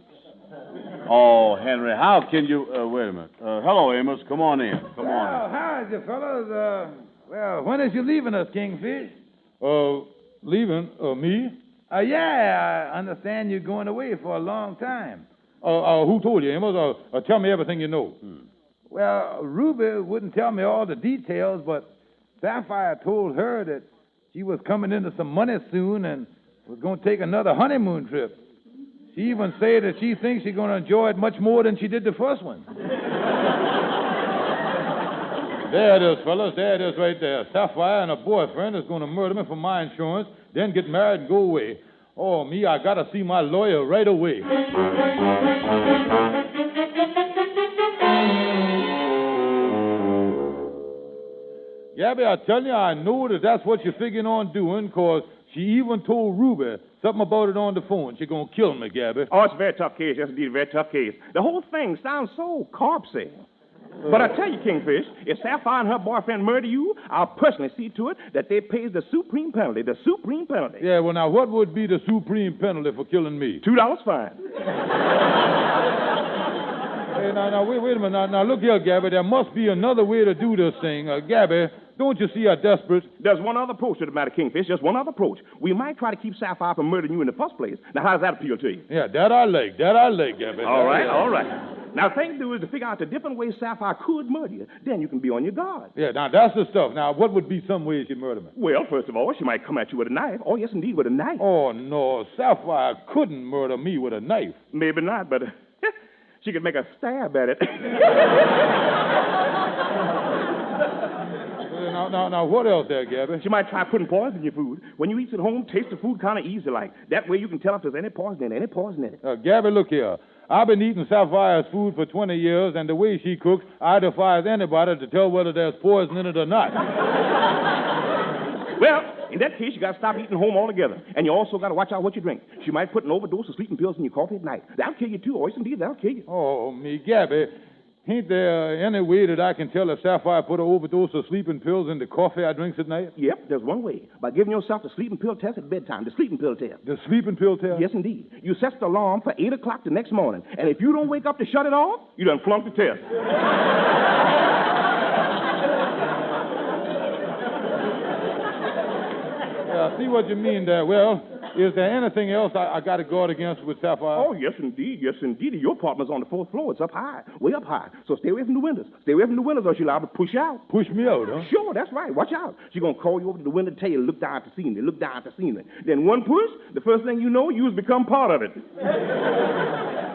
Oh, Henry, how can you... wait a minute. Hello, Amos. Come on in. Come on in. How is it, fellas? Well, when is you leaving us, Kingfish? Leaving? Me? Yeah, I understand you're going away for a long time. Who told you, Amos? Tell me everything you know. Well, Ruby wouldn't tell me all the details, but Sapphire told her that she was coming into some money soon and was going to take another honeymoon trip. She even said that she thinks she's going to enjoy it much more than she did the first one. There it is, fellas. There it is right there. Sapphire and her boyfriend is going to murder me for my insurance, then get married and go away. Oh, me, I got to see my lawyer right away. Gabby, I tell you, I know that's what you're figuring on doing, because she even told Ruby something about it on the phone. She's going to kill me, Gabby. Oh, it's a very tough case. Yes, indeed, a very tough case. The whole thing sounds so corpsey. But I tell you, Kingfish, if Sapphire and her boyfriend murder you, I'll personally see to it that they pay the supreme penalty. The supreme penalty. Yeah, well, now, what would be the supreme penalty for killing me? $2 fine. Hey, now, wait a minute. Now, look here, Gabby. There must be another way to do this thing. Gabby, don't you see how desperate? There's one other approach to the matter, Kingfish. Just one other approach. We might try to keep Sapphire from murdering you in the first place. Now, how does that appeal to you? Yeah, that I like, Gabby. All right. Now, the thing to do is to figure out the different ways Sapphire could murder you. Then you can be on your guard. Yeah, now, that's the stuff. Now, what would be some ways she'd murder me? Well, first of all, she might come at you with a knife. Oh, yes, indeed, with a knife. Oh, no. Sapphire couldn't murder me with a knife. Maybe not, but she could make a stab at it. Now, what else there, Gabby? She might try putting poison in your food. When you eat at home, taste the food kind of easy like. That way you can tell if there's any poison in it, Gabby, look here. I've been eating Sapphire's food for 20 years, and the way she cooks, I defy anybody to tell whether there's poison in it or not. Well, in that case, you got to stop eating home altogether. And you also got to watch out what you drink. She might put an overdose of sleeping pills in your coffee at night. That'll kill you, too. Oh, yes, indeed, that'll kill you. Oh, me, Gabby. Ain't there any way that I can tell if Sapphire put an overdose of sleeping pills in the coffee I drinks at night? Yep, there's one way. By giving yourself the sleeping pill test at bedtime, the sleeping pill test. The sleeping pill test? Yes, indeed. You set the alarm for 8 o'clock the next morning, and if you don't wake up to shut it off, you done flunked the test. Yeah, I see what you mean there. Well, is there anything else I got to guard against with Sapphire? Oh, yes, indeed. Yes, indeed. Your apartment's on the 4th floor. It's up high, way up high. So stay away from the windows. Stay away from the windows or she'll liable to push you out. Push me out, huh? Sure, that's right. Watch out. She's going to call you over to the window and tell you to look down at the scenery. Look down at the scenery. Then one push, the first thing you know, you've become part of it.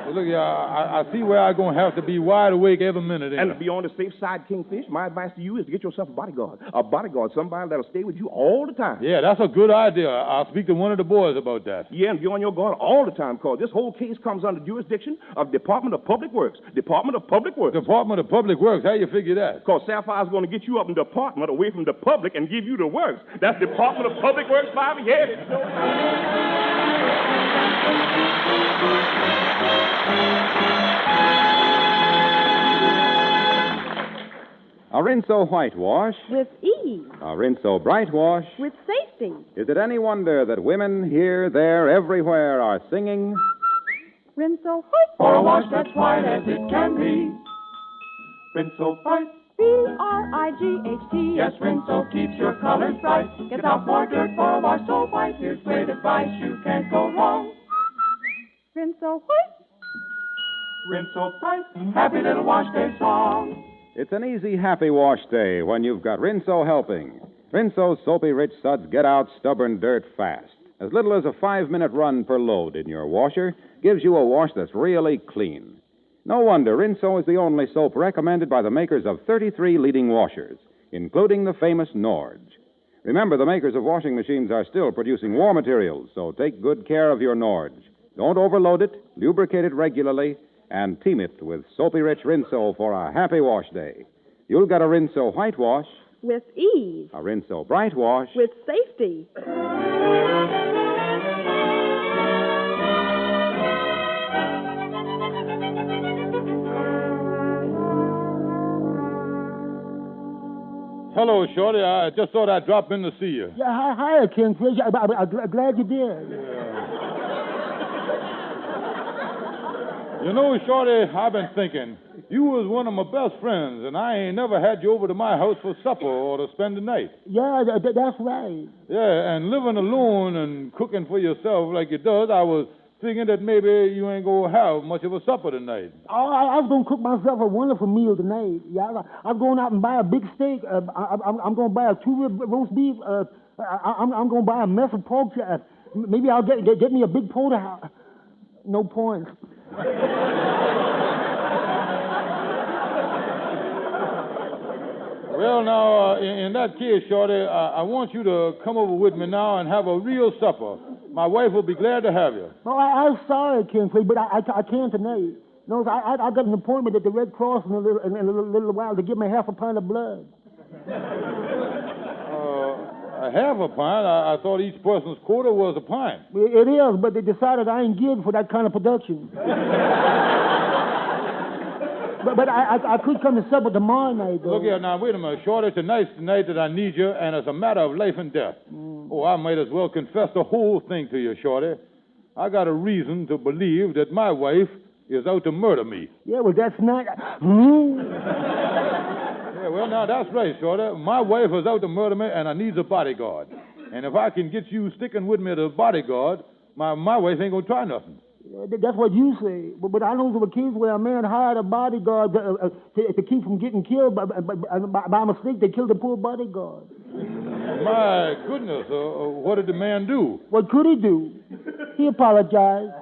Well, look, I see where I'm going to have to be wide awake every minute. And to be on the safe side, Kingfish, my advice to you is to get yourself a bodyguard. A bodyguard, somebody that'll stay with you all the time. Yeah, that's a good idea. I'll speak to one of the boys about that. Yeah, and be on your guard all the time, because this whole case comes under jurisdiction of Department of Public Works. Department of Public Works. Department of Public Works. How you figure that? Because Sapphire's going to get you up in the department away from the public and give you the works. That's Department of Public Works, Bobby. Yeah. A Rinso whitewash. With ease. A Rinso bright wash. With safety. Is it any wonder that women here, there, everywhere are singing? Rinso white. For a wash that's white as it can be. Rinso white. B-R-I-G-H-T. Yes, Rinso keeps your colors bright. Gets off more dirt for a wash so white. Here's great advice, you can't go wrong. Rinso white. Rinso white. Happy little wash day song. It's an easy, happy wash day when you've got Rinso helping. Rinso's soapy rich suds get out stubborn dirt fast. As little as a 5-minute run per load in your washer gives you a wash that's really clean. No wonder Rinso is the only soap recommended by the makers of 33 leading washers, including the famous Norge. Remember, the makers of washing machines are still producing war materials, so take good care of your Norge. Don't overload it, lubricate it regularly, and team it with soapy-rich Rinso for a happy wash day. You'll get a Rinso whitewash. With ease. A Rinso bright wash. With safety. Hello, Shorty. I just thought I'd drop in to see you. Yeah, hi, Kingfish. I'm glad you did. You know, Shorty, I've been thinking. You was one of my best friends, and I ain't never had you over to my house for supper or to spend the night. Yeah, that's right. Yeah, and living alone and cooking for yourself like you does, I was thinking that maybe you ain't going to have much of a supper tonight. Oh, I was going to cook myself a wonderful meal tonight. Yeah, I'm going out and buy a big steak. I'm going to buy a 2-rib roast beef. I'm going to buy a mess of pork chops. Maybe I'll get me a big porterhouse. No points. Well, now, in that case, Shorty, I want you to come over with me now and have a real supper. My wife will be glad to have you. Well, I'm sorry, Kingsley, but I can't tonight. No, I got an appointment at the Red Cross in a little while to give me half a pint of blood. A half a pint? I thought each person's quota was a pint. It is, but they decided I ain't good for that kind of production. But I could come to supper tomorrow night, though. Look here, now, wait a minute. Shorty, tonight's the night that I need you, and it's a matter of life and death. Oh, I might as well confess the whole thing to you, Shorty. I got a reason to believe that my wife is out to murder me. Yeah, well, that's not... Yeah, well, now, that's right, Shorty. My wife is out to murder me, and I needs a bodyguard. And if I can get you sticking with me as a bodyguard, my wife ain't gonna try nothing. That's what you say. But I know there were cases where a man hired a bodyguard to keep from getting killed. By mistake, they killed the poor bodyguard. My goodness. What did the man do? What could he do? He apologized.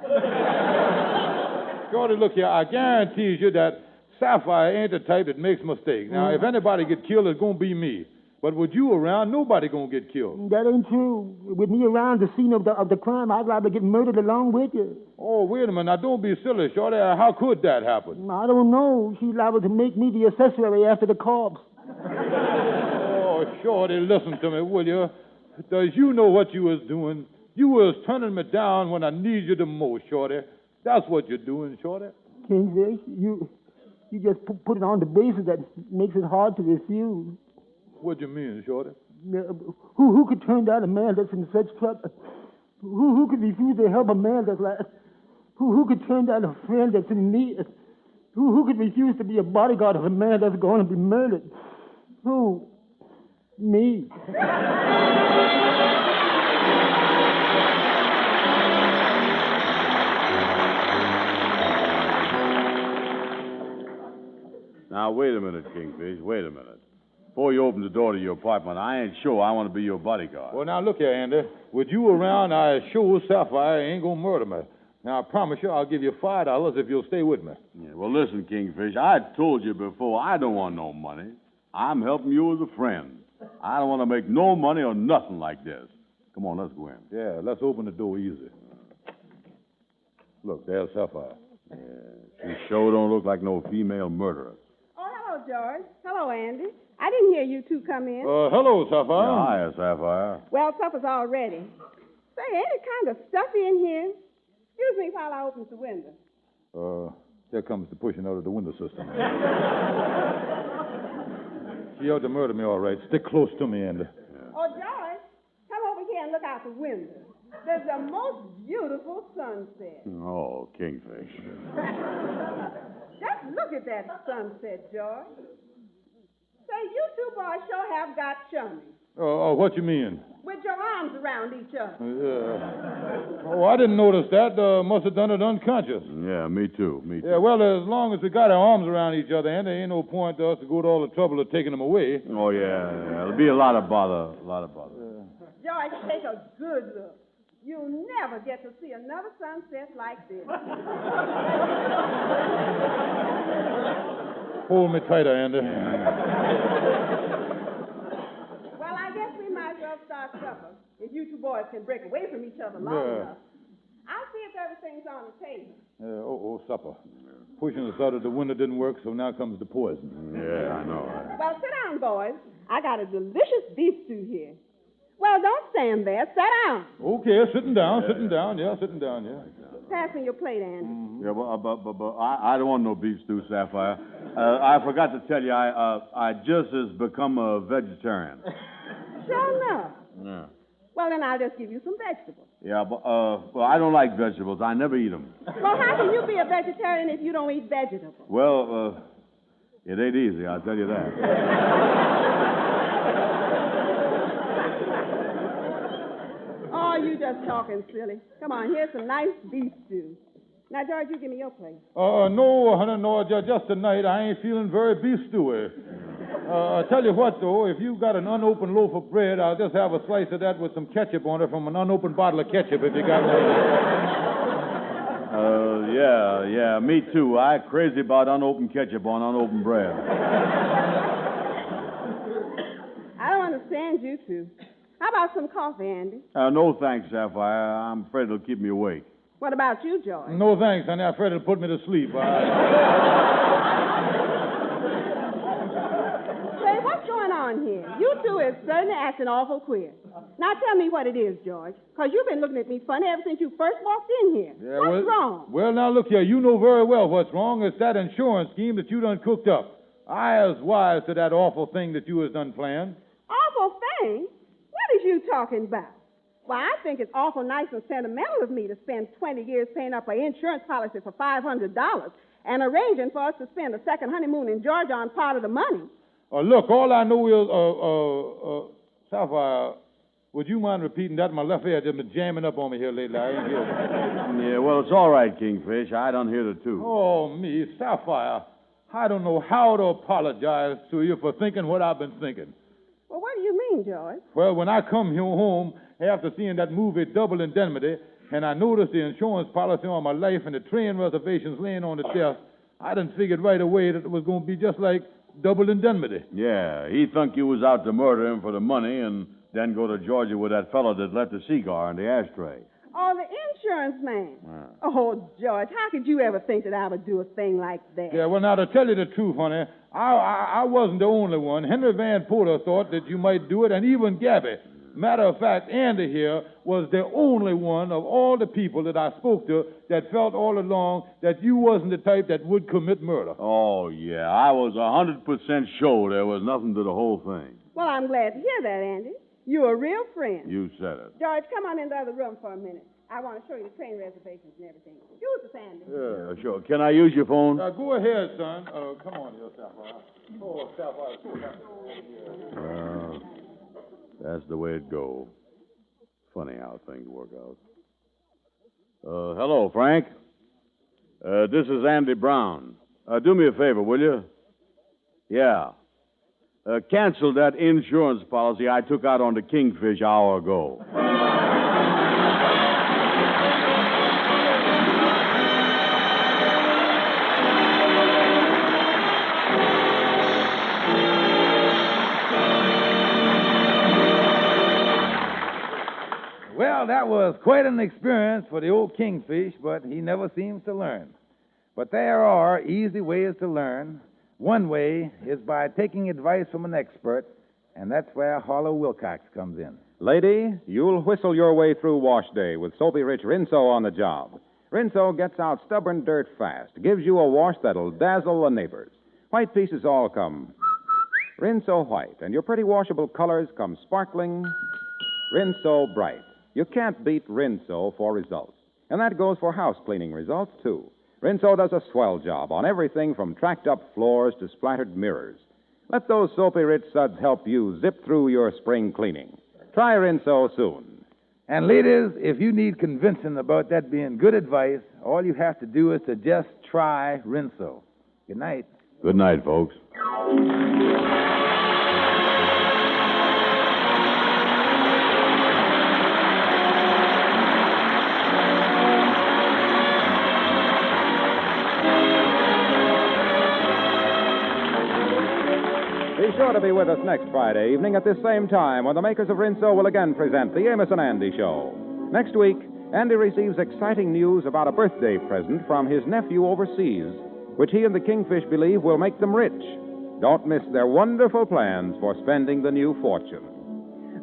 Shorty, look here. I guarantee you that Sapphire ain't the type that makes mistakes. Now, if anybody get killed, it's going to be me. But with you around, nobody going to get killed. That ain't true. With me around the scene of the crime, I'd rather get murdered along with you. Oh, wait a minute. Now, don't be silly, Shorty. How could that happen? I don't know. She's liable to make me the accessory after the corpse. Oh, Shorty, listen to me, will you? Does you know what you was doing? You was turning me down when I need you the most, Shorty. That's what you're doing, Shorty. Kingfish, you just put it on the basis that makes it hard to refuse. What do you mean, Shorty? Who could turn down a man that's in such trouble? Who could refuse to help a man that's like... Who could turn down a friend that's in need? Who could refuse to be a bodyguard of a man that's going to be murdered? Who? Me. Now, wait a minute, Kingfish. Wait a minute. Before you open the door to your apartment, I ain't sure I want to be your bodyguard. Well, now, look here, Andy. With you around, I assure Sapphire ain't going to murder me. Now, I promise you I'll give you $5 if you'll stay with me. Yeah, well, listen, Kingfish, I told you before, I don't want no money. I'm helping you as a friend. I don't want to make no money or nothing like this. Come on, let's go in. Yeah, let's open the door easy. Look, there's Sapphire. Yeah, she sure don't look like no female murderer. Oh, hello, George. Hello, Andy. I didn't hear you two come in. Hello, Sapphire. Yeah, hiya, Sapphire. Well, supper's all ready. Say, ain't it kind of stuffy in here? Excuse me while I open the window. Here comes the pushing out of the window system. She ought to murder me, all right. Stick close to me, Andy. Oh, George, come over here and look out the window. There's the most beautiful sunset. Oh, Kingfish. Just look at that sunset, George. Say, you two boys sure have got chummy. Oh, what you mean? With your arms around each other. Yeah. Oh, I didn't notice that. Must have done it unconscious. Yeah, me too. Yeah, well, as long as we got our arms around each other, and there ain't no point to us to go to all the trouble of taking them away. Oh, yeah. It'll be a lot of bother. George, take a good look. You'll never get to see another sunset like this. Hold me tighter, Andy. Well, I guess we might as well start supper. If you two boys can break away from each other long enough. I'll see if everything's on the table. Supper. Pushing us out of the window didn't work, so now comes the poison. Yeah, I know. Well, sit down, boys. I got a delicious beef stew here. Well, don't stand there. Sit down. Okay, sitting down. Yeah. Pass me your plate, Andy. Yeah, but I don't want no beef stew, Sapphire. I forgot to tell you, I just has become a vegetarian. Sure enough. Yeah. Well, then I'll just give you some vegetables. Yeah, but I don't like vegetables. I never eat them. Well, how can you be a vegetarian if you don't eat vegetables? Well, it ain't easy, I'll tell you that. Oh, you just talking silly. Come on, here's some nice beef stew. Now, George, you give me your plate. No, honey, no. Just tonight, I ain't feeling very beef stewy. I tell you what, though, if you've got an unopened loaf of bread, I'll just have a slice of that with some ketchup on it from an unopened bottle of ketchup if you got one. Yeah, me too. I'm crazy about unopened ketchup on unopened bread. I don't understand you two. How about some coffee, Andy? No thanks, Sapphire. I'm afraid it'll keep me awake. What about you, George? No thanks, honey. I'm afraid it'll put me to sleep. Say, what's going on here? You two is certainly acting awful queer. Now tell me what it is, George, because you've been looking at me funny ever since you first walked in here. Yeah, what's wrong? Well, now look here. You know very well what's wrong. It's that insurance scheme that you done cooked up. I was wise to that awful thing that you has done planned. Awful thing? What is you talking about? Well, I think it's awful nice and sentimental of me to spend 20 years paying up an insurance policy for $500 and arranging for us to spend a second honeymoon in Georgia on part of the money. Look, all I know is, Sapphire, would you mind repeating that? My left ear has been jamming up on me here lately. I ain't hear it. Yeah, well, it's all right, Kingfish. I done hear it, too. Oh, me, Sapphire. I don't know how to apologize to you for thinking what I've been thinking. Well, what do you mean, George? Well, when I come here home after seeing that movie Double Indemnity, and I noticed the insurance policy on my life and the train reservations laying on the desk, I done figured right away that it was going to be just like Double Indemnity. Yeah, he thunk you was out to murder him for the money and then go to Georgia with that fellow that left the cigar in the ashtray. Oh, the insurance man. Oh, George, how could you ever think that I would do a thing like that? Yeah, well, now, to tell you the truth, honey, I wasn't the only one. Henry Van Porter thought that you might do it, and even Gabby. Matter of fact, Andy here was the only one of all the people that I spoke to that felt all along that you wasn't the type that would commit murder. Oh, yeah, I was 100% sure there was nothing to the whole thing. Well, I'm glad to hear that, Andy. You're a real friend. You said it. George, come on in the other room for a minute. I want to show you the train reservations and everything. Use the Andy. Yeah, sure. Can I use your phone? Go ahead, son. Come on here, Sapphire. Oh, Sapphire. That's the way it goes. Funny how things work out. Hello, Frank. This is Andy Brown. Do me a favor, will you? Yeah. Cancel that insurance policy I took out on the Kingfish an hour ago. Well, that was quite an experience for the old Kingfish, but he never seems to learn. But there are easy ways to learn. One way is by taking advice from an expert, and that's where Harlow Wilcox comes in. Lady, you'll whistle your way through wash day with Soapy Rich Rinso on the job. Rinso gets out stubborn dirt fast, gives you a wash that'll dazzle the neighbors. White pieces all come Rinso White, and your pretty washable colors come sparkling. Rinso Bright. You can't beat Rinso for results. And that goes for house cleaning results, too. Rinso does a swell job on everything from tracked-up floors to splattered mirrors. Let those soapy rich suds help you zip through your spring cleaning. Try Rinso soon. And ladies, if you need convincing about that being good advice, all you have to do is to just try Rinso. Good night. Good night, folks. Be sure to be with us next Friday evening at this same time when the makers of Rinso will again present the Amos and Andy Show. Next week, Andy receives exciting news about a birthday present from his nephew overseas, which he and the Kingfish believe will make them rich. Don't miss their wonderful plans for spending the new fortune.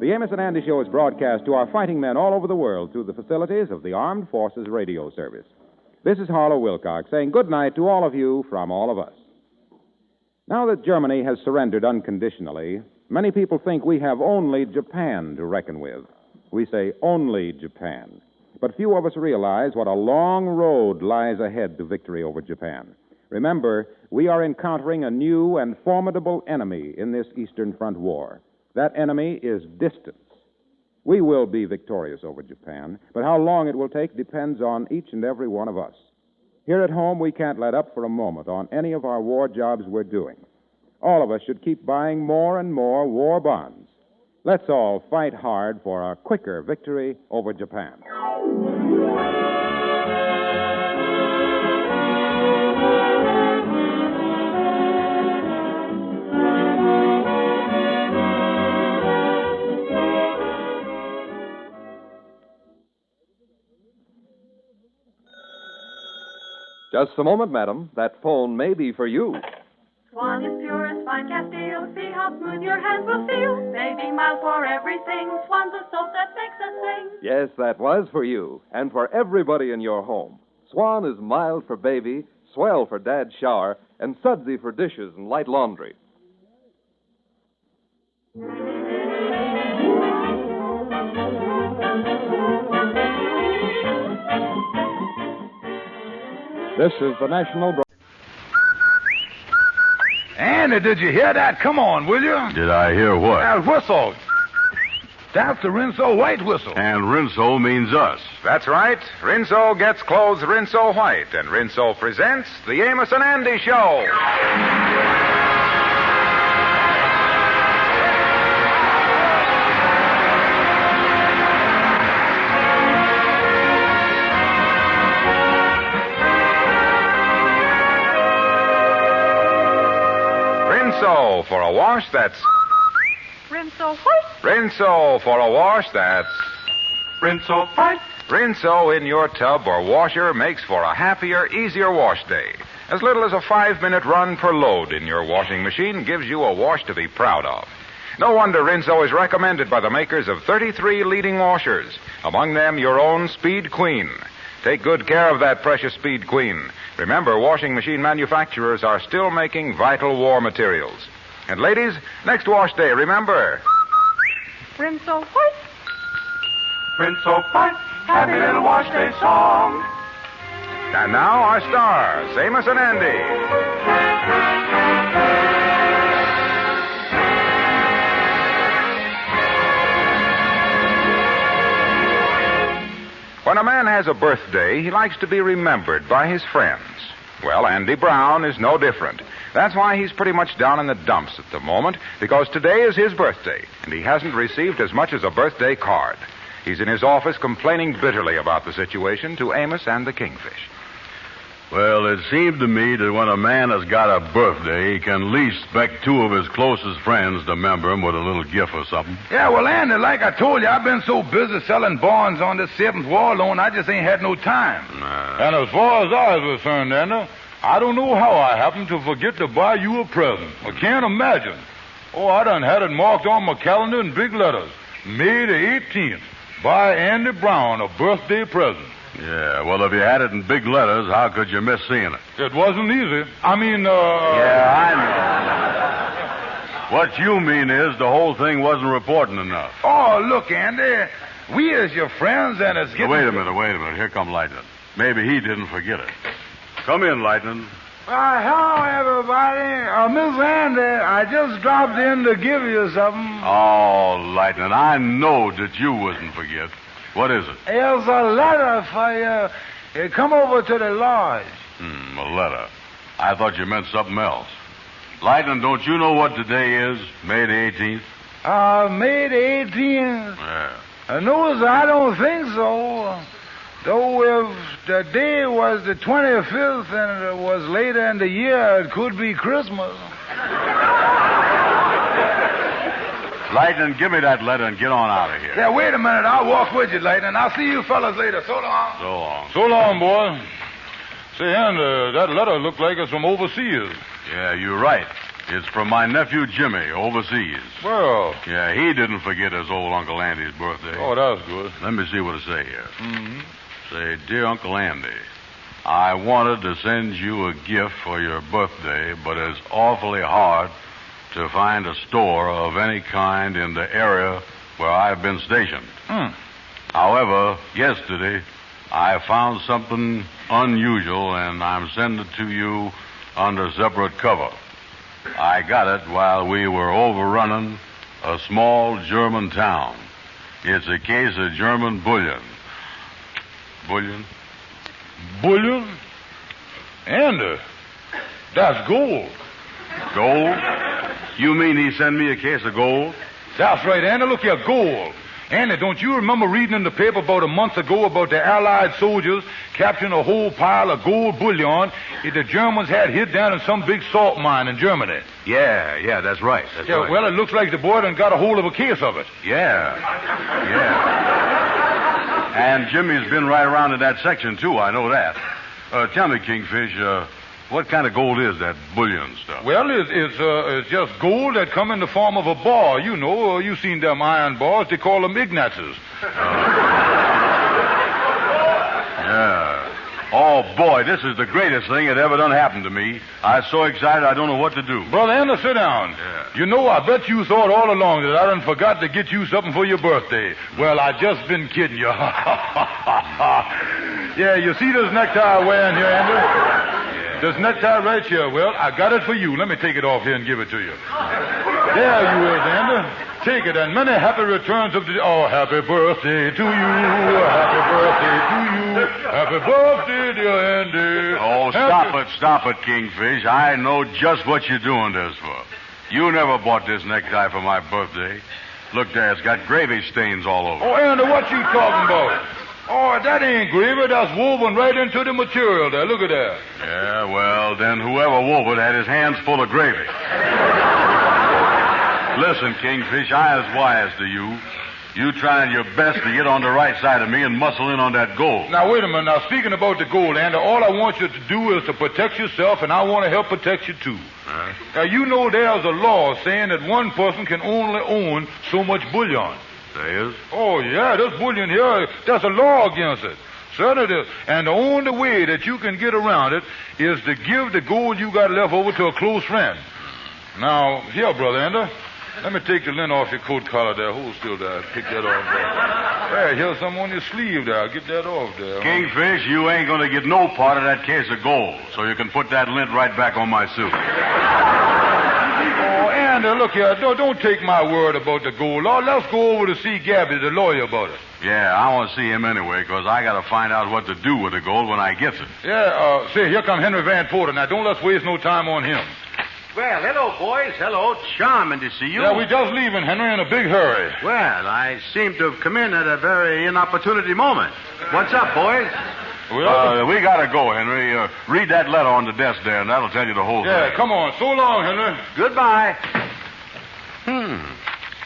The Amos and Andy Show is broadcast to our fighting men all over the world through the facilities of the Armed Forces Radio Service. This is Harlow Wilcox saying good night to all of you from all of us. Now that Germany has surrendered unconditionally, many people think we have only Japan to reckon with. We say only Japan. But few of us realize what a long road lies ahead to victory over Japan. Remember, we are encountering a new and formidable enemy in this Eastern Front war. That enemy is distance. We will be victorious over Japan, but how long it will take depends on each and every one of us. Here at home, we can't let up for a moment on any of our war jobs we're doing. All of us should keep buying more and more war bonds. Let's all fight hard for a quicker victory over Japan. Just a moment, madam. That phone may be for you. Swan is pure as fine Castile. See how smooth your hands will feel. Baby mild for everything. Swan's a soap that makes us sing. Yes, that was for you, and for everybody in your home. Swan is mild for baby, swell for dad's shower, and sudsy for dishes and light laundry. This is the National... Andy, did you hear that? Come on, will you? Did I hear what? That whistle. That's the Rinso White whistle. And Rinso means us. That's right. Rinso gets clothes Rinso White, and Rinso presents the Amos and Andy Show. Rinso for a wash that's... Rinso White. Rinso for a wash that's... Rinso White. Rinso in your tub or washer makes for a happier, easier wash day. As little as a 5-minute run per load in your washing machine gives you a wash to be proud of. No wonder Rinso is recommended by the makers of 33 leading washers, among them your own Speed Queen. Take good care of that precious Speed Queen. Remember, washing machine manufacturers are still making vital war materials. And ladies, next wash day, remember... Rinso White. Rinso White. Happy little wash day song. And now our stars, Amos and Andy. When a man has a birthday, he likes to be remembered by his friends. Well, Andy Brown is no different. That's why he's pretty much down in the dumps at the moment, because today is his birthday, and he hasn't received as much as a birthday card. He's in his office complaining bitterly about the situation to Amos and the Kingfish. Well, it seemed to me that when a man has got a birthday, he can at least expect 2 of his closest friends to remember him with a little gift or something. Yeah, well, Andy, like I told you, I've been so busy selling bonds on this 7th war loan, I just ain't had no time. And as far as I was concerned, Andy, I don't know how I happened to forget to buy you a present. I can't imagine. Oh, I done had it marked on my calendar in big letters. May the 18th. Buy Andy Brown a birthday present. Yeah, well, if you had it in big letters, how could you miss seeing it? It wasn't easy. I mean, Yeah, I What you mean is the whole thing wasn't important enough. Oh, look, Andy. We as your friends and it's getting... Wait a minute. Here come Lightning. Maybe he didn't forget it. Come in, Lightning. Hello, everybody. Miss Andy, I just dropped in to give you something. Oh, Lightning, I know that you wouldn't forget. What is it? Here's a letter for you. Come over to the lodge. A letter. I thought you meant something else. Lightning, don't you know what today is? May the 18th? May the 18th? Yeah. No, I don't think so. Though if the day was the 25th and it was later in the year, it could be Christmas. Lightning, give me that letter and get on out of here. Yeah, wait a minute. I'll walk with you, Lightning. I'll see you fellas later. So long. So long. So long, boy. Say, Andy, that letter looked like it's from overseas. Yeah, you're right. It's from my nephew Jimmy, overseas. Well. Yeah, he didn't forget his old Uncle Andy's birthday. Oh, that's good. Let me see what it say here. Mm-hmm. Say, Dear Uncle Andy, I wanted to send you a gift for your birthday, but it's awfully hard to find a store of any kind in the area where I've been stationed. However, yesterday I found something unusual, and I'm sending it to you under separate cover. I got it while we were overrunning a small German town. It's a case of German bullion. Bullion? Bullion? Andy, that's gold. Gold? You mean he sent me a case of gold? That's right, Andy. Look here, gold. Andy, don't you remember reading in the paper about a month ago about the Allied soldiers capturing a whole pile of gold bullion that the Germans had hid down in some big salt mine in Germany? Yeah, that's right. That's right. Well, it looks like the boy done got a hold of a case of it. Yeah. And Jimmy's been right around in that section, too. I know that. Tell me, Kingfish, what kind of gold is that bullion stuff? Well, it's just gold that come in the form of a bar. You know, you seen them iron bars. They call them Ignazes. Yeah. Oh, boy, this is the greatest thing that ever done happened to me. I'm so excited I don't know what to do. Brother Andy, sit down. Yeah. You know, I bet you thought all along that I done forgot to get you something for your birthday. Well, I just been kidding you. Yeah, you see this necktie I'm wearing here, Andy? Yeah. This necktie right here. Well, I got it for you. Let me take it off here and give it to you. There you is, Andy. Take it, and many happy returns of the... Oh, happy birthday to you. Happy birthday to you. Happy birthday, dear Andy. Oh, stop it, Kingfish. I know just what you're doing this for. You never bought this necktie for my birthday. Look there, it's got gravy stains all over. Oh, Andy, what you talking about? Oh, that ain't gravy. That's woven right into the material there. Look at that. Yeah, well, then whoever wove it had his hands full of gravy. Listen, Kingfish, I was wise to you. You trying your best to get on the right side of me and muscle in on that gold. Now, wait a minute. Now, speaking about the gold, Andy, all I want you to do is to protect yourself, and I want to help protect you, too. Now, you know there's a law saying that one person can only own so much bullion. There is? Oh, yeah, this bullion here, there's a law against it. Certainly there is. And the only way that you can get around it is to give the gold you got left over to a close friend. Now, here, Brother Andy, let me take the lint off your coat collar there. Hold still there. Pick that off there. Hey, here's some on your sleeve there. I'll get that off there. Kingfish, you ain't going to get no part of that case of gold, so you can put that lint right back on my suit. Oh, Andy, look here. Don't take my word about the gold. Oh, let's go over to see Gabby, the lawyer, about it. Yeah, I want to see him anyway, because I got to find out what to do with the gold when I get it. Yeah, see, here come Henry Van Porter. Now, don't let's waste no time on him. Well, hello, boys. Hello. Charming to see you. Yeah, we just leaving, Henry, in a big hurry. Well, I seem to have come in at a very inopportunity moment. What's up, boys? Well, we got to go, Henry. Read that letter on the desk there, and that'll tell you the whole thing. Yeah, come on. So long, Henry. Goodbye.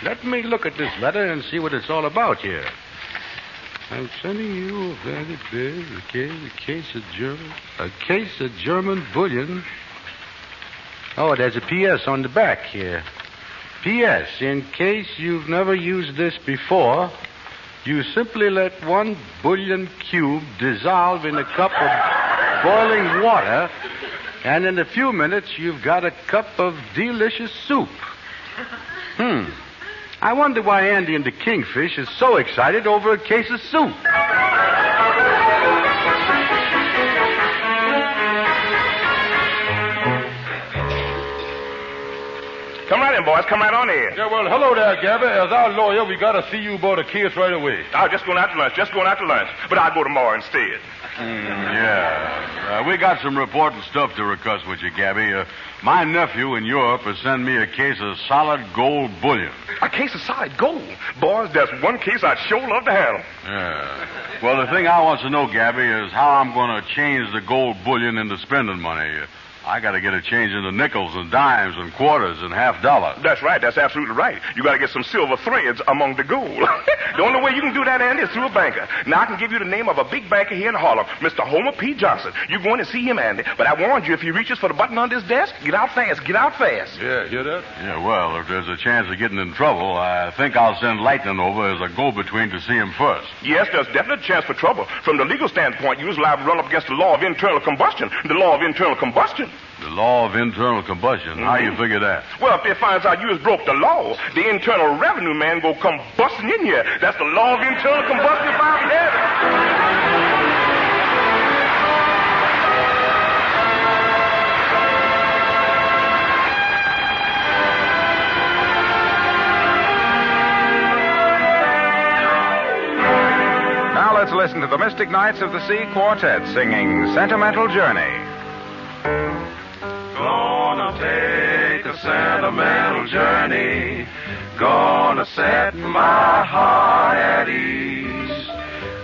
Let me look at this letter and see what it's all about here. I'm sending you a very big case of German bullion. Oh, there's a P.S. on the back here. P.S. In case you've never used this before, you simply let 1 bullion cube dissolve in a cup of boiling water, and in a few minutes you've got a cup of delicious soup. I wonder why Andy and the Kingfish is so excited over a case of soup. Come right in, boys. Come right on in. Yeah, well, hello there, Gabby. As our lawyer, we got to see you about a case right away. I'm just going out to lunch. But I'll go tomorrow instead. We got some important stuff to discuss with you, Gabby. My nephew in Europe has sent me a case of solid gold bullion. A case of solid gold? Boys, that's one case I'd sure love to handle. Yeah. Well, the thing I want to know, Gabby, is how I'm going to change the gold bullion into spending money. I got to get it changed into nickels and dimes and quarters and $half. That's right. That's absolutely right. You got to get some silver threads among the gold. The only way you can do that, Andy, is through a banker. Now, I can give you the name of a big banker here in Harlem, Mr. Homer P. Johnson. You go in and see him, Andy. But I warned you, if he reaches for the button on his desk, get out fast. Get out fast. Yeah, hear that? Yeah, well, if there's a chance of getting in trouble, I think I'll send Lightning over as a go-between to see him first. Yes, there's definite chance for trouble. From the legal standpoint, you're liable to run up against the law of internal combustion. The law of internal combustion. The law of internal combustion. How you figure that? Well, if they finds out you has broke the law, the internal revenue man go come busting in here. That's the law of internal combustion if I ever had it. Now let's listen to the Mystic Knights of the Sea Quartet singing Sentimental Journey. Gonna take a sentimental journey. Gonna set my heart at ease.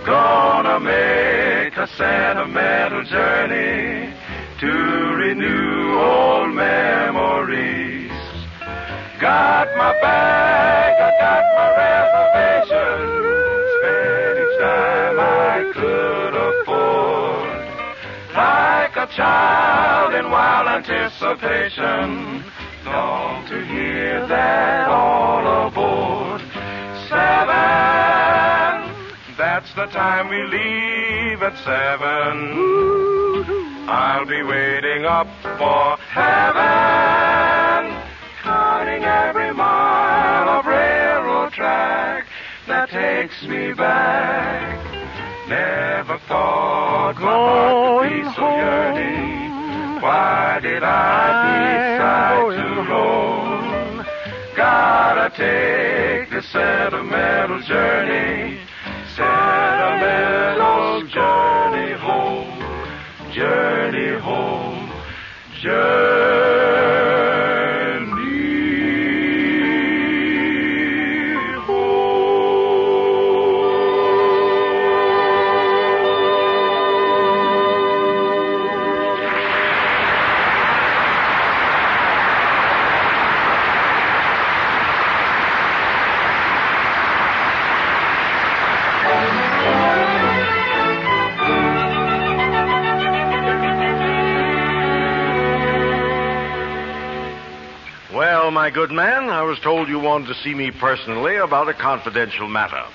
Gonna make a sentimental journey to renew old memories. Got my bag, I got my reservation. Spent each time I could afford. Like a child in wild anticipation, long to hear that all aboard. 7, that's the time we leave at 7. I'll be waiting up for heaven, counting every mile of railroad track that takes me back. Never thought my heart would be so yearning. Why did I decide to roam? Gotta take the sentimental journey. Sentimental journey home. Journey home. My good man, I was told you wanted to see me personally about a confidential matter.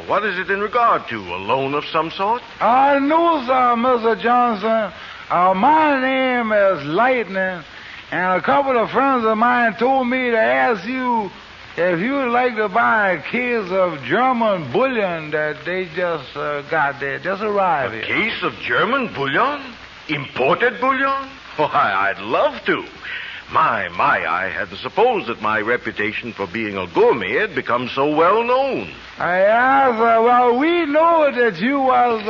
What is it in regard to? A loan of some sort? I know, sir, Mr. Johnson. My name is Lightning, and a couple of friends of mine told me to ask you if you would like to buy a case of German bullion that they just got there, just arrived here. A case of German bullion? Imported bullion? Why, I'd love to. My, I hadn't supposed that my reputation for being a gourmet had become so well known. Yes, well, we know that you was,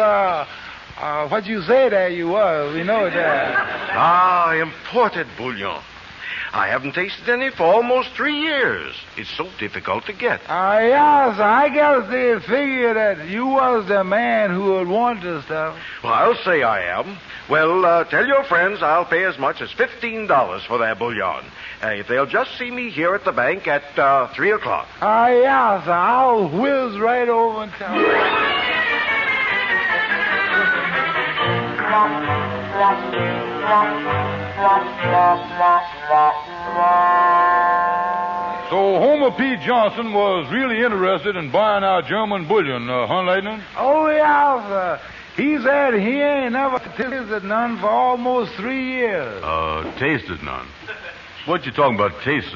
what you say that you was. We know that. Imported bullion. I haven't tasted any for almost 3 years. It's so difficult to get. Yes, I guess they figure that you was the man who would want this stuff. Well, I'll say I am. Well, tell your friends I'll pay as much as $15 for their bullion. If they'll just see me here at the bank at 3 o'clock. Yes, I'll whiz right over and tell you. So Homer P. Johnson was really interested in buying our German bullion, huh, Lightning? Oh, yeah, he said he ain't never tasted none for almost 3 years. Tasted none? What you talking about taste?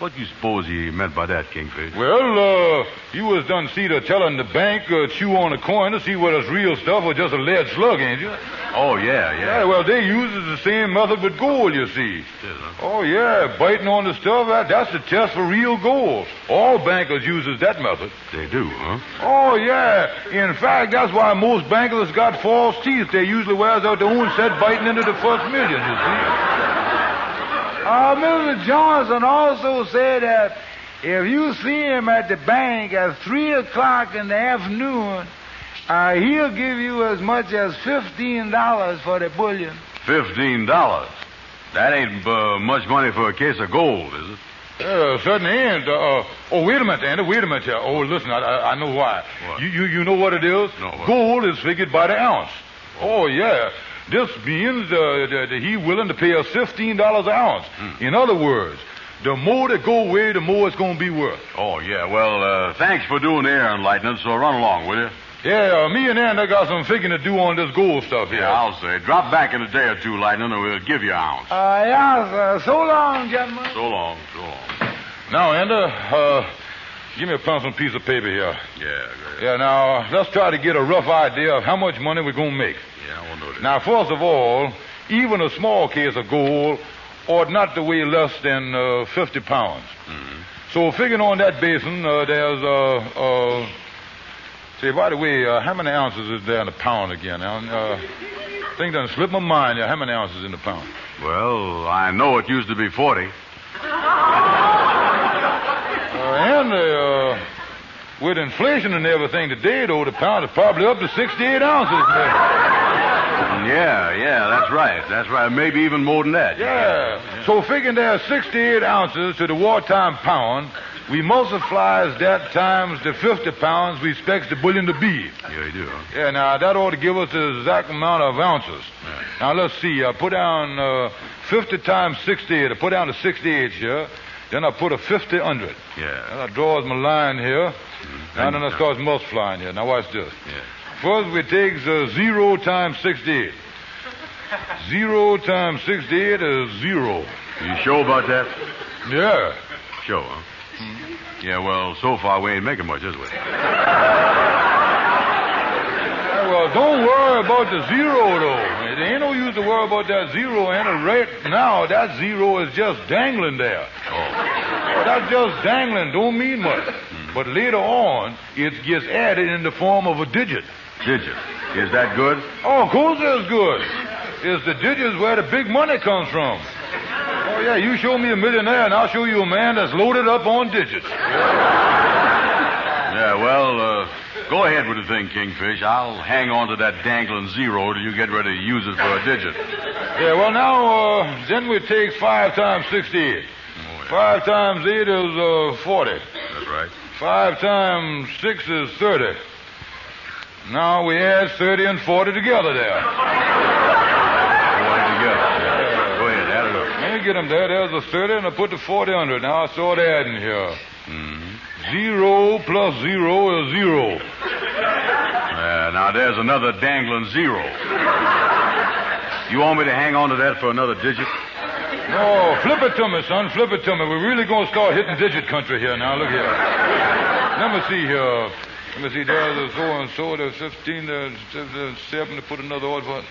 What you suppose he meant by that, Kingfish? Well, you was done see to telling the bank chew on a coin to see whether it's real stuff or just a lead slug, ain't you? Oh, yeah. Yeah, well, they uses the same method with gold, you see. Oh, yeah, biting on the stuff, that's the test for real gold. All bankers uses that method. They do, huh? Oh, yeah. In fact, that's why most bankers got false teeth. They usually wears out their own set biting into the first million, you see. Mr. Johnson also said that if you see him at the bank at 3 o'clock in the afternoon, he'll give you as much as $15 for the bullion. $15? That ain't much money for a case of gold, is it? Certainly ain't. Wait a minute, Andy. Wait a minute here. Oh, listen, I know why. What? You know what it is? No, what? Gold is figured by the ounce. Oh, yeah. This means that he willing to pay us $15 an ounce. In other words, the more that go away, the more it's going to be worth. Oh, yeah. Well, thanks for doing the air enlightening, so run along, will you? Yeah, me and Andy got some figuring to do on this gold stuff here. Yeah, I'll say. Drop back in a day or two, Lightning, and we'll give you an ounce. Yeah, sir. So long, gentlemen. So long, so long. Now, Andy, give me a pencil and piece of paper here. Yeah, great. Yeah, now, let's try to get a rough idea of how much money we're going to make. Yeah, I want to know this. Now, first of all, even a small case of gold ought not to weigh less than 50 pounds. Mm-hmm. So, figuring on that basis, there's, say, by the way, how many ounces is there in a pound again? Thing doesn't slip my mind. How many ounces in the pound? Well, I know it used to be 40. And with inflation and everything today, though, the pound is probably up to 68 ounces. Yeah, that's right. That's right. Maybe even more than that. Yeah. So figuring there's 68 ounces to the wartime pound, we multiplies that times the 50 pounds we expects the bullion to be. Yeah, you do, huh? Yeah, now that ought to give us the exact amount of ounces. Yeah. Now let's see. I put down 50 times 68. I put down the 68 here. Then I put a 50 under it. Yeah. Then I draws my line here. Mm-hmm. Now then I starts multiplying here. Now watch this. Yeah. First we takes 0 times 68. 0 times 68 is 0. You sure about that? Yeah. Sure, huh? Mm-hmm. Yeah, well, so far we ain't making much, is we? Well, don't worry about the zero, though. It ain't no use to worry about that zero, and right now, that zero is just dangling there. Oh. That's just dangling, don't mean much. Mm-hmm. But later on, it gets added in the form of a digit. Digit? Is that good? Oh, of course it's good. It's the digits where the big money comes from. Oh, yeah, you show me a millionaire, and I'll show you a man that's loaded up on digits. Yeah, well, go ahead with the thing, Kingfish. I'll hang on to that dangling zero till you get ready to use it for a digit. Yeah, well, now, then we take 5 times 68. Oh, yeah. 5 times 8 is 40. That's right. 5 times 6 is 30. Now we add 30 and 40 together there. Go ahead, add it up. Let me get them there. There's the 30, and I put the 40 under it. Now I start adding here. Mm-hmm. 0 plus 0 is 0. Now there's another dangling zero. You want me to hang on to that for another digit? No, flip it to me, son. Flip it to me. We're really going to start hitting digit country here now. Look here. Let me see here. Let me see. There's a so and so. There's 15. There's 7. To put another order for it.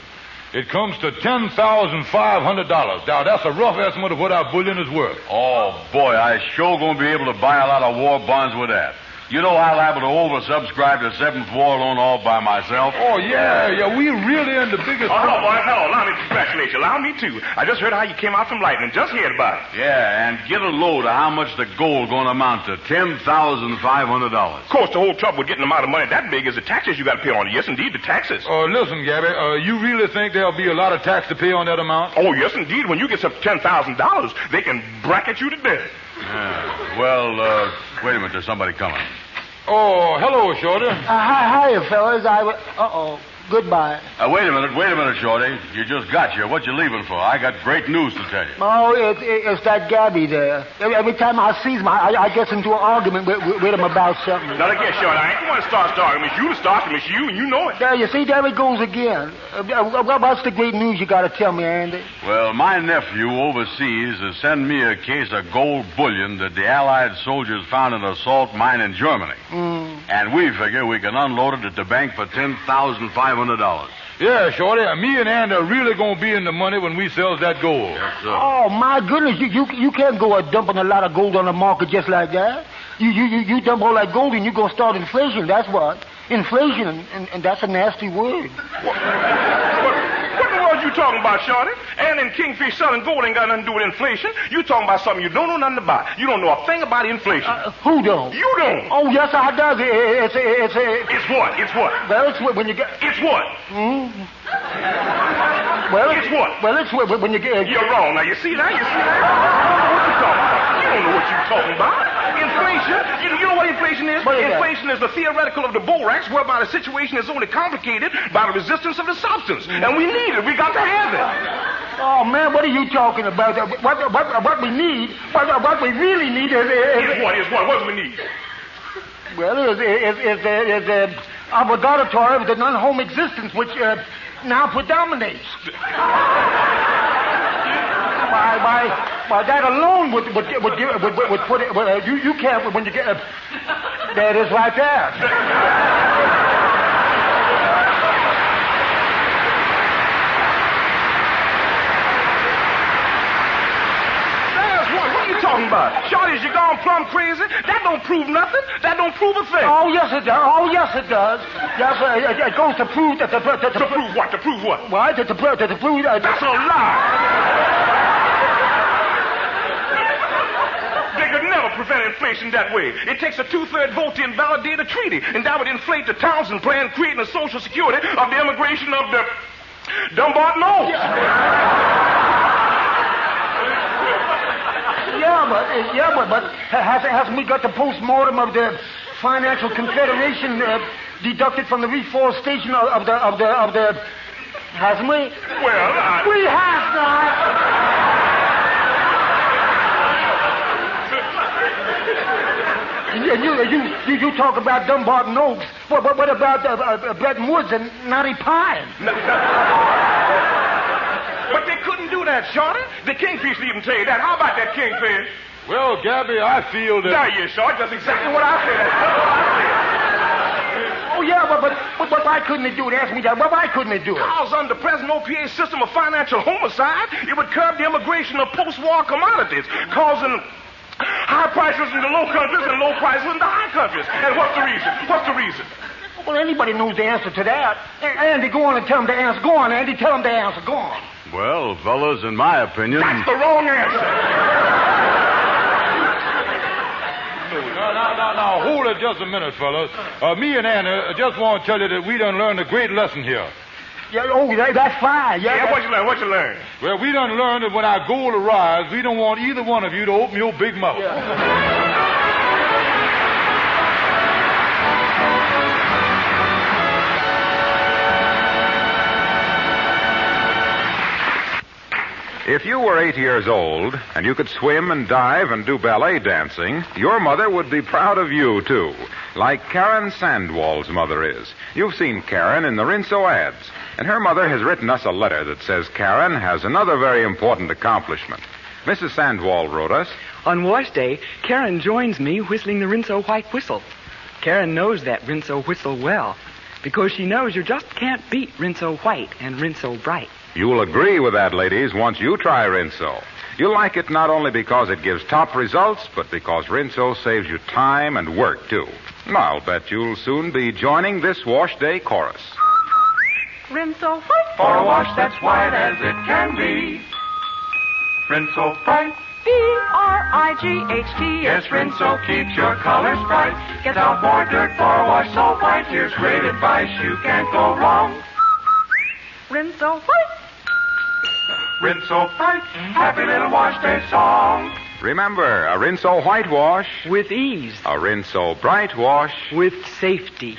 It comes to $10,500. Now, that's a rough estimate of what our bullion is worth. Oh, boy, I sure going to be able to buy a lot of war bonds with that. You know I'm liable to oversubscribe the 7th War Loan all by myself. Oh, yeah, we really in the biggest... Oh, hello, boy, hello. Allow me to congratulate you. Allow me, too. I just heard how you came out from Lightning. Just heard about it. Yeah, and get a load of how much the gold going to amount to. $10,500. Of course, the whole trouble with getting the amount of money that big is the taxes you got to pay on it. Yes, indeed, the taxes. Oh, listen, Gabby, you really think there'll be a lot of tax to pay on that amount? Oh, yes, indeed. When you get up to $10,000, they can bracket you to death. Yeah. Well, wait a minute. There's somebody coming. Oh, hello, Shorty. Hiya, fellas. Goodbye. Wait a minute, Shorty. You just got here. What you leaving for? I got great news to tell you. Oh, it's that Gabby there. Every time I see him, I get into an argument with him about something. Now, look here, Shorty. I ain't going to start arguing. It's you to start, and it's you, and you know it. There, you see, there it goes again. What's the great news you got to tell me, Andy? Well, my nephew overseas is sending me a case of gold bullion that the Allied soldiers found in a salt mine in Germany. And we figure we can unload it at the bank for $10,500. Yeah, Shorty, me and Andy are really going to be in the money when we sells that gold. Yes, sir. Oh, my goodness, you can't go dumping a lot of gold on the market just like that. You dump all that gold and you're going to start inflation, that's what. Inflation, and that's a nasty word. What in the world you talking about, Shorty? And in Kingfish selling gold ain't got nothing to do with inflation. You talking about something you don't know nothing about. You don't know a thing about inflation. Who don't? You don't. Oh, yes, I does. It's what? It's what? Well, it's when you get... It's what? Well, it's what? Well, it's when you get... You're wrong. Now, you see that? What you talking about? You don't know what you're talking about. Inflation? You know what inflation is? Inflation is the theoretical of the borax, whereby the situation is only complicated by the resistance of the substance. And we need it. We got to have it. Oh, man, what are you talking about? What we need, what we really need is... Is what? What do we need? Well, is the obligatory of the non-home existence, which now predominates. Why, that alone would put it... you can't, when you get... there it is right there. What are you talking about? Shorty, is you gone plumb crazy? That don't prove nothing. That don't prove a thing. Oh, yes, it does. Yes, it goes to prove that... To prove what? To prove what? Why? To prove... That's a lie. They could never prevent inflation that way. It takes a 2/3 vote to invalidate a treaty, and that would inflate the Townsend Plan, creating a social security of the immigration of the Dumbarton Oaks. Yeah, but hasn't we got the post-mortem of the Financial Confederation deducted from the reforestation of the... Hasn't we? Well, We have not. You talk about Dumbarton Oaks. What about Bretton Woods and Knotty Pine? But they couldn't do that, Shorty. The Kingfish even tell you that. How about that Kingfish? Well, Gabby, I feel that... There you, Short. That's exactly what I said. That's what I said. Oh, yeah, but why couldn't they do it? Ask me that. Why couldn't they do it? Because under the present OPA system of financial homicide, it would curb the immigration of post-war commodities, causing high prices in the low countries and low prices in the high countries. And what's the reason? What's the reason? Well, anybody knows the answer to that. Andy, go on and tell him the answer. Go on, Andy, tell him the answer. Go on. Well, fellas, in my opinion... That's the wrong answer. Now, hold it just a minute, fellas. Me and Anna just want to tell you that we done learned a great lesson here. Yeah, that's fine. Yeah, what you learn? What you learn? Well, we done learned that when our goal arrives, we don't want either one of you to open your big mouth. Yeah. If you were 8 years old and you could swim and dive and do ballet dancing, your mother would be proud of you, too, like Karen Sandwall's mother is. You've seen Karen in the Rinso ads, and her mother has written us a letter that says Karen has another very important accomplishment. Mrs. Sandwall wrote us, On wash day, Karen joins me whistling the Rinso White Whistle. Karen knows that Rinso whistle well, because she knows you just can't beat Rinso White and Rinso Bright. You'll agree with that, ladies, once you try Rinso. You'll like it not only because it gives top results, but because Rinso saves you time and work, too. I'll bet you'll soon be joining this wash day chorus. Rinso White. For a wash that's white as it can be. Rinso Bright. B-R-I-G-H-T. Yes, Rinso keeps your colors bright. Gets out more dirt for a wash so white. Here's great advice, you can't go wrong. Rinso White. Rinso Bright. Happy little wash day song. Remember, a Rinso White wash. With ease. A Rinso Bright wash. With safety.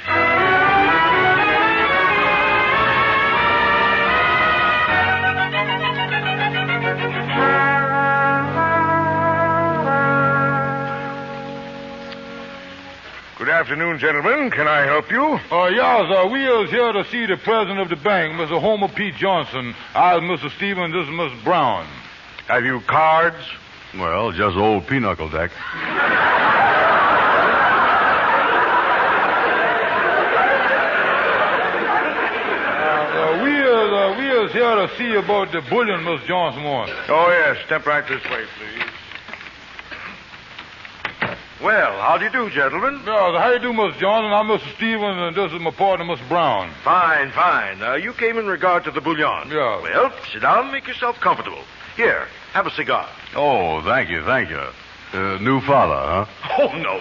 afternoon, gentlemen. Can I help you? Yes, we is here to see the president of the bank, Mr. Homer P. Johnson. I is Mr. Stevens, this is Miss Brown. Have you cards? Well, just old pinochle deck. We is here to see about the bullion Miss Johnson wants. Oh, yes. Step right this way, please. Well, how do you do, gentlemen? Yeah, how do you do, Miss Johnson? I'm Mr. Stevens, and this is my partner, Miss Brown. Fine, fine. You came in regard to the bullion. Yeah. Well, sit down and make yourself comfortable. Here, have a cigar. Oh, thank you. New father, huh? Oh, no.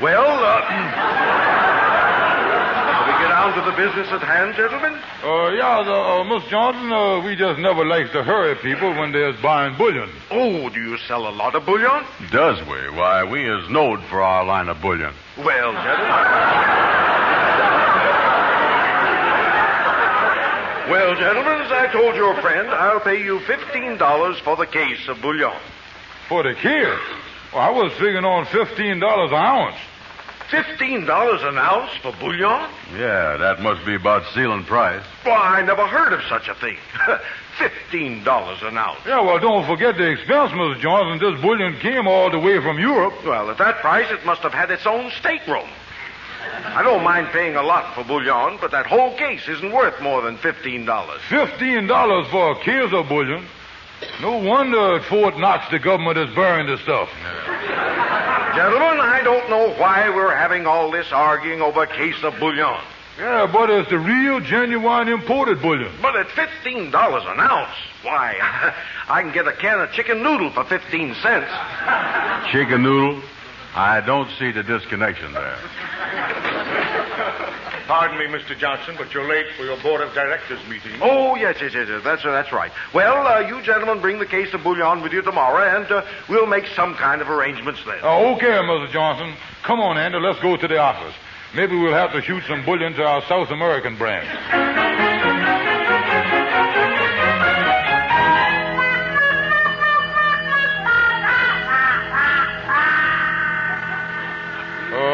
Well, shall we get down to the business at hand, gentlemen? Miss Johnson, we just never like to hurry people when they're buying bullion. Oh, do you sell a lot of bullion? Does we? Why, we is known for our line of bullion. Well, gentlemen. Well, gentlemen, as I told your friend, I'll pay you $15 for the case of bullion. For the case? Well, I was figuring on $15 an ounce. $15 an ounce for bullion? Yeah, that must be about ceiling price. Why, I never heard of such a thing. $15 an ounce. Yeah, well, don't forget the expense, Mr. Johnson. This bullion came all the way from Europe. Well, at that price, it must have had its own stateroom. I don't mind paying a lot for bullion, but that whole case isn't worth more than $15. $15 for a case of bullion? No wonder at Fort Knox the government is burying the stuff. Gentlemen, I don't know why we're having all this arguing over a case of bullion. Yeah, but it's the real, genuine, imported bullion. But at $15 an ounce, why, I can get a can of chicken noodle for 15 cents. Chicken noodle? I don't see the disconnection there. Pardon me, Mr. Johnson, but you're late for your board of directors meeting. Oh, yes. That's right. Well, you gentlemen bring the case of bullion with you tomorrow, and we'll make some kind of arrangements then. Okay, Mr. Johnson. Come on, Andy, let's go to the office. Maybe we'll have to shoot some bullion to our South American branch.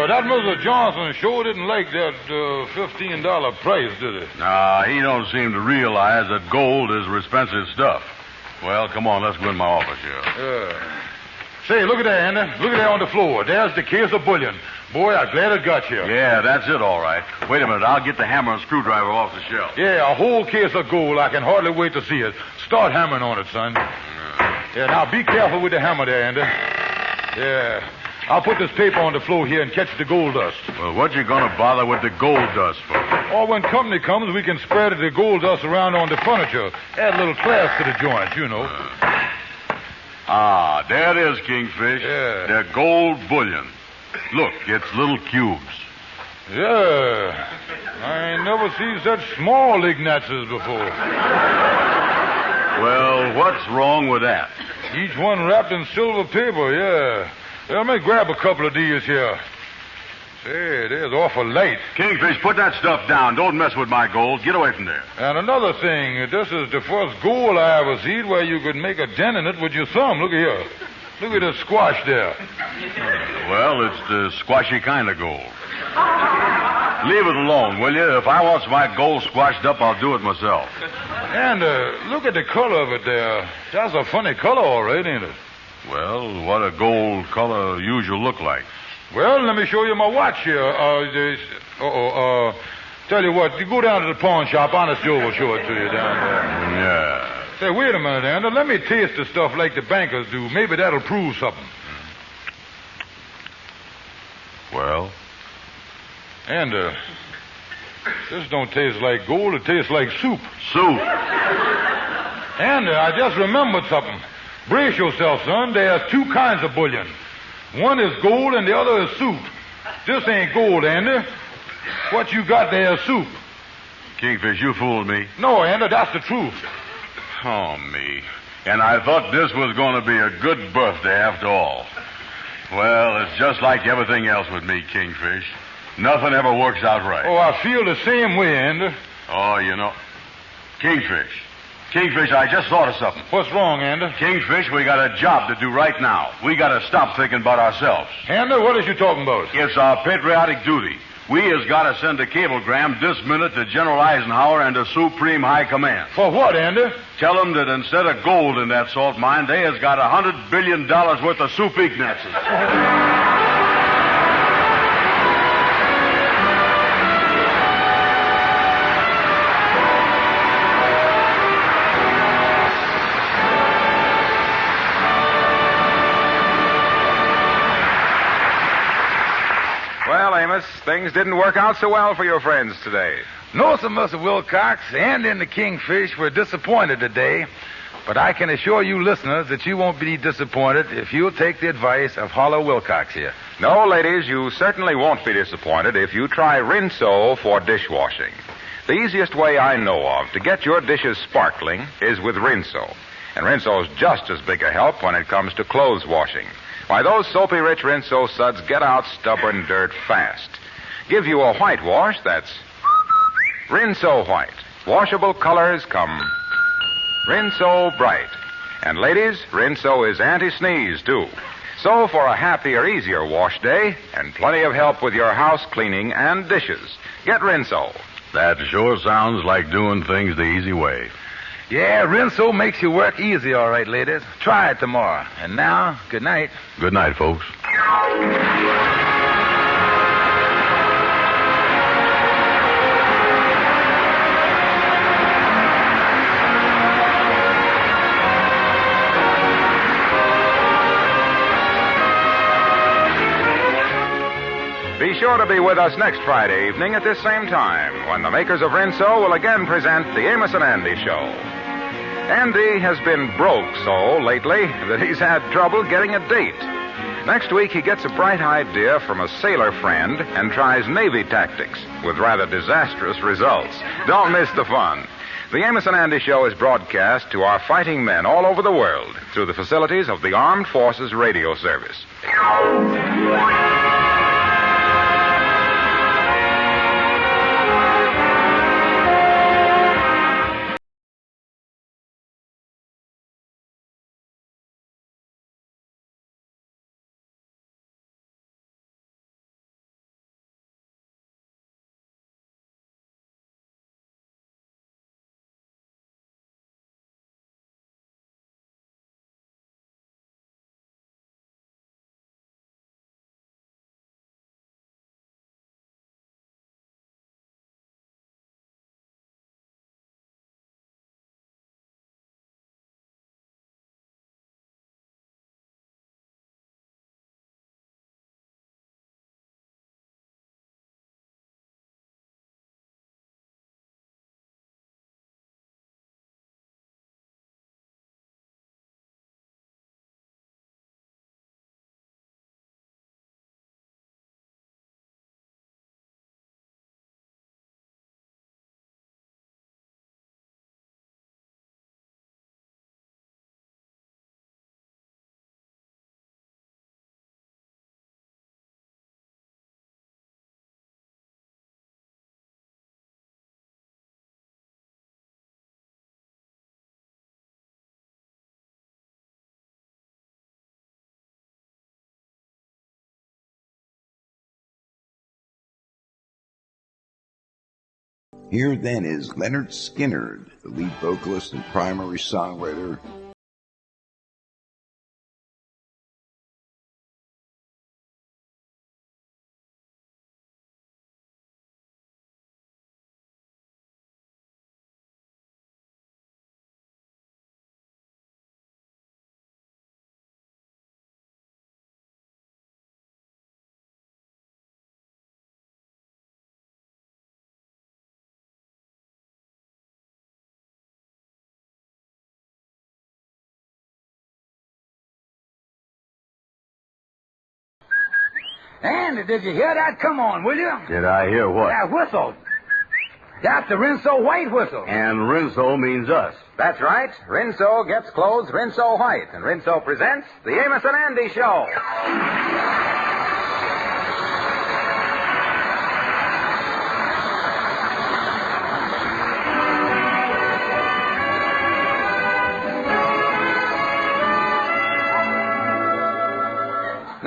That Mr. Johnson sure didn't like that $15 price, did he? Nah, he don't seem to realize that gold is expensive stuff. Well, come on, let's go in my office here. Say, look at that, Andy. Look at that on the floor. There's the case of bullion. Boy, I'm glad it got you. Yeah, that's it, all right. Wait a minute, I'll get the hammer and screwdriver off the shelf. Yeah, a whole case of gold. I can hardly wait to see it. Start hammering on it, son. Yeah, now be careful with the hammer there, Andy. Yeah. I'll put this paper on the floor here and catch the gold dust. Well, what you gonna bother with the gold dust for? Or when company comes, we can spread the gold dust around on the furniture. Add a little class to the joint, you know. There it is, Kingfish. Yeah. They're gold bullion. Look, it's little cubes. Yeah. I ain't never seen such small Ignatius before. Well, what's wrong with that? Each one wrapped in silver paper, yeah. Let me grab a couple of these here. Say, there's awful light. Kingfish, put that stuff down. Don't mess with my gold. Get away from there. And another thing, this is the first gold I ever seen where you could make a dent in it with your thumb. Look here. Look at the squash there. Well, it's the squashy kind of gold. Leave it alone, will you? If I want my gold squashed up, I'll do it myself. And look at the color of it there. That's a funny color, all right, ain't it? Well, what a gold color usually look like? Well, let me show you my watch here. Tell you what, you go down to the pawn shop. Honest Joe will show it to you down there. Yeah. Say, wait a minute, Andy. Let me taste the stuff like the bankers do. Maybe that'll prove something. Well? And, this don't taste like gold. It tastes like soup. Soup? And I just remembered something. Brace yourself, son. There's two kinds of bullion. One is gold and the other is soup. This ain't gold, Andy. What you got there is soup. Kingfish, you fooled me. No, Andy, that's the truth. Oh, me. And I thought this was going to be a good birthday after all. Well, it's just like everything else with me, Kingfish. Nothing ever works out right. Oh, I feel the same way, Andy. Oh, you know. Kingfish, Kingfish, I just thought of something. What's wrong, Andy? Kingfish, we got a job to do right now. We got to stop thinking about ourselves. Andy, what is you talking about? It's our patriotic duty. We has got to send a cablegram this minute to General Eisenhower and the Supreme High Command. For what, Andy? Tell them that instead of gold in that salt mine, they has got $100 billion worth of soup Ignazes. Well, Amos, things didn't work out so well for your friends today. No, sir, Mr. Wilcox. Andy and the Kingfish were disappointed today. But I can assure you listeners that you won't be disappointed if you'll take the advice of Hollow Wilcox here. No, ladies, you certainly won't be disappointed if you try Rinso for dishwashing. The easiest way I know of to get your dishes sparkling is with Rinso. And Rinso's just as big a help when it comes to clothes washing. Why, those soapy rich Rinso suds get out stubborn dirt fast. Give you a whitewash that's Rinso white. Washable colors come Rinso bright. And ladies, Rinso is anti-sneeze, too. So for a happier, easier wash day and plenty of help with your house cleaning and dishes, get Rinso. That sure sounds like doing things the easy way. Yeah, Rinso makes your work easy, all right, ladies. Try it tomorrow. And now, good night. Good night, folks. Be sure to be with us next Friday evening at this same time when the makers of Rinso will again present the Amos and Andy Show. Andy has been broke so lately that he's had trouble getting a date. Next week, he gets a bright idea from a sailor friend and tries Navy tactics with rather disastrous results. Don't miss the fun. The Amos and Andy Show is broadcast to our fighting men all over the world through the facilities of the Armed Forces Radio Service. Here then is Leonard Skinnard, the lead vocalist and primary songwriter. Andy, did you hear that? Come on, will you? Did I hear what? That whistle. That's the Rinso white whistle. And Rinso means us. That's right. Rinso gets clothes Rinso white. And Rinso presents the Amos and Andy Show.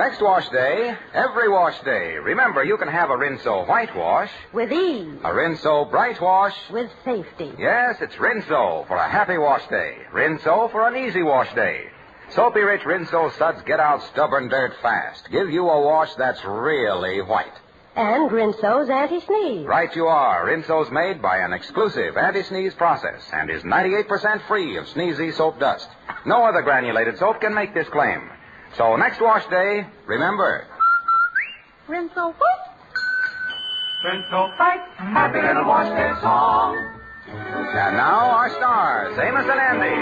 next wash day, every wash day, remember you can have a Rinso white wash. With ease. A Rinso bright wash. With safety. Yes, it's Rinso for a happy wash day. Rinso for an easy wash day. Soapy Rich Rinso suds get out stubborn dirt fast. Give you a wash that's really white. And Rinso's anti-sneeze. Right you are. Rinso's made by an exclusive anti-sneeze process and is 98% free of sneezy soap dust. No other granulated soap can make this claim. So next wash day, remember. Rinso what? Rinso white, happy little wash day song. And now our stars, Amos and Andy.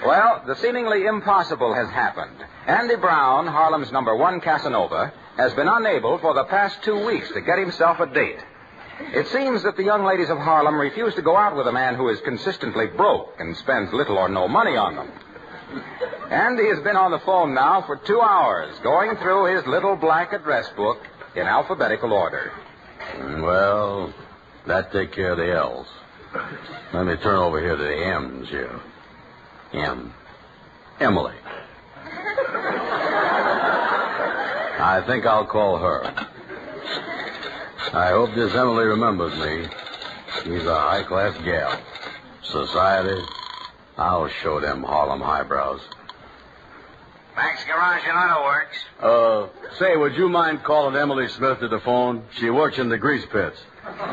Well, the seemingly impossible has happened. Andy Brown, Harlem's #1 Casanova, has been unable for the past 2 weeks to get himself a date. It seems that the young ladies of Harlem refuse to go out with a man who is consistently broke and spends little or no money on them. Andy has been on the phone now for 2 hours, going through his little black address book in alphabetical order. Well, that take care of the L's. Let me turn over here to the M's here. M. Emily. I think I'll call her. I hope this Emily remembers me. She's a high-class gal. Society, I'll show them Harlem highbrows. Max Garage and Auto Works. Say, would you mind calling Emily Smith to the phone? She works in the grease pits. Okay.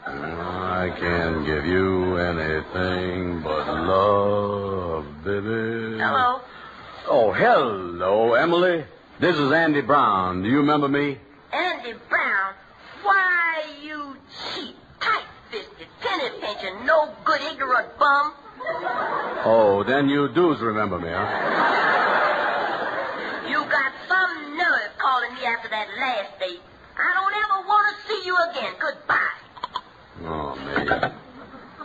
I can't give you anything but love, baby. Hello. Oh, hello, Emily. This is Andy Brown. Do you remember me? Andy Brown? Why, you cheap, tight-fisted, penny-pinching, no-good, ignorant bum. Oh, then you do remember me, huh? You got some nerve calling me after that last date. I don't ever want to see you again. Goodbye. Oh, me.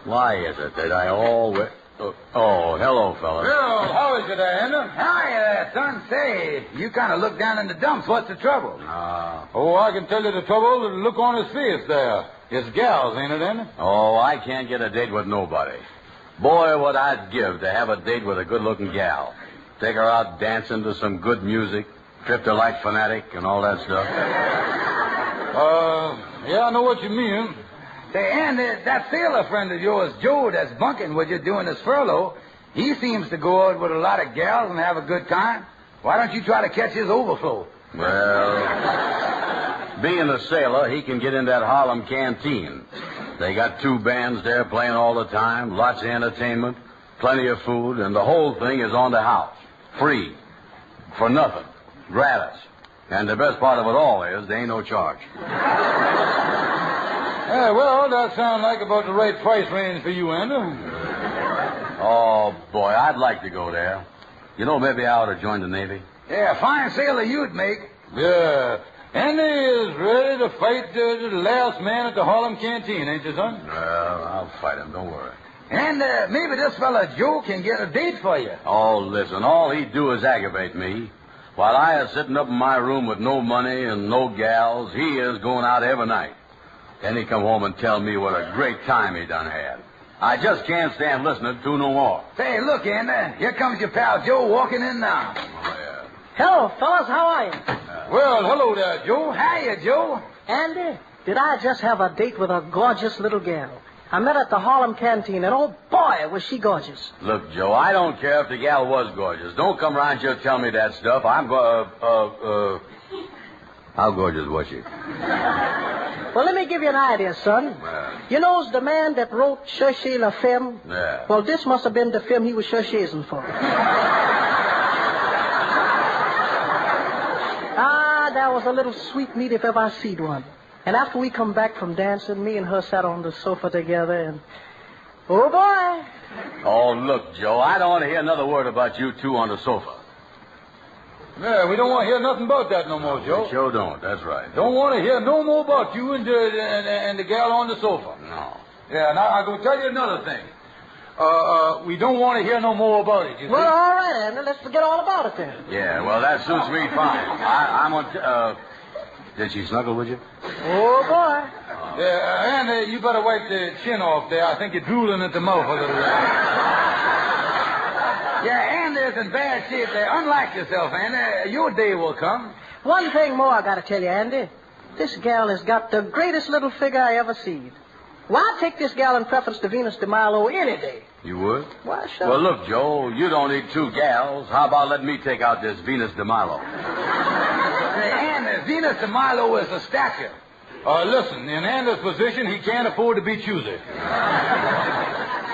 Why is it that I always... Oh, hello, fella. Well, how is it, Andy? Hi there, son. Say, you kind of look down in the dumps. What's the trouble? Oh, I can tell you the trouble. The look on his face there. It's gals, ain't it, Andy? Oh, I can't get a date with nobody. Boy, what I'd give to have a date with a good-looking gal. Take her out dancing to some good music, trip her like Fanatic and all that stuff. Yeah, I know what you mean. Say, Andy, that sailor friend of yours, Joe, that's bunking with you doing this furlough, he seems to go out with a lot of gals and have a good time. Why don't you try to catch his overflow? Well, being a sailor, he can get in that Harlem canteen. They got 2 bands there playing all the time, lots of entertainment, plenty of food, and the whole thing is on the house. Free. For nothing. Gratis. And the best part of it all is there ain't no charge. Yeah, well, that sounds like about the right price range for you, Andy. Oh, boy, I'd like to go there. You know, maybe I ought to join the Navy. Yeah, fine sailor you'd make. Yeah. Andy is ready to fight the last man at the Harlem canteen, ain't you, son? Well, I'll fight him, don't worry. And maybe this fella Joe can get a date for you. Oh, listen, all he'd do is aggravate me. While I is sitting up in my room with no money and no gals, he is going out every night. Then he come home and tell me what a great time he done had. I just can't stand listening to no more. Say, look, Andy, here comes your pal Joe walking in now. Oh, yeah. Hello, fellas. How are you? Well, hello there, Joe. Hiya, Joe. Andy, did I just have a date with a gorgeous little gal? I met her at the Harlem canteen, and oh, boy, was she gorgeous. Look, Joe, I don't care if the gal was gorgeous. Don't come around here telling me that stuff. How gorgeous was she? Well, let me give you an idea, son. You know the man that wrote Cherchez la Femme? Yeah. Well, this must have been the film he was cherchezing for. That was a little sweetmeat if ever I seed one. And after we come back from dancing, me and her sat on the sofa together and... Oh, boy. Oh, look, Joe, I don't want to hear another word about you two on the sofa. Yeah, we don't want to hear nothing about that no more, Joe. We sure don't, that's right. Don't want to hear no more about you and the gal on the sofa. No. Yeah, now I'm going to tell you another thing. We don't want to hear no more about it, you see? Well, all right, Andy, let's forget all about it then. Yeah, well, that suits me fine. I'm on... Did she snuggle with you? Oh, boy. Yeah, Andy, you better wipe the chin off there. I think you're drooling at the mouth a little bit. Yeah, Andy's in bad shape there. Unlike yourself, Andy. Your day will come. One thing more I got to tell you, Andy. This gal has got the greatest little figure I ever seen. Why, I'd take this gal in preference to Venus de Milo any day. You would? Why, sure. Well, look, Joe, you don't need two gals. How about letting me take out this Venus de Milo? Hey, Andy, Venus de Milo is a statue. Listen, in Andy's position, he can't afford to be choosy.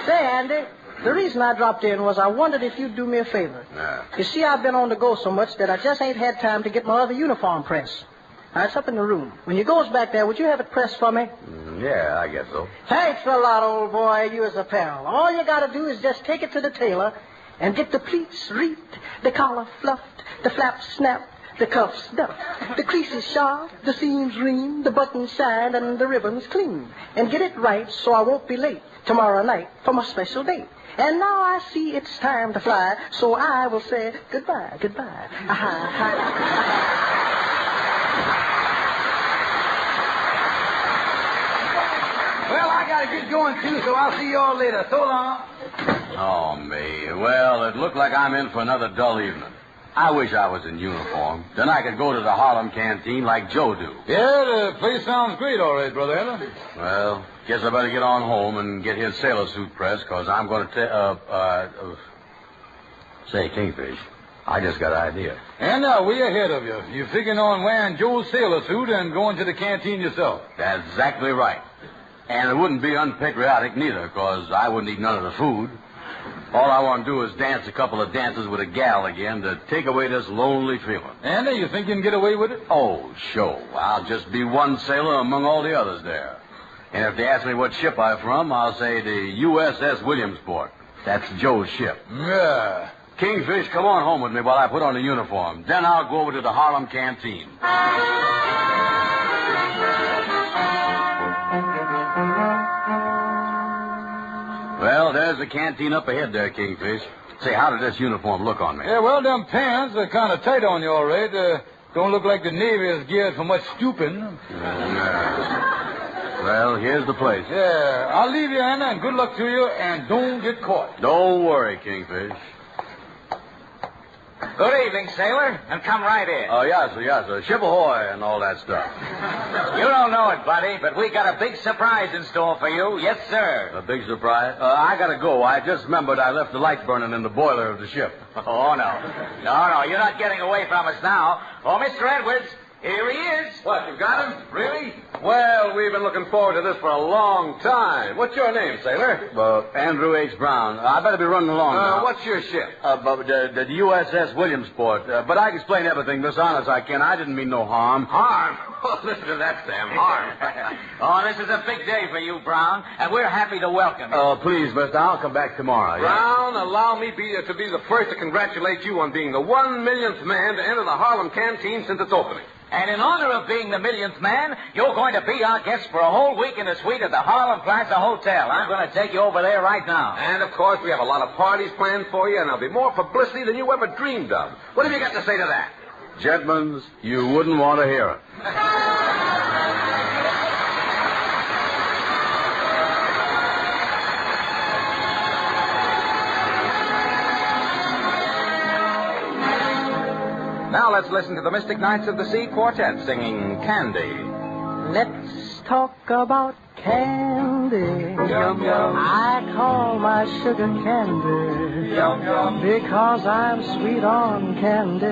Say, Andy, the reason I dropped in was I wondered if you'd do me a favor. Yeah. You see, I've been on the go so much that I just ain't had time to get my other uniform pressed. Now, it's up in the room. When you goes back there, would you have it pressed for me? Yeah, I guess so. Thanks a lot, old boy. You as a pal. All you got to do is just take it to the tailor and get the pleats reaped, the collar fluffed, the flaps snapped, the cuffs stuffed, the creases sharp, the seams reamed, the buttons shined, and the ribbons clean. And get it right so I won't be late tomorrow night for my special date. And now I see it's time to fly, so I will say goodbye, goodbye. Well, I got to get going, too, so I'll see you all later. So long. Oh, me. Well, it looked like I'm in for another dull evening. I wish I was in uniform. Then I could go to the Harlem canteen like Joe do. Yeah, the place sounds great, all right, Brother Ellen. Well, guess I better get on home and get his sailor suit pressed, because I'm going to say, Kingfish, I just got an idea. And now, way ahead of you. You're figuring on wearing Joe's sailor suit and going to the canteen yourself. That's exactly right. And it wouldn't be unpatriotic neither, because I wouldn't eat none of the food. All I want to do is dance a couple of dances with a gal again to take away this lonely feeling. Andy, you think you can get away with it? Oh, sure. I'll just be one sailor among all the others there. And if they ask me what ship I'm from, I'll say the USS Williamsport. That's Joe's ship. Yeah. Kingfish, come on home with me while I put on the uniform. Then I'll go over to the Harlem canteen. Well, there's the canteen up ahead there, Kingfish. Say, how did this uniform look on me? Yeah, well, them pants are kind of tight on you, all right. Don't look like the Navy is geared for much stooping. Well, here's the place. Yeah, I'll leave you, Anna, and good luck to you, and don't get caught. Don't worry, Kingfish. Good evening, sailor, and come right in. Oh, yes, sir. Ship ahoy and all that stuff. You don't know it, buddy, but we got a big surprise in store for you. Yes, sir. A big surprise? I gotta go. I just remembered I left the light burning in the boiler of the ship. Oh, no. No, you're not getting away from us now. Oh, Mr. Edwards, here he is. What, you got him? Really? Well, we've been looking forward to this for a long time. What's your name, sailor? Andrew H. Brown. I better be running along now. What's your ship? The USS Williamsport. But I can explain everything as honest as I can. I didn't mean no harm. Harm? Oh, listen to that, Sam. Harm. Oh, this is a big day for you, Brown, and we're happy to welcome you. Oh, please, mister, I'll come back tomorrow. Brown, allow me to be the first to congratulate you on being the 1 millionth man to enter the Harlem canteen since its opening. And in honor of being the millionth man, you're going to be our guest for a whole week in a suite at the Harlem Plaza Hotel. I'm going to take you over there right now. And, of course, we have a lot of parties planned for you, and there'll be more publicity than you ever dreamed of. What have you got to say to that? Gentlemen, you wouldn't want to hear it. Now let's listen to the Mystic Knights of the Sea Quartet singing Candy. Let's talk about candy. Yum, yum. I call my sugar candy. Yum, yum. Because I'm sweet on candy.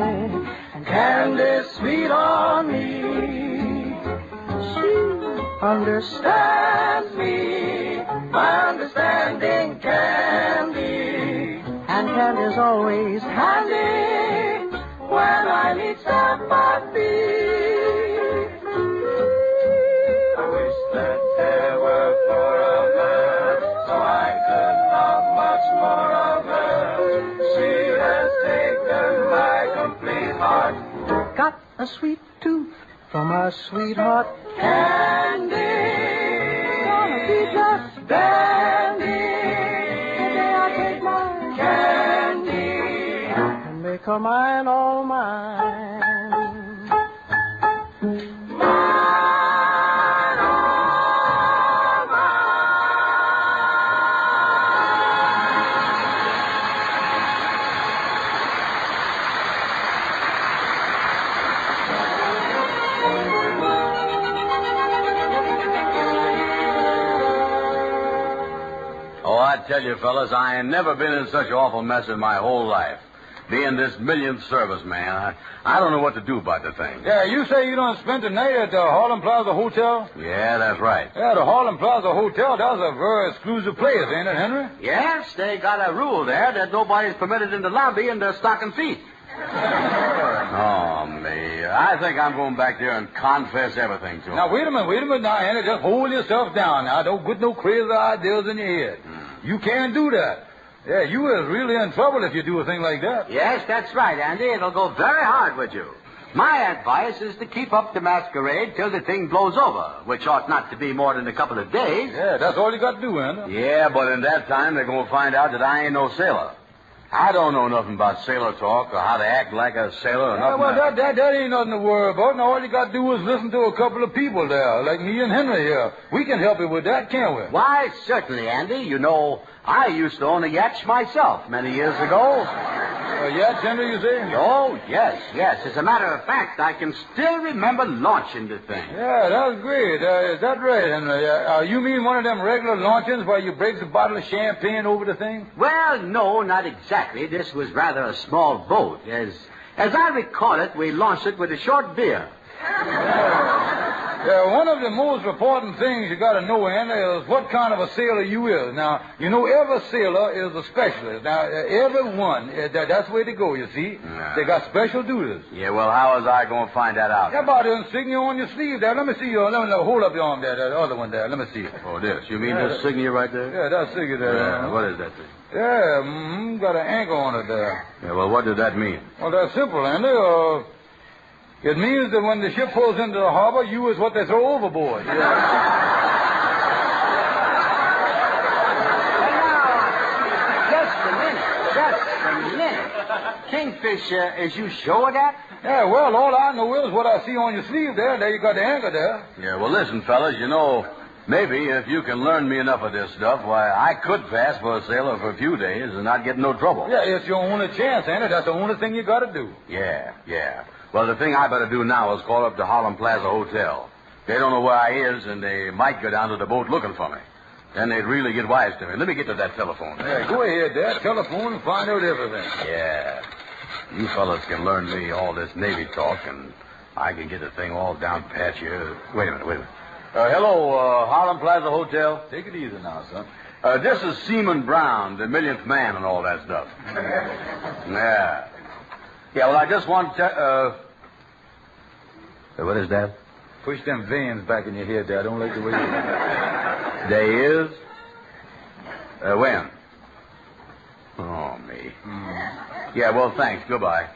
And candy's sweet on me. She understands me. My understanding candy. And candy's always handy when I need sympathy. I wish that there were four of her, so I could love much more of her. She has taken my complete heart. Got a sweet tooth from a sweetheart candy. Gonna be just dandy. Today I take my candy and make her mine, all mine. Mine. tell you, fellas, I ain't never been in such an awful mess in my whole life. Being this millionth service man, I don't know what to do about the thing. Yeah, you say you don't spend the night at the Harlem Plaza Hotel? Yeah, that's right. Yeah, the Harlem Plaza Hotel, that's a very exclusive place, ain't it, Henry? Yes, they got a rule there that nobody's permitted in the lobby in their stocking feet. Oh, me. I think I'm going back there and confess everything to him. Now, wait a minute now, Henry. Just hold yourself down now. Don't put no crazy ideas in your head. You can't do that. Yeah, you is really in trouble if you do a thing like that. Yes, that's right, Andy. It'll go very hard with you. My advice is to keep up the masquerade till the thing blows over, which ought not to be more than a couple of days. Yeah, that's all you got to do, Andy. Yeah, but in that time, they're going to find out that I ain't no sailor. I don't know nothing about sailor talk or how to act like a sailor or nothing. Well, that ain't nothing to worry about. Now, all you got to do is listen to a couple of people there, like me and Henry here. We can help you with that, can't we? Why, certainly, Andy. You know, I used to own a yacht myself many years ago. A yacht, Henry, you say? Oh, yes. As a matter of fact, I can still remember launching the thing. Yeah, that's great. Is that right, Henry? You mean one of them regular launchings where you break the bottle of champagne over the thing? Well, no, not exactly. This was rather a small boat. As I recall it, we launched it with a short beer. Yeah, one of the most important things you got to know, Andy, is what kind of a sailor you is. Now, you know, every sailor is a specialist. Now, everyone, that's the way they go, you see. Yeah. They got special duties. Yeah, well, how is I going to find that out? How about the insignia on your sleeve there? Let me see your, hold up your arm there, the other one there. Let me see it. Oh, this. You mean this insignia right there? Yeah, that insignia there. Yeah, what is that thing? Yeah, got an anchor on it there. Yeah, well, what did that mean? Well, that's simple, Andy. It means that when the ship pulls into the harbor, you is what they throw overboard. Yeah. Just a minute. Kingfish, is you sure of that? Yeah, well, all I know is what I see on your sleeve there. There you got the anchor there. Yeah, well, listen, fellas, you know, maybe if you can learn me enough of this stuff, why, I could pass for a sailor for a few days and not get in no trouble. Yeah, it's your only chance, Andy. That's the only thing you got to do. Yeah. Well, the thing I better do now is call up the Harlem Plaza Hotel. They don't know where I is, and they might go down to the boat looking for me. Then they'd really get wise to me. Let me get to that telephone. Yeah, go ahead, Dad. Telephone and find out everything. Yeah. You fellas can learn me all this Navy talk, and I can get the thing all down pat here. Wait a minute. Hello, Harlem Plaza Hotel. Take it easy now, son. This is Seaman Brown, the millionth man and all that stuff. Yeah. Yeah, well, I just want to... what is that? Push them veins back in your head, Dad. I don't like the way you... They is? When? Oh, me. Yeah, well, thanks. Goodbye.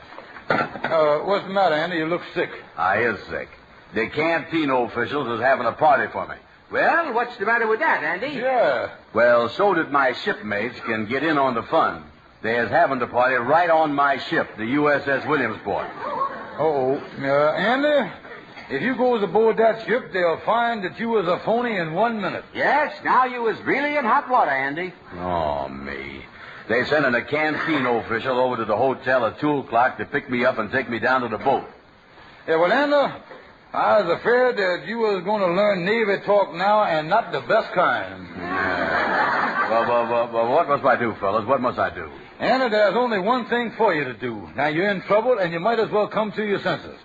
What's the matter, Andy? You look sick. I is sick. The canteen officials is having a party for me. Well, what's the matter with that, Andy? Yeah. Well, so that my shipmates can get in on the fun. They is having the party right on my ship, the USS Williamsport. Andy, if you goes aboard that ship, they'll find that you was a phony in 1 minute. Yes, now you was really in hot water, Andy. Oh, me. They sending a canteen official over to the hotel at 2 o'clock to pick me up and take me down to the boat. Yeah, well, Andy, I was afraid that you was going to learn Navy talk now, and not the best kind. Well, what must I do, fellas? What must I do? Anna, there's only one thing for you to do. Now, you're in trouble, and you might as well come to your senses.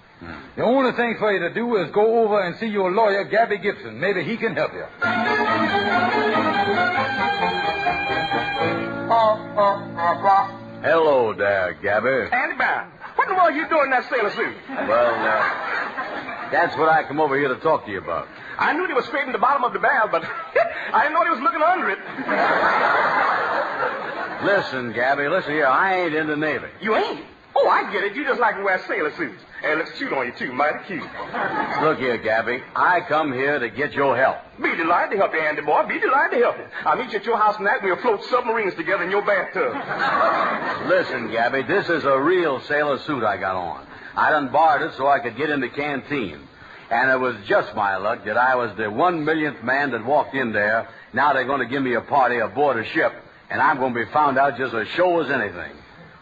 The only thing for you to do is go over and see your lawyer, Gabby Gibson. Maybe he can help you. Hello there, Gabby. Andy Brown, what in the world are you doing in that sailor suit? Well, that's what I come over here to talk to you about. I knew they was straight in the bottom of the barrel, but I didn't know they was looking under it. Listen, Gabby, listen here. I ain't in the Navy. You ain't? Oh, I get it. You just like to wear sailor suits. And it looks cute on you, too. Mighty cute. Look here, Gabby. I come here to get your help. Be delighted to help you, Andy boy. Be delighted to help you. I'll meet you at your house tonight and we'll float submarines together in your bathtub. Listen, Gabby, this is a real sailor suit I got on. I done borrowed it so I could get in the canteen. And it was just my luck that I was the 1 millionth man that walked in there. Now they're going to give me a party aboard a ship, and I'm going to be found out just as sure as anything.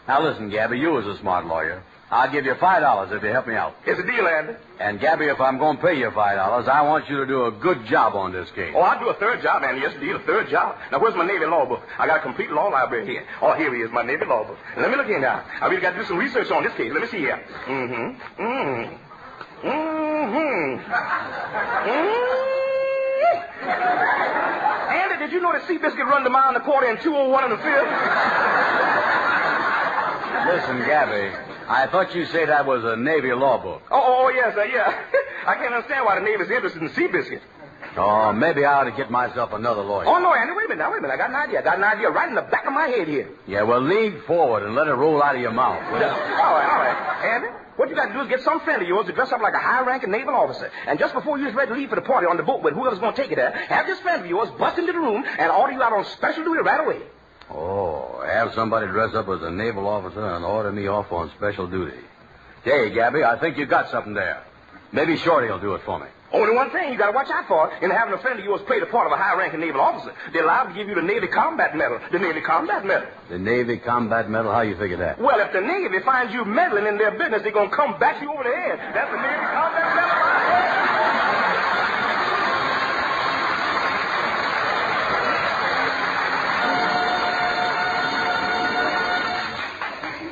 Now listen, Gabby, you was a smart lawyer. I'll give you $5 if you help me out. It's a deal, Andy. And, Gabby, if I'm going to pay you $5, I want you to do a good job on this case. Oh, I'll do a third job, Andy. Yes, deal, a third job. Now, where's my Navy law book? I got a complete law library here. Oh, here he is, my Navy law book. Now, let me look here now. I really got to do some research on this case. Let me see here. Andy, did you know that Seabiscuit run the mile and a quarter in 2:01 in the field? Listen, Gabby, I thought you said that was a Navy law book. Oh, yes, yeah. I can't understand why the Navy's interested in Seabiscuit. Oh, maybe I ought to get myself another lawyer. Oh, no, Andy, wait a minute. I got an idea right in the back of my head here. Yeah, well, lean forward and let it roll out of your mouth. All right. Andy, what you got to do is get some friend of yours to dress up like a high-ranking naval officer. And just before you're ready to leave for the party on the boat with whoever's going to take you there, have this friend of yours bust into the room and order you out on special duty right away. Oh, have somebody dress up as a naval officer and order me off on special duty. Hey, Gabby, I think you got something there. Maybe Shorty will do it for me. Only one thing you got to watch out for in having a friend of yours play the part of a high-ranking naval officer. They're allowed to give you the Navy Combat Medal. The Navy Combat Medal. The Navy Combat Medal? How you figure that? Well, if the Navy finds you meddling in their business, they're going to come back you over the head. That's the Navy Combat Medal.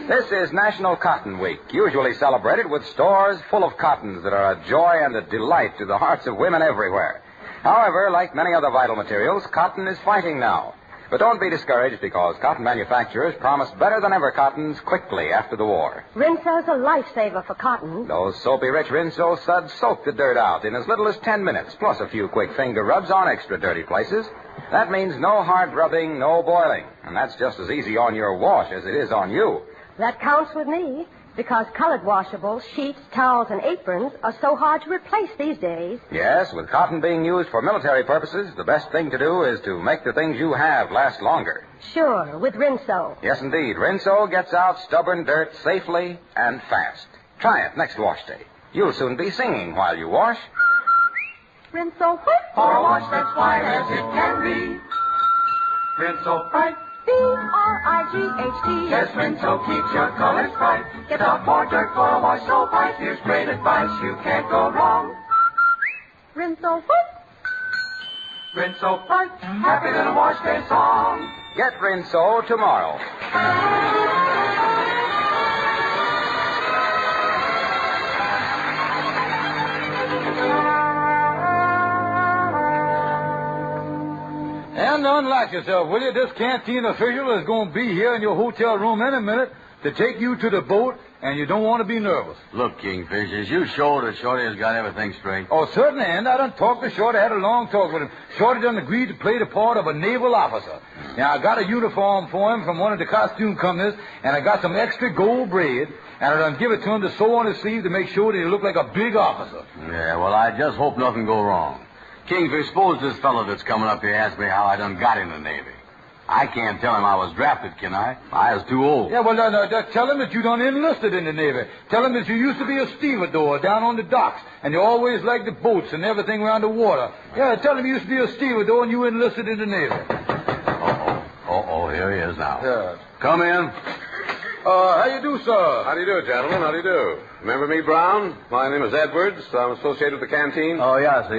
This is National Cotton Week, usually celebrated with stores full of cottons that are a joy and a delight to the hearts of women everywhere. However, like many other vital materials, cotton is fighting now. But don't be discouraged because cotton manufacturers promise better than ever cottons quickly after the war. Rinso's a lifesaver for cotton. Those soapy-rich Rinso suds soak the dirt out in as little as 10 minutes, plus a few quick finger rubs on extra dirty places. That means no hard rubbing, no boiling. And that's just as easy on your wash as it is on you. That counts with me, because colored washables, sheets, towels, and aprons are so hard to replace these days. Yes, with cotton being used for military purposes, the best thing to do is to make the things you have last longer. Sure, with Rinso. Yes, indeed. Rinso gets out stubborn dirt safely and fast. Try it next wash day. You'll soon be singing while you wash. Rinso whip. For a wash that's white as it can be. Rinso bright. B-R-I-G-H-T. Yes, Rinso keeps your colors bright. Get out more dirt for a wash so bright. Here's great advice, you can't go wrong. Rinso whip. Rinso bright. Happy little wash day song. Get Rinso tomorrow. And unlock yourself, will you? This canteen official is going to be here in your hotel room any minute to take you to the boat, and you don't want to be nervous. Look, Kingfish, is you sure that Shorty has got everything straight? Oh, certainly, and I done talked to Shorty, had a long talk with him. Shorty done agreed to play the part of a naval officer. Now, I got a uniform for him from one of the costume companies, and I got some extra gold braid, and I done give it to him to sew on his sleeve to make sure that he looked like a big officer. Yeah, well, I just hope nothing go wrong. Kingfish, suppose this fellow that's coming up here asks me how I done got in the Navy. I can't tell him I was drafted, can I? I was too old. Yeah, well, just tell him that you done enlisted in the Navy. Tell him that you used to be a stevedore down on the docks, and you always liked the boats and everything around the water. Yeah, tell him you used to be a stevedore and you enlisted in the Navy. Uh-oh, here he is now. Yeah. Come in. How you do, sir? How do you do, gentlemen? How do you do? Remember me, Brown? My name is Edwards. I'm associated with the canteen. Oh, yes.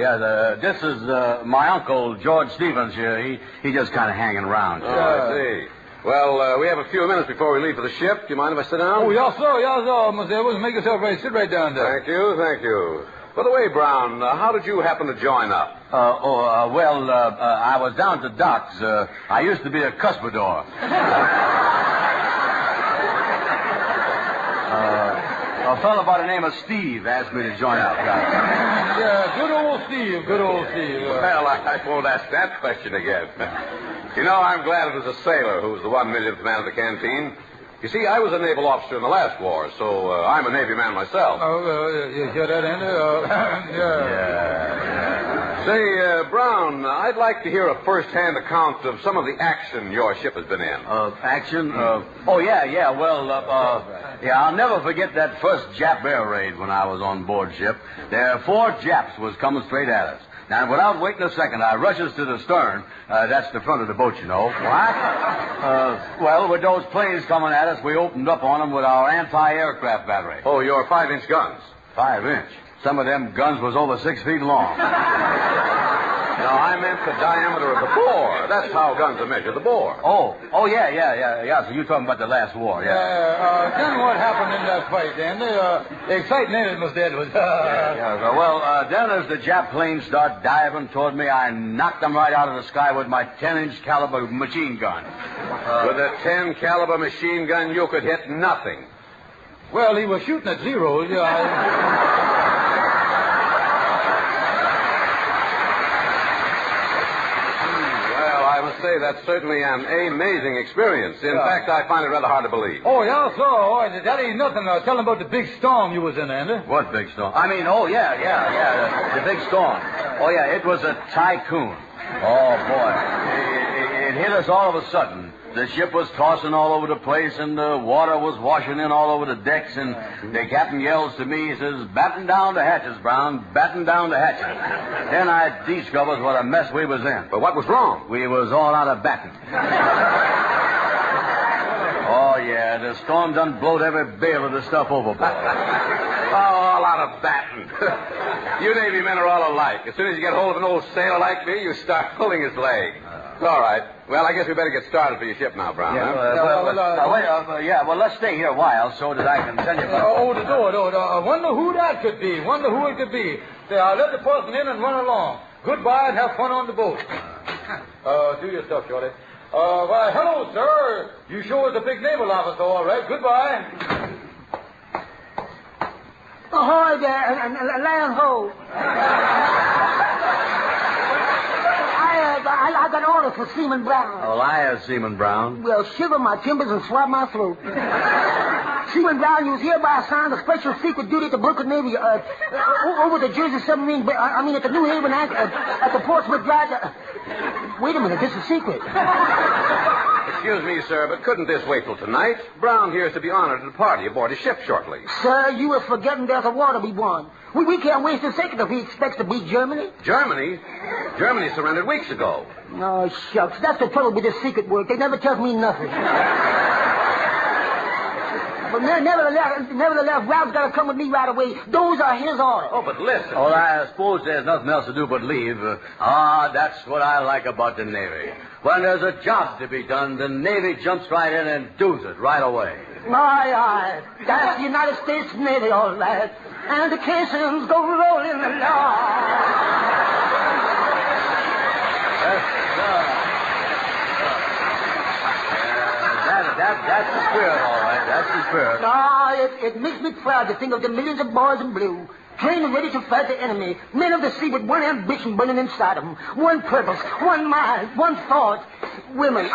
This is my uncle, George Stevens here. He just kind of hanging around. Oh, I see. Well, we have a few minutes before we leave for the ship. Do you mind if I sit down? Oh, yes, sir. Yes, sir. Miss Edwards, make yourself ready. Sit right down there. Thank you. By the way, Brown, how did you happen to join up? I was down at the docks. I used to be a cuspidor. A fellow by the name of Steve asked me to join up. Yeah, good old Steve. Well, I won't ask that question again. You know, I'm glad it was a sailor who was the 1 millionth man of the canteen. You see, I was a naval officer in the last war, so I'm a Navy man myself. You hear that, Andy? Yeah. Say, Brown, I'd like to hear a first-hand account of some of the action your ship has been in. Action? Yeah. Well, I'll never forget that first Jap air raid when I was on board ship. There, 4 Japs was coming straight at us. And without waiting a second, I rushes to the stern. That's the front of the boat, you know. What? Well, with those planes coming at us, we opened up on them with our anti-aircraft battery. Oh, your 5-inch guns. 5-inch. Some of them guns was over 6 feet long. No, I meant the diameter of the bore. That's how guns are measured, the bore. Oh, yeah. So you're talking about the last war, yeah. Then what happened in that fight, Andy? Exciting, ain't it, Mr. Edwards? Then as the Jap planes start diving toward me, I knocked them right out of the sky with my 10-inch caliber machine gun. With a 10 caliber machine gun, you could hit nothing. Well, he was shooting at zeros. I must say that's certainly an amazing experience. In fact, I find it rather hard to believe. Oh, yeah, so that ain't nothing. Tell them about the big storm you was in, Andy. What big storm? I mean, the big storm. Oh, yeah, it was a tycoon. Oh, boy. It hit us all of a sudden. The ship was tossing all over the place, and the water was washing in all over the decks, and the captain yells to me, he says, "Batten down the hatches, Brown, batten down the hatches." Then I discovers what a mess we was in. But what was wrong? We was all out of batting. Oh, yeah, the storm done blowed every bale of the stuff overboard. All out of batting. You Navy men are all alike. As soon as you get hold of an old sailor like me, you start pulling his leg. All right. Well, I guess we better get started for your ship now, Brown. Well, let's stay here a while so that I can tell you about... the door. I wonder who that could be. Wonder who it could be. Say, I'll let the person in and run along. Goodbye and have fun on the boat. Do your stuff, Shorty. Why, hello, sir. You sure is a big naval officer, all right. Goodbye. Ahoy there, and land ho. I got orders for Seaman Brown. Elias Seaman Brown. Well, shiver my timbers and swab my throat. Seaman Brown, you was hereby assigned a special secret duty at the Brooklyn Navy, over the Jersey submarine, at the New Haven, at the Portsmouth Drive. Wait a minute, this is secret. Excuse me, sir, but couldn't this wait till tonight? Brown here is to be honored at a party aboard his ship shortly. Sir, you are forgetting there's a war to be won. We can't waste a second if he expects to beat Germany. Germany? Germany surrendered weeks ago. No, shucks. That's the trouble with this secret work. They never tell me nothing. But nevertheless, Ralph's got to come with me right away. Those are his orders. Oh, but listen. Oh, I suppose there's nothing else to do but leave. That's what I like about the Navy. When there's a job to be done, the Navy jumps right in and does it right away. Aye. That's the United States Navy, all right. And the caissons go rolling along. That's the spirit, all right. That's the spirit. It makes me proud to think of the millions of boys in blue, trained and ready to fight the enemy, men of the sea with one ambition burning inside them, one purpose, one mind, one thought. Women.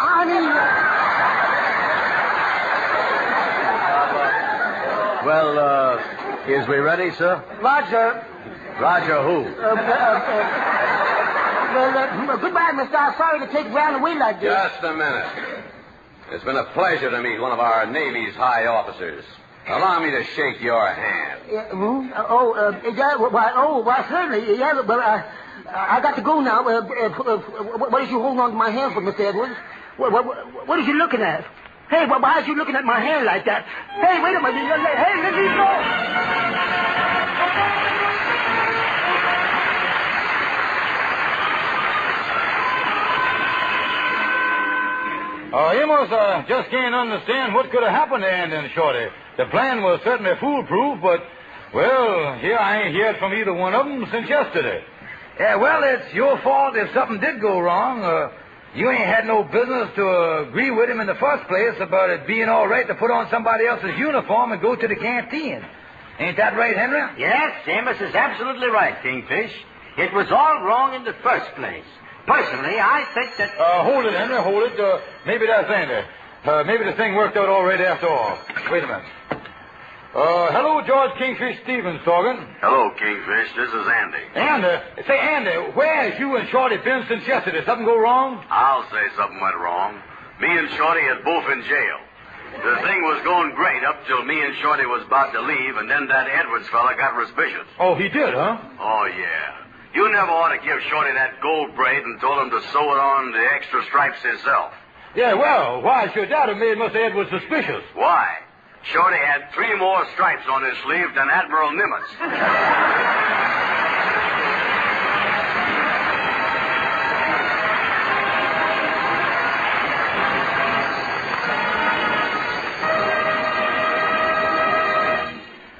Is we ready, sir? Roger. Roger who? Goodbye, mister. I'm sorry to take Brown away like this. Just a minute. It's been a pleasure to meet one of our Navy's high officers. Allow me to shake your hand. Certainly. Yeah, but I got to go now. What is you holding on to my hand for, Mr. Edwards? What is you looking at? Hey, why is you looking at my hand like that? Hey, wait a minute. Hey, let me go. Amos, just can't understand what could have happened to Andy and Shorty. The plan was certainly foolproof, but, well, here I ain't heard from either one of them since yesterday. Yeah, well, it's your fault if something did go wrong. You ain't had no business to agree with him in the first place about it being all right to put on somebody else's uniform and go to the canteen. Ain't that right, Henry? Yes, Amos is absolutely right, Kingfish. It was all wrong in the first place. Personally, I think that... Hold it, Henry, hold it. Maybe that's Andy. Maybe the thing worked out all right after all. Wait a minute. Hello, George Kingfish Stevens talking. Hello, Kingfish. This is Andy. Andy? Say, Andy, where has you and Shorty been since yesterday? Something go wrong? I'll say something went wrong. Me and Shorty are both in jail. The thing was going great up till me and Shorty was about to leave, and then that Edwards fella got suspicious. Oh, he did, huh? Oh, yeah. You never ought to give Shorty that gold braid and told him to sew it on the extra stripes himself. Yeah, well, why should that have made Mr. Edwards suspicious? Why? Shorty had 3 more stripes on his sleeve than Admiral Nimitz.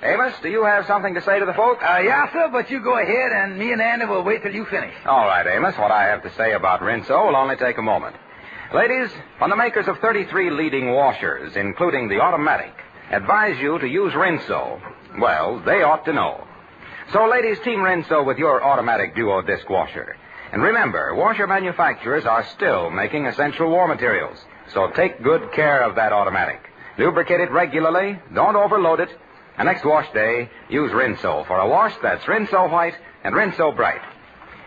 Amos, do you have something to say to the folks? Yeah, sir, but you go ahead, and me and Andy will wait till you finish. All right, Amos. What I have to say about Rinso will only take a moment. Ladies, when the makers of 33 leading washers, including the automatic, advise you to use Rinso, well, they ought to know. So, ladies, team Rinso with your automatic duo disc washer. And remember, washer manufacturers are still making essential war materials. So take good care of that automatic. Lubricate it regularly. Don't overload it. And next wash day, use Rinso for a wash that's Rinso white and Rinso bright.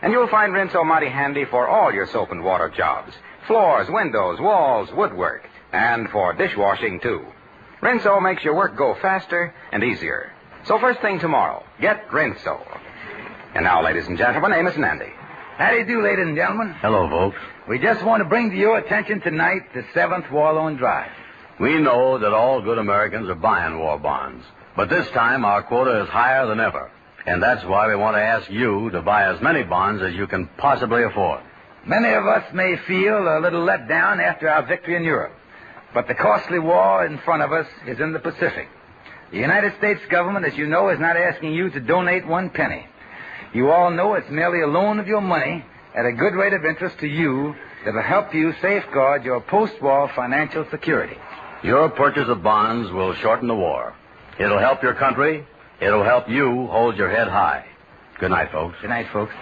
And you'll find Rinso mighty handy for all your soap and water jobs. Floors, windows, walls, woodwork, and for dishwashing, too. Rinso makes your work go faster and easier. So first thing tomorrow, get Rinso. And now, ladies and gentlemen, Amos and Andy. How do you do, ladies and gentlemen? Hello, folks. We just want to bring to your attention tonight the 7th War Loan Drive. We know that all good Americans are buying war bonds. But this time, our quota is higher than ever. And that's why we want to ask you to buy as many bonds as you can possibly afford. Many of us may feel a little let down after our victory in Europe. But the costly war in front of us is in the Pacific. The United States government, as you know, is not asking you to donate 1 penny. You all know it's merely a loan of your money at a good rate of interest to you that will help you safeguard your post-war financial security. Your purchase of bonds will shorten the war. It'll help your country. It'll help you hold your head high. Good night, folks. Good night, folks.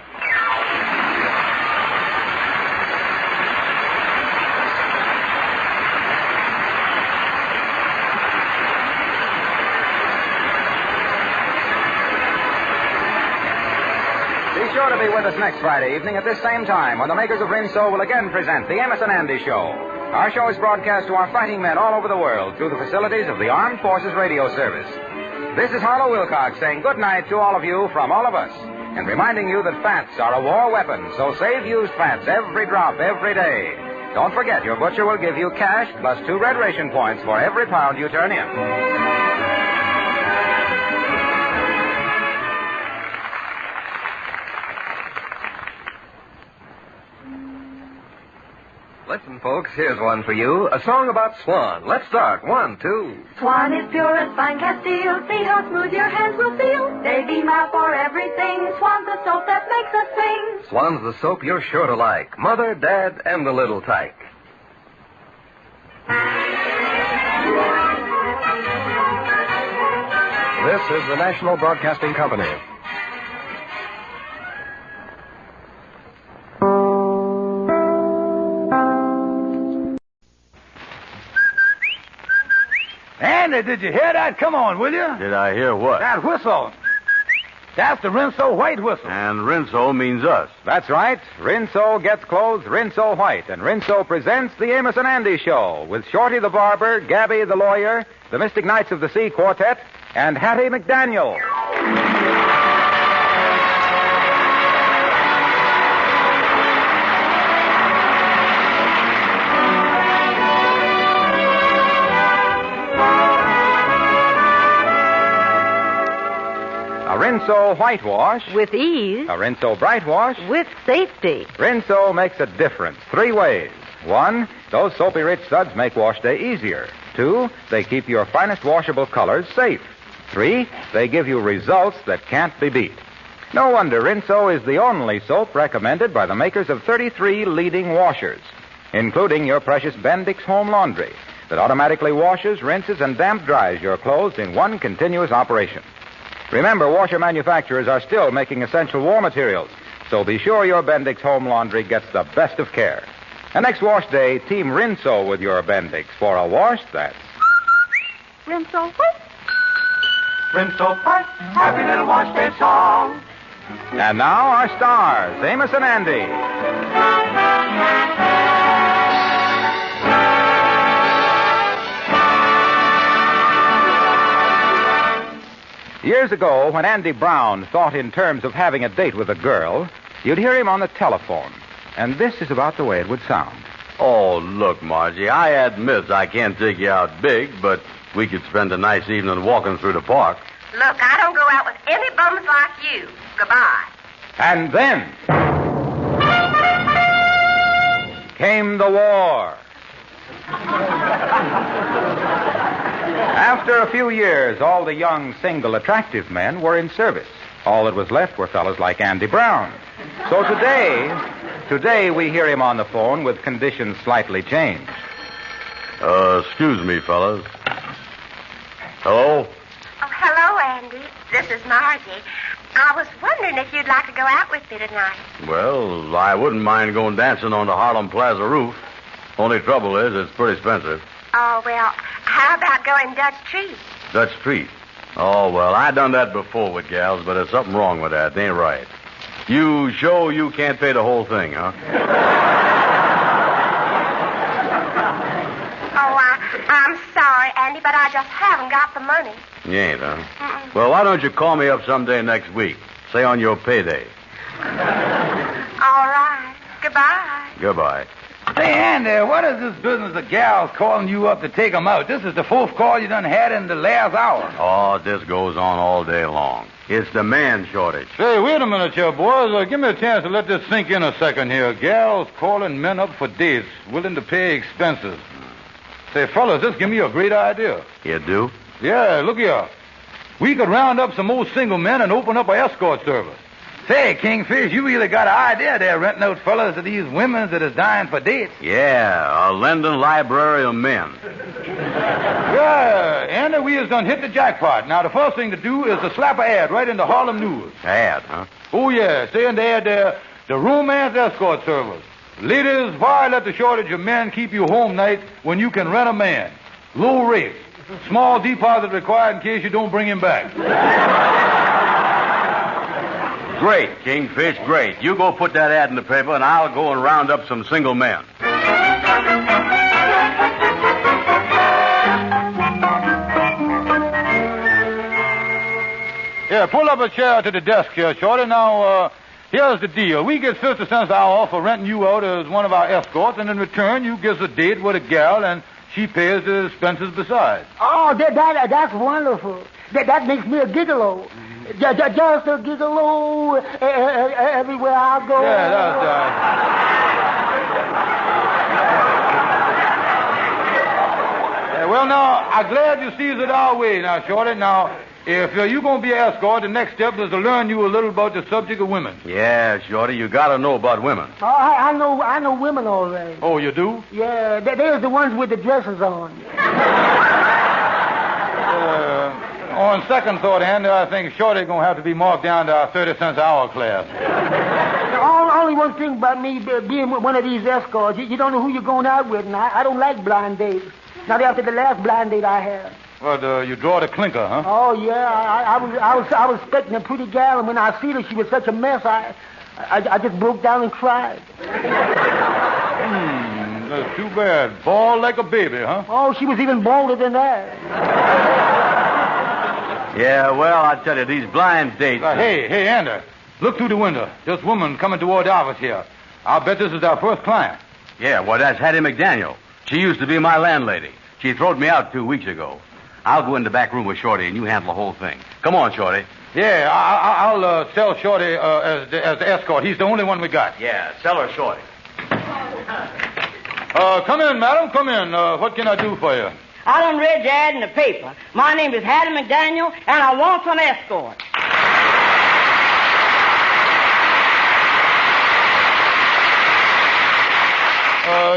Be sure to be with us next Friday evening at this same time when the makers of Rinso will again present the Amos and Andy Show. Our show is broadcast to our fighting men all over the world through the facilities of the Armed Forces Radio Service. This is Harlow Wilcox saying good night to all of you from all of us, and reminding you that fats are a war weapon, so save used fats every drop, every day. Don't forget, your butcher will give you cash plus 2 red ration points for every pound you turn in. Listen, folks, here's one for you. A song about Swan. Let's start. 1, 2. Swan is pure as fine Castile. See how smooth your hands will feel. They beam out for everything. Swan's the soap that makes us sing. Swan's the soap you're sure to like. Mother, Dad, and the little tyke. This is the National Broadcasting Company. Andy, did you hear that? Come on, will you? Did I hear what? That whistle. That's the Rinso white whistle. And Rinso means us. That's right. Rinso gets clothes Rinso white, and Rinso presents the Amos and Andy Show with Shorty the Barber, Gabby the Lawyer, the Mystic Knights of the Sea Quartet, and Hattie McDaniel. A Rinso whitewash. With ease. A Rinso bright wash. With safety. Rinso makes a difference 3 ways. 1, those soapy rich suds make wash day easier. 2, they keep your finest washable colors safe. 3, they give you results that can't be beat. No wonder Rinso is the only soap recommended by the makers of 33 leading washers, including your precious Bendix Home Laundry that automatically washes, rinses, and damp dries your clothes in one continuous operation. Remember, washer manufacturers are still making essential war materials, so be sure your Bendix Home Laundry gets the best of care. And next wash day, team Rinso with your Bendix for a wash that's Rinso white. Rinso white. Happy little wash day song. And now our stars, Amos and Andy. Years ago, when Andy Brown thought in terms of having a date with a girl, you'd hear him on the telephone. And this is about the way it would sound. Oh, look, Margie, I admit I can't take you out big, but we could spend a nice evening walking through the park. Look, I don't go out with any bums like you. Goodbye. And then came the war. After a few years, all the young, single, attractive men were in service. All that was left were fellows like Andy Brown. So today we hear him on the phone with conditions slightly changed. Excuse me, fellas. Hello? Oh, hello, Andy. This is Margie. I was wondering if you'd like to go out with me tonight. Well, I wouldn't mind going dancing on the Harlem Plaza roof. Only trouble is, it's pretty expensive. Oh, well, how about going Dutch Treat? Dutch Treat? Oh, well, I done that before with gals, but there's something wrong with that. It ain't right. You show you can't pay the whole thing, huh? I'm sorry, Andy, but I just haven't got the money. You ain't, huh? Mm-mm. Well, why don't you call me up someday next week? Say on your payday. All right. Goodbye. Goodbye. Say, Andy, what is this business of gals calling you up to take them out? This is the fourth call you done had in the last hour. Oh, this goes on all day long. It's the man shortage. Say, wait a minute here, boys. Give me a chance to let this sink in a second here. Gals calling men up for dates, willing to pay expenses. Say, fellas, this give me a great idea. You do? Yeah, look here. We could round up some old single men and open up an escort service. Say, Kingfish, you really got an idea there, renting out fellas to these women that is dying for dates. Yeah, a London library of men. Yeah, Andy, we has done hit the jackpot. Now, the first thing to do is to slap an ad right in the Harlem News. Ad, huh? Oh, yeah. Say in the ad there, the romance escort service. Ladies, why let the shortage of men keep you home night when you can rent a man? Low rates. Small deposit required in case you don't bring him back. Great, Kingfish, great. You go put that ad in the paper, and I'll go and round up some single men. Yeah, pull up a chair to the desk here, Shorty. Now, here's the deal. We get 50 cents an hour for renting you out as one of our escorts, and in return, you give us a date with a gal, and she pays the expenses besides. Oh, that's wonderful. That makes me a gigolo. Just a gigolo everywhere I go. Yeah, that's right. Well, now, I'm glad you sees it our way now, Shorty. Now, if you're going to be an escort, the next step is to learn you a little about the subject of women. Yeah, Shorty, you got to know about women. Oh, I know women already. Oh, you do? Yeah, they're the ones with the dresses on. On second thought, Andy, I think Shorty's going to have to be marked down to our 30 cents an hour class. Only one thing about me being one of these escorts, you don't know who you're going out with, and I don't like blind dates. Not after the last blind date I had. Well, you draw the clinker, huh? Oh, yeah. I was expecting a pretty gal, and when I see her, she was such a mess, I just broke down and cried. That's too bad. Bald like a baby, huh? Oh, she was even bolder than that. Yeah, well, I tell you, these blind dates... Hey, Andy, look through the window. This woman coming toward the office here. I'll bet this is our first client. Yeah, well, that's Hattie McDaniel. She used to be my landlady. She throwed me out 2 weeks ago. I'll go in the back room with Shorty, and you handle the whole thing. Come on, Shorty. Yeah, I'll sell Shorty as the escort. He's the only one we got. Yeah, sell her Shorty. Come in, madam. Come in. What can I do for you? I done read your ad in the paper. My name is Hattie McDaniel, and I want some escort.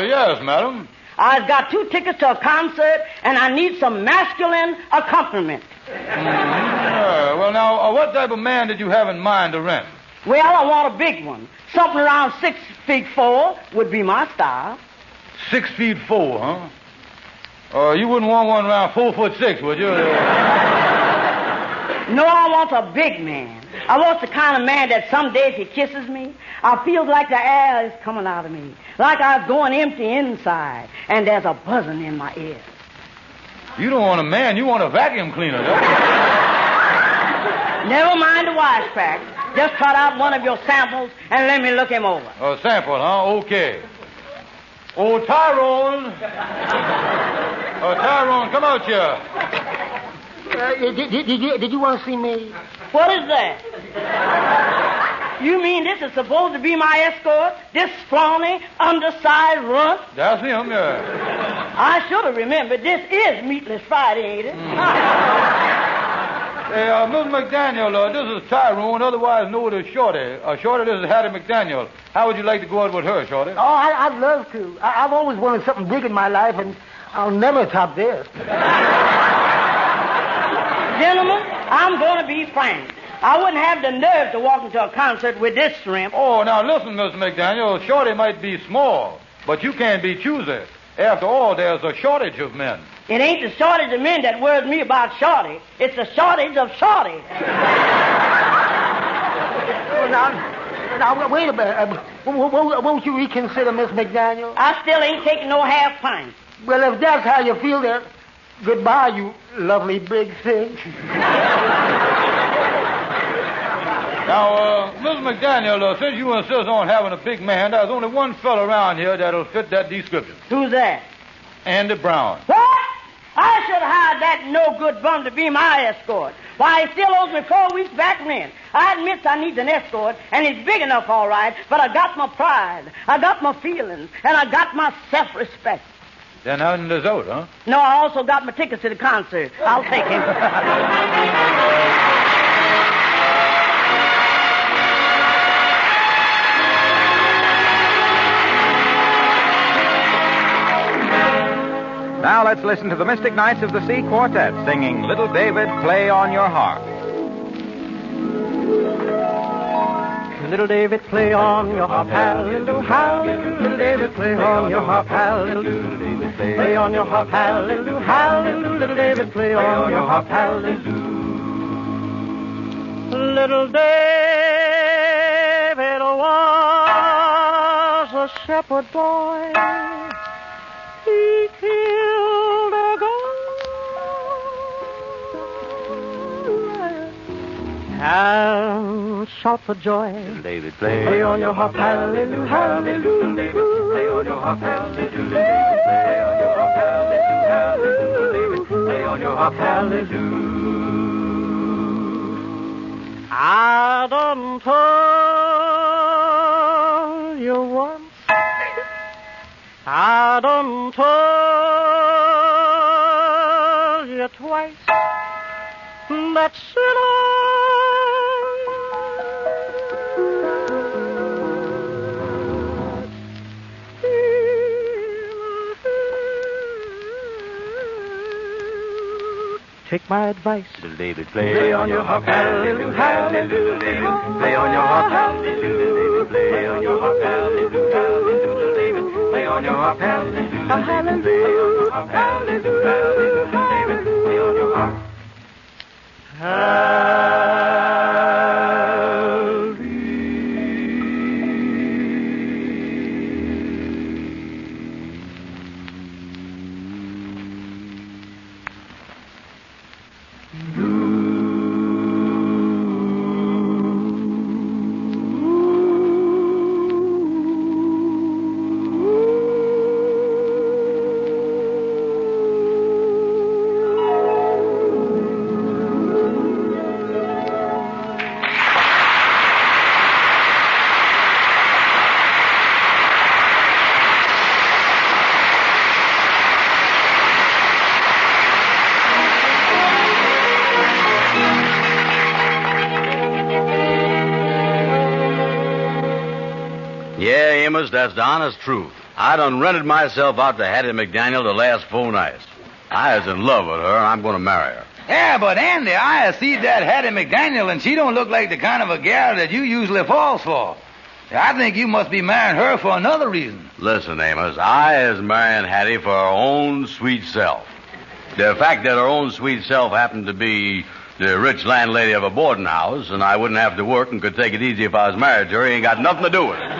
Yes, madam. I've got 2 tickets to a concert, and I need some masculine accompaniment. Well, now, what type of man did you have in mind to rent? Well, I want a big one. Something around 6'4" would be my style. 6'4", huh? You wouldn't want one around 4'6", would you? No, I want a big man. I want the kind of man that some days he kisses me, I feel like the air is coming out of me, like I was going empty inside, and there's a buzzing in my ear. You don't want a man, you want a vacuum cleaner. Never mind the wisecrack. Just cut out one of your samples and let me look him over. A sample, huh? Okay. Oh, Tyrone. Tyrone, come out here. Did you want to see me? What is that? You mean this is supposed to be my escort? This scrawny, undersized runt? That's him, yeah. I should have remembered. This is Meatless Friday, ain't it? Hey, Miss McDaniel, this is Tyrone, otherwise known as Shorty. Shorty, this is Hattie McDaniel. How would you like to go out with her, Shorty? Oh, I'd love to. I've always wanted something big in my life, and I'll never top this. Gentlemen, I'm going to be frank. I wouldn't have the nerve to walk into a concert with this shrimp. Oh, now listen, Miss McDaniel. Shorty might be small, but you can't be choosy. After all, there's a shortage of men. It ain't the shortage of men that worries me about Shorty. It's the shortage of Shorty. Now, wait a minute. Won't you reconsider, Miss McDaniel? I still ain't taking no half pint. Well, if that's how you feel, then goodbye, you lovely big thing. Now, Miss McDaniel, since you insist on having a big man, there's only one fellow around here that'll fit that description. Who's that? Andy Brown. What? I should have hired that no-good bum to be my escort. Why, he still owes me 4 weeks back rent. I admit I need an escort, and he's big enough, all right, but I got my pride, I got my feelings, and I got my self-respect. Then how in the out, huh? No, I also got my tickets to the concert. I'll take him. Now let's listen to the Mystic Knights of the Sea Quartet singing Little David, Play on Your Harp. Little David, play on your harp, hallelujah, hallelujah. Little David, play on your harp, hallelujah. Play on your harp, hallelujah, hallelujah. Little David, play on your harp, hallelujah. Little David was a shepherd boy. He killed a goat and shout for joy. David, play on your harp, hallelujah, hallelujah. David, play on your harp, hallelujah. Play on your harp, hallelujah. David, play on your harp, hallelujah. I done told you once. I done told you twice that take my advice. Little David, play on your harp, hallelujah, hallelujah. David, play on your harp, hallelujah. David, play on your harp, hallelujah, hallelujah. David, play on your harp, hallelujah. Hallelujah, hallelujah, hallelujah. David, play on your harp. That's the honest truth. I done rented myself out to Hattie McDaniel the last 4 nights. I was in love with her, and I'm going to marry her. Yeah, but Andy, I see that Hattie McDaniel, and she don't look like the kind of a gal that you usually falls for. I think you must be marrying her for another reason. Listen, Amos, I is marrying Hattie for her own sweet self. The fact that her own sweet self happened to be the rich landlady of a boarding house, and I wouldn't have to work and could take it easy if I was married to her, ain't got nothing to do with it.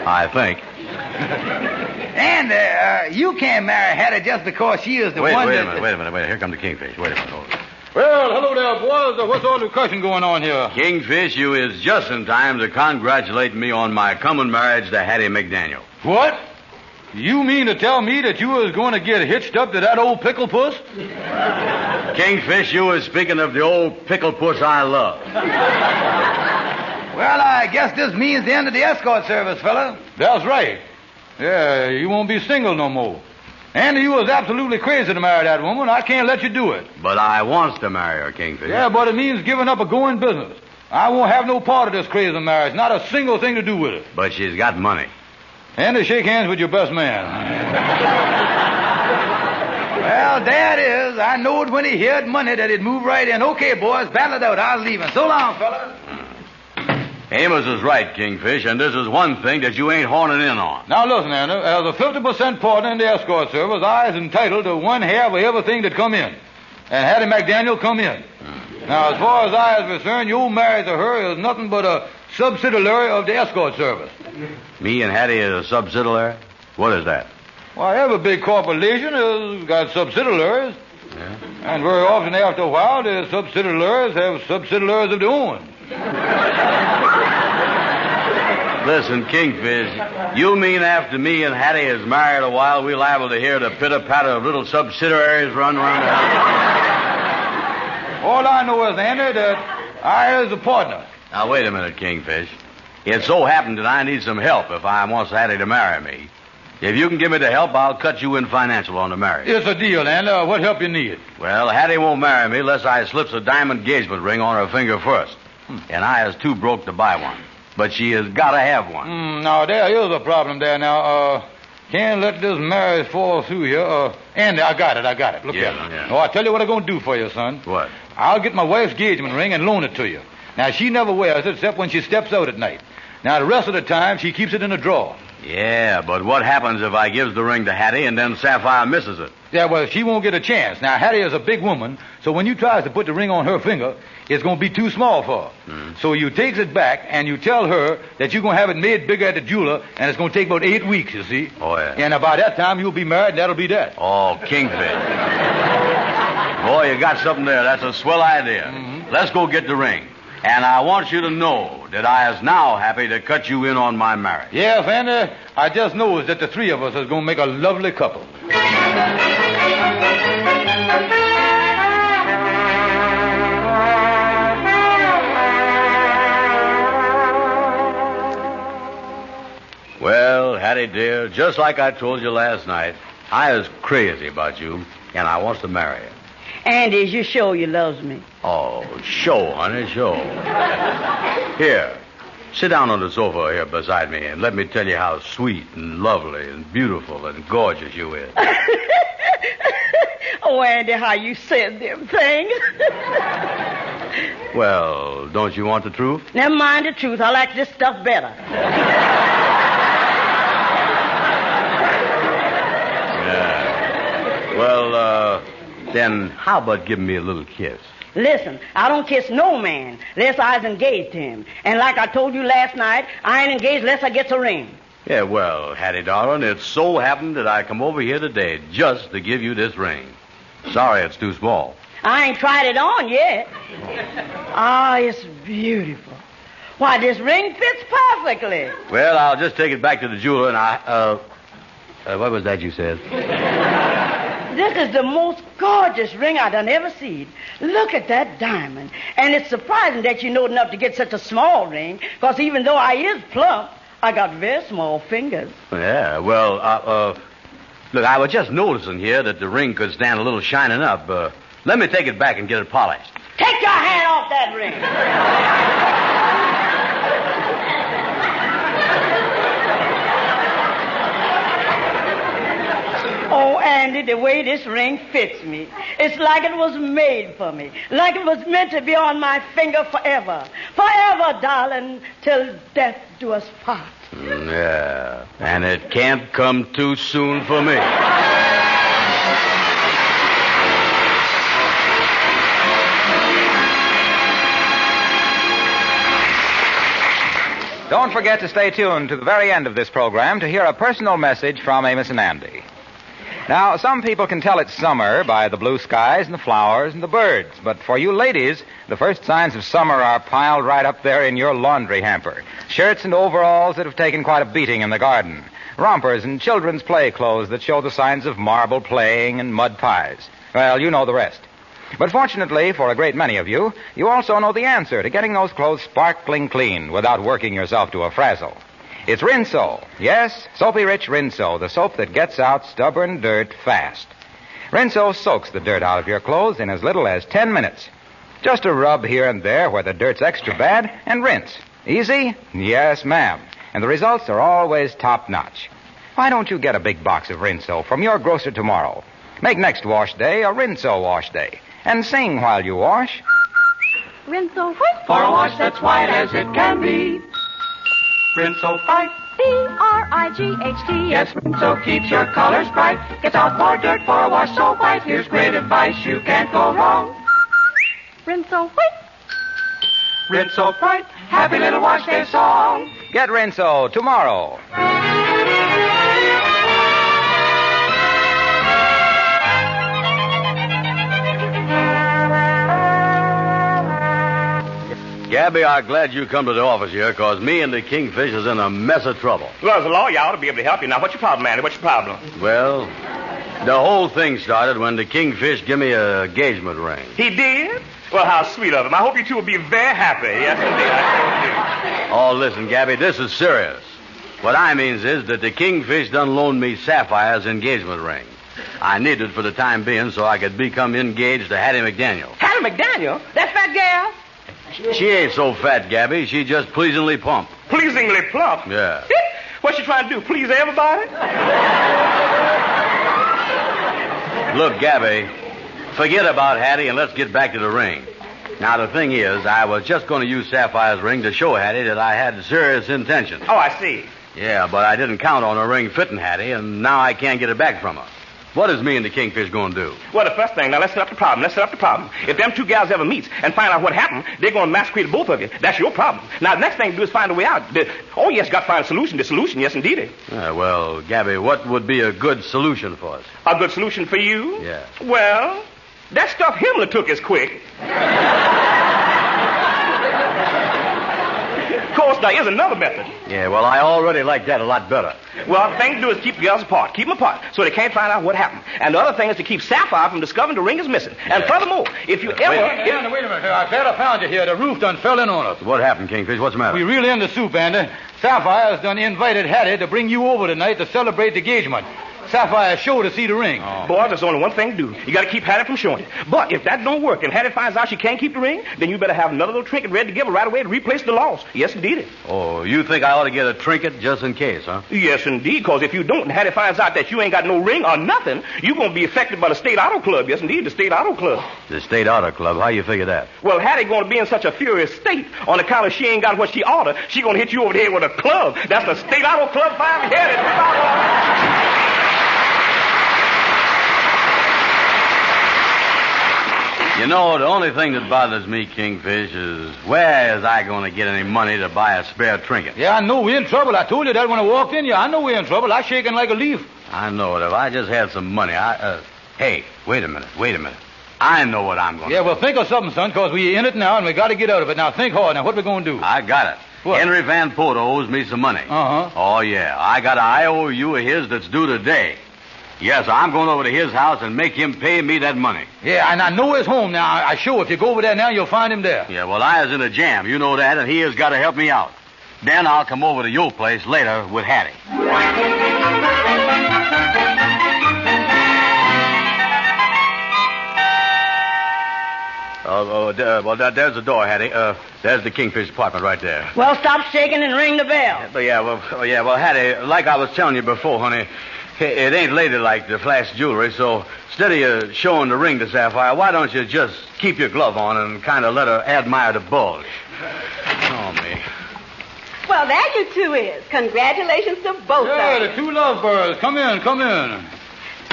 I think. And you can't marry Hattie just because she is the one Wait a minute. Here comes the Kingfish. Wait a minute. Hold it. Well, hello there, boys. What's all the discussion going on here? Kingfish, you is just in time to congratulate me on my coming marriage to Hattie McDaniel. What? You mean to tell me that you was going to get hitched up to that old pickle puss? Kingfish, you is speaking of the old pickle puss I love. Well, I guess this means the end of the escort service, fella. That's right. Yeah, you won't be single no more. Andy, you was absolutely crazy to marry that woman. I can't let you do it. But I wants to marry her, Kingfish. Yeah, but it means giving up a going business. I won't have no part of this crazy marriage. Not a single thing to do with it. But she's got money. Andy, shake hands with your best man. Well, there it is. I knowed when he heard money that he'd move right in. Okay, boys, battle it out. I was leaving. So long, fella. Amos is right, Kingfish, and this is one thing that you ain't horning in on. Now, listen, Andy. As a 50% partner in the escort service, I is entitled to one half of everything that come in. And Hattie McDaniel come in. Now, as far as I is concerned, your marriage to her is nothing but a subsidiary of the escort service. Me and Hattie is a subsidiary? What is that? Well, every big corporation has got subsidiaries. Yeah. And very often after a while, the subsidiaries have subsidiaries of their own. Listen, Kingfish, you mean after me and Hattie is married a while, we're liable to hear the pitter-patter of little subsidiaries run around the house? All I know is, Andy, that I is a partner. Now, wait a minute, Kingfish. It so happened that I need some help if I wants Hattie to marry me. If you can give me the help, I'll cut you in financial on the marriage. It's a deal, Andy. What help you need? Well, Hattie won't marry me unless I slips a diamond engagement ring on her finger first. And I is too broke to buy one. But she has got to have one. Now, there is a problem there. Now, can't let this marriage fall through here. Andy, I got it. Look here. Yeah. Oh, I'll tell you what I'm going to do for you, son. What? I'll get my wife's engagement ring and loan it to you. Now, she never wears it except when she steps out at night. Now, the rest of the time, she keeps it in a drawer. Yeah, but what happens if I gives the ring to Hattie and then Sapphire misses it? Yeah, well, she won't get a chance. Now, Hattie is a big woman, so when you tries to put the ring on her finger, it's going to be too small for her. So you takes it back, and you tell her that you're going to have it made bigger at the jeweler, and it's going to take about 8 weeks, you see. Oh, yeah. And by that time, you'll be married, and that'll be that. Oh, Kingfish. Boy, you got something there. That's a swell idea. Let's go get the ring. And I want you to know that I is now happy to cut you in on my marriage. Yes, Andy. I just knows that the three of us is going to make a lovely couple. Well, Hattie, dear, just like I told you last night, I is crazy about you, and I wants to marry you. Andy, you show you loves me. Oh, show, honey, show. Here, sit down on the sofa here beside me and let me tell you how sweet and lovely and beautiful and gorgeous you is. Oh, Andy, how you said them things. Well, don't you want the truth? Never mind the truth. I like this stuff better. Yeah. Well, then how about giving me a little kiss? Listen, I don't kiss no man unless I was engaged to him. And like I told you last night, I ain't engaged unless I gets a ring. Yeah, well, Hattie, darling, it so happened that I come over here today just to give you this ring. Sorry it's too small. I ain't tried it on yet. Ah, it's beautiful. Why, this ring fits perfectly. Well, I'll just take it back to the jeweler and what was that you said? This is the most gorgeous ring I done ever seen. Look at that diamond. And it's surprising that you know enough to get such a small ring, because even though I is plump, I got very small fingers. Yeah, well, look, I was just noticing here that the ring could stand a little shining up. Let me take it back and get it polished. Take your hand off that ring. Oh, Andy, the way this ring fits me. It's like it was made for me. Like it was meant to be on my finger forever. Forever, darling, till death do us part. Yeah, and it can't come too soon for me. Don't forget to stay tuned to the very end of this program to hear a personal message from Amos and Andy. Now, some people can tell it's summer by the blue skies and the flowers and the birds. But for you ladies, the first signs of summer are piled right up there in your laundry hamper. Shirts and overalls that have taken quite a beating in the garden. Rompers and children's play clothes that show the signs of marble playing and mud pies. Well, you know the rest. But fortunately, for a great many of you, you also know the answer to getting those clothes sparkling clean without working yourself to a frazzle. It's Rinso. Yes, soapy-rich Rinso, the soap that gets out stubborn dirt fast. Rinso soaks the dirt out of your clothes in as little as 10 minutes. Just a rub here and there where the dirt's extra bad and rinse. Easy? Yes, ma'am. And the results are always top-notch. Why don't you get a big box of Rinso from your grocer tomorrow? Make next wash day a Rinso wash day. And sing while you wash. Rinso white. For a wash that's white as it can be. Rinso White. B-R-I-G-H-T. Yes, Rinso keeps your colors bright. Gets out more dirt for a wash so white. Here's great advice, you can't go wrong. Rinso white. Rinso White. Happy little wash day song. Get Rinso tomorrow. Gabby, I'm glad you come to the office here, because me and the Kingfish is in a mess of trouble. Well, as a lawyer, I ought to be able to help you. Now, what's your problem, Andy? What's your problem? Well, the whole thing started when the Kingfish gave me an engagement ring. He did? Well, how sweet of him. I hope you two will be very happy. Yes, indeed. I do. Oh, listen, Gabby, this is serious. What I means is that the Kingfish done loaned me Sapphire's engagement ring. I need it for the time being so I could become engaged to Hattie McDaniel. Hattie McDaniel? That fat gal? She ain't so fat, Gabby. She just pleasingly plump. Pleasingly plump? Yeah. What's she trying to do, please everybody? Look, Gabby, forget about Hattie and let's get back to the ring. Now, the thing is, I was just going to use Sapphire's ring to show Hattie that I had serious intentions. Oh, I see. Yeah, but I didn't count on a ring fitting Hattie, and now I can't get it back from her. What is me and the Kingfish going to do? Well, the first thing, now let's set up the problem. If them two gals ever meets and find out what happened, they're going to massacre both of you. That's your problem. Now, the next thing to do is find a way out. Oh, yes, got to find a solution. The solution, yes, indeed. Well, Gabby, what would be a good solution for us? A good solution for you? Yeah. Well, that stuff Himmler took is quick. Of course, there is another method. Yeah, well, I already like that a lot better. Well, the thing to do is keep the girls apart. Keep them apart so they can't find out what happened. And the other thing is to keep Sapphire from discovering the ring is missing. And furthermore, if you Wait a minute. I'm glad I found you here. The roof done fell in on us. What happened, Kingfish? What's the matter? We really in the soup, Andy. Sapphire has done invited Hattie to bring you over tonight to celebrate the engagement. Sapphire showed to see the ring. Oh. Boy, there's only one thing to do. You got to keep Hattie from showing it. But if that don't work and Hattie finds out she can't keep the ring, then you better have another little trinket ready to give her right away to replace the loss. Yes, indeed. Oh, you think I ought to get a trinket just in case, huh? Yes, indeed, because if you don't and Hattie finds out that you ain't got no ring or nothing, you're going to be affected by the State Auto Club. Yes, indeed, the State Auto Club. The State Auto Club? How you figure that? Well, Hattie going to be in such a furious state on account of she ain't got what she oughta. She going to hit you over the head with a club. That's the State Auto Club 5-headed. You know, the only thing that bothers me, Kingfish, is where is I going to get any money to buy a spare trinket? Yeah, I know we're in trouble. I told you that when I walked in here. I know we're in trouble. I'm shaking like a leaf. I know it. If I just had some money, Hey, wait a minute. I know what I'm going to do. Yeah, well, think of something, son, because we're in it now, and we got to get out of it. Now, think hard. Now, what we going to do? I got it. What? Henry Van Poto owes me some money. Uh-huh. Oh, yeah. I got an IOU of his that's due today. Yes, I'm going over to his house and make him pay me that money. Yeah, and I know he's home now. I sure if you go over there now, you'll find him there. Yeah, well, I is in a jam. You know that, and he has got to help me out. Then I'll come over to your place later with Hattie. There's the door, Hattie. There's the Kingfish apartment right there. Well, stop shaking and ring the bell. Well, Hattie, like I was telling you before, honey, it ain't ladylike to flash jewelry, so instead of you showing the ring to Sapphire, why don't you just keep your glove on and kind of let her admire the bulge? Oh, me. Well, there you two is. Congratulations to both of you. Yeah, the two lovebirds. Come in.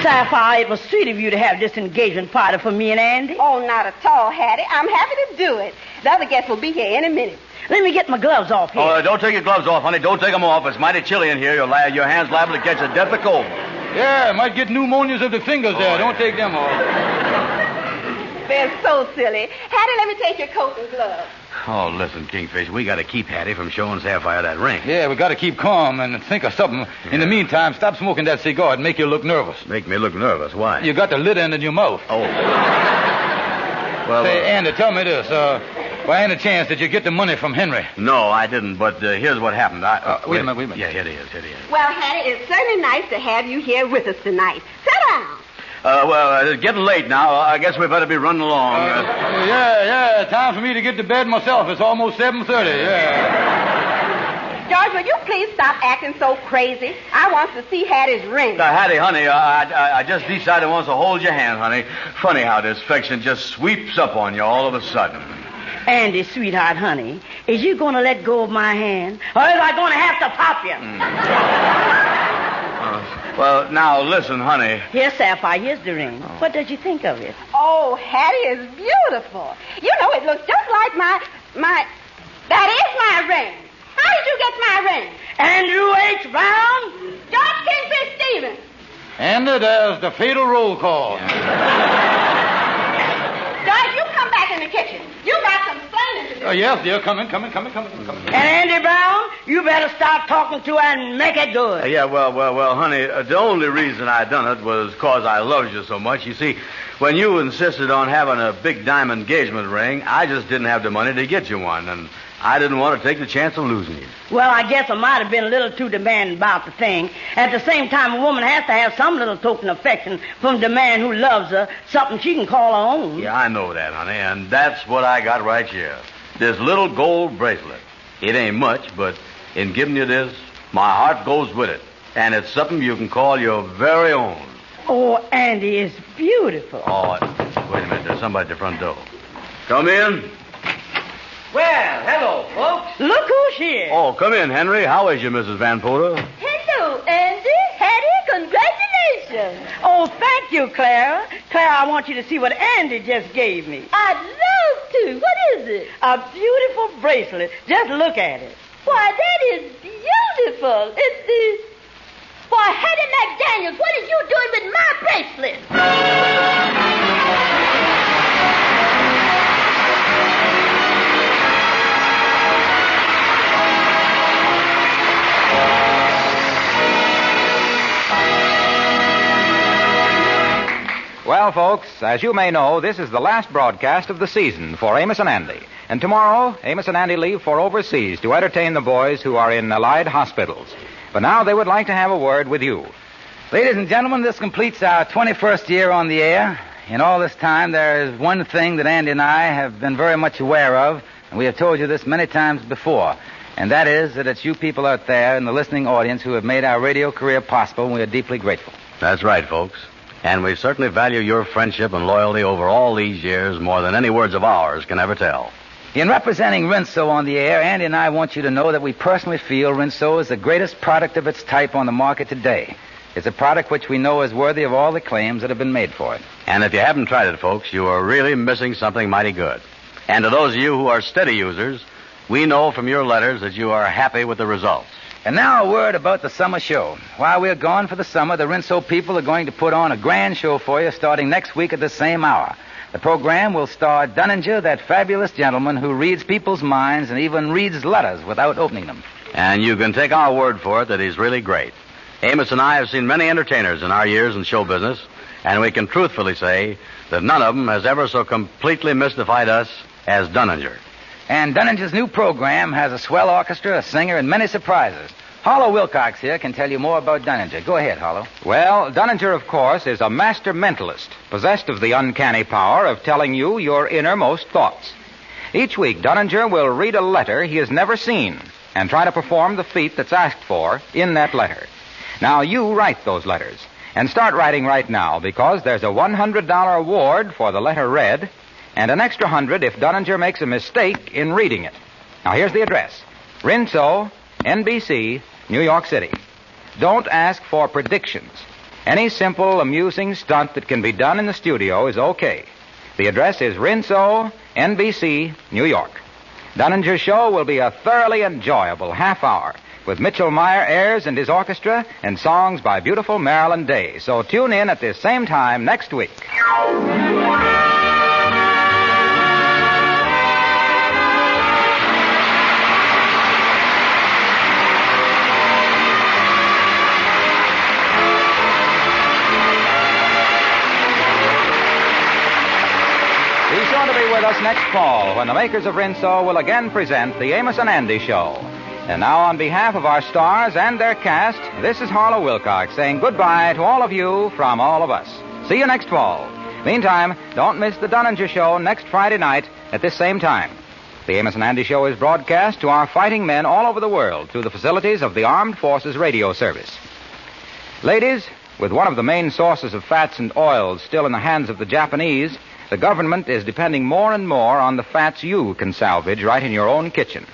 Sapphire, it was sweet of you to have this engagement party for me and Andy. Oh, not at all, Hattie. I'm happy to do it. The other guests will be here any minute. Let me get my gloves off here. Oh, don't take your gloves off, honey. Don't take them off. It's mighty chilly in here. Your hands liable to catch a deathly cold. Yeah, might get pneumonias of the fingers there. Don't take them off. They're so silly. Hattie, let me take your coat and gloves. Oh, listen, Kingfish, we got to keep Hattie from showing Sapphire that ring. Yeah, we got to keep calm and think of something. Yeah. In the meantime, stop smoking that cigar. It'd make you look nervous. Make me look nervous? Why? You got the lid end in your mouth. Oh. Well, say, Andy, tell me this. By any chance, did you get the money from Henry? No, I didn't, but here's what happened. Wait a minute. Yeah, here it is. Well, Hattie, it's certainly nice to have you here with us tonight. Sit down. It's getting late now. I guess we better be running along. Yeah. Time for me to get to bed myself. It's almost 7:30, yeah. George, will you please stop acting so crazy? I want to see Hattie's ring. Hattie, honey, I just decided I want to hold your hand, honey. Funny how this affection just sweeps up on you all of a sudden. Andy, sweetheart, honey, is you going to let go of my hand? Or is I going to have to pop you? Well, now, listen, honey. Here's Sapphire. Here's the ring. What did you think of it? Oh, Hattie is beautiful. You know, it looks just like my... That is my ring. How did you get my ring? Andrew H. Brown? George Kingfish Stevens. And there's the fatal roll call. George, you come back in the kitchen. You got some explaining to do. Oh, yes, dear. Come in. And Andy Brown, you better start talking to her and make it good. Well, honey, the only reason I done it was because I loved you so much. You see, when you insisted on having a big diamond engagement ring, I just didn't have the money to get you one, and I didn't want to take the chance of losing you. Well, I guess I might have been a little too demanding about the thing. At the same time, a woman has to have some little token of affection from the man who loves her, something she can call her own. Yeah, I know that, honey, and that's what I got right here. This little gold bracelet. It ain't much, but in giving you this, my heart goes with it. And it's something you can call your very own. Oh, Andy, it's beautiful. Oh, wait a minute. There's somebody at the front door. Come in. Well, hello, folks. Look who's here. Oh, come in, Henry. How is you, Mrs. Van Poter? Hello, Andy. Hattie, congratulations. Oh, thank you, Clara. Clara, I want you to see what Andy just gave me. I'd love to. What is it? A beautiful bracelet. Just look at it. Why, that is beautiful. It's the... Why, Hattie McDaniels, what are you doing with my bracelet? Well, folks, as you may know, this is the last broadcast of the season for Amos and Andy. And tomorrow, Amos and Andy leave for overseas to entertain the boys who are in allied hospitals. But now they would like to have a word with you. Ladies and gentlemen, this completes our 21st year on the air. In all this time, there is one thing that Andy and I have been very much aware of, and we have told you this many times before, and that is that it's you people out there in the listening audience who have made our radio career possible, and we are deeply grateful. That's right, folks. And we certainly value your friendship and loyalty over all these years more than any words of ours can ever tell. In representing Rinso on the air, Andy and I want you to know that we personally feel Rinso is the greatest product of its type on the market today. It's a product which we know is worthy of all the claims that have been made for it. And if you haven't tried it, folks, you are really missing something mighty good. And to those of you who are steady users, we know from your letters that you are happy with the results. And now a word about the summer show. While we're gone for the summer, the Rinso people are going to put on a grand show for you starting next week at the same hour. The program will star Dunninger, that fabulous gentleman who reads people's minds and even reads letters without opening them. And you can take our word for it that he's really great. Amos and I have seen many entertainers in our years in show business, and we can truthfully say that none of them has ever so completely mystified us as Dunninger. And Dunninger's new program has a swell orchestra, a singer, and many surprises. Harlow Wilcox here can tell you more about Dunninger. Go ahead, Harlow. Well, Dunninger, of course, is a master mentalist, possessed of the uncanny power of telling you your innermost thoughts. Each week, Dunninger will read a letter he has never seen and try to perform the feat that's asked for in that letter. Now, you write those letters, and start writing right now, because there's a $100 award for the letter read, and an extra $100 if Dunninger makes a mistake in reading it. Now, here's the address. Rinso, NBC, New York City. Don't ask for predictions. Any simple, amusing stunt that can be done in the studio is okay. The address is Rinso, NBC, New York. Dunninger's show will be a thoroughly enjoyable half hour with Mitchell Meyer airs and his orchestra and songs by beautiful Marilyn Day. So tune in at this same time next week. Be sure to be with us next fall when the makers of Rinso will again present the Amos and Andy Show. And now, on behalf of our stars and their cast, this is Harlow Wilcox saying goodbye to all of you from all of us. See you next fall. Meantime, don't miss the Dunninger Show next Friday night at this same time. The Amos and Andy Show is broadcast to our fighting men all over the world through the facilities of the Armed Forces Radio Service. Ladies, with one of the main sources of fats and oils still in the hands of the Japanese, the government is depending more and more on the fats you can salvage right in your own kitchen.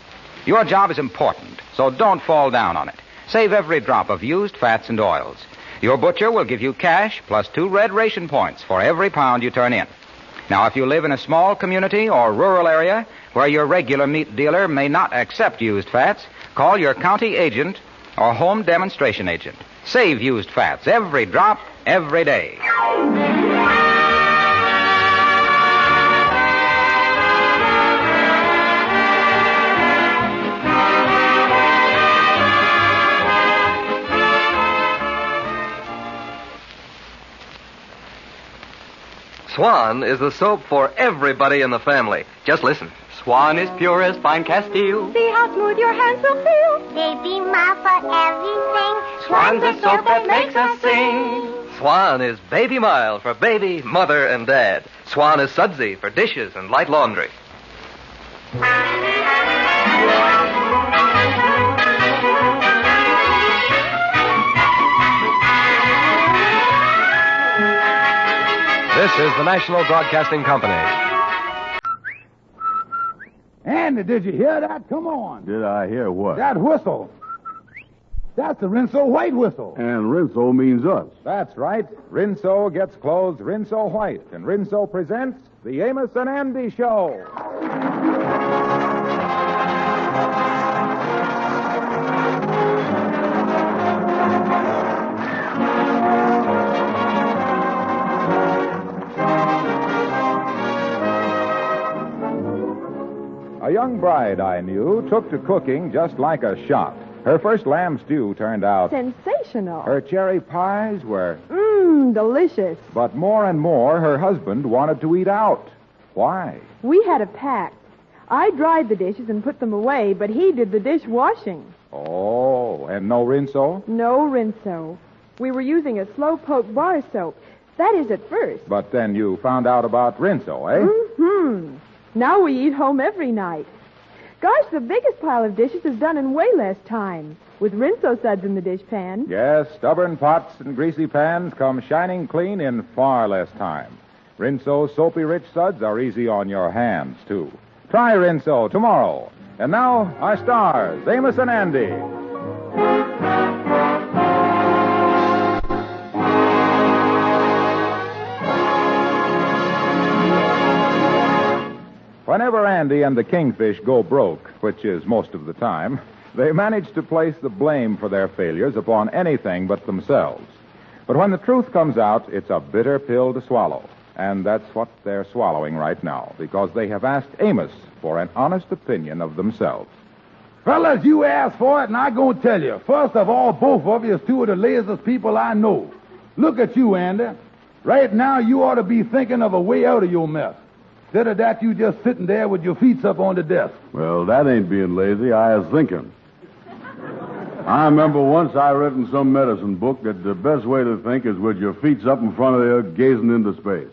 Your job is important, so don't fall down on it. Save every drop of used fats and oils. Your butcher will give you cash plus 2 red ration points for every pound you turn in. Now, if you live in a small community or rural area where your regular meat dealer may not accept used fats, call your county agent or home demonstration agent. Save used fats, every drop, every day. Swan is the soap for everybody in the family. Just listen. Swan is pure as fine Castile. See how smooth your hands will feel. Baby mouth for everything. Swan's the soap that makes us sing. Swan is baby mild for baby, mother, and dad. Swan is sudsy for dishes and light laundry. This is the National Broadcasting Company. Andy, did you hear that? Come on. Did I hear what? That whistle. That's the Rinso White whistle. And Rinso means us. That's right. Rinso gets clothes Rinso White, and Rinso presents the Amos and Andy Show. A young bride I knew took to cooking just like a shot. Her first lamb stew turned out sensational. Her cherry pies were delicious. But more and more, her husband wanted to eat out. Why? We had a pact. I dried the dishes and put them away, but he did the dishwashing. Oh, and no Rinso? No Rinso. We were using a slow-poke bar soap. That is at first. But then you found out about Rinso, eh? Mm-hmm. Now we eat home every night. Gosh, the biggest pile of dishes is done in way less time, with Rinso suds in the dishpan. Yes, stubborn pots and greasy pans come shining clean in far less time. Rinso soapy-rich suds are easy on your hands, too. Try Rinso tomorrow. And now, our stars, Amos and Andy. Whenever Andy and the Kingfish go broke, which is most of the time, they manage to place the blame for their failures upon anything but themselves. But when the truth comes out, it's a bitter pill to swallow. And that's what they're swallowing right now, because they have asked Amos for an honest opinion of themselves. Fellas, you asked for it, and I'm going to tell you. First of all, both of you is 2 of the laziest people I know. Look at you, Andy. Right now, you ought to be thinking of a way out of your mess. Instead of that, you just sitting there with your feet up on the desk. Well, that ain't being lazy. I was thinking. I remember once I read in some medicine book that the best way to think is with your feet up in front of you, gazing into space.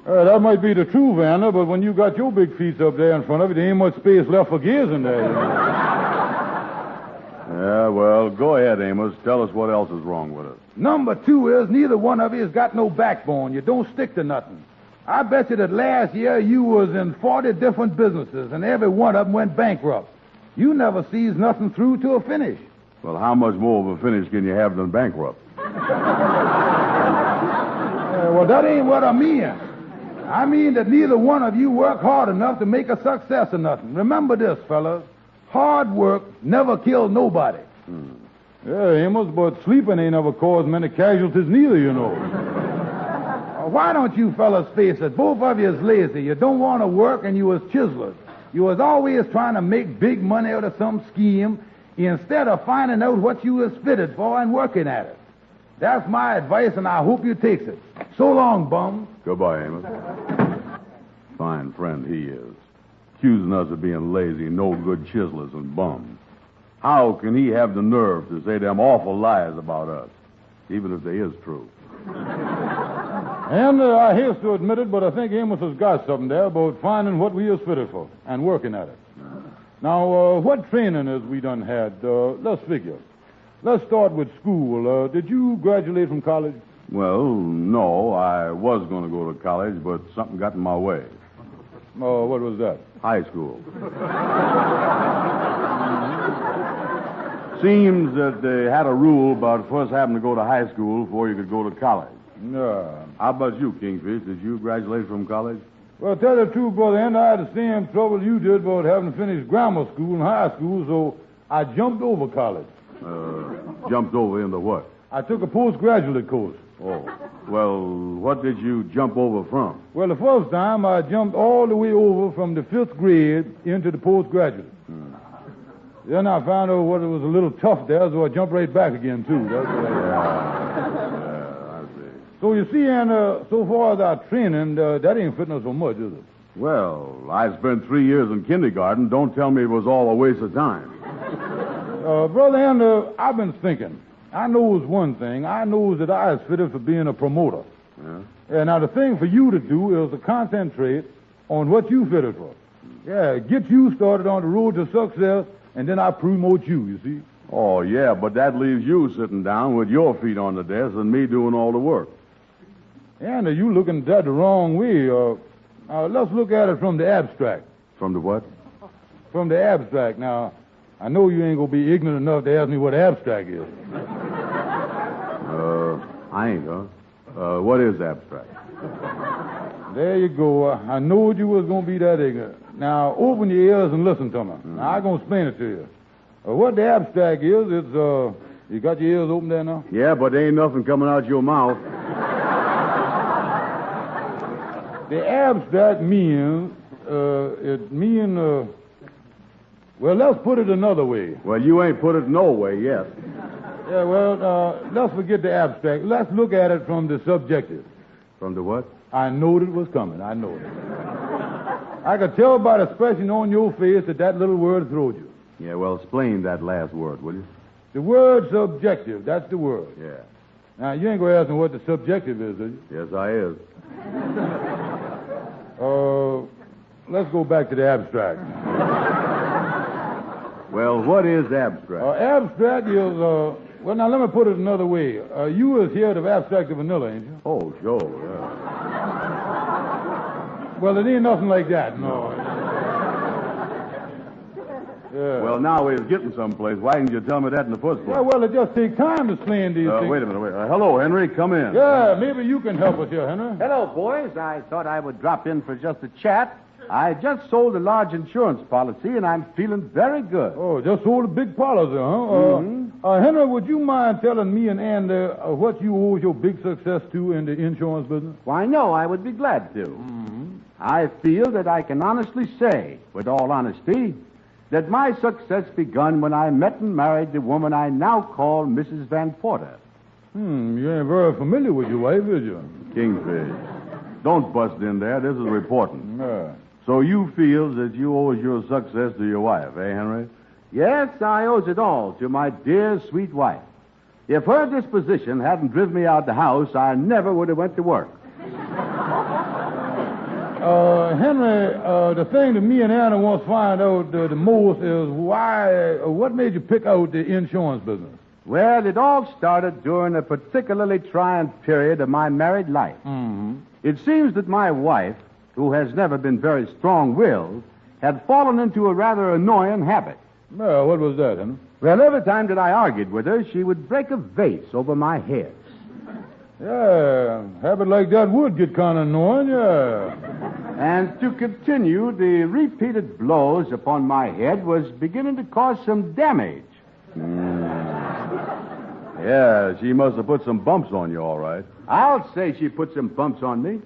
That might be the truth, Anna, but when you got your big feet up there in front of you, there ain't much space left for gazing there. Yeah, well, go ahead, Amos. Tell us what else is wrong with us. Number 2 is neither one of you has got no backbone. You don't stick to nothing. I bet you that last year you was in 40 different businesses, and every one of them went bankrupt. You never sees nothing through to a finish. Well, how much more of a finish can you have than bankrupt? Well, that ain't what I mean. I mean that neither one of you work hard enough to make a success of nothing. Remember this, fellas. Hard work never kills nobody. Yeah, Amos, but sleeping ain't ever caused many casualties neither, you know. Why don't you fellas face it? Both of you is lazy. You don't want to work, and you was chiselers. You was always trying to make big money out of some scheme instead of finding out what you was fitted for and working at it. That's my advice, and I hope you takes it. So long, bum. Goodbye, Amos. Fine friend he is. Accusing us of being lazy, no good chiselers and bums. How can he have the nerve to say them awful lies about us, even if they is true? And I hate to admit it, but I think Amos has got something there about finding what we is fitted for and working at it. Now, what training has we done had? Let's figure. Let's start with school. Did you graduate from college? Well, no. I was going to go to college, but something got in my way. Oh, what was that? High school. Seems that they had a rule about first having to go to high school before you could go to college. No. How about you, Kingfish? Did you graduate from college? Well, tell the truth, Brother Andy, I had the same trouble you did about having to finish grammar school and high school, so I jumped over college. Jumped over into what? I took a postgraduate course. Oh. Well, what did you jump over from? Well, the first time I jumped all the way over from the 5th grade into the postgraduate. Then I found out what it was a little tough there, so I jumped right back again, too. That's what I see. So you see, and so far as our training, that ain't fitting us so much, is it? Well, I spent 3 years in kindergarten. Don't tell me it was all a waste of time. Brother Andy, I've been thinking. I knows one thing. I knows that I is fitted for being a promoter. Yeah? And now the thing for you to do is to concentrate on what you fitted for. Yeah, get you started on the road to success, and then I promote you see? Oh, yeah, but that leaves you sitting down with your feet on the desk and me doing all the work. Andy, you looking at that the wrong way. Let's look at it from the abstract. From the what? From the abstract. Now, I know you ain't going to be ignorant enough to ask me what abstract is. I ain't, huh? What is abstract? There you go. I knowed you was going to be that ignorant. Now, open your ears and listen to me. Now, I'm going to explain it to you. What the abstract is, it's, you got your ears open there now? Yeah, but there ain't nothing coming out your mouth. The abstract means, well, let's put it another way. Well, you ain't put it no way yet. Yeah, well, let's forget the abstract. Let's look at it from the subjective. From the what? I knowed it was coming. I knowed it. I could tell by the expression on your face that little word throwed you. Yeah, well, explain that last word, will you? The word subjective, that's the word. Yeah. Now, you ain't going to ask me what the subjective is, are you? Yes, I is. Let's go back to the abstract. Well, what is abstract? Abstract is, well, now let me put it another way. You is here of abstract of vanilla, ain't you? Oh, sure, yeah. Well, it ain't nothing like that, no. Yeah. Well, now we're getting someplace. Why didn't you tell me that in the first place? Yeah, well, it just takes time to explain these things. Wait a minute. Hello, Henry. Come in. Yeah, maybe you can help us here, Henry. Hello, boys. I thought I would drop in for just a chat. I just sold a large insurance policy, and I'm feeling very good. Oh, just sold a big policy, huh? Henry, would you mind telling me and Andy what you owe your big success to in the insurance business? Why, no, I would be glad to. I feel that I can honestly say, with all honesty, that my success begun when I met and married the woman I now call Mrs. Van Porter. You ain't very familiar with your wife, is you? Kingfish. Don't bust in there. This is reporting. Yeah. So you feel that you owe your success to your wife, eh, Henry? Yes, I owes it all to my dear, sweet wife. If her disposition hadn't driven me out the house, I never would have went to work. Henry, the thing that me and Anna want to find out the most is what made you pick out the insurance business? Well, it all started during a particularly trying period of my married life. It seems that my wife, who has never been very strong-willed, had fallen into a rather annoying habit. Well, what was that, Henry? Well, every time that I argued with her, she would break a vase over my head. Yeah, a habit like that would get kind of annoying, yeah. And to continue, the repeated blows upon my head was beginning to cause some damage. Yeah, she must have put some bumps on you, all right. I'll say she put some bumps on me.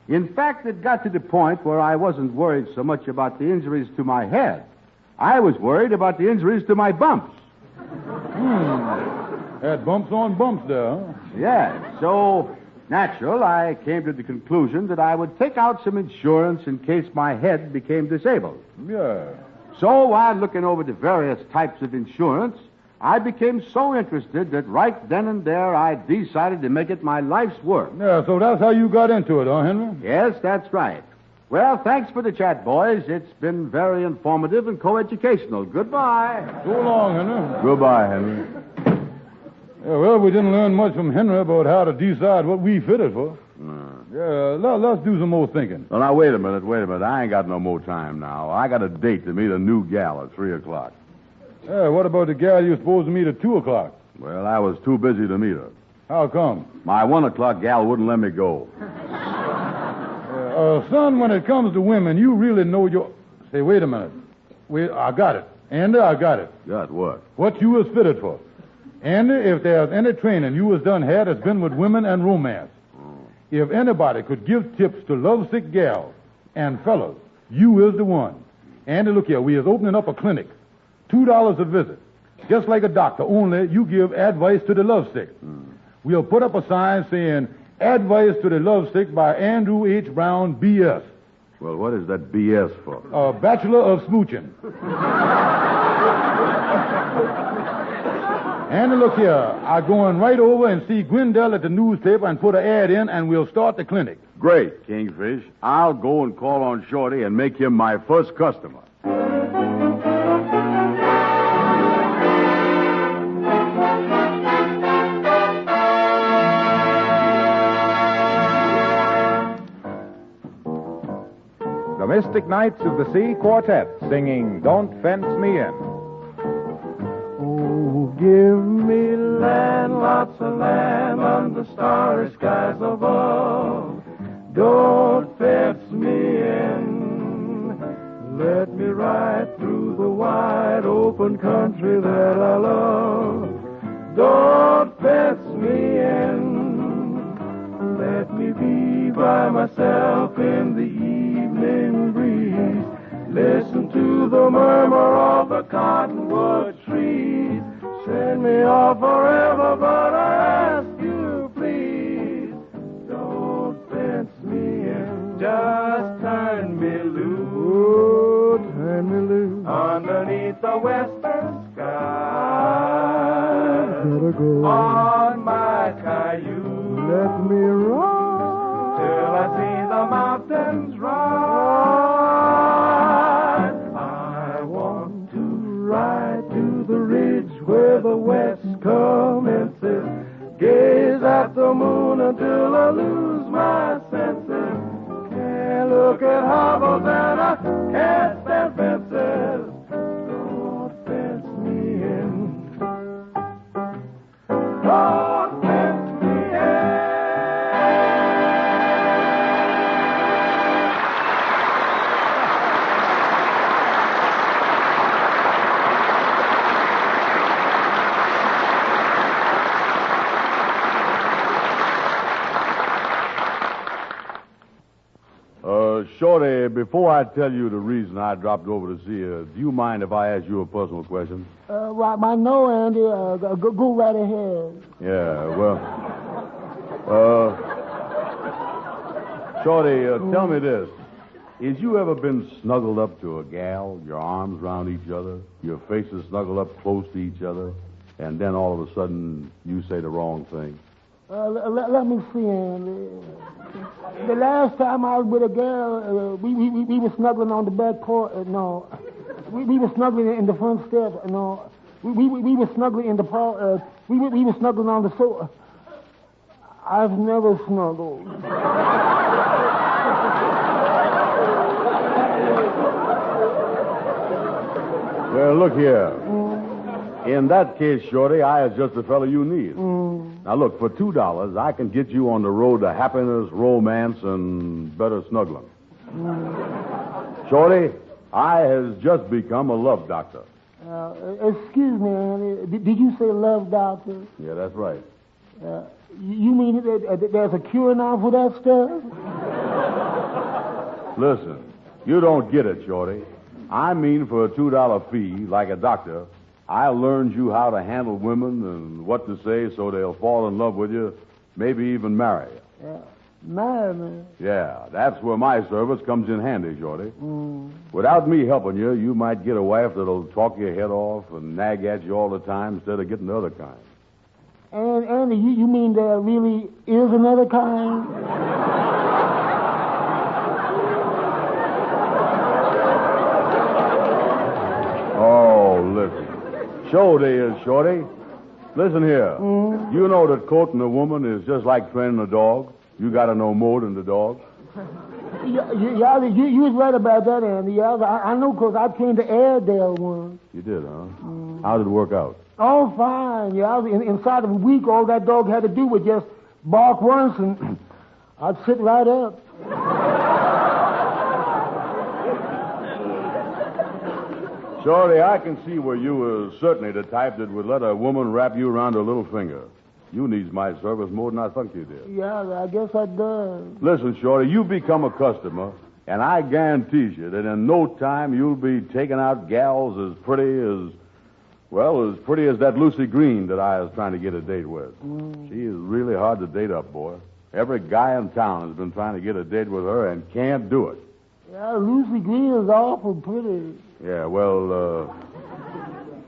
In fact, it got to the point where I wasn't worried so much about the injuries to my head. I was worried about the injuries to my bumps. Had bumps on bumps there, huh? Yeah, so natural, I came to the conclusion that I would take out some insurance in case my head became disabled. Yeah. So while looking over the various types of insurance, I became so interested that right then and there I decided to make it my life's work. Yeah, so that's how you got into it, huh, Henry? Yes, that's right. Well, thanks for the chat, boys. It's been very informative and coeducational. Goodbye. So long, Henry. Goodbye, Henry. Yeah, well, we didn't learn much from Henry about how to decide what we fitted for. Yeah, let's do some more thinking. Well, now, wait a minute. I ain't got no more time now. I got a date to meet a new gal at 3 o'clock. Yeah, what about the gal you were supposed to meet at 2 o'clock? Well, I was too busy to meet her. How come? My 1 o'clock gal wouldn't let me go. Son, when it comes to women, you really know your... Say, wait a minute. I got it. Andy, I got it. Got what? What you was fitted for. Andy, if there's any training you was done had, it's been with women and romance. If anybody could give tips to lovesick gals and fellas, you is the one. Andy, look here, we is opening up a clinic. $2 a visit. Just like a doctor, only you give advice to the lovesick. We'll put up a sign saying, Advice to the Lovesick by Andrew H. Brown, B.S. Well, what is that B.S. for? Bachelor of Smooching. Andy, look here. I'm going right over and see Gwendell at the newspaper and put an ad in, and we'll start the clinic. Great, Kingfish. I'll go and call on Shorty and make him my first customer. The Mystic Knights of the Sea Quartet singing Don't Fence Me In. Oh, give me land, lots of land under starry skies above. Don't fence me in. Let me ride through the wide open country that I love. Don't fence me in. Let me be by myself in the evening breeze. Listen to the murmur of the cottonwood trees. Send me off forever, but I ask you, please, don't fence me in. Just turn me loose. Oh, turn me loose. Underneath the western sky. Gotta go. On my cayuse. Let me ride. Till I see the mountains rise. I want to ride to the ridge where the west commences. Gaze at the moon until I lose my senses. Can't look at hovels and I can't stand fences. Don't fence me in. Don't fence me in. Shorty, before I tell you the reason I dropped over to see you, do you mind if I ask you a personal question? I know, Andy. Go right ahead. Yeah, well, Shorty, tell me this. Has you ever been snuggled up to a gal, your arms around each other, your faces snuggled up close to each other, and then all of a sudden you say the wrong thing? Let me see, Andy. The last time I was with a girl, we were snuggling on the back porch. No, we were snuggling in the front steps. No, we were snuggling in the porch. We were snuggling on the sofa. I've never snuggled. Well, look here. In that case, Shorty, I is just the fellow you need. Now, look, for $2, I can get you on the road to happiness, romance, and better snuggling. Shorty, I has just become a love doctor. Excuse me, Andy. Did you say love doctor? Yeah, that's right. You mean that there's a cure now for that stuff? Listen, you don't get it, Shorty. I mean for a $2 fee, like a doctor, I'll learn you how to handle women and what to say so they'll fall in love with you, maybe even marry you. Marry me? Yeah, that's where my service comes in handy, Shorty. Without me helping you, you might get a wife that'll talk your head off and nag at you all the time instead of getting the other kind. And Andy, you mean there really is another kind? Oh, listen. Show day is, Shorty. Listen here. You know that courting a woman is just like training a dog. You got to know more than the dog. Yeah, you was right about that, Andy. Yeah, I know because I came to Airedale once. You did, huh? How did it work out? Oh, fine. Yeah, inside of a week, all that dog had to do was just bark once, and I'd sit right up. Shorty, I can see where you were certainly the type that would let a woman wrap you around her little finger. You needs my service more than I thought you did. Yeah, I guess I does. Listen, Shorty, you become a customer, and I guarantee you that in no time you'll be taking out gals as pretty as that Lucy Green that I was trying to get a date with. She is really hard to date up, boy. Every guy in town has been trying to get a date with her and can't do it. Yeah, Lucy Green is awful pretty. Yeah, well,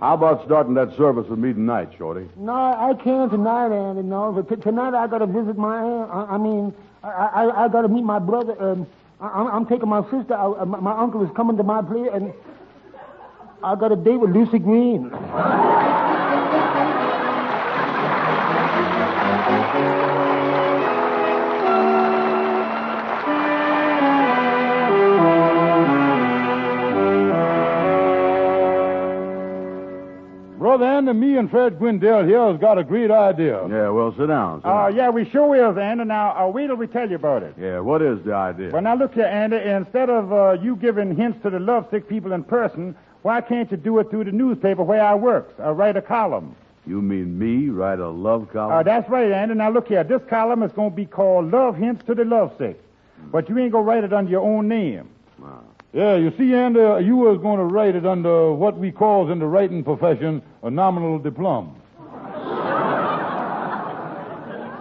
how about starting that service with me tonight, Shorty? No, I can't tonight, Andy, no. But tonight I got to visit my aunt. I got to meet my brother. I'm taking my sister. My uncle is coming to my place, and I got a date with Lucy Green. Brother Andy, me and Fred Gwendell here has got a great idea. Yeah, well, sit down. Yeah, we sure will, Andy. Now, wait till we tell you about it. Yeah, what is the idea? Well, now, look here, Andy. Instead of you giving hints to the lovesick people in person, why can't you do it through the newspaper where I works? Write a column. You mean me write a love column? That's right, Andy. Now, look here. This column is going to be called Love Hints to the Lovesick. But you ain't going to write it under your own name. Wow. Yeah, you see, Andy, you was going to write it under what we calls in the writing profession a nominal diploma.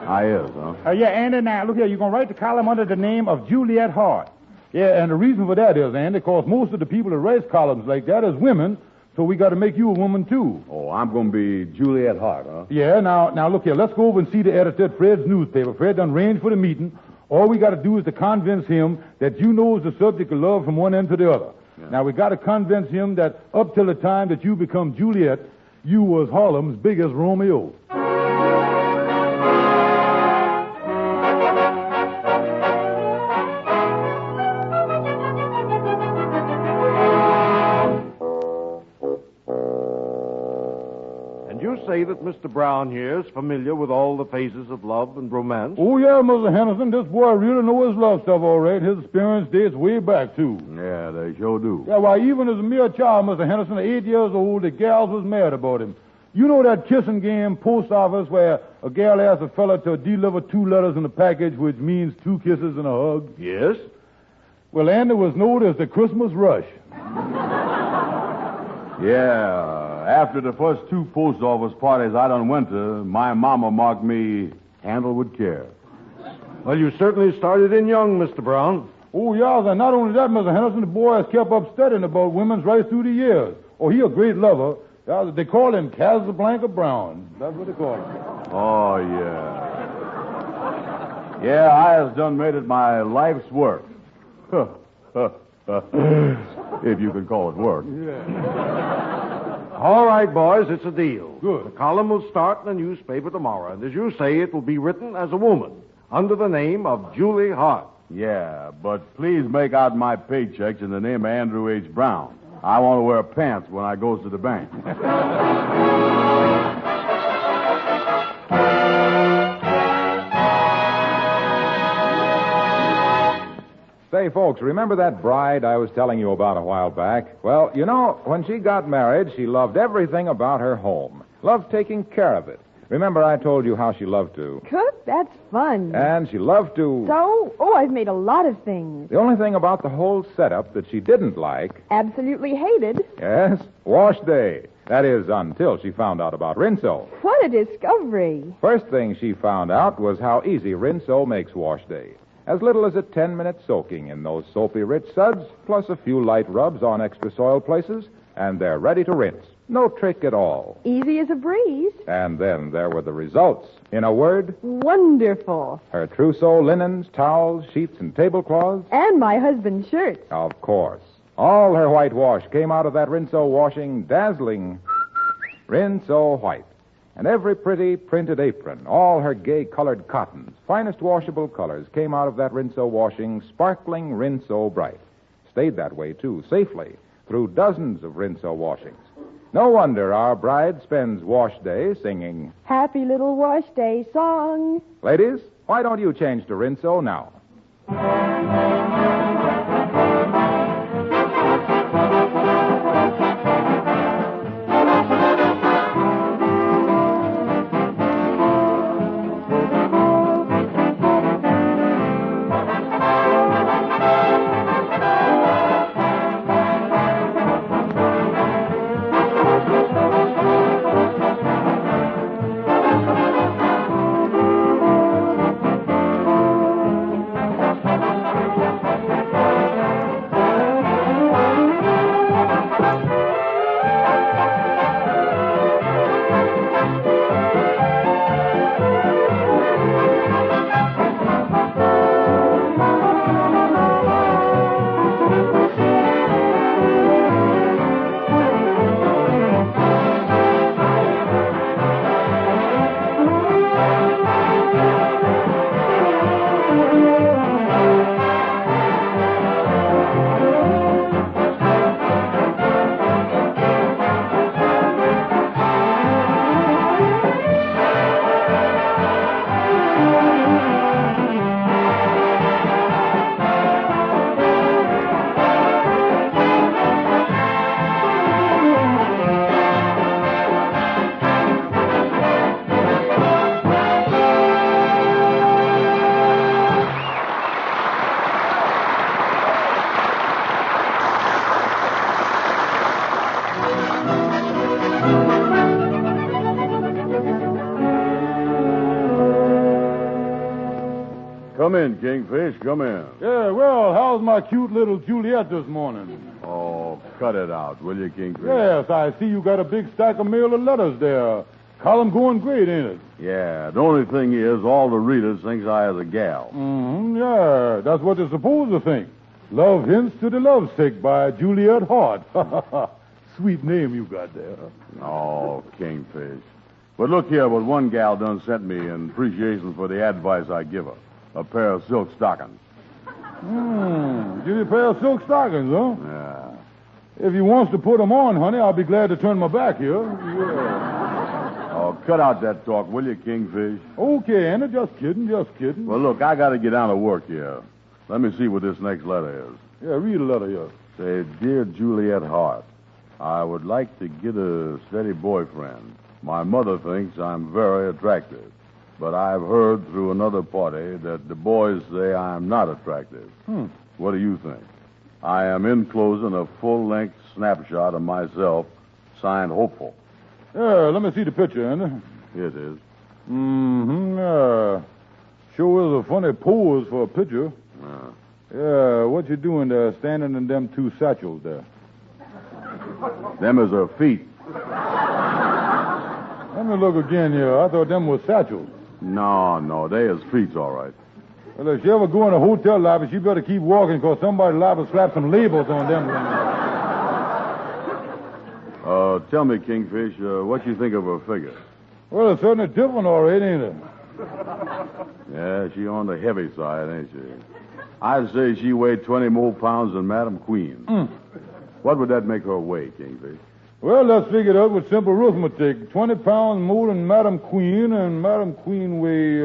I is, huh? Yeah, Andy, now, look here. You're going to write the column under the name of Juliet Hart. Yeah, and the reason for that is, Andy, because most of the people that write columns like that is women, so we got to make you a woman, too. Oh, I'm going to be Juliet Hart, huh? Yeah, now, look here. Let's go over and see the editor at Fred's newspaper. Fred done arranged for the meeting. All we got to do is to convince him that you knows the subject of love from one end to the other. Yeah. Now, we got to convince him that up till the time that you become Juliet, you was Harlem's biggest Romeo. Say that Mr. Brown here is familiar with all the phases of love and romance? Oh, yeah, Mr. Henderson. This boy really knows his love stuff all right. His experience dates way back, too. Yeah, they sure do. Yeah, why, even as a mere child, Mr. Henderson, 8 years old, the gals was mad about him. You know that kissing game post office where a gal asks a fella to deliver 2 letters in a package, which means 2 kisses and a hug? Yes. Well, Andy was known as the Christmas rush. Yeah. After the first 2 post office parties I done went to, my mama marked me handled with care. Well, you certainly started in young, Mr. Brown. Oh, yeah, and not only that, Mr. Henderson, the boy has kept up studying about women's right through the years. Oh, he a great lover. They call him Casablanca Brown. That's what they call him. Oh, yeah. Yeah, I has done made it my life's work. If you can call it work. Yeah. All right, boys, it's a deal. Good. The column will start in the newspaper tomorrow, and as you say, it will be written as a woman, under the name of Julie Hart. Yeah, but please make out my paychecks in the name of Andrew H. Brown. I want to wear pants when I goes to the bank. Say, folks, remember that bride I was telling you about a while back? Well, you know, when she got married, she loved everything about her home. Loved taking care of it. Remember I told you how she loved to... Cook? That's fun. And she loved to... So? Oh, I've made a lot of things. The only thing about the whole setup that she didn't like... Absolutely hated. Yes, wash day. That is, until she found out about Rinso. What a discovery. First thing she found out was how easy Rinso makes wash day. As little as a 10-minute soaking in those soapy rich suds, plus a few light rubs on extra soiled places, and they're ready to rinse. No trick at all. Easy as a breeze. And then there were the results. In a word... Wonderful. Her trousseau linens, towels, sheets, and tablecloths. And my husband's shirts. Of course. All her whitewash came out of that Rinso washing dazzling Rinso white. And every pretty printed apron, all her gay colored cottons, finest washable colors came out of that Rinso washing sparkling Rinso bright. Stayed that way, too, safely, through dozens of Rinso washings. No wonder our bride spends wash day singing Happy Little Wash Day song. Ladies, why don't you change to Rinso now? Come in, Kingfish. Come in. Yeah, well, how's my cute little Juliet this morning? Oh, cut it out, will you, Kingfish? Yes, I see you got a big stack of mail of letters there. Column going great, ain't it? Yeah, the only thing is all the readers thinks I is a gal. Yeah, that's what they're supposed to think. Love Hints to the Lovesick by Juliet Hart. Sweet name you got there. Oh, Kingfish. But look here, what one gal done sent me in appreciation for the advice I give her. A pair of silk stockings. Give you a pair of silk stockings, huh? Yeah. If you wants to put them on, honey, I'll be glad to turn my back here. Yeah. Oh, cut out that talk, will you, Kingfish? Okay, Anna, just kidding. Well, look, I got to get down to work here. Let me see what this next letter is. Yeah, read a letter here. Say, Dear Juliet Hart, I would like to get a steady boyfriend. My mother thinks I'm very attractive. But I've heard through another party that the boys say I'm not attractive. What do you think? I am enclosing a full-length snapshot of myself, signed Hopeful. Yeah, let me see the picture, Anna. Here it is. Yeah. Sure is a funny pose for a picture. Yeah, what you doing there, standing in them two satchels there? Them is her feet. Let me look again here. I thought them was satchels. No, they is feet, all right. Well, if she ever go in a hotel lobby, she better keep walking, because somebody liable to slap some labels on them. Tell me, Kingfish, what you think of her figure? Well, it's certainly different, all right, ain't it? Yeah, she on the heavy side, ain't she? I'd say she weighed 20 more pounds than Madam Queen. What would that make her weigh, Kingfish? Well, let's figure it out with simple arithmetic. 20 pounds more than Madam Queen, and Madam Queen weigh,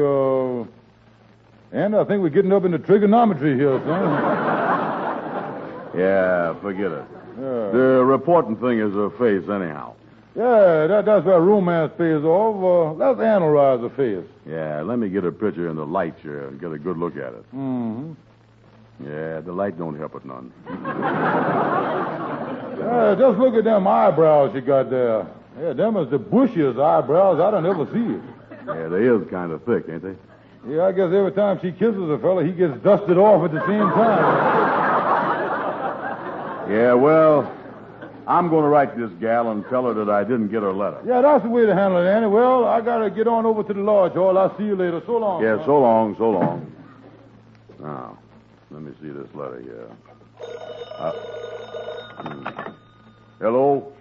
And I think we're getting up into trigonometry here, son. Yeah, forget it. The reporting thing is a phase anyhow. Yeah, that's where romance pays off. Let's analyze the face. Yeah, let me get a picture in the light here and get a good look at it. Mm-hmm. Yeah, the light don't help it none. Just look at them eyebrows you got there. Yeah, them is the bushiest eyebrows I don't ever see it. Yeah, they is kind of thick, ain't they? Yeah, I guess every time she kisses a fella, he gets dusted off at the same time. Yeah, well, I'm going to write this gal and tell her that I didn't get her letter. Yeah, that's the way to handle it, Andy. Well, I got to get on over to the lodge hall. I'll see you later. So long. Yeah, so long, so long. Now, let me see this letter here. Hello?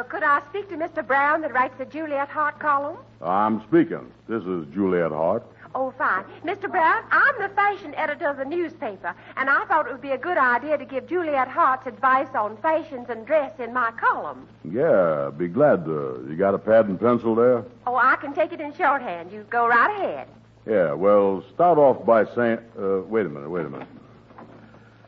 Could I speak to Mr. Brown that writes the Juliet Hart column? I'm speaking. This is Juliet Hart. Oh, fine. Mr. Brown, I'm the fashion editor of the newspaper, and I thought it would be a good idea to give Juliet Hart's advice on fashions and dress in my column. Yeah, be glad to. You got a pad and pencil there? Oh, I can take it in shorthand. You go right ahead. Yeah, well, start off by saying... wait a minute.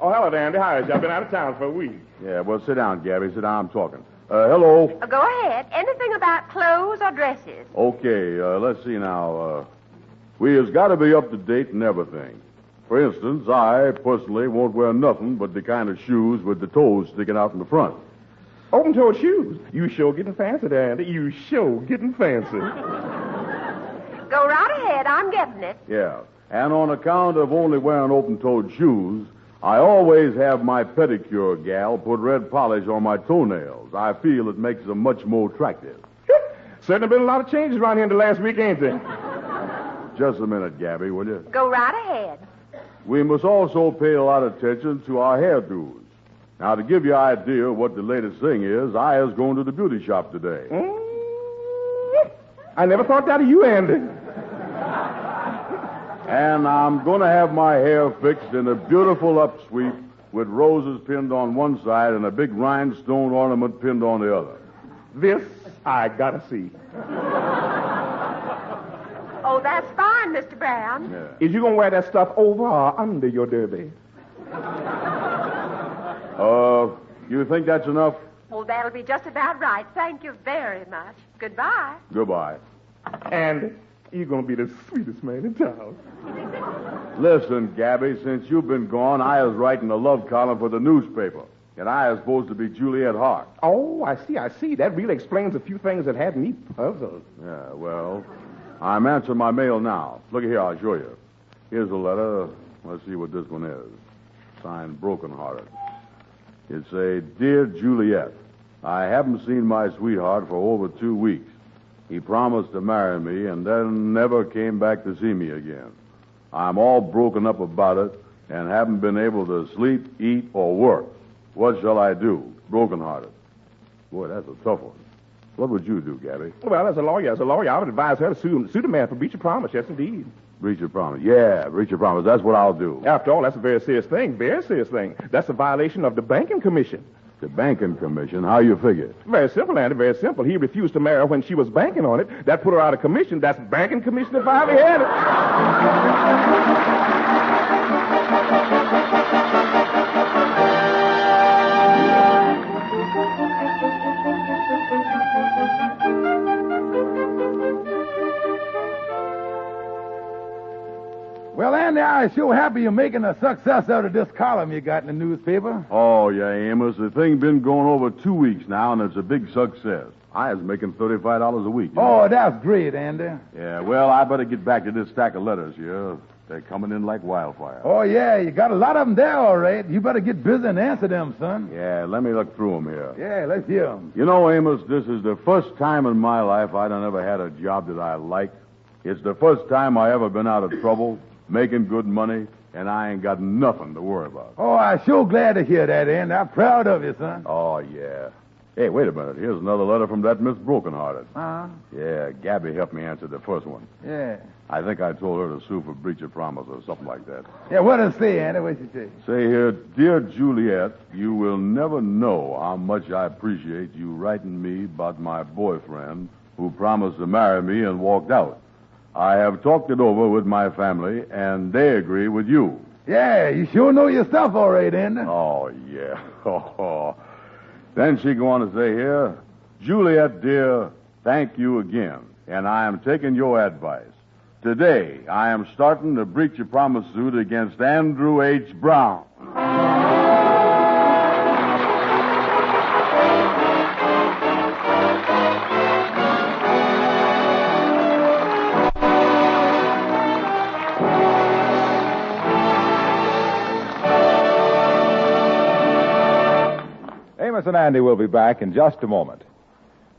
Oh, hello, Andy. Hi. I've been out of town for a week. Yeah, well, sit down, Gabby. Sit down. I'm talking. Hello? Go ahead. Anything about clothes or dresses? Okay, let's see now. We has got to be up to date in everything. For instance, I personally won't wear nothing but the kind of shoes with the toes sticking out in the front. Open-toed shoes. You sure getting fancy there, Andy. You sure getting fancy. Go right ahead. I'm getting it. Yeah, and on account of only wearing open-toed shoes, I always have my pedicure gal put red polish on my toenails. I feel it makes them much more attractive. Certainly been a lot of changes around here in the last week, ain't there? Just a minute, Gabby, will you? Go right ahead. We must also pay a lot of attention to our hairdos. Now, to give you an idea of what the latest thing is, I was going to the beauty shop today. I never thought that of you, Andy. And I'm going to have my hair fixed in a beautiful upsweep with roses pinned on one side and a big rhinestone ornament pinned on the other. This I gotta see. Oh, that's fine, Mr. Brown. Yeah. Is you gonna wear that stuff over or under your derby? You think that's enough? Oh, that'll be just about right. Thank you very much. Goodbye. Goodbye. And you're gonna be the sweetest man in town. Listen, Gabby, since you've been gone, I was writing a love column for the newspaper. And I was supposed to be Juliet Hart. Oh, I see. That really explains a few things that had me puzzled. Yeah, well, I'm answering my mail now. Look here, I'll show you. Here's a letter. Let's see what this one is. Signed Brokenhearted. It's a Dear Juliet, I haven't seen my sweetheart for over 2 weeks. He promised to marry me and then never came back to see me again. I'm all broken up about it and haven't been able to sleep, eat, or work. What shall I do? Brokenhearted. Boy, that's a tough one. What would you do, Gabby? Well, as a lawyer, I would advise her to sue the man for breach of promise. Yes, indeed. Breach of promise. Yeah, breach of promise. That's what I'll do. After all, that's a very serious thing. That's a violation of the banking commission. The banking commission? How you figure? Very simple, Andy, very simple. He refused to marry her when she was banking on it. That put her out of commission. That's banking commission if I ever had it. Well, Andy, I'm sure happy you're making a success out of this column you got in the newspaper. Oh, yeah, Amos. The thing been going over 2 weeks now, and it's a big success. I was making $35 a week. Oh, that's great, Andy. Yeah, well, I better get back to this stack of letters here. They're coming in like wildfire. Oh, yeah, you got a lot of them there, all right. You better get busy and answer them, son. Yeah, let me look through them here. Yeah, let's hear them. You know, Amos, this is the first time in my life I done ever had a job that I liked. It's the first time I ever been out of trouble, making good money, and I ain't got nothing to worry about. Oh, I'm sure glad to hear that, Andy. I'm proud of you, son. Oh, yeah. Hey, wait a minute. Here's another letter from that Miss Brokenhearted. Uh-huh. Yeah, Gabby helped me answer the first one. Yeah. I think I told her to sue for breach of promise or something like that. Yeah, what does it say, Andy? What's it say? Say here, Dear Juliet, you will never know how much I appreciate you writing me about my boyfriend who promised to marry me and walked out. I have talked it over with my family, and they agree with you. Yeah, you sure know your stuff all right, Andy. Oh, yeah. Then she go on to say here, Juliet, dear, thank you again, and I am taking your advice. Today, I am starting the breach of promise suit against Andrew H. Brown. Amos and Andy will be back in just a moment.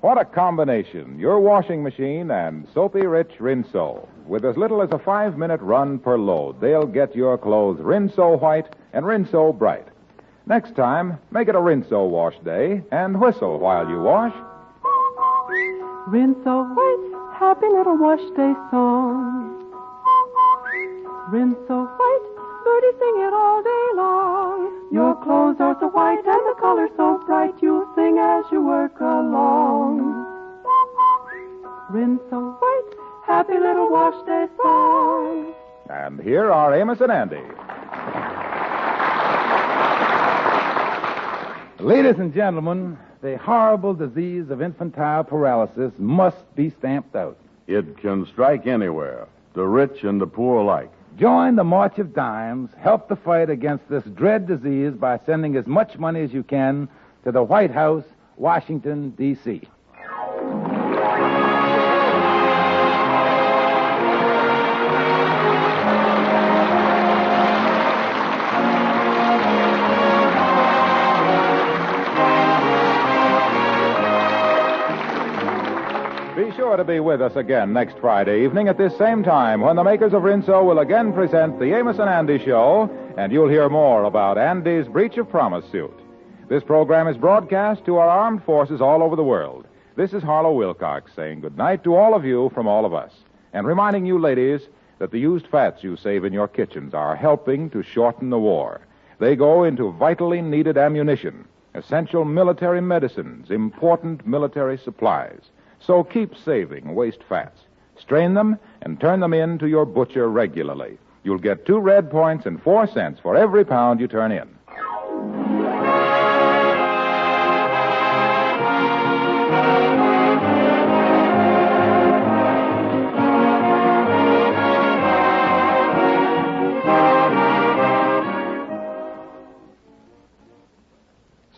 What a combination, your washing machine and Soapy Rich Rinso. With as little as a 5-minute run per load, they'll get your clothes Rinso white and Rinso bright. Next time, make it a Rinso wash day and whistle while you wash. Rinso white, happy little wash day song. Rinso white, birdies sing it all day long. Your clothes are so white and the color so bright, you'll sing as you work along. Rinso white, happy little wash day song. And here are Amos and Andy. Ladies and gentlemen, the horrible disease of infantile paralysis must be stamped out. It can strike anywhere, the rich and the poor alike. Join the March of Dimes. Help the fight against this dread disease by sending as much money as you can to the White House, Washington, D.C. Be sure to be with us again next Friday evening at this same time when the makers of Rinso will again present the Amos and Andy Show, and you'll hear more about Andy's breach of promise suit. This program is broadcast to our armed forces all over the world. This is Harlow Wilcox saying good night to all of you from all of us, and reminding you ladies that the used fats you save in your kitchens are helping to shorten the war. They go into vitally needed ammunition, essential military medicines, important military supplies. So keep saving waste fats. Strain them and turn them in to your butcher regularly. You'll get 2 red points and 4 cents for every pound you turn in.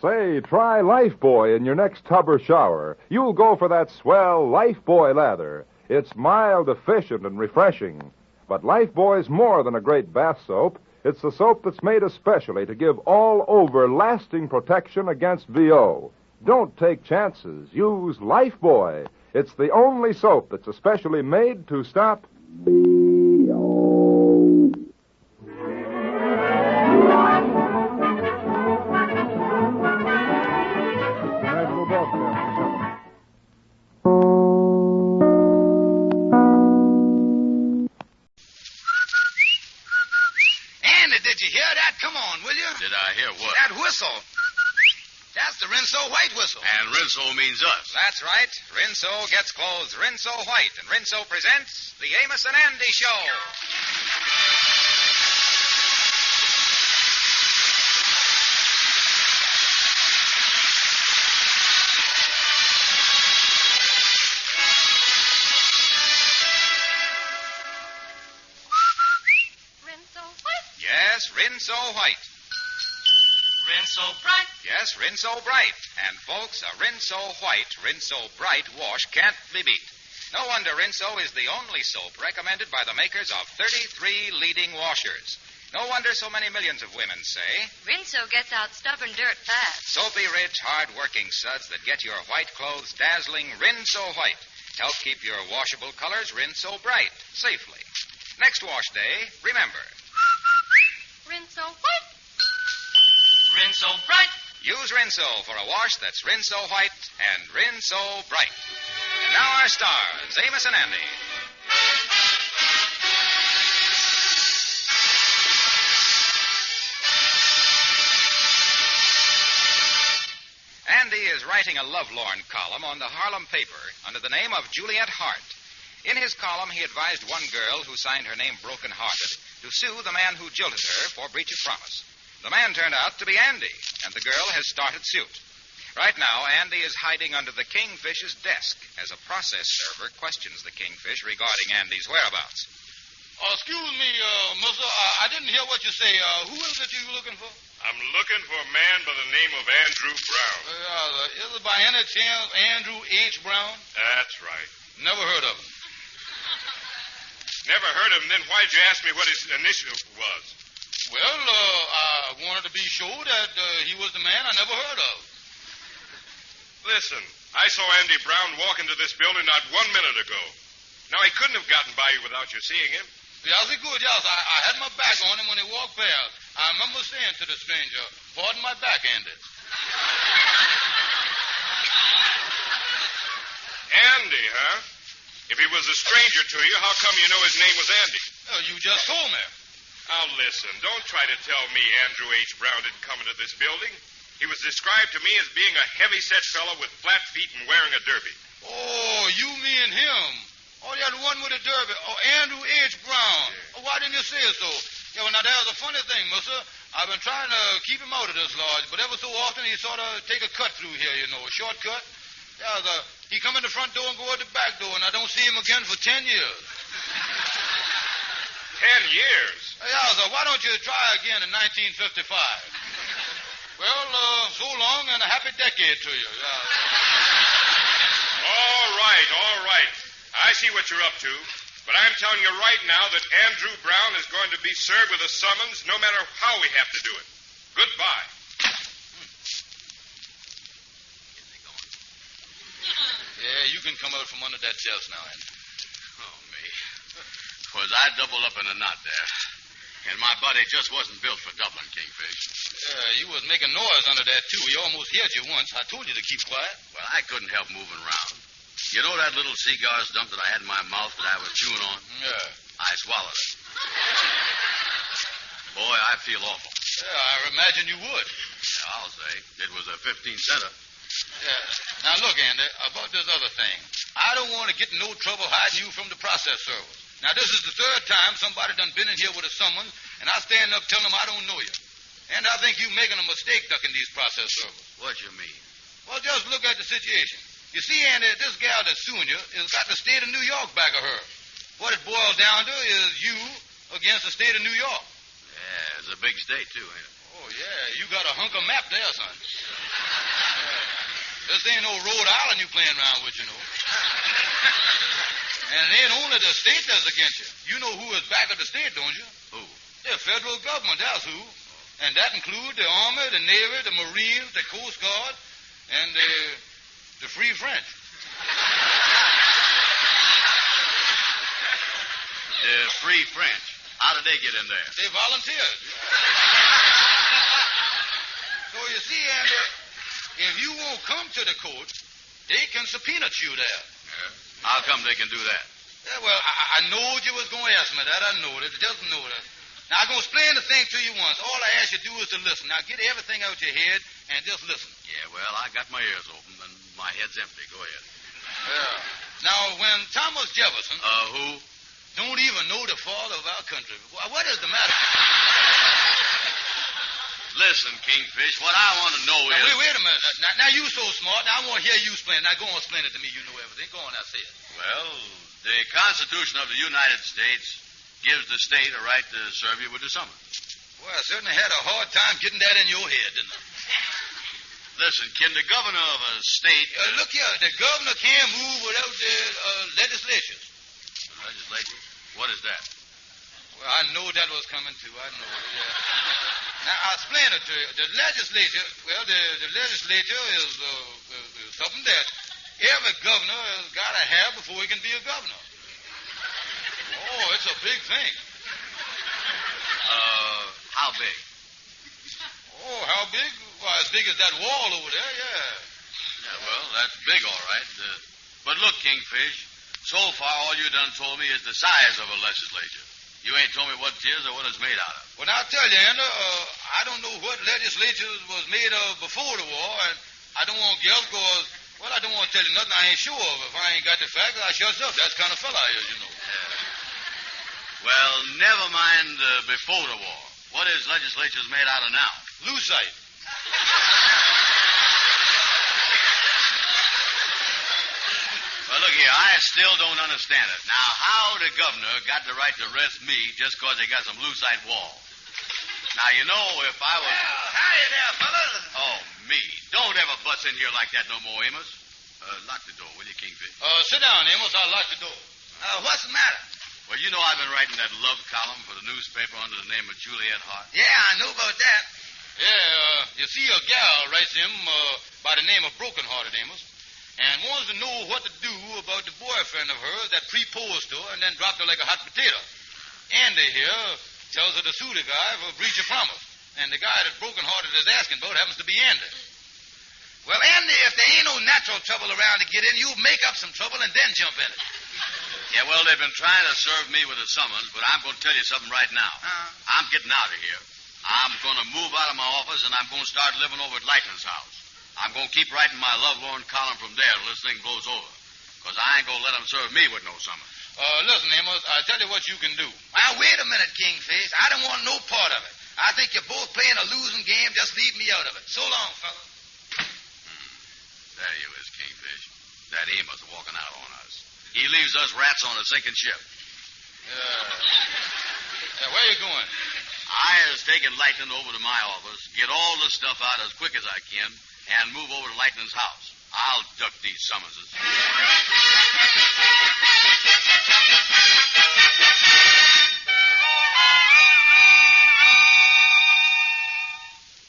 Say, try Lifebuoy in your next tub or shower. You'll go for that swell Lifebuoy lather. It's mild, efficient, and refreshing. But Lifebuoy's more than a great bath soap. It's the soap that's made especially to give all-over lasting protection against VO. Don't take chances. Use Lifebuoy. It's the only soap that's especially made to stop Did I hear what? That whistle. That's the Rinso White whistle. And Rinso means us. That's right. Rinso gets clothes Rinso White, and Rinso presents the Amos and Andy Show. Rinso White. Yes, Rinso White. Rinso Bright. Yes, Rinso Bright. And, folks, a Rinso White, Rinso Bright wash can't be beat. No wonder Rinso is the only soap recommended by the makers of 33 leading washers. No wonder so many millions of women say, Rinso gets out stubborn dirt fast. soapy, rich, hard-working suds that get your white clothes dazzling Rinso White. Help keep your washable colors Rinso Bright safely. Next wash day, remember, Rinso White. Rinso Bright. use Rinso for a wash that's Rinso White and Rinso Bright. And now our stars, Amos and Andy. Andy is writing a lovelorn column on the Harlem paper under the name of Juliet Hart. In his column, he advised one girl who signed her name Broken Hearted to sue the man who jilted her for breach of promise. The man turned out to be Andy, and the girl has started suit. Right now, Andy is hiding under the Kingfish's desk as a process server questions the Kingfish regarding Andy's whereabouts. Excuse me, mister. I didn't hear what you say. Who is it you're looking for? I'm looking for a man by the name of Andrew Brown. Is it by any chance Andrew H. Brown? That's right. Never heard of him. Never heard of him, then why'd you ask me what his initial was? Well, I wanted to be sure that he was the man I never heard of. Listen, I saw Andy Brown walk into this building not 1 minute ago. Now, he couldn't have gotten by you without you seeing him. Yes, he could, yes. I had my back on him when he walked past. I remember saying to the stranger, "Pardon my back, Andy." Andy, huh? If he was a stranger to you, how come you know his name was Andy? You just told me. Now, listen, don't try to tell me Andrew H. Brown didn't come into this building. He was described to me as being a heavy-set fellow with flat feet and wearing a derby. Oh, you mean him. Oh, yeah, the one with the derby. Oh, Andrew H. Brown. Yeah. Oh, why didn't you say so? Yeah, well, now, there's a funny thing, mister. I've been trying to keep him out of this lodge, but ever so often he sort of take a cut through here, you know, a shortcut. Yeah, he come in the front door and go out the back door, and I don't see him again for 10 years. 10 years? Yeah, so why don't you try again in 1955? Well, so long and a happy decade to you. Yeah. All right. I see what you're up to. But I'm telling you right now that Andrew Brown is going to be served with a summons no matter how we have to do it. Goodbye. Yeah, you can come out from under that desk now, Andy. Oh, me. Was I doubled up in a knot there. And my body just wasn't built for Dublin, Kingfish. Yeah, you was making noise under that, too. We almost hit you once. I told you to keep quiet. Well, I couldn't help moving around. You know that little cigar stump that I had in my mouth that I was chewing on? Yeah. I swallowed it. Boy, I feel awful. Yeah, I imagine you would. Yeah, I'll say. It was a 15-center. Yeah. Now, look, Andy, about this other thing. I don't want to get in no trouble hiding you from the process service. Now, this is the third time somebody done been in here with a summons, and I stand up telling them I don't know you. And I think you making a mistake ducking these process servers. What you mean? Well, just look at the situation. You see, Andy, this gal that's suing you has got the state of New York back of her. What it boils down to is you against the state of New York. Yeah, it's a big state, too, ain't it? Oh, yeah. You got a hunk of map there, son. Yeah. This ain't no Rhode Island you playing around with, you know. And it ain't only the state that's against you. You know who is back of the state, don't you? Who? The federal government, that's who. And that includes the Army, the Navy, the Marines, the Coast Guard, and the Free French. The Free French. How did they get in there? They volunteered. So you see, Andy, if you won't come to the court, they can subpoena you there. Yeah. How come they can do that? Yeah, well, I knowed you was going to ask me that. I know that. Just know that. Now, I'm going to explain the thing to you once. All I ask you to do is to listen. Now, get everything out your head and just listen. Yeah, well, I got my ears open and my head's empty. Go ahead. Yeah. Now, when Thomas Jefferson... who? Don't even know the father of our country. What is the matter? Listen, Kingfish, what I want to know is... Wait a minute. Now, you so smart. Now, I want to hear you explain. Now, go on, explain it to me. You know everything. Go on, now, say it. Well, the Constitution of the United States gives the state a right to serve you with a summons. Well, I certainly had a hard time getting that in your head, didn't I? Listen, can the governor of a state... look here, the governor can't move without the legislatures. The legislature? What is that? Well, I know that was coming too. I know it, yeah. Now, I'll explain it to you. The legislature, well, the legislature is something that every governor has got to have before he can be a governor. Oh, it's a big thing. How big? Oh, how big? Well, as big as that wall over there, yeah. Yeah, well, that's big, all right. But look, Kingfish, so far all you done told me is the size of a legislature. You ain't told me what it is or what it's made out of. Well, now, I'll tell you, Andy, I don't know what legislature was made of before the war, and I don't want to guess because, well, I don't want to tell you nothing I ain't sure of. If I ain't got the facts, I shuts up. That's the kind of fella I is, you know. Well, never mind before the war. What is legislature's made out of now? Lucite. Well, look here, I still don't understand it. Now, how the governor got the right to arrest me just because he got some lucite wall? Now, you know, if I was... Well, howdy there, fellas. Oh, me. Don't ever bust in here like that no more, Amos. Lock the door, will you, Kingfish? Sit down, Amos. I'll lock the door. What's the matter? Well, you know I've been writing that love column for the newspaper under the name of Juliet Hart. Yeah, I know about that. Yeah, you see, a gal writes him by the name of Broken Hearted, Amos, and wants to know what to do about the boyfriend of hers that proposed to her and then dropped her like a hot potato. Andy here tells her to sue the guy for breach of promise, and the guy that Broken Hearted is asking about happens to be Andy. Well, Andy, if there ain't no natural trouble around to get in, you make up some trouble and then jump in it. Yeah, well, they've been trying to serve me with a summons, but I'm going to tell you something right now. I'm getting out of here. I'm going to move out of my office, and I'm going to start living over at Lightning's house. I'm going to keep writing my lovelorn column from there till this thing blows over, because I ain't going to let them serve me with no summons. Listen, Amos, I tell you what you can do. Now, wait a minute, Kingfish. I don't want no part of it. I think you're both playing a losing game. Just leave me out of it. So long, fella. There you is, Kingfish. That Amos walking out on us. He leaves us rats on a sinking ship. Where you going? I is taking Lightning over to my office, get all the stuff out as quick as I can, and move over to Lightning's house. I'll duck these summonses.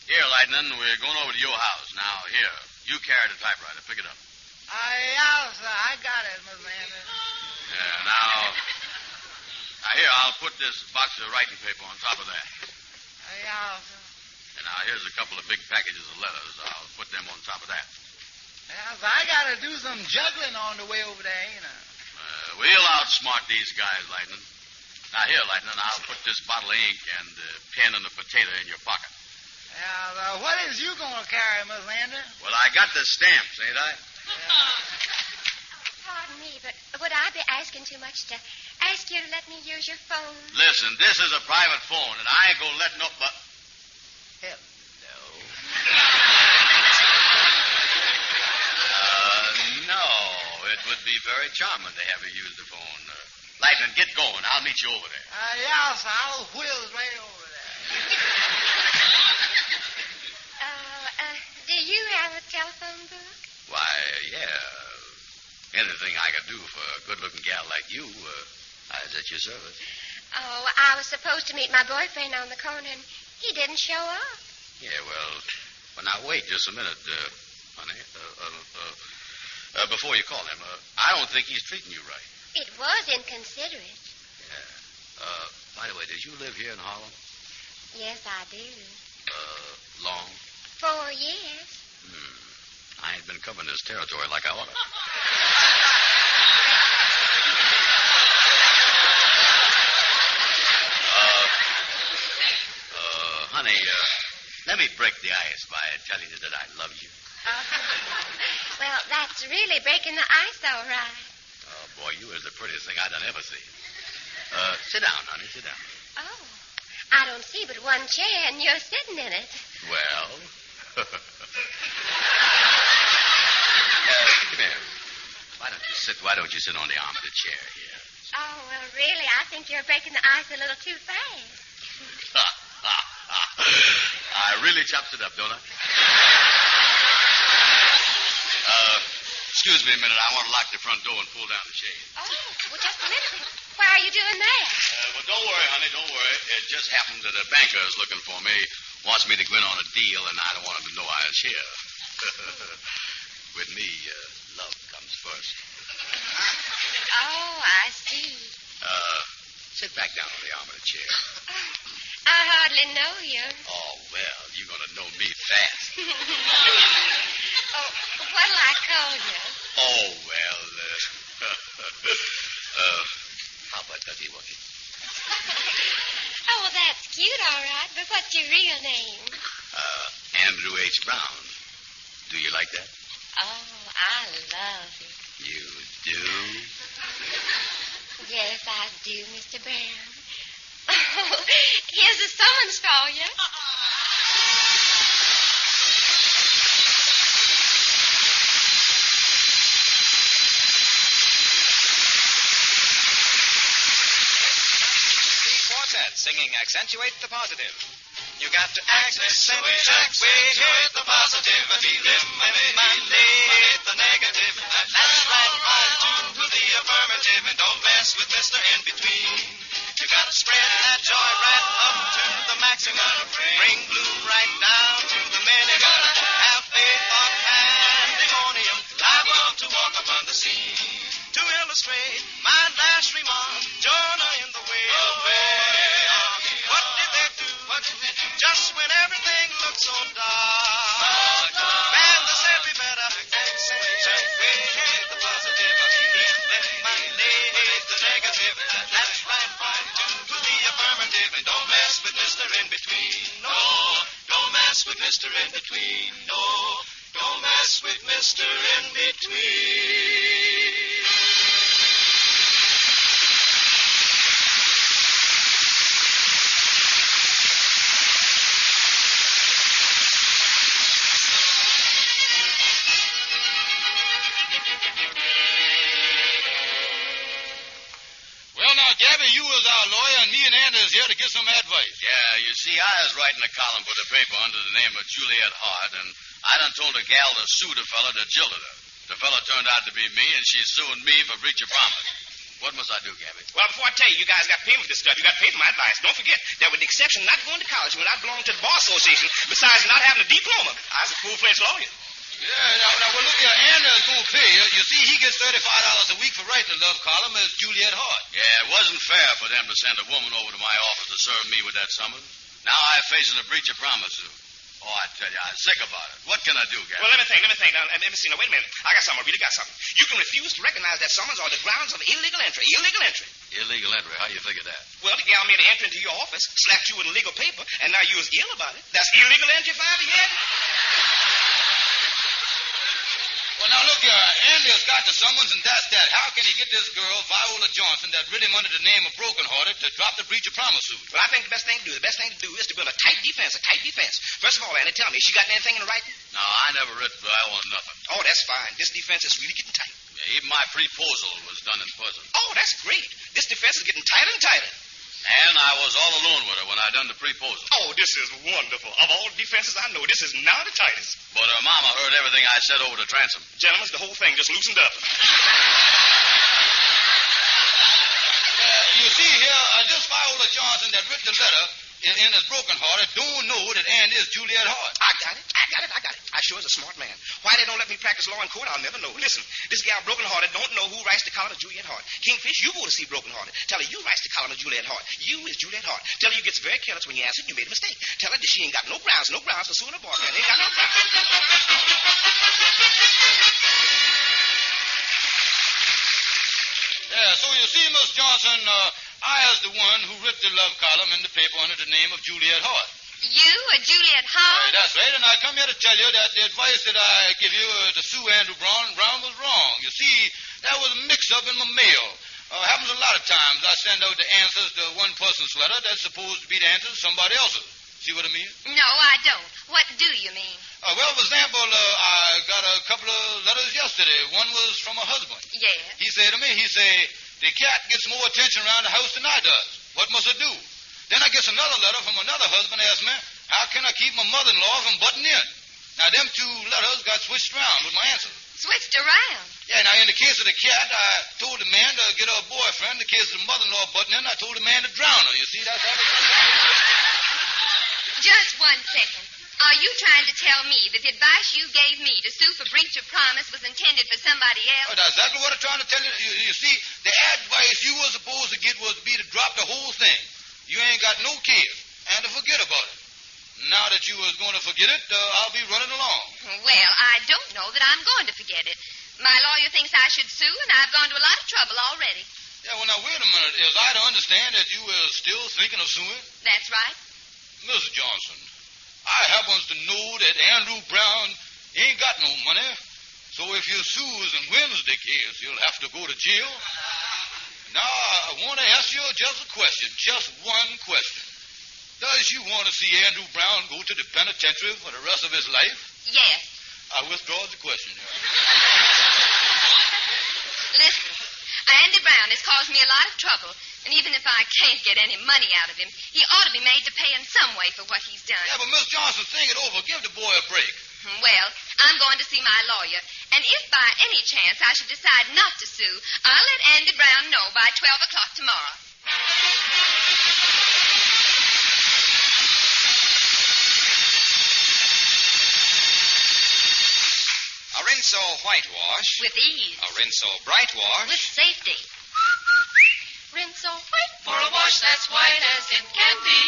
Here, Lightning, we're going over to your house. Now, here, you carry the typewriter. Pick it up. Yeah, sir. I got it, Miss Andy. Yeah, now, here, I'll put this box of writing paper on top of that. Yeah, sir. And now, here's a couple of big packages of letters. I'll put them on top of that. Yeah, sir. I got to do some juggling on the way over there, ain't I? We'll outsmart these guys, Lightning. Now, here, Lightning, I'll put this bottle of ink and the pen and the potato in your pocket. Yeah, what is you going to carry, Miss Andy? Well, I got the stamps, ain't I? Pardon me, but would I be asking too much to ask you to let me use your phone? Listen, this is a private phone, and I ain't going to let no... No, it would be very charming to have you use the phone. Lightning, get going. I'll meet you over there. Yeah, sir. I'll whiz right over there. Do you have a telephone book? Why, yeah. Anything I could do for a good-looking gal like you, I was at your service. Oh, I was supposed to meet my boyfriend on the corner, and he didn't show up. Yeah, well, now wait just a minute, honey. Before you call him, I don't think he's treating you right. It was inconsiderate. Yeah. By the way, did you live here in Harlem? Yes, I do. Long? 4 years. I ain't been covering this territory like I ought to. Honey, let me break the ice by telling you that I love you. Well, that's really breaking the ice, all right. Oh, boy, you is the prettiest thing I done ever seen. Sit down, honey, sit down. Oh, I don't see but one chair, and you're sitting in it. Well... Come here. Why don't you sit on the arm of the chair here? Oh, well, really, I think you're breaking the ice a little too fast. I really chops it up, don't I? Excuse me a minute. I want to lock the front door and pull down the shade. Oh, well, just a minute. Why are you doing that? Well, don't worry, honey, don't worry. It just happened that a banker is looking for me. Wants me to go in on a deal, and I don't want him to know I was here. With me, love comes first. Oh, I see. Sit back down on the arm of the chair. I hardly know you. Oh, well, you're going to know me fast. Oh, what'll I call you? Oh, well, how about Dougie Wucky? Oh, well, that's cute, all right. But what's your real name? Andrew H. Brown. Do you like that? Oh, I love Yes, I do, Mr. Brown. Oh, here's the summons for you. Quartet singing Accentuate the Positive. You got to accentuate the positive and eliminate the negative. That's right, to the affirmative and don't mess with Mr. In Between. You got to spread that joy right up to the maximum. Bring blue right down to the minimum. Have faith on pandemonium. Liable to walk upon the scene. To illustrate my last remark, Jonah in the whale. What did they do? Just when everything looked so dark. Man, they said we better accentuate the positive. Eliminate the negative. That's right, to the affirmative. And don't mess with Mr. In Between. No, don't mess with Mr. In Between. No, don't mess with Mr. In Between. Gabby, you was our lawyer, and me and Andy is here to get some advice. Yeah, you see, I was writing a column for the paper under the name of Juliet Hart, and I done told a gal to sue the fella that jilted her. The fella turned out to be me, and she's suing me for breach of promise. What must I do, Gabby? Well, before I tell you, you guys got to pay me for this stuff. You got to pay for my advice. Don't forget that with the exception of not going to college when I belong to the Bar Association, besides not having a diploma, I was a full-fledged lawyer. Yeah, now, well, look here, Andy's going to pay. You see, he gets $35 a week for writing the love column as Juliet Hart. Yeah, it wasn't fair for them to send a woman over to my office to serve me with that summons. Now I'm facing a breach of promise suit. Oh, I tell you, I'm sick about it. What can I do, Gabby? Well, let me think. Now, let me see. Now, wait a minute. I got something. I really got something. You can refuse to recognize that summons on the grounds of illegal entry. Illegal entry. Illegal entry? How you figure that? Well, the gal made an entry into your office, slapped you with illegal paper, and now you was ill about it. That's illegal entry, if I ever heard. Well, now, look here. Andy's got the summons, and that's that. How can he get this girl, Viola Johnson, that writ him under the name of Broken Hearted, to drop the breach of promise suit? Well, I think the best thing to do is to build a tight defense, First of all, Andy, tell me, she got anything in writing? No, I never writ Viola nothing. Oh, that's fine. This defense is really getting tight. Yeah, even my proposal was done in person. Oh, that's great. This defense is getting tighter and tighter. And I was all alone with her when I done the proposal. Oh, this is wonderful. Of all defenses I know, this is now the tightest. But her mama heard everything I said over to Transom. Gentlemen, the whole thing just loosened up. You see here, this Viola Johnson that writ the letter in his Broken Hearted don't know that Andy is Juliet Hart. I got it. I sure is a smart man. Why they don't let me practice law in court, I'll never know. Listen, this gal Broken Hearted don't know who writes the column of Juliet Hart. Kingfish, you go to see Broken Hearted. Tell her you writes the column of Juliet Hart. You is Juliet Hart. Tell her you gets very careless when you answer and you made a mistake. Tell her that she ain't got no grounds for suing a boyfriend. Ain't got no grounds. Yeah, so you see, Miss Johnson, I is the one who writ the love column in the paper under the name of Juliet Hart. You, Juliet Hart? That's right, and I come here to tell you that the advice that I give you to sue Andrew Brown was wrong. You see, there was a mix-up in my mail. Happens a lot of times. I send out the answers to one person's letter that's supposed to be the answers to somebody else's. See what I mean? No, I don't. What do you mean? Well, for example, I got a couple of letters yesterday. One was from a husband. Yeah. He said to me, the cat gets more attention around the house than I does. What must I do? Then I gets another letter from another husband asking me, how can I keep my mother-in-law from butting in? Now, them two letters got switched around with my answer. Switched around? Yeah, now, in the case of the cat, I told the man to get her a boyfriend. In the case of the mother-in-law butting in, I told the man to drown her. You see, that's how it is. Just 1 second. Are you trying to tell me that the advice you gave me to sue for breach of promise was intended for somebody else? That's exactly what I'm trying to tell you. You see, the advice you were supposed to get was to be to drop the whole thing. You ain't got no case, and to forget about it. Now that you was going to forget it, I'll be running along. Well, I don't know that I'm going to forget it. My lawyer thinks I should sue, and I've gone to a lot of trouble already. Yeah, well, now, wait a minute. Is I to understand that you were still thinking of suing? That's right. Miss Johnson, I happens to know that Andrew Brown ain't got no money. So if you sues and wins the case, you'll have to go to jail. Now, I want to ask you just a question. Just one question. Does you want to see Andrew Brown go to the penitentiary for the rest of his life? Yes. I withdraw the question. Listen, Andy Brown has caused me a lot of trouble, and even if I can't get any money out of him, he ought to be made to pay in some way for what he's done. Yeah, but Miss Johnson, think it over. Give the boy a break. Well, I'm going to see my lawyer, and if by any chance I should decide not to sue, I'll let Andy Brown know by 12 o'clock tomorrow. A Rinso whitewash. With ease. A Rinso bright wash. With safety. Rinso white. For a wash that's white as it can be.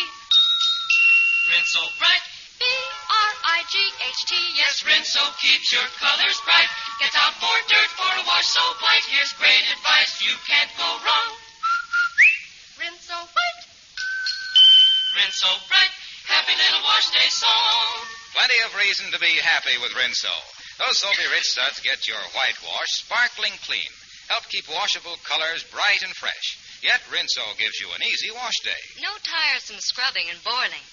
Rinso bright. B-R-I-G-H-T. Yes, Rinso keeps your colors bright. Gets out more dirt for a wash so white. Here's great advice. You can't go wrong. Rinso white. Rinso bright. Happy little wash day song. Plenty of reason to be happy with Rinso. Those soapy rich studs get your whitewash sparkling clean. Help keep washable colors bright and fresh. Yet Rinso gives you an easy wash day. No tiresome scrubbing and boiling.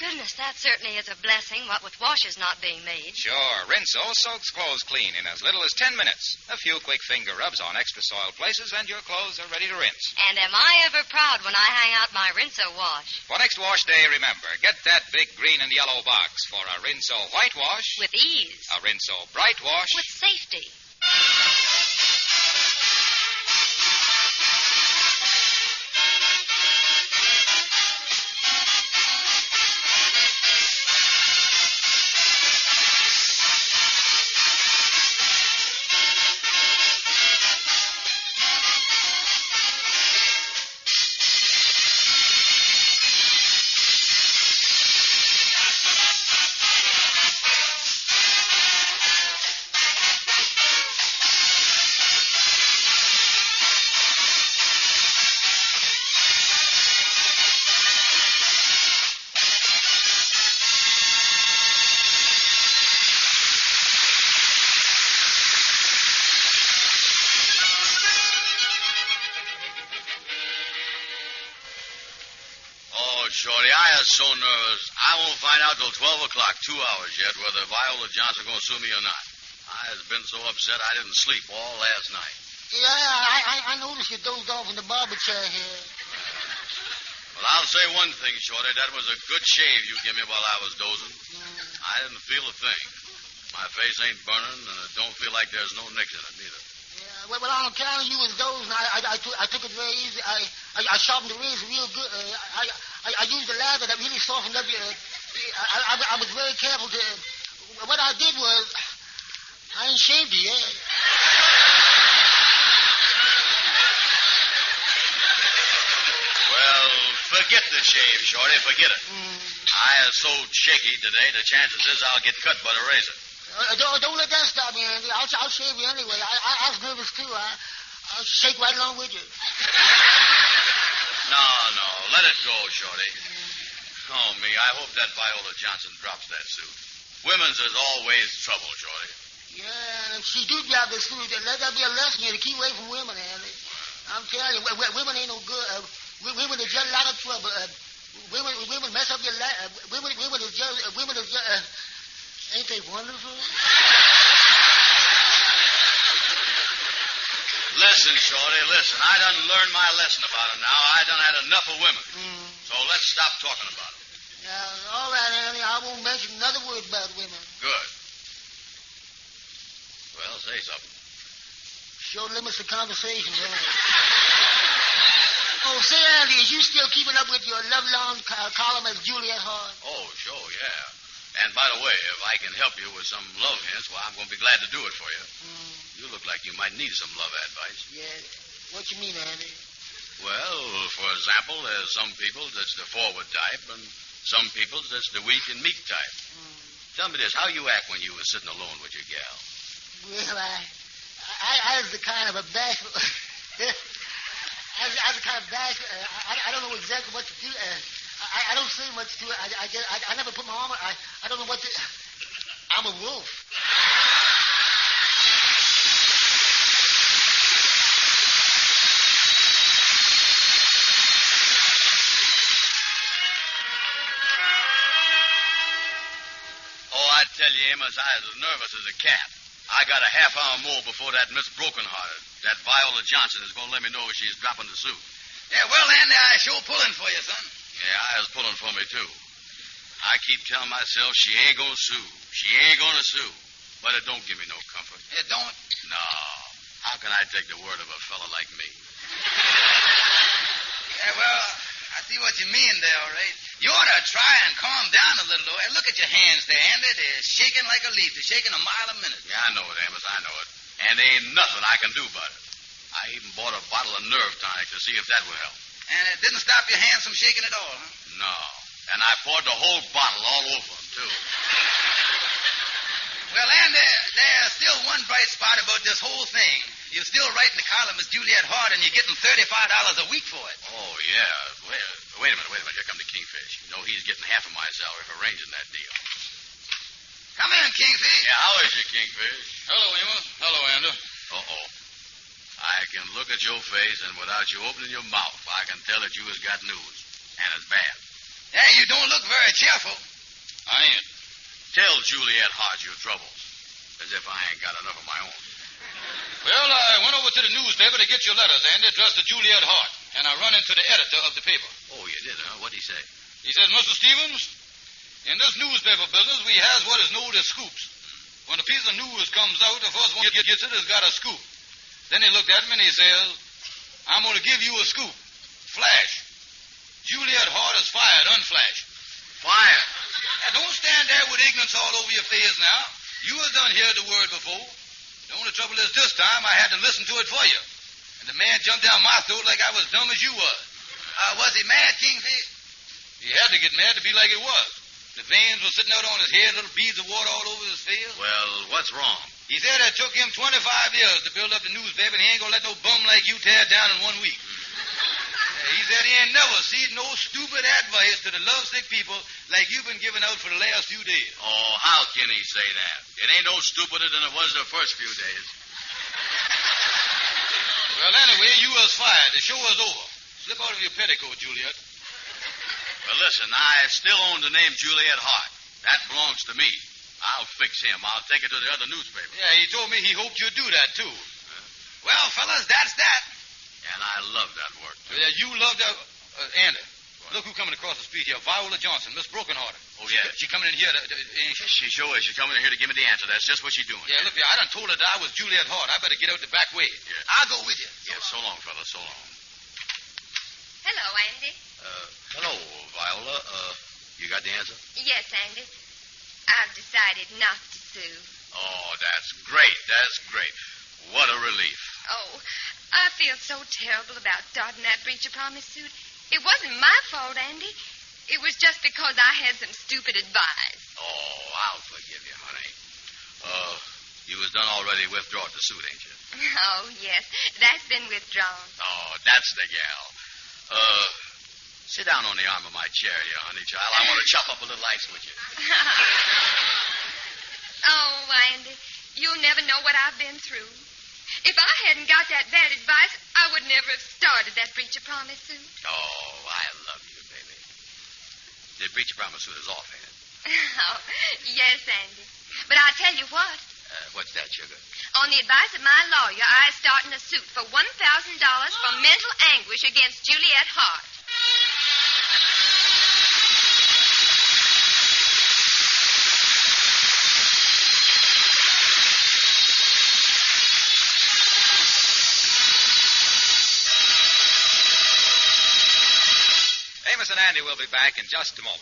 Goodness, that certainly is a blessing, what with washes not being made. Sure, Rinso soaks clothes clean in as little as 10 minutes. A few quick finger rubs on extra soiled places and your clothes are ready to rinse. And am I ever proud when I hang out my Rinso wash. For next wash day, remember, get that big green and yellow box for a Rinso whitewash. With ease. A Rinso bright wash. With safety. Shorty, I am so nervous. I won't find out till 12 o'clock, 2 hours yet, whether Viola Johnson going to sue me or not. I has been so upset I didn't sleep all last night. Yeah, I noticed you dozed off in the barber chair here. Well, I'll say one thing, Shorty. That was a good shave you gave me while I was dozing. I didn't feel a thing. My face ain't burning, and it don't feel like there's no nicks in it, neither. Yeah, well, on account of you was dozing, I took it very easy. I sharpened the razor real good. I used a lather that really softened up your... I was very careful to... What I did was... I ain't shaved you yet. Well, forget the shave, Shorty. Forget it. I am so shaky today, the chances is I'll get cut by the razor. Don't let that stop me, Andy. I'll shave you anyway. I was nervous, too. I'll shake right along with you. No. Let it go, Shorty. Oh, me, I hope that Viola Johnson drops that suit. Women's is always trouble, Shorty. Yeah, and if she do drop the suit, then let that be a lesson here to keep away from women, Andy. I'm telling you, women ain't no good. Women is just a lot of trouble. Women mess up your life. Women is just... ain't they wonderful? Listen, Shorty, listen. I done learned my lesson about them now. I done had enough of women. So let's stop talking about them. Yeah, all right, Andy. I won't mention another word about women. Good. Well, say something. Sure limits the conversation, don't it? Oh, say, Andy, is you still keeping up with your love-long column as Juliet Hart? Oh, sure, yeah. And by the way, if I can help you with some love hints, well, I'm going to be glad to do it for you. You look like you might need some love advice. Yeah. What you mean, Andy? Well, for example, there's some people that's the forward type, and some people that's the weak and meek type. Tell me this, how you act when you was sitting alone with your gal? Well, I was the kind of a bashful... I was the kind of bashful... I don't know exactly what to do. I don't say much to it. I never put my arm... I don't know what to... I'm a wolf. tell you, Amos, I was as nervous as a cat. I got a half hour more before that Miss Brokenhearted, that Viola Johnson, is going to let me know she's dropping the suit. Yeah, well, Andy, I sure pulling for you, son. Yeah, I was pulling for me, too. I keep telling myself she ain't going to sue. She ain't going to sue. But it don't give me no comfort. It don't? No. How can I take the word of a fella like me? Yeah, well, I see what you mean there, all right. You ought to try and calm down a little, though. Hey, look at your hands there, Andy. They're shaking like a leaf. They're shaking a mile a minute. Yeah, I know it, Amos. I know it. And there ain't nothing I can do about it. I even bought a bottle of nerve tonic to see if that would help. And it didn't stop your hands from shaking at all, huh? No. And I poured the whole bottle all over them, too. Well, Andy, there's still one bright spot about this whole thing. You're still writing the column as Juliet Hart, and you're getting $35 a week for it. Oh, yeah. Wait a minute. Here comes the Kingfish. You know, he's getting half of my salary for arranging that deal. Come in, Kingfish. Yeah, how is you, Kingfish? Hello, Amos. Hello, Andy. Uh-oh. I can look at your face, and without you opening your mouth, I can tell that you has got news. And it's bad. Yeah, you don't look very cheerful. I ain't. Tell Juliet Hart your troubles. As if I ain't got enough of my own. Well, I went over to the newspaper to get your letters, Andy, addressed to Juliet Hart. And I run into the editor of the paper. Oh, you did, huh? What'd he say? He said, Mr. Stevens, in this newspaper business, we has what is known as scoops. When a piece of news comes out, the first one that gets it has got a scoop. Then he looked at me and he says, I'm going to give you a scoop. Flash. Juliet Hart is fired, unflash. Fired? Now, don't stand there with ignorance all over your face now. You have done heard the word before. The only trouble is this time I had to listen to it for you. And the man jumped down my throat like I was dumb as you was. Was he mad, Kingfish? He had to get mad to be like he was. The veins were sitting out on his head, little beads of water all over his face. Well, what's wrong? He said it took him 25 years to build up the newspaper, and he ain't gonna let no bum like you tear it down in 1 week. He said he ain't never seen no stupid advice to the lovesick people like you've been giving out for the last few days. Oh, how can he say that? It ain't no stupider than it was the first few days. Well, anyway, you was fired. The show was over. Slip out of your petticoat, Juliet. Well, listen, I still own the name Juliet Hart. That belongs to me. I'll fix him. I'll take it to the other newspaper. Yeah, he told me he hoped you'd do that, too. Well, fellas, that's that. And I love that work, too. Yeah, you love that. Andy, look who coming across the street here. Viola Johnson, Miss Brokenhearted. Oh, yeah. She coming in here, ain't she? She sure is. She's coming in here to give me the answer. That's just what she's doing. Yeah, look here. I done told her that I was Juliet Hart. I better get out the back way. Yeah. I'll go with you. Yeah, so long, fella. So long. Hello, Andy. Hello, Viola. You got the answer? Yes, Andy. I've decided not to sue. Oh, that's great. That's great. What a relief. Oh, I feel so terrible about starting that breach of promise suit. It wasn't my fault, Andy. It was just because I had some stupid advice. Oh, I'll forgive you, honey. You was done already withdraw the suit, ain't you? Oh, yes. That's been withdrawn. Oh, that's the gal. Sit down on the arm of my chair here, honey child. I want to chop up a little ice with you. Oh, Andy, you'll never know what I've been through. If I hadn't got that bad advice, I would never have started that breach of promise suit. Oh, I love you, baby. The breach of promise suit is off, ain't it? Oh, yes, Andy. But I'll tell you what. What's that, sugar? On the advice of my lawyer, I'm starting a suit for $1,000 for mental anguish against Juliet Hart. Amos and Andy will be back in just a moment.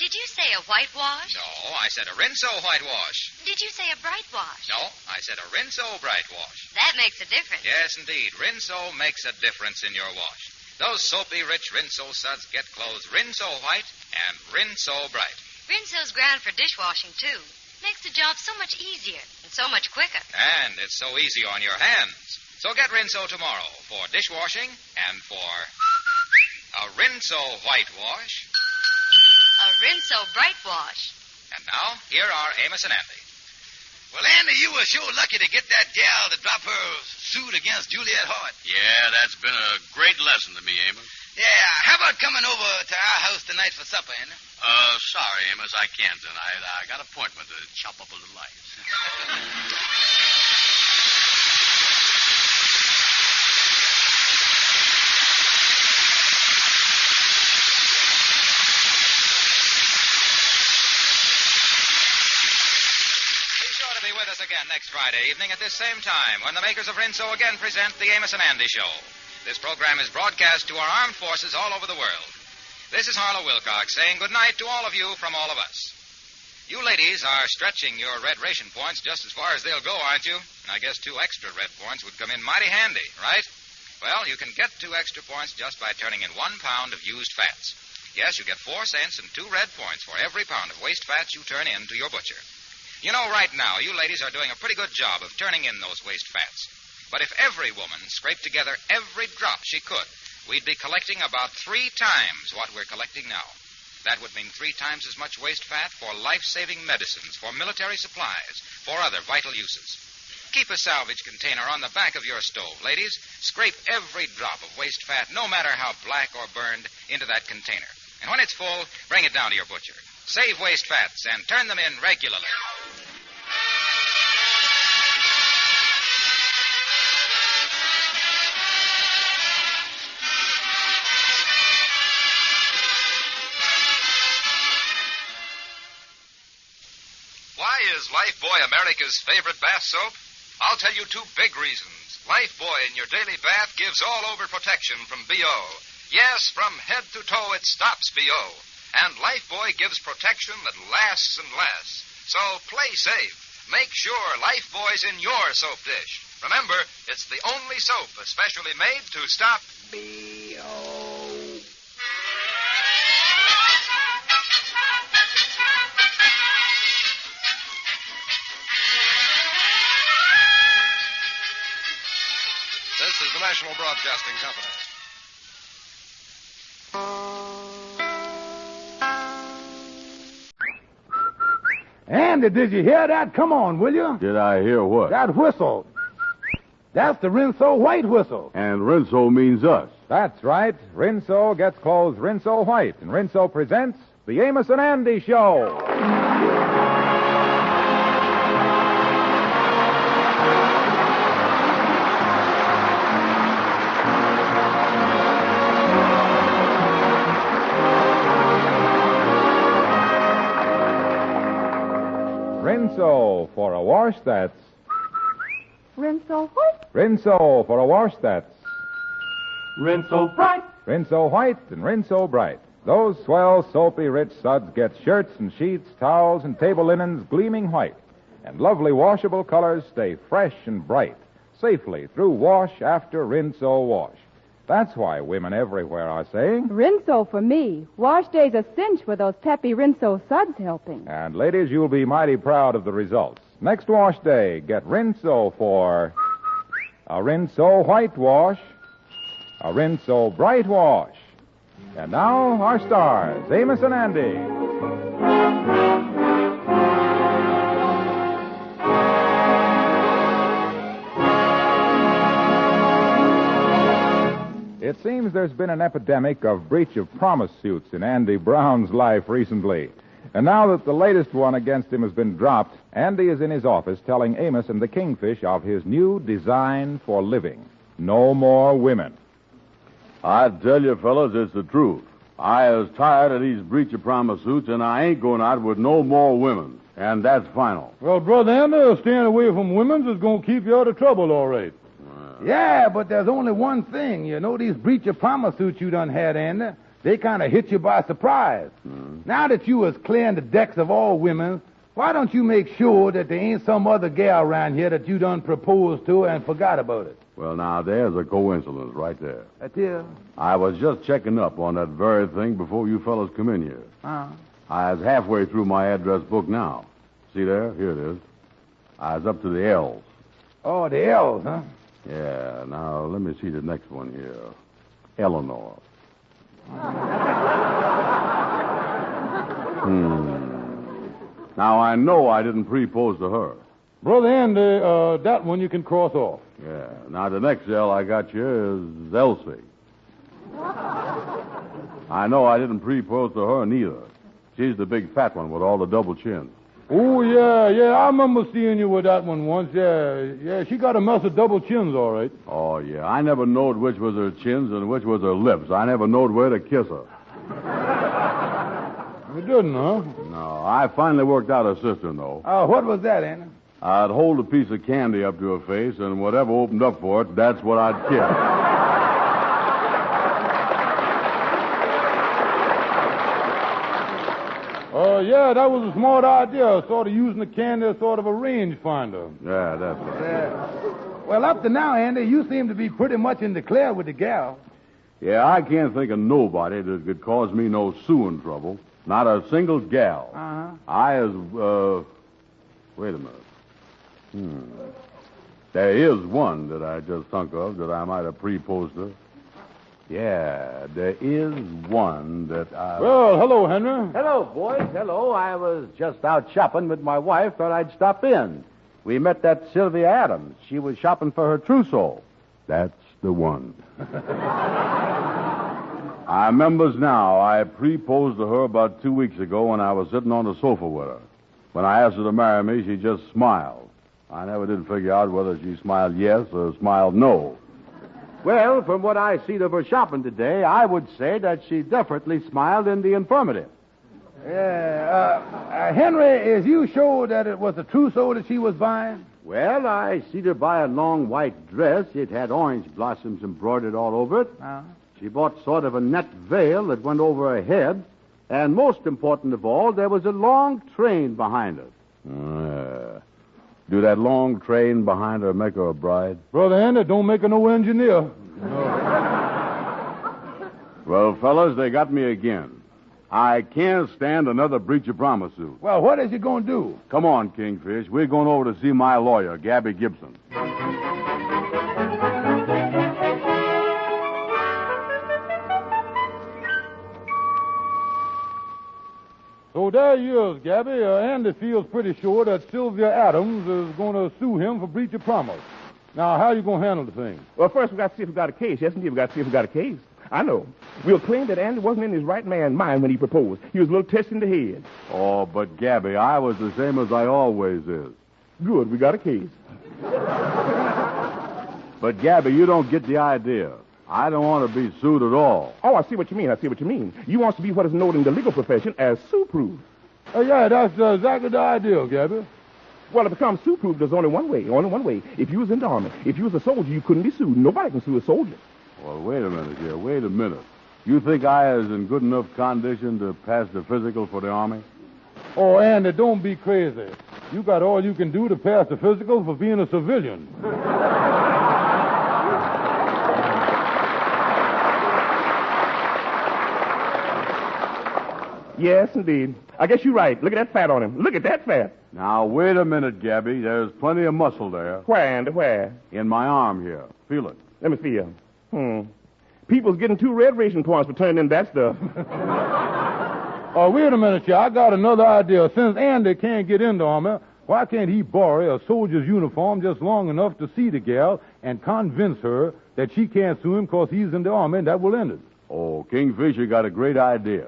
Did you say a whitewash? No, I said a Rinso whitewash. Did you say a bright wash? No, I said a Rinso bright wash. That makes a difference. Yes, indeed. Rinso makes a difference in your wash. Those soapy, rich Rinso suds get clothes Rinso white and Rinso bright. Rinso's ground for dishwashing, too. Makes the job so much easier and so much quicker. And it's so easy on your hands. So get Rinso tomorrow for dishwashing and for a Rinso whitewash. A Rinso bright wash. And now, here are Amos and Andy. Well, Andy, you were sure lucky to get that gal to drop her suit against Juliet Hart. Yeah, that's been a great lesson to me, Amos. Yeah, how about coming over to our house tonight for supper, Andy? Sorry, Amos, I can't tonight. I got an appointment to chop up a little ice. Be with us again next Friday evening at this same time when the makers of Rinso again present the Amos and Andy Show. This program is broadcast to our armed forces all over the world. This is Harlow Wilcox saying good night to all of you from all of us. You ladies are stretching your red ration points just as far as they'll go, aren't you? I guess 2 extra red points would come in mighty handy, right? Well, you can get 2 extra points just by turning in 1 pound of used fats. Yes, you get 4 cents and 2 red points for every pound of waste fats you turn in to your butcher. You know, right now, you ladies are doing a pretty good job of turning in those waste fats. But if every woman scraped together every drop she could, we'd be collecting about 3 times what we're collecting now. That would mean 3 times as much waste fat for life-saving medicines, for military supplies, for other vital uses. Keep a salvage container on the back of your stove, ladies. Scrape every drop of waste fat, no matter how black or burned, into that container. And when it's full, bring it down to your butcher. Save waste fats and turn them in regularly. Why is Lifebuoy America's favorite bath soap? I'll tell you 2 big reasons. Lifebuoy in your daily bath gives all-over protection from B.O. Yes, from head to toe it stops B.O. And Lifebuoy gives protection that lasts and lasts. So play safe. Make sure Lifebuoy's in your soap dish. Remember, it's the only soap especially made to stop B.O. This is the National Broadcasting Company. Andy, did you hear that? Come on, will you? Did I hear what? That whistle. That's the Rinso White whistle. And Rinso means us. That's right. Rinso gets clothes Rinso White, and Rinso presents the Amos and Andy Show. Rinso for a wash that's... Rinso White. Rinso for a wash that's... Rinso Bright. Rinso White and Rinso Bright. Those swell, soapy, rich suds get shirts and sheets, towels, and table linens gleaming white. And lovely washable colors stay fresh and bright, safely through wash after Rinso wash. That's why women everywhere are saying... Rinso for me. Wash day's a cinch with those peppy Rinso suds helping. And ladies, you'll be mighty proud of the results. Next wash day, get Rinso for a Rinso White wash, a Rinso Bright wash. And now, our stars, Amos and Andy. It seems there's been an epidemic of breach of promise suits in Andy Brown's life recently. And now that the latest one against him has been dropped, Andy is in his office telling Amos and the Kingfish of his new design for living. No more women. I tell you, fellas, it's the truth. I is tired of these breach of promise suits, and I ain't going out with no more women. And that's final. Well, Brother Andy, staying away from women's is going to keep you out of trouble, all right. Yeah, but there's only one thing. You know, these breach of promise suits you done had, Andy, they kind of hit you by surprise. Now that you was clearing the decks of all women, why don't you make sure that there ain't some other gal around here that you done proposed to and forgot about it? Well, now, there's a coincidence right there. That's it. I was just checking up on that very thing before you fellas come in here. I was halfway through my address book now. See there? Here it is. I was up to the L's. Oh, the L's, huh? Yeah, now, let me see the next one here. Eleanor. Now, I know I didn't propose to her. Brother Andy, that one you can cross off. Yeah. Now, the next L I got you is Elsie. I know I didn't propose to her neither. She's the big fat one with all the double chins. Oh, yeah, I remember seeing you with that one once. Yeah, she got a mess of double chins, all right. Oh, yeah, I never knowed which was her chins and which was her lips. I never knowed where to kiss her. You didn't, huh? No, I finally worked out a system, though. What was that, Andy? I'd hold a piece of candy up to her face, and whatever opened up for it, that's what I'd kiss. Yeah, that was a smart idea, sort of using the candy as sort of a range finder. Yeah, that's right. Well, up to now, Andy, you seem to be pretty much in the clear with the gal. Yeah, I can't think of nobody that could cause me no suing trouble. Not a single gal. Wait a minute. There is one that I just thunk of that I might have proposed to. Yeah, there is one that I... Well, hello, Henry. Hello, boys. Hello. I was just out shopping with my wife. Thought I'd stop in. We met that Sylvia Adams. She was shopping for her trousseau. That's the one. I remembers now. I proposed to her about 2 weeks ago when I was sitting on the sofa with her. When I asked her to marry me, she just smiled. I never did figure out whether she smiled yes or smiled no. Well, from what I seen of her shopping today, I would say that she definitely smiled in the affirmative. Yeah, Henry, is you sure that it was a trousseau that she was buying? Well, I seen her buy a long white dress. It had orange blossoms embroidered all over it. She bought sort of a net veil that went over her head. And most important of all, there was a long train behind her. Do that long train behind her make her a bride? Brother Andy, don't make her no engineer. Well, fellas, they got me again. I can't stand another breach of promise suit. Well, what is you going to do? Come on, Kingfish. We're going over to see my lawyer, Gabby Gibson. So there he is, Gabby. Andy feels pretty sure that Sylvia Adams is going to sue him for breach of promise. Now, how are you going to handle the thing? Well, first we got to see if we got a case. Yes, indeed, we got to see if we got a case. I know. We'll claim that Andy wasn't in his right man's mind when he proposed. He was a little touched in the head. Oh, but Gabby, I was the same as I always is. Good, we got a case. But, Gabby, you don't get the idea. I don't want to be sued at all. Oh, I see what you mean. You want to be what is known in the legal profession as sue-proof. Yeah, that's exactly the idea, Gabby. Well, to become sue-proof, there's only one way. If you was in the army, if you was a soldier, you couldn't be sued. Nobody can sue a soldier. Well, wait a minute. You think I is in good enough condition to pass the physical for the Army? Oh, Andy, don't be crazy. You got all you can do to pass the physical for being a civilian. Yes, indeed. I guess you're right. Look at that fat on him. Look at that fat. Now, wait a minute, Gabby. There's plenty of muscle there. Where, Andy, where? In my arm here. Feel it. Let me feel. People's getting 2 red ration points for turning in that stuff. Oh, wait a minute, I got another idea. Since Andy can't get in the army, why can't he borrow a soldier's uniform just long enough to see the gal and convince her that she can't sue him because he's in the army, and that will end it? Oh, Kingfish, you got a great idea.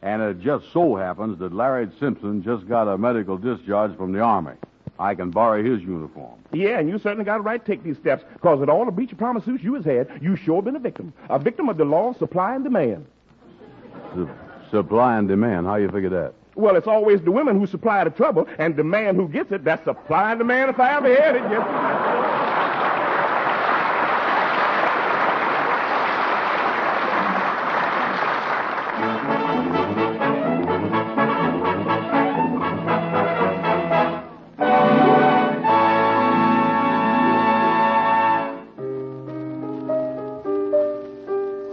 And it just so happens that Larry Simpson just got a medical discharge from the Army. I can borrow his uniform. Yeah, and you certainly got a right to take these steps, because with all the breach of promise suits you has had, you sure been a victim of the law of supply and demand. Supply and demand? How you figure that? Well, it's always the women who supply the trouble, and the man who gets it. That's supply and demand if I ever had it. Yes.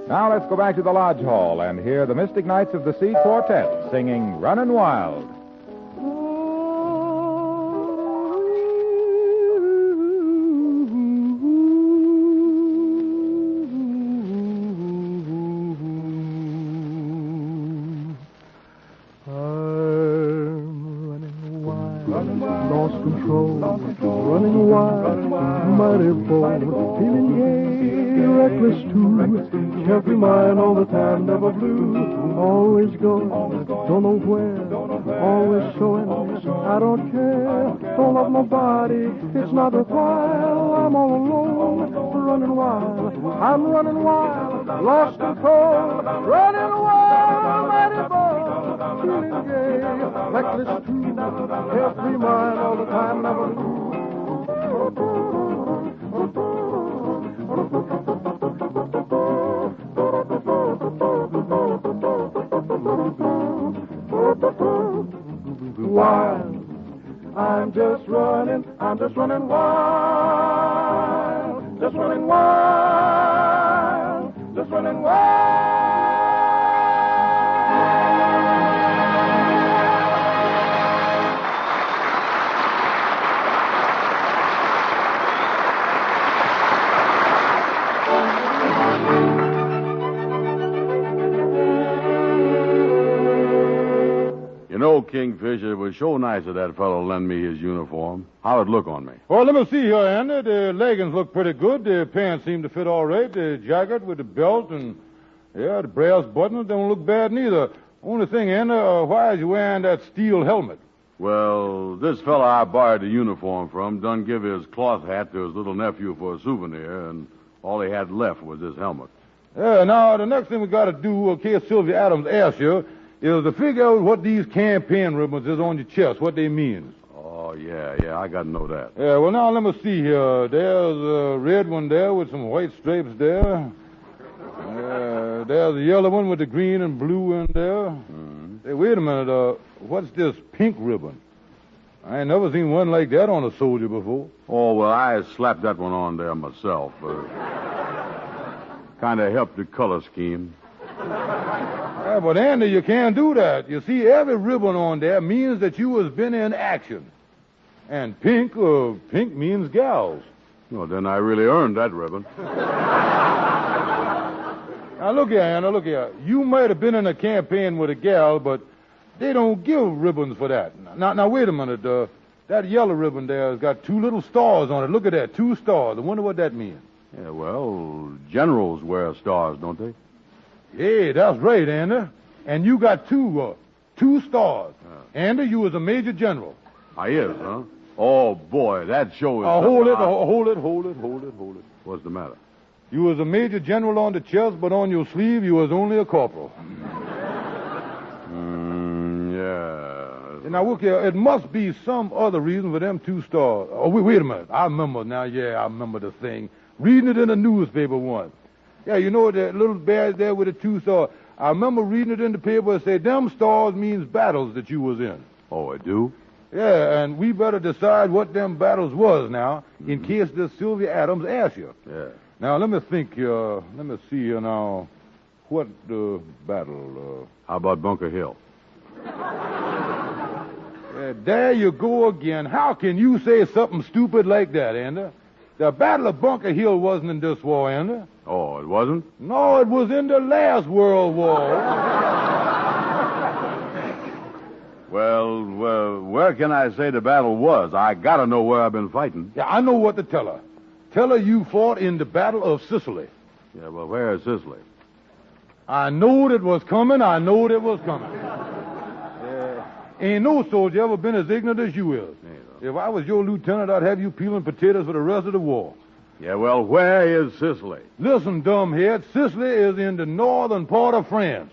Now let's go back to the Lodge Hall and hear the Mystic Knights of the Sea Quartet singing Runnin' Wild. Lost control, running wild, mighty bold. feeling gay, reckless too. Carefree mind all the time, never blue. Always going, don't know where. Always showing, I don't care. Don't love nobody, it's not worthwhile. I'm all alone, running wild. I'm running wild, lost control. Running wild, mighty ball. Feeling gay, reckless too. Carefree mind all the time, never blue. Wild. I'm just running wild. Just running wild. Just running wild. You know, Kingfish, it was so nice of that fellow lend me his uniform. How'd it look on me? Well, let me see here, Andy. The leggings look pretty good. The pants seem to fit all right. The jacket with the belt and, yeah, the brass buttons don't look bad neither. Only thing, Andy, why is you wearing that steel helmet? Well, this fella I borrowed the uniform from done give his cloth hat to his little nephew for a souvenir, and all he had left was this helmet. Yeah, now, the next thing we got to do, in case Sylvia Adams asks you, is to figure out what these campaign ribbons is on your chest, what they mean. Oh, yeah, I got to know that. Yeah, well, now, let me see here. There's a red one there with some white stripes there. There's a yellow one with the green and blue in there. Mm-hmm. Hey, wait a minute. What's this pink ribbon? I ain't never seen one like that on a soldier before. Oh, well, I slapped that one on there myself. Kind of helped the color scheme. Yeah, but Andy, you can't do that. You see, every ribbon on there means that you has been in action. And pink means gals. Well, then I really earned that ribbon. Now, look here, Andy, look here. You might have been in a campaign with a gal, but they don't give ribbons for that. Now, wait a minute. That yellow ribbon there has got two little stars on it. Look at that, 2 stars. I wonder what that means. Yeah, well, generals wear stars, don't they? Hey, that's right, Andy. And you got two stars. Andy, you was a major general. I is, huh? Oh, boy, that show is... Hold it. What's the matter? You was a major general on the chest, but on your sleeve you was only a corporal. Yeah. Now, look here, it must be some other reason for them 2 stars. Oh, wait a minute. I remember now, I remember the thing. Reading it in the newspaper once. Yeah, you know that little badge there with the 2 stars. I remember reading it in the paper and say, them stars means battles that you was in. Oh, it do? Yeah, and we better decide what them battles was now, in case this Sylvia Adams asks you. Yeah. Now, let me think, let me see here now. What battle? How about Bunker Hill? There you go again. How can you say something stupid like that, Andy? The Battle of Bunker Hill wasn't in this war, Andy. Oh, it wasn't? No, it was in the last World War. Well, where can I say the battle was? I gotta know where I've been fighting. Yeah, I know what to tell her. Tell her you fought in the Battle of Sicily. Yeah, well, where is Sicily? I knowed it was coming. Ain't no soldier ever been as ignorant as you is. If I was your lieutenant, I'd have you peeling potatoes for the rest of the war. Yeah, well, where is Sicily? Listen, dumbhead, Sicily is in the northern part of France.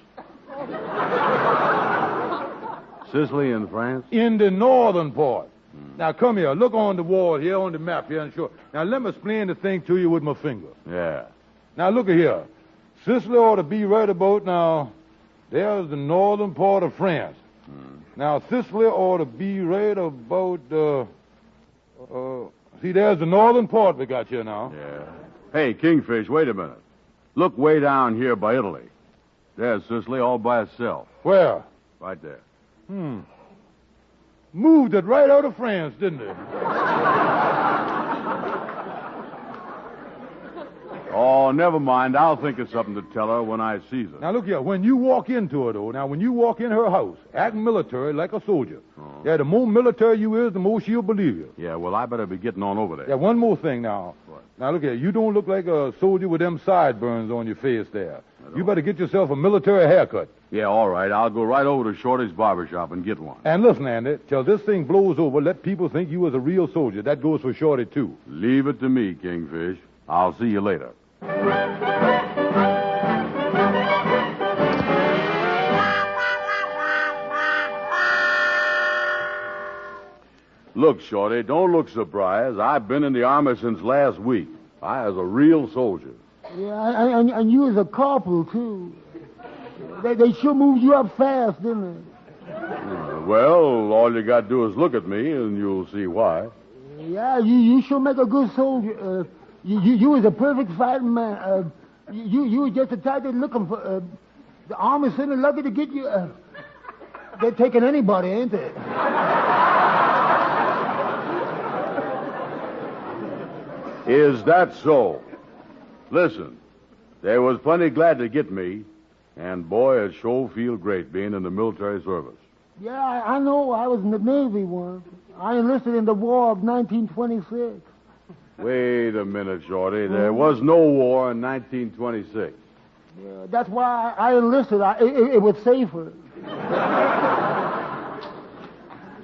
Sicily in France? In the northern part. Now, come here. Look on the wall here, on the map here, and show. Now, let me explain the thing to you with my finger. Yeah. Now, look at here. Sicily ought to be right about now. There's the northern part of France. Now, Sicily ought to be right about, see, there's the northern part we got here now. Yeah. Hey, Kingfish, wait a minute. Look way down here by Italy. There's Sicily all by itself. Where? Right there. Moved it right out of France, didn't it? Oh, never mind. I'll think of something to tell her when I sees her. Now, look here. When you walk into her, though, when you walk in her house, act military like a soldier. Oh. Yeah, the more military you is, the more she'll believe you. Yeah, well, I better be getting on over there. Yeah, one more thing now. What? Now, look here. You don't look like a soldier with them sideburns on your face there. You better get yourself a military haircut. Yeah, all right. I'll go right over to Shorty's barbershop and get one. And listen, Andy, till this thing blows over, let people think you was a real soldier. That goes for Shorty, too. Leave it to me, Kingfish. I'll see you later. Look, Shorty, don't look surprised. I've been in the Army since last week. I was a real soldier. Yeah, and you was a corporal, too. They sure moved you up fast, didn't they? Well, all you got to do is look at me, and you'll see why. Yeah, you sure make a good soldier. You was a perfect fighting man. You was just the type they're looking for. The Army's certainly lucky to get you. They're taking anybody, ain't they? Is that so? Listen, they was plenty glad to get me, and boy, it sure feel great being in the military service. Yeah, I know. I was in the Navy once. I enlisted in the War of 1926. Wait a minute, Shorty. There was no war in 1926. Yeah, that's why I enlisted. It was safer.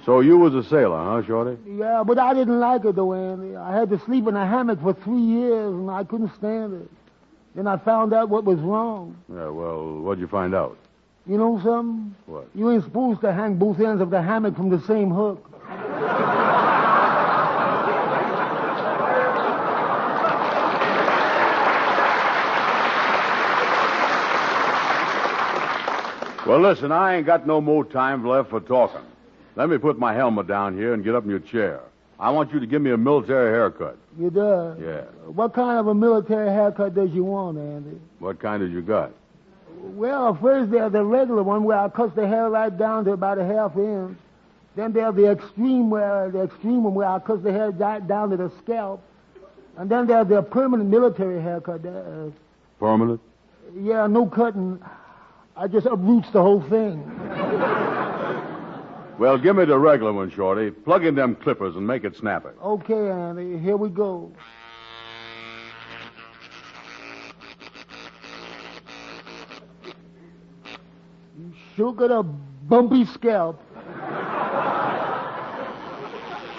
So you was a sailor, huh, Shorty? Yeah, but I didn't like it, though, Andy. I had to sleep in a hammock for 3 years, and I couldn't stand it. Then I found out what was wrong. Yeah, well, what'd you find out? You know something? What? You ain't supposed to hang both ends of the hammock from the same hook. Well, listen, I ain't got no more time left for talking. Let me put my helmet down here and get up in your chair. I want you to give me a military haircut. You does? Yeah. What kind of a military haircut does you want, Andy? What kind did you got? Well, first there's the regular one where I cut the hair right down to about a half inch. Then there's the extreme one where I cut the hair down to the scalp. And then there's the permanent military haircut. Permanent? Yeah, no cutting. I just uproots the whole thing. Well, give me the regular one, Shorty. Plug in them clippers and make it snappy. Okay, Andy. Here we go. You sure got a bumpy scalp.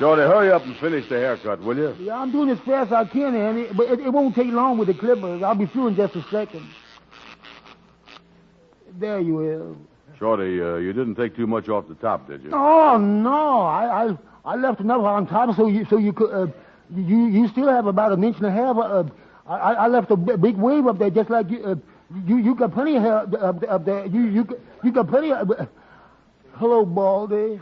Shorty, hurry up and finish the haircut, will you? Yeah, I'm doing as fast as I can, Andy, but it won't take long with the clippers. I'll be through in just a second. There you is. Shorty, you didn't take too much off the top, did you? Oh, no. I left enough on top so you could, you still have about an inch and a half. I left a big wave up there just like you. You got plenty of hair up there. You got plenty of... Hello, Baldy.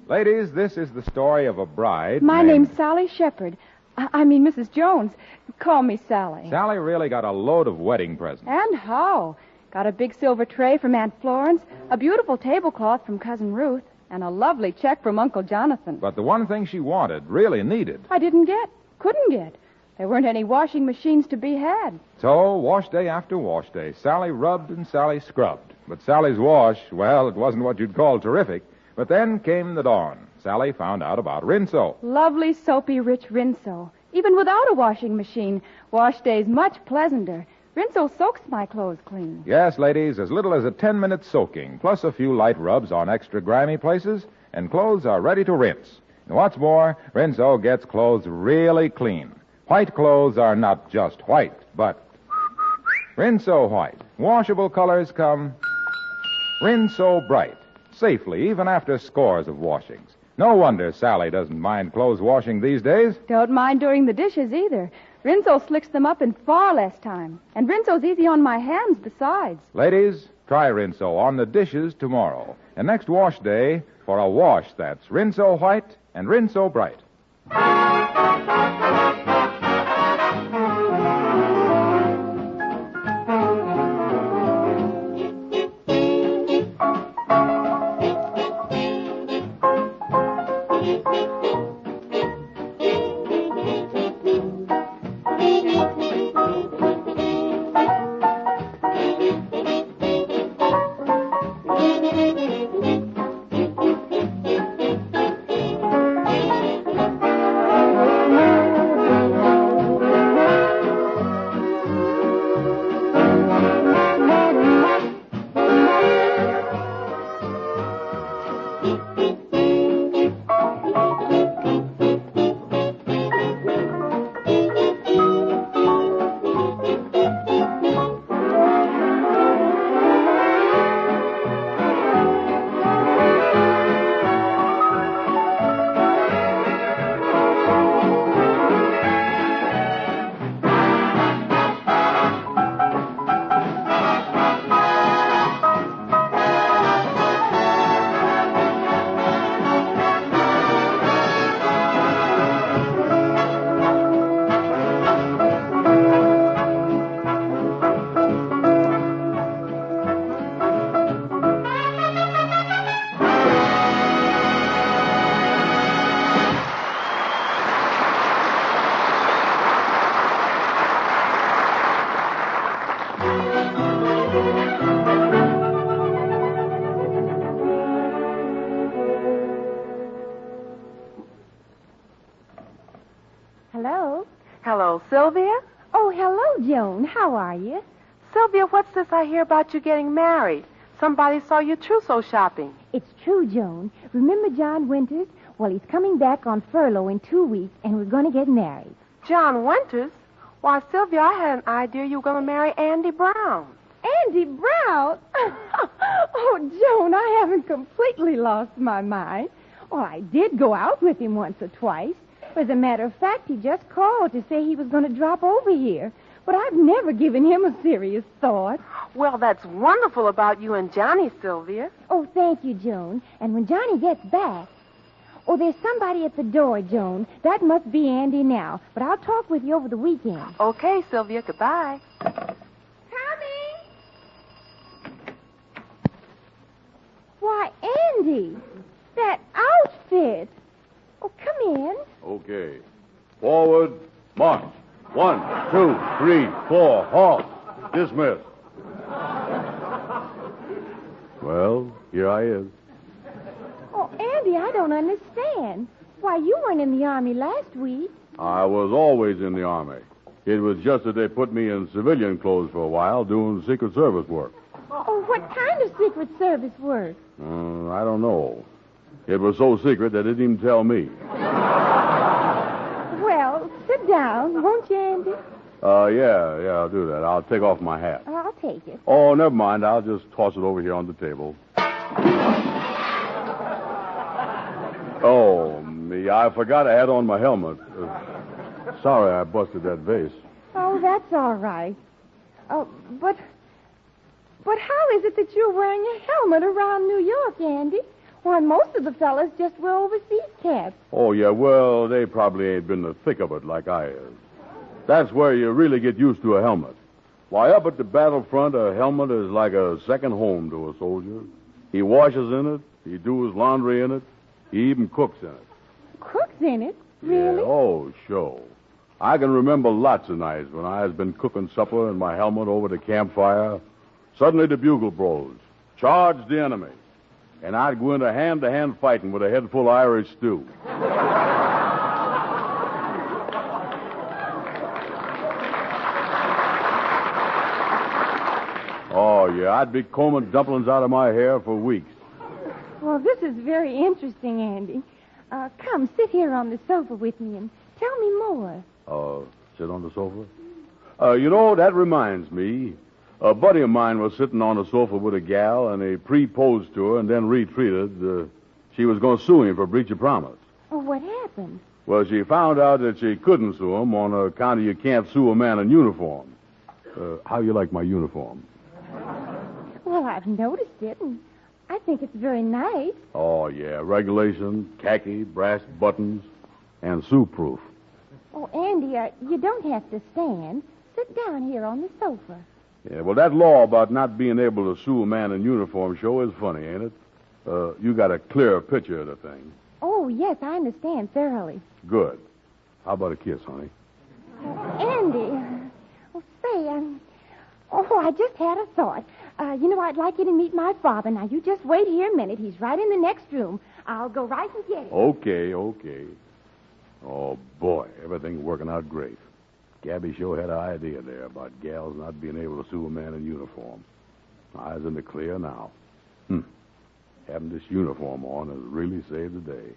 Ladies, this is the story of a bride. My name's Sally Shepherd. I mean, Mrs. Jones. Call me Sally. Sally really got a load of wedding presents. And how? Got a big silver tray from Aunt Florence, a beautiful tablecloth from Cousin Ruth, and a lovely check from Uncle Jonathan. But the one thing she wanted, really needed. I couldn't get. There weren't any washing machines to be had. So, wash day after wash day, Sally rubbed and Sally scrubbed. But Sally's wash, well, it wasn't what you'd call terrific. But then came the dawn. Sally found out about Rinso. Lovely, soapy, rich Rinso. Even without a washing machine, wash day's much pleasanter. Rinso soaks my clothes clean. Yes, ladies, as little as a 10-minute soaking, plus a few light rubs on extra grimy places, and clothes are ready to rinse. And what's more, Rinso gets clothes really clean. White clothes are not just white, but Rinso white. Washable colors come Rinso bright. Safely, even after scores of washings. No wonder Sally doesn't mind clothes washing these days. Don't mind doing the dishes either. Rinso slicks them up in far less time. And Rinso's easy on my hands besides. Ladies, try Rinso on the dishes tomorrow. And next wash day, for a wash that's Rinso white and Rinso bright. Hello? Hello, Sylvia? Oh, hello, Joan. How are you? Sylvia, what's this I hear about you getting married? Somebody saw you trousseau shopping. It's true, Joan. Remember John Winters? Well, he's coming back on furlough in 2 weeks, and we're going to get married. John Winters? Why, Sylvia, I had an idea you were going to marry Andy Brown. Andy Brown? Oh, Joan, I haven't completely lost my mind. Well, I did go out with him once or twice. As a matter of fact, he just called to say he was going to drop over here. But I've never given him a serious thought. Well, that's wonderful about you and Johnny, Sylvia. Oh, thank you, Joan. And when Johnny gets back... Oh, there's somebody at the door, Joan. That must be Andy now. But I'll talk with you over the weekend. Okay, Sylvia. Goodbye. Coming! Why, Andy, that outfit. Oh, come in. Okay. Forward, march. 1, 2, 3, 4, halt. Dismiss. Well, here I is. Oh, Andy, I don't understand. Why, you weren't in the Army last week. I was always in the Army. It was just that they put me in civilian clothes for a while doing Secret Service work. Oh, what kind of Secret Service work? I don't know. It was so secret they didn't even tell me. Well, sit down, won't you, Andy? Yeah, I'll do that. I'll take off my hat. Oh, I'll take it. Oh, never mind. I'll just toss it over here on the table. Oh, me. I forgot I had on my helmet. Sorry I busted that vase. Oh, that's all right. Oh, but how is it that you're wearing a helmet around New York, Andy? Why, most of the fellas just wear overseas caps. Oh, yeah, well, they probably ain't been in the thick of it like I is. That's where you really get used to a helmet. Why, up at the battlefront, a helmet is like a second home to a soldier. He washes in it. He do his laundry in it. He even cooks in it. Cooks in it? Really? Yeah, oh, sure. I can remember lots of nights when I has been cooking supper in my helmet over the campfire. Suddenly the bugle blows. Charge the enemy. And I'd go into hand-to-hand fighting with a head full of Irish stew. Oh, yeah, I'd be combing dumplings out of my hair for weeks. Well, this is very interesting, Andy. Come, sit here on the sofa with me and tell me more. Sit on the sofa? That reminds me. A buddy of mine was sitting on a sofa with a gal, and he proposed to her and then retreated. She was going to sue him for breach of promise. Oh, what happened? Well, she found out that she couldn't sue him on account of you can't sue a man in uniform. How you like my uniform? Well, I've noticed it, and I think it's very nice. Oh, yeah. Regulation, khaki, brass buttons, and sue-proof. Oh, Andy, you don't have to stand. Sit down here on the sofa. Yeah, well, that law about not being able to sue a man in uniform sure is funny, ain't it? You got a clear picture of the thing. Oh, yes, I understand thoroughly. Good. How about a kiss, honey? Andy, I just had a thought. I'd like you to meet my father. Now, you just wait here a minute. He's right in the next room. I'll go right and get him. Okay. Oh, boy, everything's working out great. Gabby sure had an idea there about gals not being able to sue a man in uniform. Eyes in the clear now. Having this uniform on has really saved the day.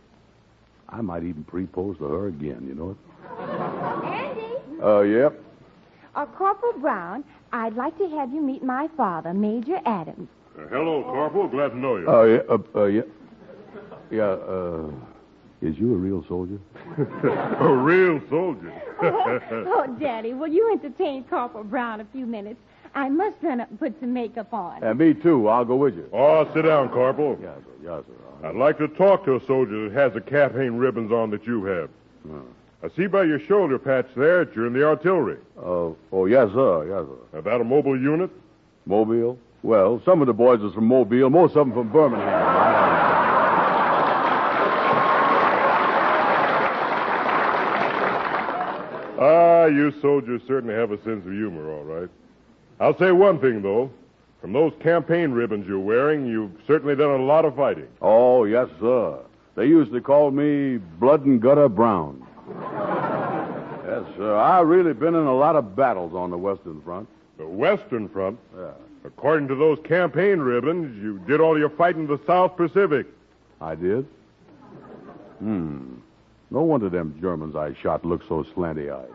I might even propose to her again, you know it? Andy? Yep. Corporal Brown, I'd like to have you meet my father, Major Adams. Hello, Corporal. Glad to know you. Yeah. Is you a real soldier? A real soldier? Oh, Daddy, will you entertain Corporal Brown a few minutes? I must run up and put some makeup on. And me, too. I'll go with you. Oh, sit down, Corporal. Yes, sir. I'd like to talk to a soldier that has the campaign ribbons on that you have. I see by your shoulder patch there that you're in the artillery. Yes, sir. Is that a mobile unit? Mobile? Well, some of the boys are from Mobile, most of them from Birmingham. You soldiers certainly have a sense of humor, all right. I'll say one thing, though. From those campaign ribbons you're wearing, you've certainly done a lot of fighting. Oh, yes, sir. They used to call me Blood and Gutter Brown. Yes, sir. I've really been in a lot of battles on the Western Front. The Western Front? Yeah. According to those campaign ribbons, you did all your fighting in the South Pacific. I did? No wonder them Germans I shot look so slanty-eyed.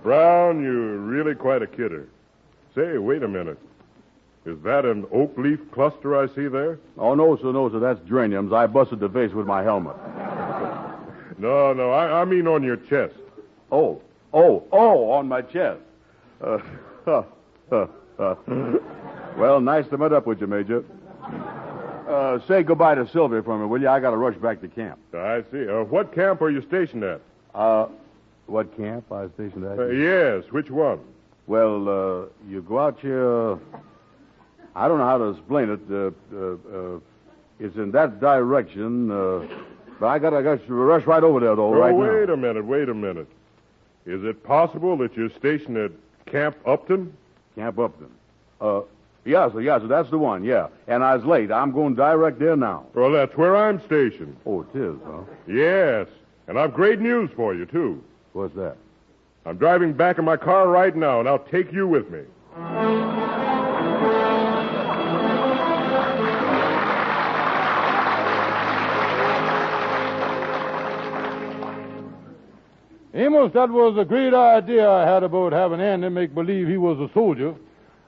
Brown, you're really quite a kidder. Say, wait a minute. Is that an oak leaf cluster I see there? Oh, no, sir. That's geraniums. I busted the vase with my helmet. No, I mean on your chest. Oh, on my chest. Well, nice to meet up with you, Major. Say goodbye to Sylvia for me, will you? I got to rush back to camp. I see. What camp are you stationed at? What camp I was stationed at? Yes, which one? Well, you go out here... I don't know how to explain it. It's in that direction, but I got to rush right over there, though, right now. Wait a minute. Is it possible that you're stationed at Camp Upton? Camp Upton. Yes, sir, that's the one, yeah. And I was late. I'm going direct there now. Well, that's where I'm stationed. Oh, it is, huh? Yes, and I've great news for you, too. What's that? I'm driving back in my car right now, and I'll take you with me. Amos, that was a great idea I had about having Andy make believe he was a soldier.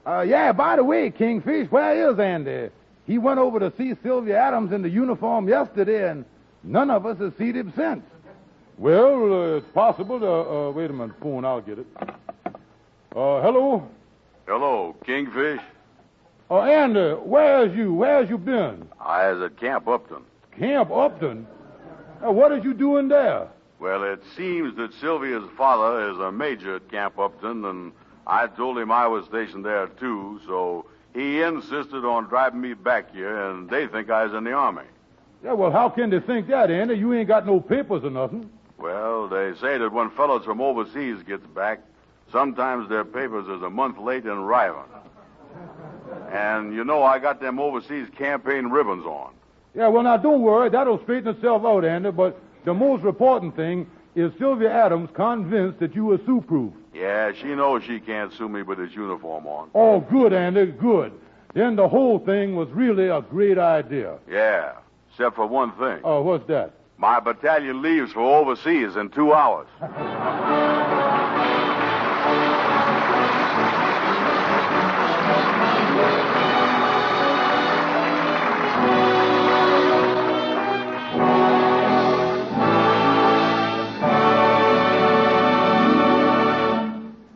Yeah, by the way, Kingfish, where is Andy? He went over to see Sylvia Adams in the uniform yesterday, and none of us has seen him since. Well, it's possible. Wait a minute, phone, I'll get it. Hello? Hello, Kingfish. Andy, where's you? Where's you been? I was at Camp Upton. Camp Upton? What is you doing there? Well, it seems that Sylvia's father is a major at Camp Upton, and I told him I was stationed there, too, so he insisted on driving me back here, and they think I was in the Army. Yeah, well, how can they think that, Andy? You ain't got no papers or nothing. Well, they say that when fellows from overseas gets back, sometimes their papers is a month late in arriving. And, you know, I got them overseas campaign ribbons on. Yeah, well, now, don't worry. That'll straighten itself out, Andy, but the most important thing is Sylvia Adams convinced that you were sue-proof. Yeah, she knows she can't sue me with this uniform on. Oh, good, Andy, good. Then the whole thing was really a great idea. Yeah, except for one thing. Oh, what's that? My battalion leaves for overseas in 2 hours.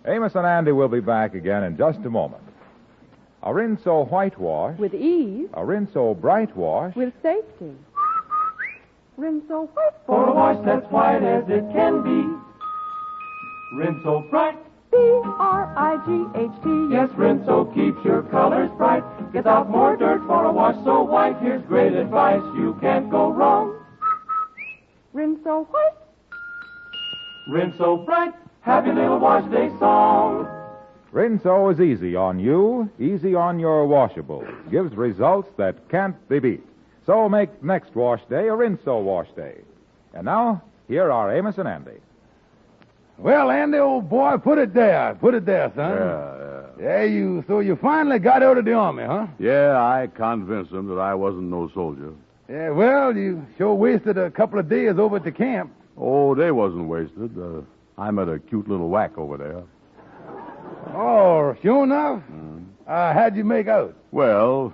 Amos and Andy will be back again in just a moment. A Rinso whitewash. With ease. A Rinso bright wash. With safety. Rinso white For a wash that's white as it can be. Rinso bright. B-R-I-G-H-T. Yes, Rinso keeps your colors bright. Gets out more dirt for a wash so white. Here's great advice, you can't go wrong. Rinso white. Rinso bright. Happy little wash day song. Rinso is easy on you, easy on your washables. Gives results that can't be beat. So make next wash day a Rinso wash day. And now, here are Amos and Andy. Well, Andy, old boy, put it there. Put it there, son. Yeah, so you finally got out of the Army, huh? Yeah, I convinced them that I wasn't no soldier. Yeah, well, you sure wasted a couple of days over at the camp. Oh, they wasn't wasted. I met a cute little whack over there. Oh, sure enough? How'd you make out? Well,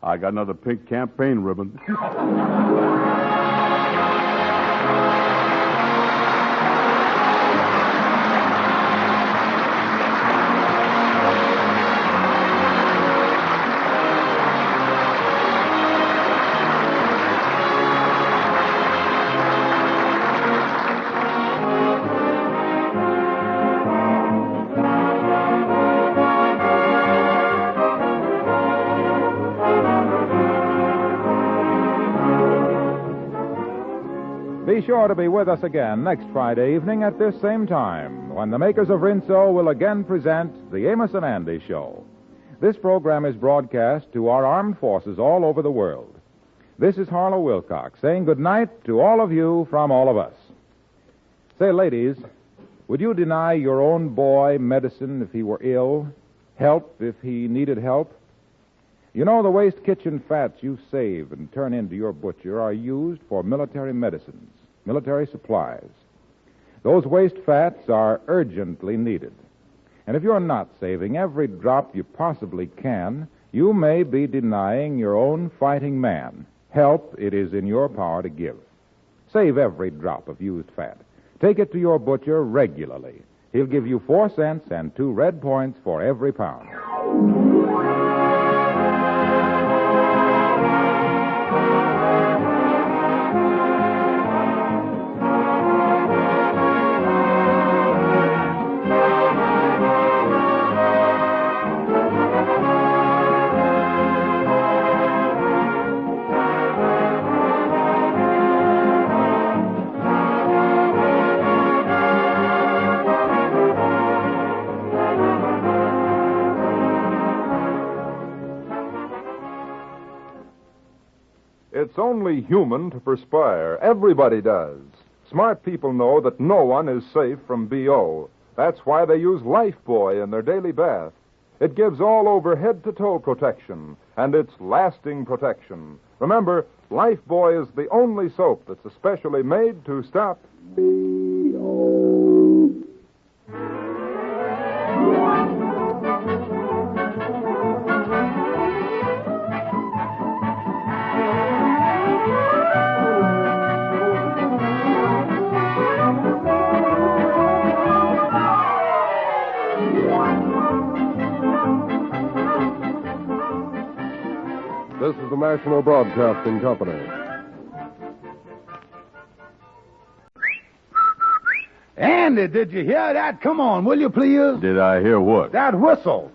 I got another pink campaign ribbon. sure to be with us again next Friday evening at this same time, when the makers of Rinso will again present the Amos and Andy Show. This program is broadcast to our armed forces all over the world. This is Harlow Wilcox saying good night to all of you from all of us. Say, ladies, would you deny your own boy medicine if he were ill? Help if he needed help? You know, the waste kitchen fats you save and turn into your butcher are used for military medicines, military supplies. Those waste fats are urgently needed. And if you're not saving every drop you possibly can, you may be denying your own fighting man help it is in your power to give. Save every drop of used fat. Take it to your butcher regularly. He'll give you 4 cents and 2 red points for every pound. It's only human to perspire. Everybody does. Smart people know that no one is safe from B.O. That's why they use Lifebuoy in their daily bath. It gives all over head-to-toe protection, and it's lasting protection. Remember, Lifebuoy is the only soap that's especially made to stop B.O. This is the National Broadcasting Company. Andy, did you hear that? Come on, will you please? Did I hear what? That whistle.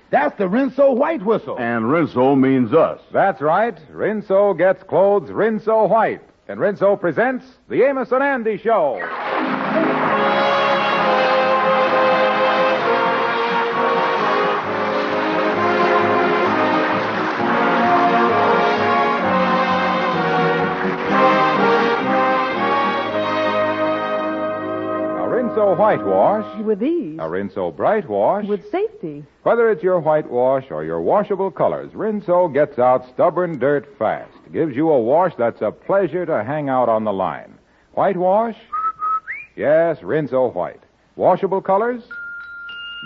That's the Rinso White whistle. And Rinso means us. That's right. Rinso gets clothes Rinso White. And Rinso presents the Amos and Andy Show. Rinso Whitewash with ease. A Rinso Bright Wash with safety. Whether it's your whitewash or your washable colors, Rinso gets out stubborn dirt fast. Gives you a wash that's a pleasure to hang out on the line. Whitewash? Yes, Rinso White. Washable colors?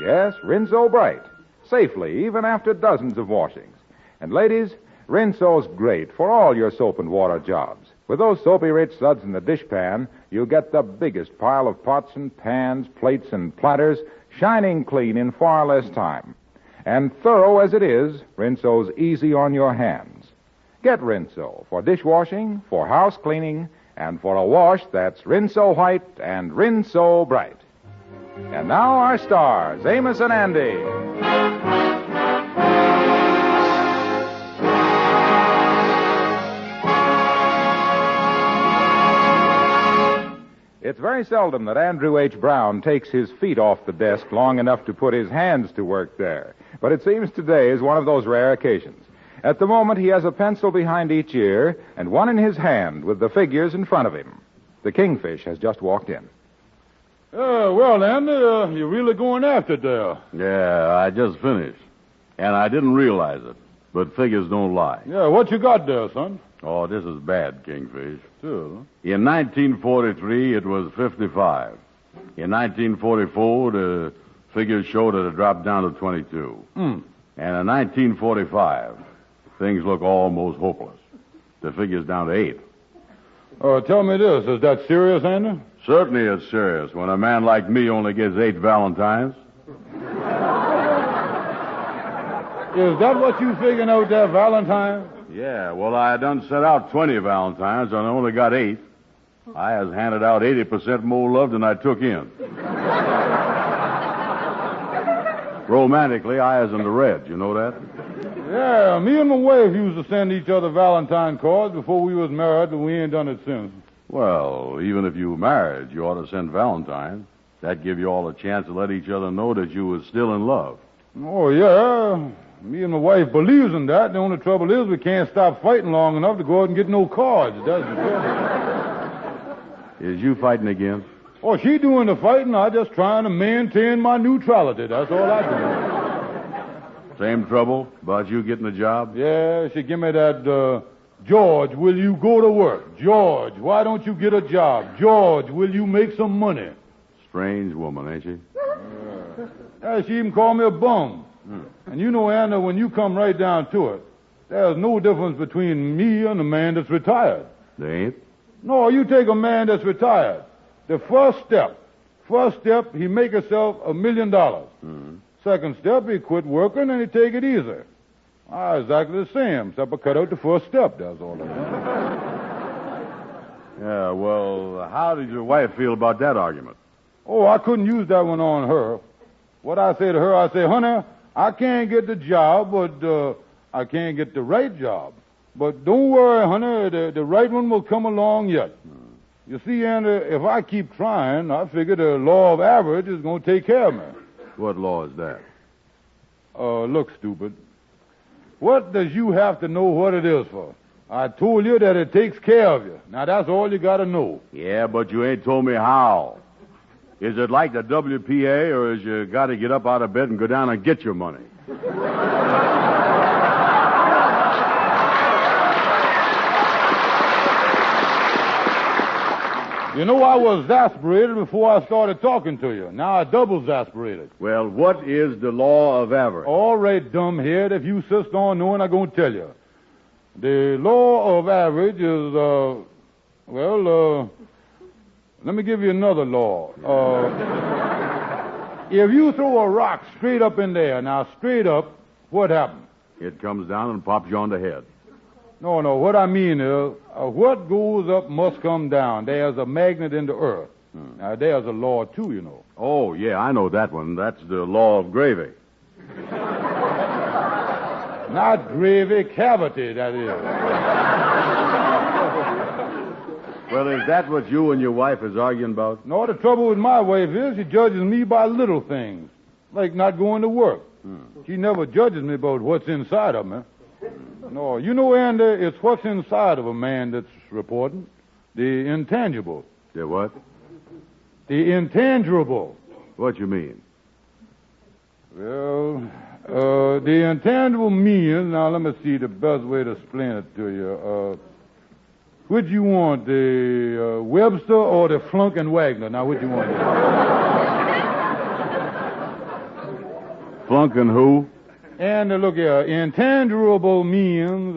Yes, Rinso Bright. Safely, even after dozens of washings. And ladies, Rinso's great for all your soap and water jobs. With those soapy-rich suds in the dishpan, you get the biggest pile of pots and pans, plates and platters, shining clean in far less time. And thorough as it is, Rinso's easy on your hands. Get Rinso for dishwashing, for house cleaning, and for a wash that's Rinso White and Rinso Bright. And now our stars, Amos and Andy. It's very seldom that Andrew H. Brown takes his feet off the desk long enough to put his hands to work there. But it seems today is one of those rare occasions. At the moment, he has a pencil behind each ear and one in his hand with the figures in front of him. The Kingfish has just walked in. Well, Andy, you're really going after it there. Yeah, I just finished. And I didn't realize it. But figures don't lie. Yeah, what you got there, son? Oh, this is bad, Kingfish. Sure. In 1943, it was 55. In 1944, the figures showed that it dropped down to 22. And in 1945, things look almost hopeless. The figure's down to 8. Tell me this. Is that serious, Andy? Certainly it's serious when a man like me only gets 8 Valentines. Is that what you figuring out there, Valentine? Yeah, well, I done set out 20 Valentines, and I only got 8. I has handed out 80% more love than I took in. Romantically, I is in the red. You know that? Yeah, me and my wife used to send each other Valentine cards before we was married, but we ain't done it since. Well, even if you married, you ought to send Valentine. That'd give you all a chance to let each other know that you was still in love. Oh, yeah. Me and my wife believes in that. The only trouble is we can't stop fighting long enough to go out and get no cards. That's the trouble. Is you fighting again? Oh, she doing the fighting. I just trying to maintain my neutrality. That's all I do. Same trouble about you getting a job? Yeah, she give me that, George, will you go to work? George, why don't you get a job? George, will you make some money? Strange woman, ain't she? Yeah, she even called me a bum. And you know, Anna, when you come right down to it, there's no difference between me and a man that's retired. There ain't? No, you take a man that's retired. The first step, he make himself $1 million. Second step, he quit working and he take it easy. Exactly the same, except I cut out the first step, that's all. Yeah, well, how did your wife feel about that argument? Oh, I couldn't use that one on her. What I say to her, I say, honey, I can't get the job, but I can't get the right job. But don't worry, honey, the right one will come along yet. You see, Andy, if I keep trying, I figure the law of average is going to take care of me. What law is that? Look, stupid. What does you have to know what it is for? I told you that it takes care of you. Now, that's all you got to know. Yeah, but you ain't told me how. Is it like the WPA, or is you got to get up out of bed and go down and get your money? You know, I was exasperated before I started talking to you. Now I double exasperated. Well, what is the law of average? All right, dumbhead, if you insist on knowing, I'm going to tell you. The law of average is, let me give you another law. If you throw a rock straight up in there, now straight up, what happens? It comes down and pops you on the head. No, what I mean is, what goes up must come down. There's a magnet in the earth. Now, there's a law, too, you know. Oh, yeah, I know that one. That's the law of gravy. Not gravy, cavity, that is. Well, is that what you and your wife is arguing about? No, the trouble with my wife is she judges me by little things, like not going to work. She never judges me about what's inside of me. No, you know, Andy, it's what's inside of a man that's reporting. The intangible. The what? The intangible. What you mean? Well, the intangible means, now let me see the best way to explain it to you. Which you want, the Webster or the Flunk and Wagner? Now, which you want? Flunk and who? And look here, intangible means,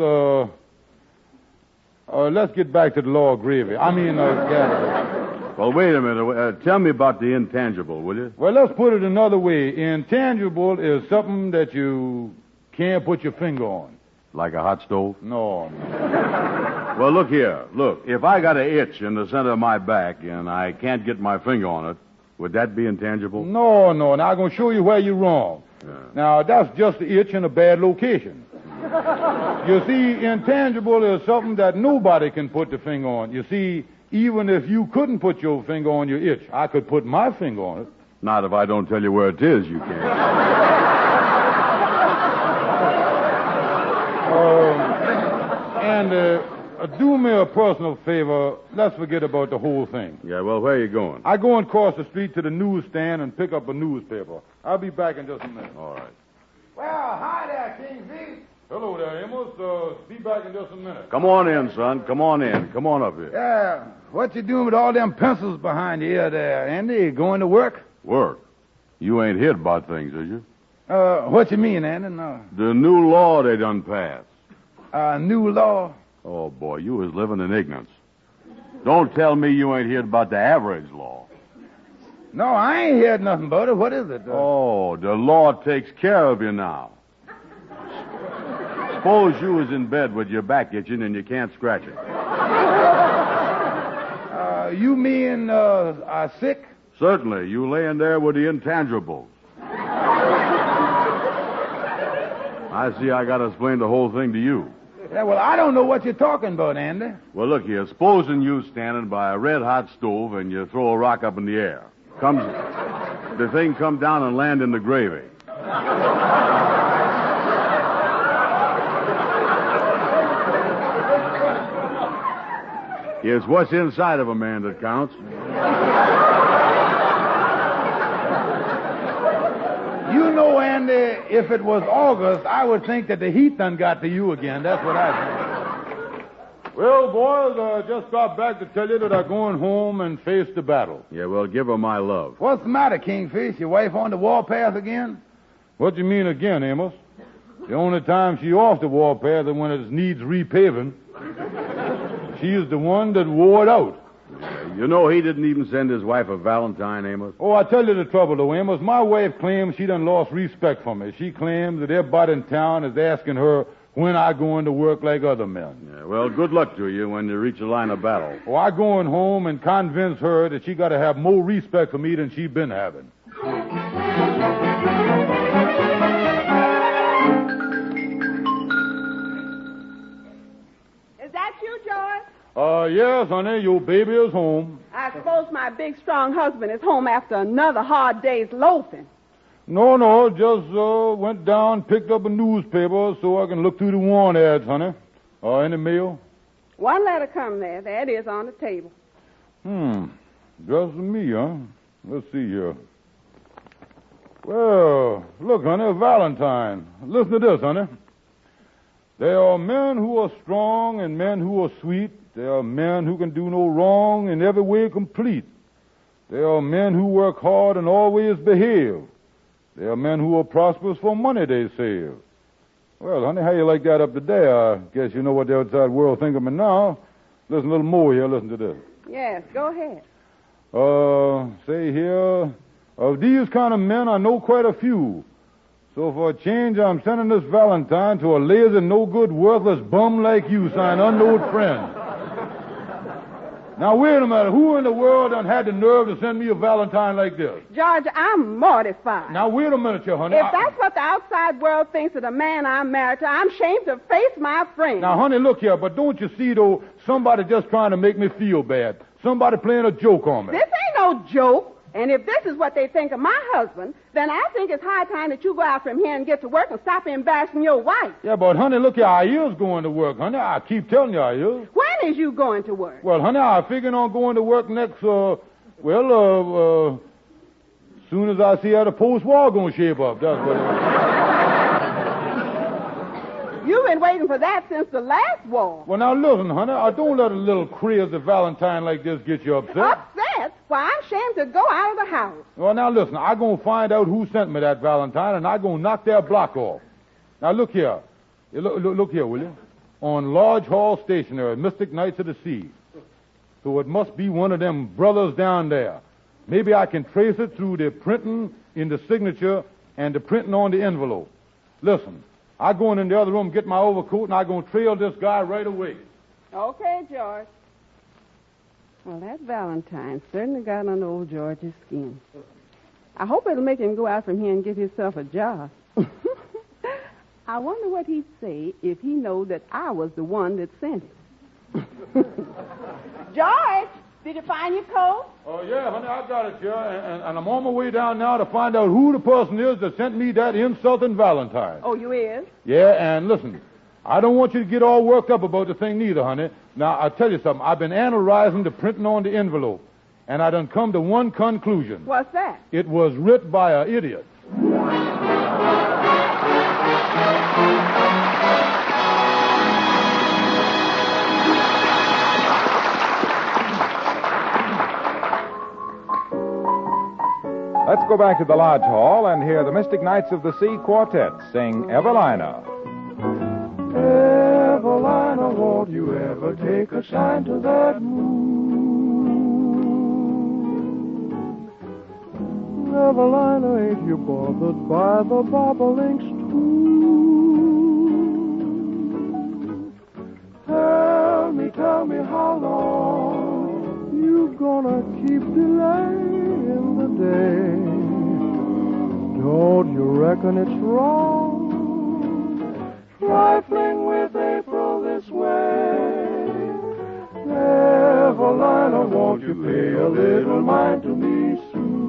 let's get back to the law of gravy. Well, wait a minute. Tell me about the intangible, will you? Well, let's put it another way. Intangible is something that you can't put your finger on. Like a hot stove? No. Well, look here. Look, if I got an itch in the center of my back and I can't get my finger on it, would that be intangible? No. Now, I'm going to show you where you're wrong. Yeah. Now, that's just the itch in a bad location. You see, intangible is something that nobody can put the finger on. You see, even if you couldn't put your finger on your itch, I could put my finger on it. Not if I don't tell you where it is, you can't. Do me a personal favor. Let's forget about the whole thing. Yeah, well, where are you going? I'm going across the street to the newsstand and pick up a newspaper. I'll be back in just a minute. All right. Well, hi there, Kingfish. Hello there, Amos. Be back in just a minute. Come on in, son. Come on in. Come on up here. Yeah, what you doing with all them pencils behind your ear there, Andy? Going to work? Work? You ain't heard about things, is you? What you mean, Andy? No. The new law they done passed. New law? Oh, boy, you was living in ignorance. Don't tell me you ain't heard about the average law. No, I ain't heard nothing about it. What is it? Oh, the law takes care of you now. Suppose you was in bed with your back itching and you can't scratch it. You mean, sick? Certainly. You laying there with the intangibles. I see I gotta explain the whole thing to you. Yeah, well, I don't know what you're talking about, Andy. Well, look here. Supposing you standing by a red-hot stove and you throw a rock up in the air. The thing come down and land in the gravy. It's what's inside of a man that counts. You know, Andy, if it was August, I would think that the heat done got to you again. That's what I think. Well, boys, I just got back to tell you that I'm going home and face the battle. Yeah, well, give her my love. What's the matter, Kingfish? Your wife on the warpath again? What do you mean again, Amos? The only time she off the warpath is when it needs repaving. She's the one that wore it out. You know he didn't even send his wife a Valentine, Amos. Oh, I tell you the trouble, though, Amos. My wife claims she done lost respect for me. She claims that everybody in town is asking her when I go into work like other men. Yeah, well, good luck to you when you reach the line of battle. Oh, I going home and convince her that she got to have more respect for me than she been having. Is that you, George? Yes, honey, your baby is home. I suppose my big, strong husband is home after another hard day's loafing. No, just went down, picked up a newspaper so I can look through the want ads, honey. Any mail? One letter come there. There it is on the table. Just me, huh? Let's see here. Well, look, honey, a Valentine. Listen to this, honey. There are men who are strong and men who are sweet. There are men who can do no wrong and every way complete. There are men who work hard and always behave. There are men who are prosperous for money they save. Well, honey, how you like that up to there? I guess you know what the outside world think of me now. Listen a little more here. Listen to this. Yes, go ahead. Say here, of these kind of men, I know quite a few. So for a change, I'm sending this Valentine to a lazy, no-good, worthless bum like you, signed unknown friend. Now, wait a minute. Who in the world done had the nerve to send me a Valentine like this? George, I'm mortified. Now, wait a minute, you honey. If that's what the outside world thinks of the man I'm married to, I'm ashamed to face my friends. Now, honey, look here, but don't you see, though, somebody just trying to make me feel bad. Somebody playing a joke on me. This ain't no joke. And if this is what they think of my husband, then I think it's high time that you go out from here and get to work and stop embarrassing your wife. Yeah, but, honey, look here, I is going to work, honey. I keep telling you I is. When is you going to work? Well, honey, I figuring on going to work next, soon as I see how the post-war going to shape up. That's what it is. You've been waiting for that since the last war. Well, now, listen, honey, I don't let a little crazy Valentine like this get you upset. Upset? Why, I'm ashamed to go out of the house. Well, now, listen, I'm going to find out who sent me that Valentine, and I'm going to knock their block off. Now, look here. Look here, will you? On Lodge Hall Stationery, Mystic Knights of the Sea. So it must be one of them brothers down there. Maybe I can trace it through the printing in the signature and the printing on the envelope. Listen, I'm going in the other room, get my overcoat, and I'm going to trail this guy right away. Okay, George. Well, that Valentine certainly got on old George's skin. I hope it'll make him go out from here and get himself a job. I wonder what he'd say if he knowed that I was the one that sent it. George, did you find your coat? Oh, yeah, honey, I got it here, and I'm on my way down now to find out who the person is that sent me that insulting Valentine. Oh, you is? Yeah, and listen, I don't want you to get all worked up about the thing neither, honey. Now, I'll tell you something. I've been analyzing the printing on the envelope, and I done come to one conclusion. What's that? It was writ by an idiot. Let's go back to the Lodge Hall and hear the Mystic Knights of the Sea Quartet sing Evelina. Evelina, won't you ever take a shine to that moon? Evelina, ain't you bothered by the bobolink's tune? Tell me how long you gonna keep delaying the day? Don't you reckon it's wrong trifling with April this way. Evelina, won't you pay a little mind to me soon?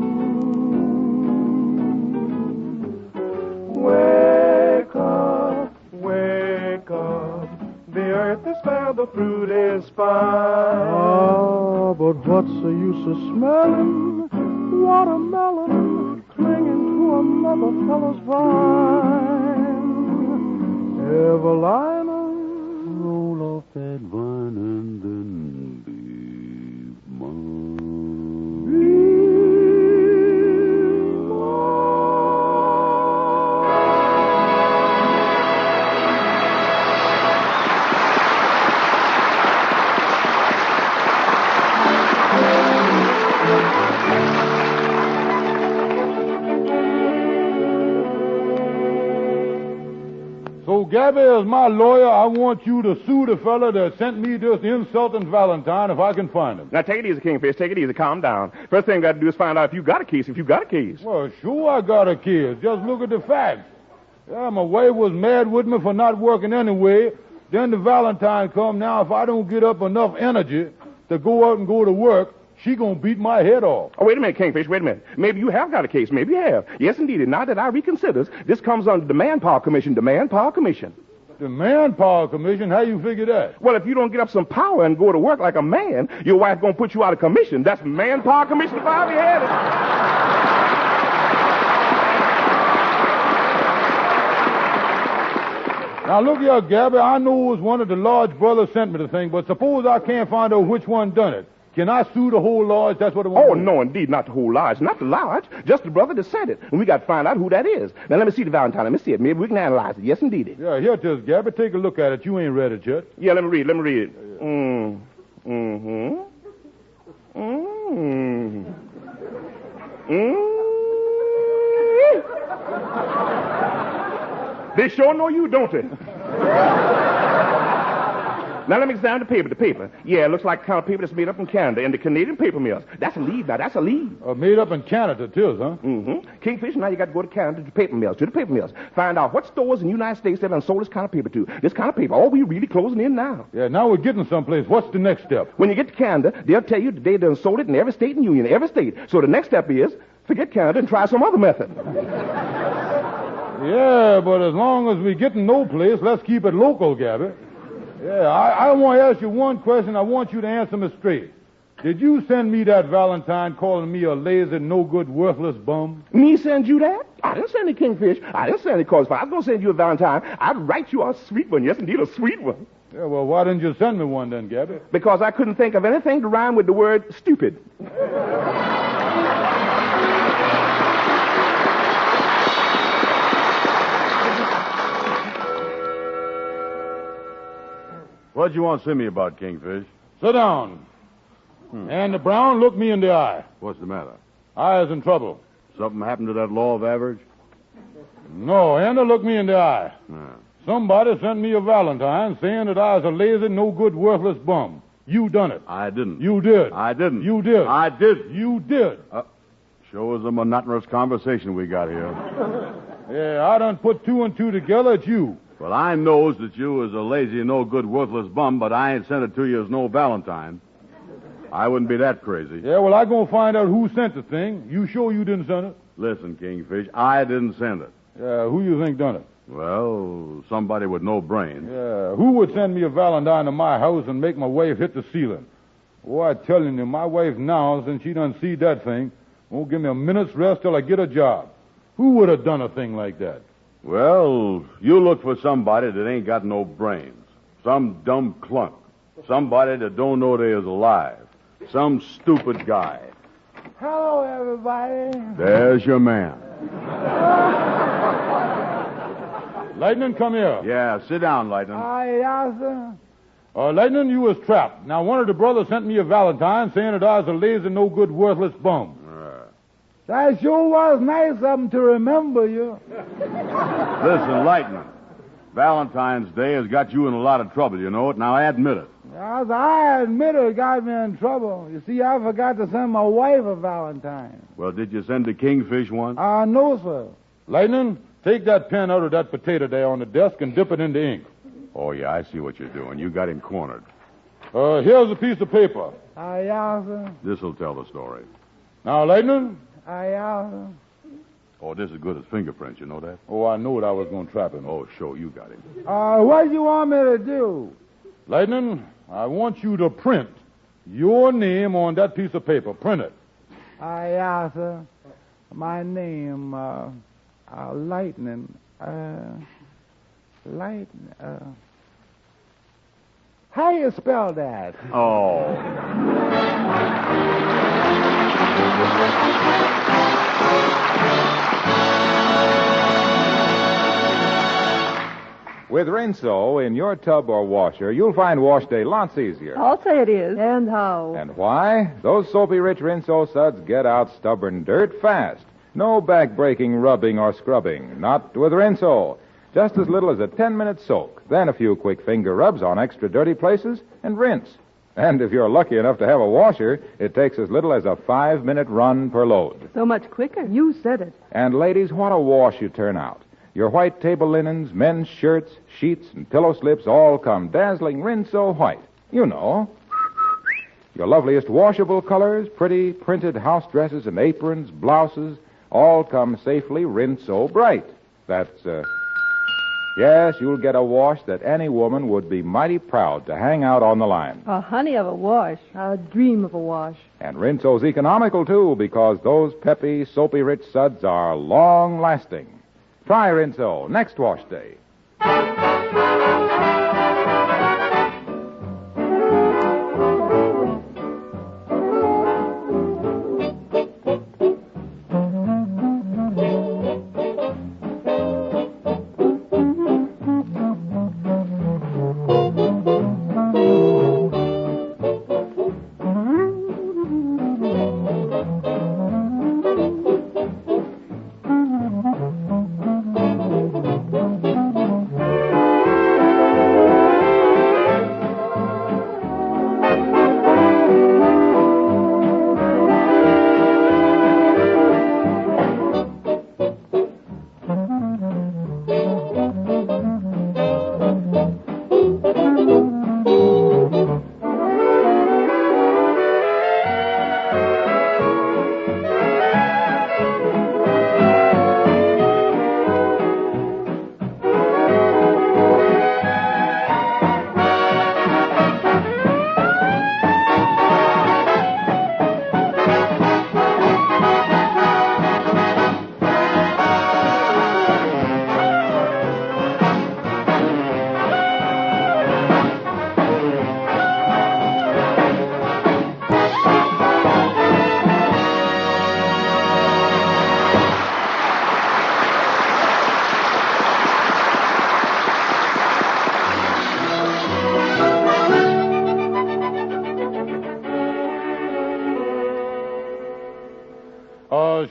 Wake up, wake up. The earth is fair, the fruit is fine. Ah, but what's the use of smelling watermelon clinging to another fellow's vine? Evelina, roll off that vine and then be mine. Be So, Gabby, as my lawyer, I want you to sue the fella that sent me this insulting Valentine if I can find him. Now, take it easy, Kingfish. Take it easy. Calm down. First thing I got to do is find out if you got a case. Well, sure I got a case. Just look at the facts. Yeah, my wife was mad with me for not working anyway. Then the Valentine come. Now, if I don't get up enough energy to go out and go to work, she gonna beat my head off. Oh, wait a minute, Kingfish, wait a minute. Maybe you have got a case. Maybe you have. Yes, indeed. And now that I reconsider, this comes under the Manpower Commission. The Manpower Commission. The Manpower Commission? How you figure that? Well, if you don't get up some power and go to work like a man, your wife gonna put you out of commission. That's Manpower Commission if I ever had it. Now, look here, Gabby. I know it was one of the Lodge brothers sent me the thing, but suppose I can't find out which one done it. Can I sue the whole lodge? That's what I want. Oh, no, indeed, not the whole lodge. Not the lodge. Just the brother that sent it. And we got to find out who that is. Now, let me see the Valentine. Let me see it. Maybe we can analyze it. Yes, indeed. Yeah, here it is, Gabby. Take a look at it. You ain't read it yet. Yeah, let me read it. They sure know you, don't they? Now, let me examine the paper. Yeah, it looks like the kind of paper that's made up in Canada in the Canadian paper mills. That's a lead now. That's a lead. Made up in Canada, too, huh? Mm-hmm. Kingfish, now you got to go to Canada to the paper mills. Find out what stores in the United States they done sold this kind of paper to. This kind of paper. Oh, we really closing in now. Yeah, now we're getting someplace. What's the next step? When you get to Canada, they'll tell you that they done sold it in every state in the Union, every state. So the next step is forget Canada and try some other method. Yeah, but as long as we getting no place, let's keep it local, Gabby. Yeah, I want to ask you one question. I want you to answer me straight. Did you send me that Valentine calling me a lazy, no-good, worthless bum? Me send you that? I didn't send any Kingfish. I didn't send any calls. If I was going to send you a Valentine, I'd write you a sweet one. Yes, indeed, a sweet one. Yeah, well, why didn't you send me one then, Gabby? Because I couldn't think of anything to rhyme with the word stupid. What'd you want to see me about, Kingfish? Sit down. Andy Brown, look me in the eye. What's the matter? I is in trouble. Something happened to that law of average? No, Andy, look me in the eye. Yeah. Somebody sent me a Valentine saying that I was a lazy, no-good, worthless bum. You done it. I didn't. You did. I didn't. You did. I did. You did. Shows a monotonous conversation we got here. Yeah, I done put two and two together. It's you. Well, I knows that you was a lazy, no-good, worthless bum, but I ain't sent it to you as no Valentine. I wouldn't be that crazy. Yeah, well, I gonna find out who sent the thing. You sure you didn't send it? Listen, Kingfish, I didn't send it. Yeah, who you think done it? Well, somebody with no brains. Yeah, who would send me a Valentine to my house and make my wife hit the ceiling? Oh, I telling you, my wife now, since she done see that thing, won't give me a minute's rest till I get a job. Who would have done a thing like that? Well, you look for somebody that ain't got no brains. Some dumb clunk. Somebody that don't know they is alive. Some stupid guy. Hello, everybody. There's your man. Lightning, come here. Yeah, sit down, Lightning. Yes, sir. Lightning, you was trapped. Now, one of the brothers sent me a Valentine saying that I was a lazy, no-good, worthless bum. That sure was nice of them to remember you. Listen, Lightning. Valentine's Day has got you in a lot of trouble, you know it. Now, admit it. Yes, I admit it got me in trouble. You see, I forgot to send my wife a Valentine. Well, did you send the Kingfish one? No, sir. Lightning, Take that pen out of that potato there on the desk and dip it into ink. Oh, yeah, I see what you're doing. You got him cornered. Here's a piece of paper. Aye, aye, sir. This'll tell the story. Now, Lightning. Aye, aye, sir. Oh, this is good as fingerprints, you know that? Oh, I knew it. I was going to trap him. Oh, sure, you got him. What do you want me to do? Lightning, I want you to print your name on that piece of paper. Print it. Aye, aye, sir. My name, Lightning, how you spell that? Oh. With Rinso in your tub or washer, you'll find wash day lots easier. I'll say it is. And how? And why? Those soapy-rich Rinso suds get out stubborn dirt fast. No back-breaking rubbing or scrubbing. Not with Rinso. Just as little as a 10-minute soak. Then a few quick finger rubs on extra dirty places and rinse. And if you're lucky enough to have a washer, it takes as little as a 5-minute run per load. So much quicker. You said it. And ladies, what a wash you turn out. Your white table linens, men's shirts, sheets, and pillow slips all come dazzling Rinso white. You know. Your loveliest washable colors, pretty printed house dresses and aprons, blouses, all come safely Rinso bright. Yes, you'll get a wash that any woman would be mighty proud to hang out on the line. A honey of a wash. A dream of a wash. And Rinso's economical, too, because those peppy, soapy-rich suds are long-lasting. Try Rinso next wash day.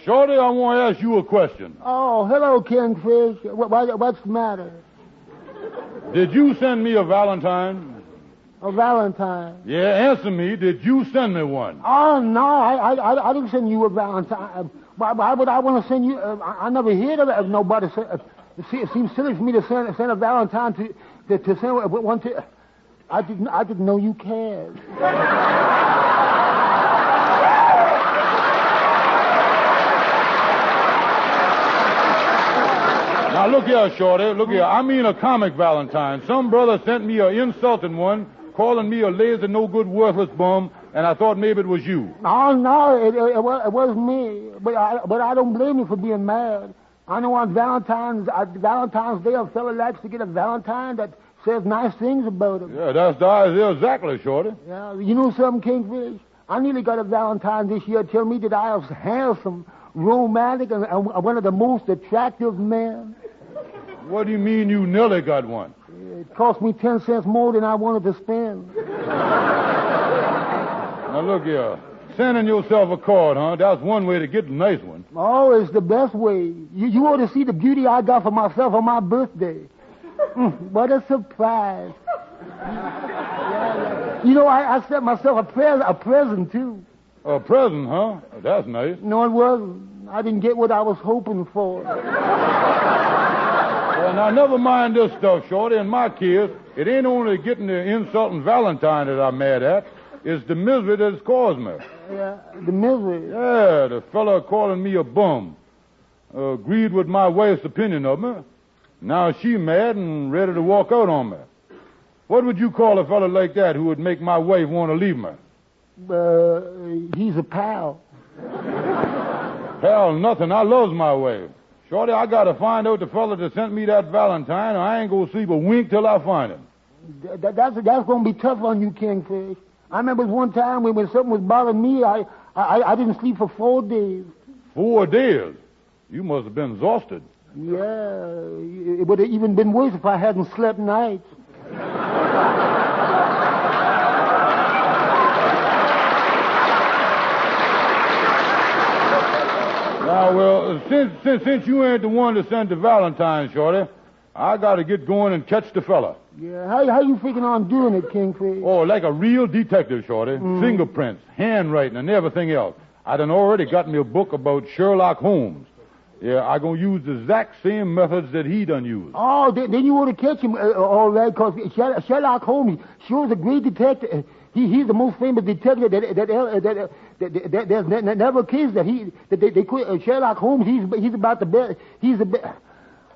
Shorty, I want to ask you a question. Oh, hello, Kingfish. What's the matter? Did you send me a Valentine? A Valentine? Yeah, answer me. Did you send me one? Oh, no, I didn't send you a Valentine. Why would I want to send you? I never heard of nobody. It seems silly for me to send a Valentine to send one to. I didn't know you cared. Now, look here, Shorty. Look here. I mean a comic Valentine. Some brother sent me an insulting one, calling me a lazy, no-good, worthless bum, and I thought maybe it was you. Oh, no, it was me. But I don't blame you for being mad. I know on Valentine's Day, a fella likes to get a Valentine that says nice things about him. Yeah, that's the idea exactly, Shorty. Yeah, you know something, Kingfish? I nearly got a Valentine this year tell me that I was handsome, romantic, and one of the most attractive men. What do you mean you nearly got one? It cost me 10 cents more than I wanted to spend. Now, look here. Sending yourself a card, huh? That's one way to get a nice one. Oh, it's the best way. You ought to see the beauty I got for myself on my birthday. What a surprise. Yeah. You know, I sent myself a present, too. A present, huh? That's nice. No, it wasn't. I didn't get what I was hoping for. Well, now, never mind this stuff, Shorty. In my case, it ain't only getting the insulting Valentine that I'm mad at. It's the misery that's caused me. The misery? Yeah, the fella calling me a bum. Agreed with my wife's opinion of me. Now she mad and ready to walk out on me. What would you call a fella like that who would make my wife want to leave me? He's a pal. Pal, nothing. I loves my wife. Shorty, I gotta find out the fella that sent me that Valentine, or I ain't gonna sleep a wink till I find him. That's gonna be tough on you, Kingfish. I remember one time when something was bothering me, I didn't sleep for 4 days. 4 days? You must have been exhausted. Yeah, it would have even been worse if I hadn't slept nights. Now, well, since you ain't the one to send the Valentine, Shorty, I gotta get going and catch the fella. Yeah, how you figuring on doing it, Kingfish? Oh, like a real detective, Shorty. Fingerprints, handwriting, and everything else. I done already got me a book about Sherlock Holmes. Yeah, I gonna use the exact same methods that he done used. Oh, then you want to catch him, all right, because Sherlock Holmes sure is a great detective. He's the most famous detective that there's never a case that they quit. Sherlock Holmes, he's about the best. He's the best.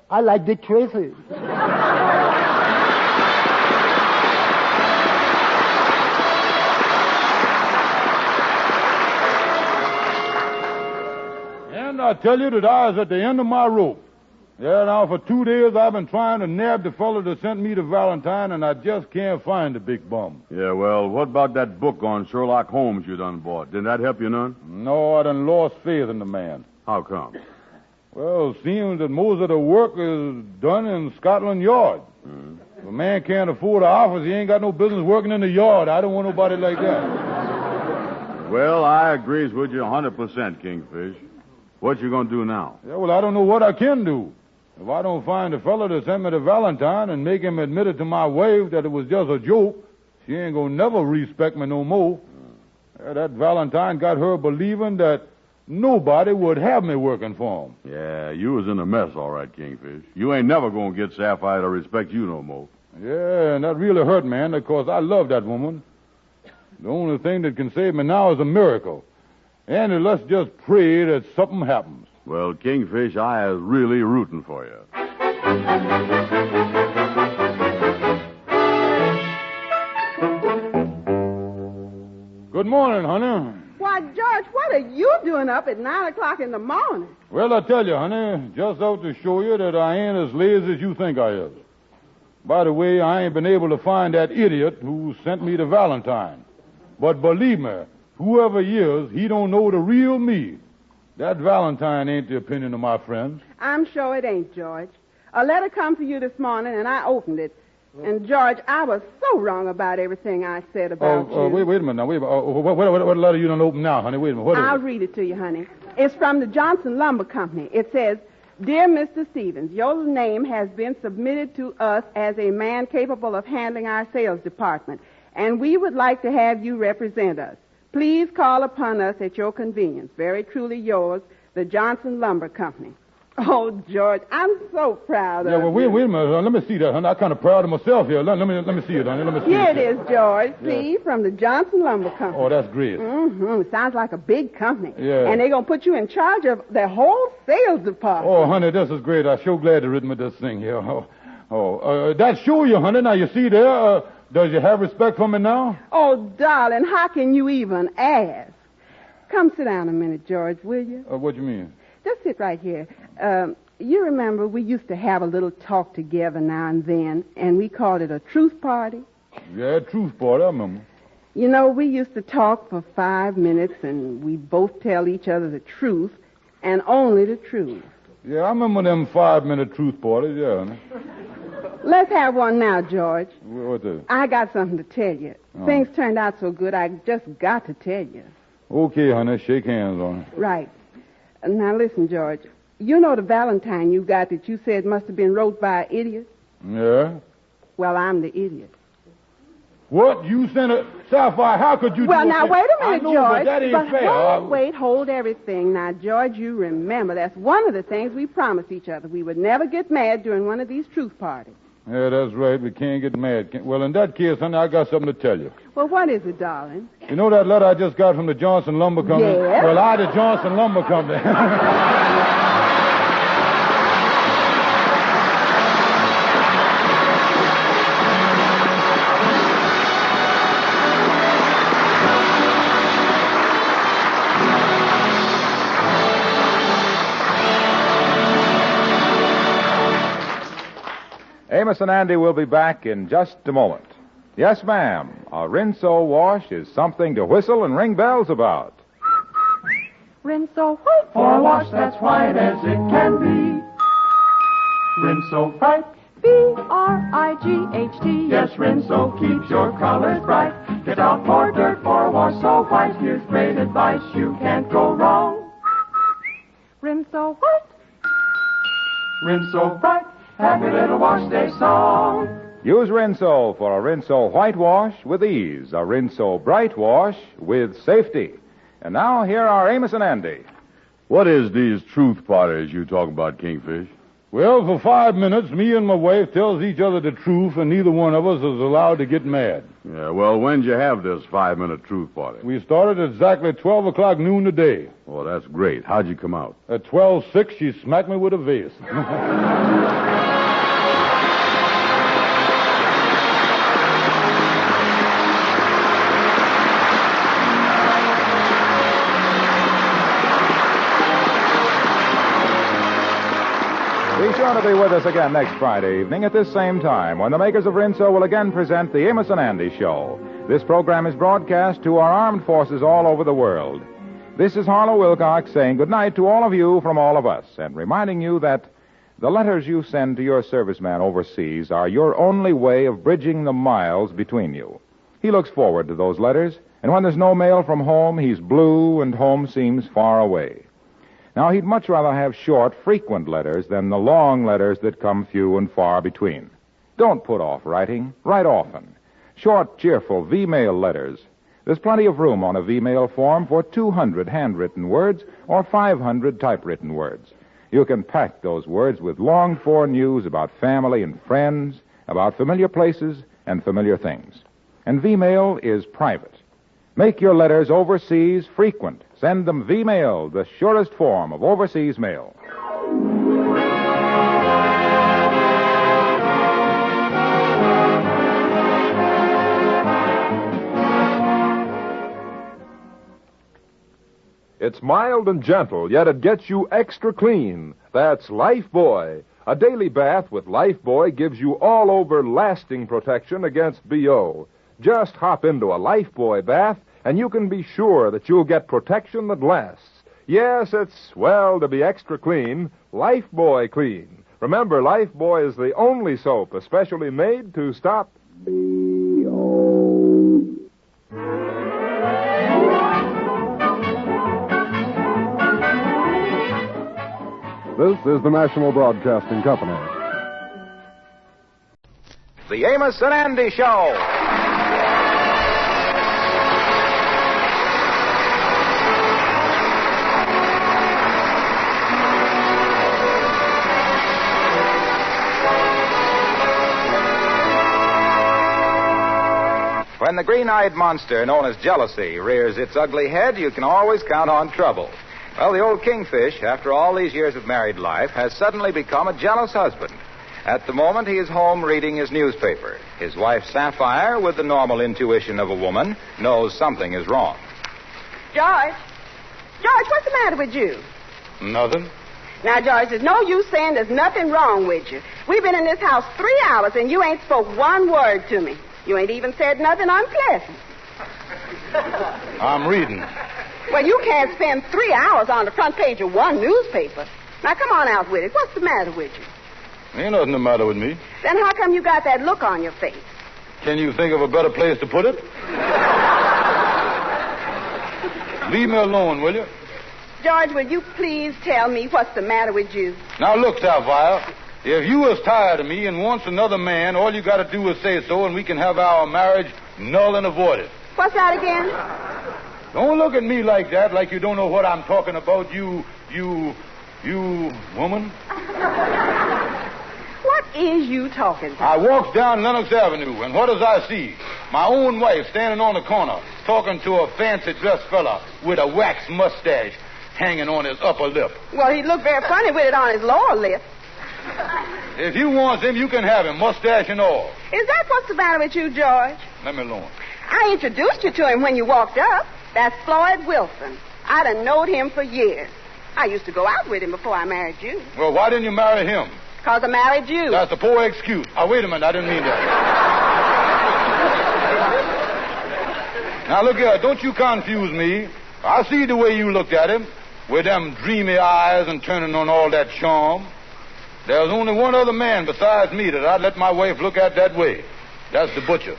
I like Dick Tracy. And I tell you that I was at the end of my rope. Yeah, now for 2 days I've been trying to nab the fellow that sent me the Valentine, and I just can't find the big bum. Yeah, well, what about that book on Sherlock Holmes you done bought? Didn't that help you none? No, I done lost faith in the man. How come? Well, it seems that most of the work is done in Scotland Yard. If a man can't afford an office, he ain't got no business working in the yard. I don't want nobody like that. Well, I agrees with you 100%, Kingfish. What you gonna do now? Yeah, well, I don't know what I can do. If I don't find the fellow that sent me the Valentine and make him admit it to my wife that it was just a joke, she ain't gonna never respect me no more. Yeah, that Valentine got her believing that nobody would have me working for him. Yeah, you was in a mess, all right, Kingfish. You ain't never gonna get Sapphire to respect you no more. Yeah, and that really hurt, man, because I love that woman. The only thing that can save me now is a miracle. And let's just pray that something happens. Well, Kingfish, I is really rooting for you. Good morning, honey. Why, George, what are you doing up at 9 o'clock in the morning? Well, I tell you, honey, just out to show you that I ain't as lazy as you think I is. By the way, I ain't been able to find that idiot who sent me the Valentine. But believe me, whoever he is, he don't know the real me. That Valentine ain't the opinion of my friends. I'm sure it ain't, George. A letter come for you this morning, and I opened it. And, George, I was so wrong about everything I said about you. Wait a minute now. What letter you done open now, honey? Wait a minute. I'll read it to you, honey. It's from the Johnson Lumber Company. It says, Dear Mr. Stevens, your name has been submitted to us as a man capable of handling our sales department, and we would like to have you represent us. Please call upon us at your convenience. Very truly yours, the Johnson Lumber Company. Oh, George, I'm so proud of you. Yeah, well, wait a minute. Let me see that, honey. I'm kind of proud of myself here. Let me see it, honey. Let me see Here it is, George. See, from the Johnson Lumber Company. Oh, that's great. Mm-hmm. Sounds like a big company. Yeah. And they're going to put you in charge of the whole sales department. Oh, honey, this is great. I'm so glad to rid me of this thing here. That show you, honey. Now, you see there, does you have respect for me now? Oh, darling, how can you even ask? Come sit down a minute, George, will you? What do you mean? Just sit right here. You remember we used to have a little talk together now and then, and we called it a truth party? Yeah, truth party, I remember. You know, we used to talk for 5 minutes, and we both tell each other the truth, and only the truth. Yeah, I remember them 5-minute truth parties, yeah, honey. Let's have one now, George. What's that? I got something to tell you. Things turned out so good, I just got to tell you. Okay, honey, shake hands on it. Right. Now, listen, George. You know the Valentine you got that you said must have been wrote by an idiot? Yeah? Well, I'm the idiot. What? You sent a... Sapphire, how could you Well, do now, that? wait a minute, I know, George. but that ain't fair. Wait, hold everything. Now, George, you remember, that's one of the things we promised each other. We would never get mad during one of these truth parties. Yeah, that's right. We can't get mad. Well, in that case, honey, I got something to tell you. Well, what is it, darling? You know that letter I just got from the Johnson Lumber Company? Yes. Well, I, the Johnson Lumber Company. Amos and Andy will be back in just a moment. Yes, ma'am, a Rinso wash is something to whistle and ring bells about. Rinso white For a wash that's white as it can be. Rinso bright. B-R-I-G-H-T. Yes, Rinso keeps your colors bright. Get out more dirt for a wash so white. Here's great advice, you can't go wrong. Rinso white. Rinso bright. Happy little wash day song. Use Rinso for a Rinso white wash with ease, a Rinso bright wash with safety. And now here are Amos and Andy. What is these truth parties you talk about, Kingfish? Well, for 5 minutes, me and my wife tells each other the truth, and neither one of us is allowed to get mad. Yeah, well, when'd you have this 5-minute truth party? We started at exactly 12 o'clock noon today. Oh, that's great. How'd you come out? At 12:06, she smacked me with a vase. Be sure to be with us again next Friday evening at this same time when the makers of Rinso will again present the Amos and Andy Show. This program is broadcast to our armed forces all over the world. This is Harlow Wilcox saying goodnight to all of you from all of us and reminding you that the letters you send to your serviceman overseas are your only way of bridging the miles between you. He looks forward to those letters, and when there's no mail from home, he's blue and home seems far away. Now, he'd much rather have short, frequent letters than the long letters that come few and far between. Don't put off writing. Write often. Short, cheerful V-mail letters. There's plenty of room on a V-mail form for 200 handwritten words or 500 typewritten words. You can pack those words with longed-for news about family and friends, about familiar places and familiar things. And V-mail is private. Make your letters overseas frequent. Send them V-mail, the surest form of overseas mail. It's mild and gentle, yet it gets you extra clean. That's Lifebuoy. A daily bath with Lifebuoy gives you all-over lasting protection against BO. Just hop into a Lifebuoy bath, and you can be sure that you'll get protection that lasts. Yes, it's, well, to be extra clean, Lifebuoy clean. Remember, Lifebuoy is the only soap especially made to stop BO. This is the National Broadcasting Company. The Amos and Andy Show. When the green-eyed monster known as jealousy rears its ugly head, you can always count on trouble. Well, the old Kingfish, after all these years of married life, has suddenly become a jealous husband. At the moment, he is home reading his newspaper. His wife, Sapphire, with the normal intuition of a woman, knows something is wrong. George, what's the matter with you? Nothing. Now, George, there's no use saying there's nothing wrong with you. We've been in this house 3 hours, and you ain't spoke one word to me. You ain't even said nothing unpleasant. I'm reading. Well, you can't spend 3 hours on the front page of one newspaper. Now, come on out with it. What's the matter with you? Ain't nothing the matter with me. Then how come you got that look on your face? Can you think of a better place to put it? Leave me alone, will you? George, will you please tell me what's the matter with you? Now, look, Sapphire. If you was tired of me and wants another man, all you got to do is say so, and we can have our marriage Null and avoided. What's that again? Don't look at me like that, like you don't know what I'm talking about, you woman. What is you talking about? I walks down Lenox Avenue, and what does I see? My own wife standing on the corner, talking to a fancy-dressed fella with a wax mustache hanging on his upper lip. Well, he'd look very funny with it on his lower lip. If you want him, you can have him, mustache and all. Is that what's the matter with you, George? Let me alone. I introduced you to him when you walked up. That's Floyd Wilson. I'd have known him for years. I used to go out with him before I married you. Well, why didn't you marry him? Because I married you. That's a poor excuse. Wait a minute. I didn't mean that. Now, look here. Don't you confuse me. I see the way you looked at him, with them dreamy eyes and turning on all that charm. There's only one other man besides me that I'd let my wife look at that way. That's the butcher.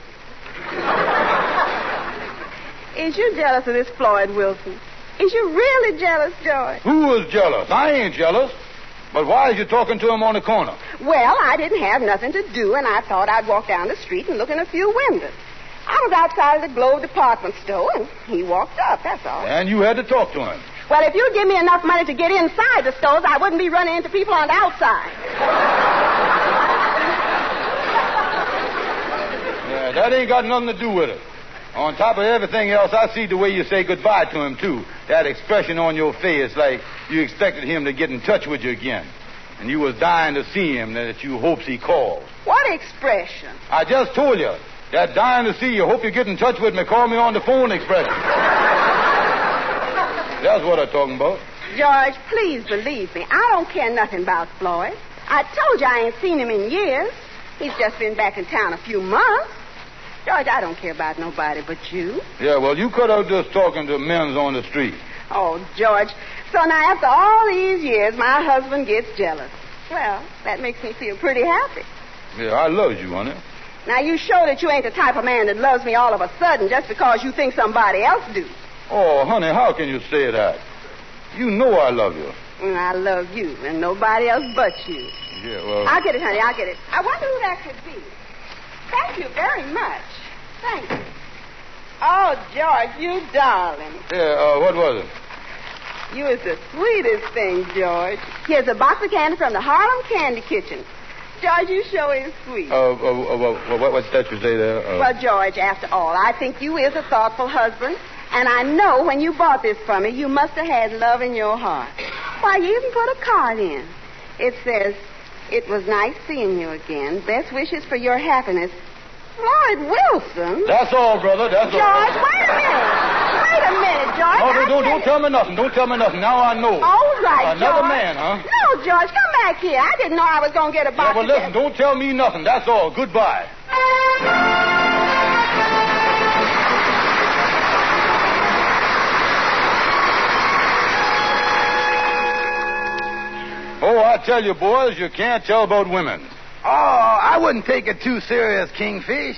Is you jealous of this Floyd Wilson? Is you really jealous, George? Who is jealous? I ain't jealous. But why is you talking to him on the corner? Well, I didn't have nothing to do, and I thought I'd walk down the street and look in a few windows. I was outside of the Globe department store, and he walked up, that's all. And you had to talk to him. Well, if you'd give me enough money to get inside the stores, I wouldn't be running into people on the outside. Yeah, that ain't got nothing to do with it. On top of everything else, I see the way you say goodbye to him, too. That expression on your face, like you expected him to get in touch with you again. And you was dying to see him, that you hopes he called. What expression? I just told you. That dying to see you, hope you get in touch with me, call me on the phone expression. That's what I'm talking about. George, please believe me. I don't care nothing about Floyd. I told you I ain't seen him in years. He's just been back in town a few months. George, I don't care about nobody but you. Yeah, well, you cut out just talking to men's on the street. Oh, George. So now after all these years, my husband gets jealous. Well, that makes me feel pretty happy. Yeah, I love you, honey. Now, you show that you ain't the type of man that loves me all of a sudden just because you think somebody else do. Oh, honey, how can you say that? You know I love you. I love you and nobody else but you. Yeah, well... I'll get it, honey, I'll get it. I wonder who that could be. Thank you very much. Thank you. Oh, George, you darling. Yeah, what was it? You is the sweetest thing, George. Here's a box of candy from the Harlem Candy Kitchen. George, you sure is sweet. What's that you say there? Well, George, after all, I think you is a thoughtful husband. And I know when you bought this for me, you must have had love in your heart. Why, you even put a card in. It says, "It was nice seeing you again. Best wishes for your happiness. Floyd Wilson." That's all, brother. That's all. George, wait a minute. Wait a minute, George. No, don't tell me nothing. Don't tell me nothing. Now I know. All right, Another George. man, huh? No, George, come back here. I didn't know I was going to get a box of listen, don't tell me nothing. That's all. Goodbye. Oh, I tell you, boys, you can't tell about women. Oh, I wouldn't take it too serious, Kingfish.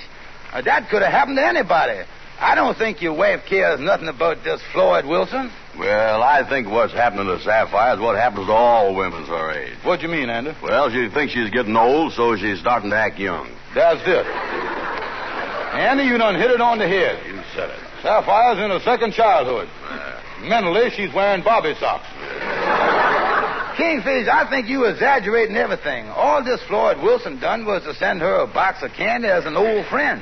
That could have happened to anybody. I don't think your wife cares nothing about this Floyd Wilson. Well, I think what's happening to Sapphire is what happens to all women her age. What do you mean, Andy? Well, she thinks she's getting old, so she's starting to act young. That's it. Andy, you done hit it on the head. You said it. Sapphire's in her second childhood. Mentally, she's wearing bobby socks. Kingfish, I think you exaggerating everything. All this Floyd Wilson done was to send her a box of candy as an old friend.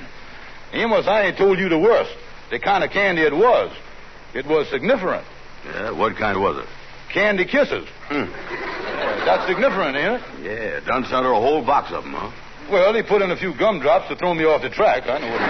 Amos, I ain't told you the worst. The kind of candy it was. It was signiferant. Yeah, what kind was it? Candy kisses. That's signiferant, ain't it? Yeah, done sent her a whole box of them, huh? Well, he put in a few gumdrops to throw me off the track. I know what he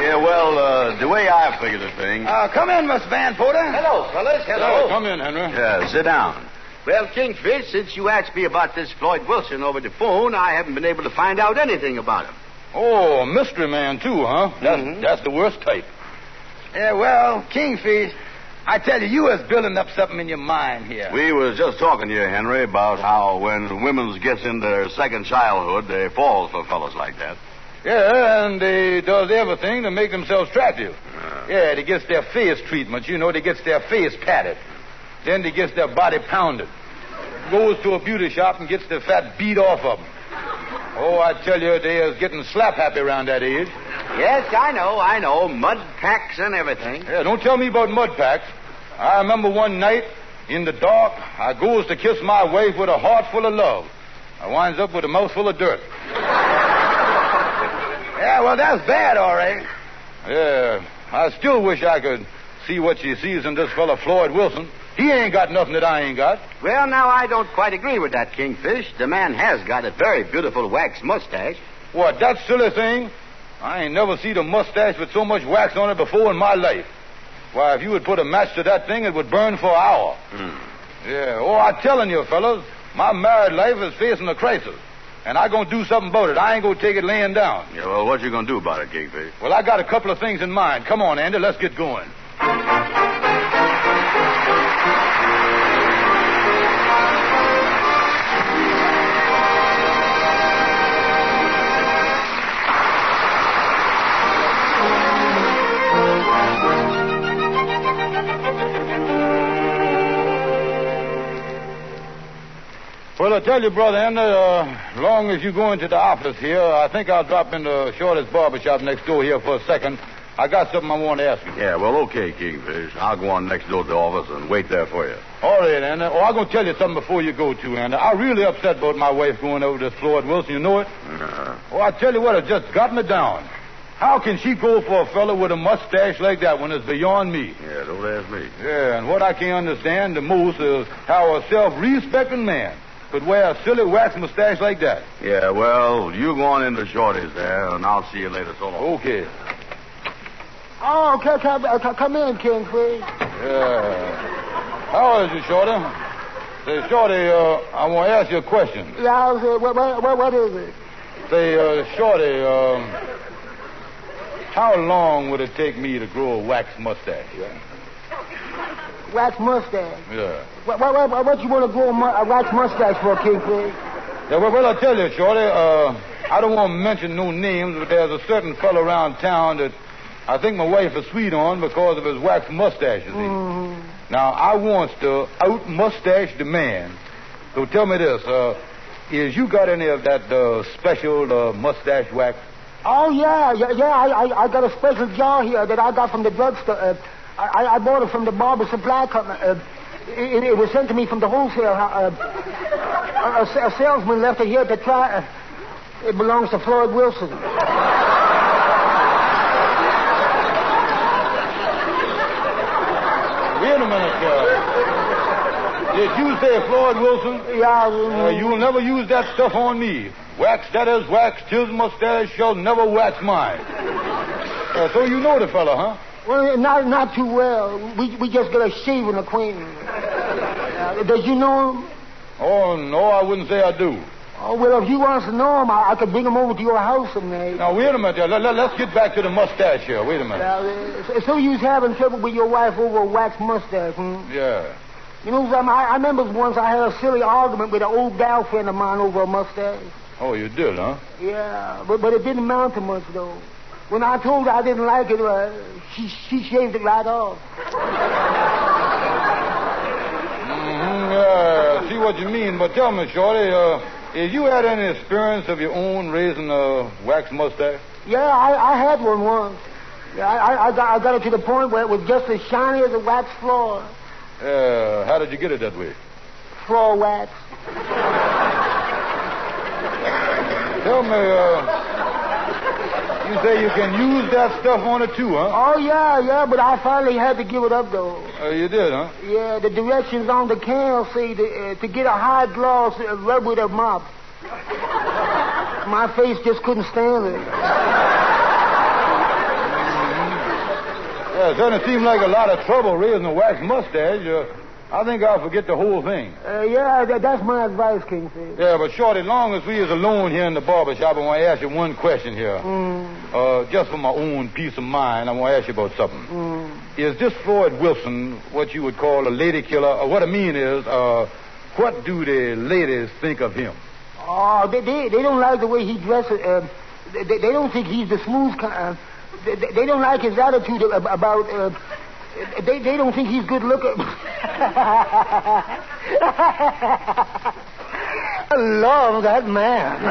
Yeah, well, the way I figure the thing... come in, Miss Van Porter. Hello, fellas. Hello. Come in, Henry. Yeah, sit down. Well, Kingfish, since you asked me about this Floyd Wilson over the phone, I haven't been able to find out anything about him. Oh, mystery man, too, huh? That's the worst type. Yeah, well, Kingfish, I tell you, you was building up something in your mind here. We was just talking to you, Henry, about how when women gets into their second childhood, they fall for fellas like that. Yeah, and they does everything to make themselves attractive. Yeah, they gets their face treatment, they gets their face patted. Then they gets their body pounded. Goes to a beauty shop and gets the fat beat off of them. Oh, I tell you, they is getting slap happy around that age. Yes, I know. Mud packs and everything. Yeah, don't tell me about mud packs. I remember one night, in the dark, I goes to kiss my wife with a heart full of love. I winds up with a mouth full of dirt. Yeah, well, that's bad, all right. Yeah, I still wish I could see what she sees in this fella Floyd Wilson. He ain't got nothing that I ain't got. Well, now, I don't quite agree with that, Kingfish. The man has got a very beautiful wax mustache. What, that silly thing? I ain't never seen a mustache with so much wax on it before in my life. Why, if you would put a match to that thing, it would burn for an hour. Yeah, oh, I'm telling you, fellas, my married life is facing a crisis. And I'm going to do something about it. I ain't going to take it laying down. Yeah, well, what you going to do about it, Kingfish? Well, I got a couple of things in mind. Come on, Andy, let's get going. Well, I tell you, Brother Andy, long as you go into the office here, I think I'll drop into Shorty's barbershop next door here for a second. I got something I want to ask you. Yeah, well, okay, Kingfish. I'll go on next door to the office and wait there for you. All right, Andy. Oh, I'm going to tell you something before you go, too, Andy. I'm really upset about my wife going over to Floyd Wilson. You know it? Oh, I tell you what, it just got me down. How can she go for a fella with a mustache like that when it's beyond me? Yeah, don't ask me. Yeah, and what I can't understand the most is how a self-respecting man could wear a silly wax mustache like that. Yeah, well, you go on into Shorty's there, and I'll see you later. So long. Okay. Oh, come in, Kingfish. Yeah. How is you, Shorty? Say, Shorty, I want to ask you a question. Yeah, what is it? Say, Shorty, how long would it take me to grow a wax mustache? Wax mustache? Yeah. What you want to grow a wax mustache for, Kingfish? Yeah, well, I tell you, Shorty, I don't want to mention no names, but there's a certain fellow around town that I think my wife is sweet on because of his wax mustache, you see. Mm-hmm. Now, I wants to out-mustache the man. So tell me this, is you got any of that special mustache wax? Oh, yeah. I got a special jar here that I got from the drugstore. I bought it from the barber supply company. It was sent to me from the wholesale. A salesman left it here to try. It belongs to Floyd Wilson. Wait a minute, did you say Floyd Wilson? Yeah. You'll never use that stuff on me. Wax that is wax, his mustache shall never wax mine. So you know the fella, huh? Well, not too well. We just got a shaving acquaintance. Does you know him? Oh, no, I wouldn't say I do. Oh, well, if you wants to know him, I could bring him over to your house someday. Now, wait a minute. Let's get back to the mustache here. Wait a minute. So you was having trouble with your wife over a wax mustache, hmm? Yeah. You know something? I remember once I had a silly argument with an old gal friend of mine over a mustache. Oh, you did, huh? Yeah, but it didn't amount to much, though. When I told her I didn't like it, she shaved it right off. I see what you mean, but tell me, Shorty, have you had any experience of your own raising a wax mustache? Yeah, I had one once. Yeah, I got it to the point where it was just as shiny as a wax floor. How did you get it that way? Floor wax. Tell me, you say you can use that stuff on it too, huh? Oh, yeah, but I finally had to give it up, though. You did, huh? Yeah, the directions on the can say to get a high gloss, rub with a mop. My face just couldn't stand it. Yeah, it certainly seemed like a lot of trouble raising a wax mustache. I think I'll forget the whole thing. Yeah, that's my advice, Kingfish. Yeah, but Shorty, long as we is alone here in the barber shop, I want to ask you one question here. Just for my own peace of mind, I want to ask you about something. Is this Floyd Wilson what you would call a lady killer? Or what I mean is, what do the ladies think of him? Oh, they don't like the way he dresses. They don't think he's the smooth kind. They don't like his attitude about... They don't think he's good looking. I love that man.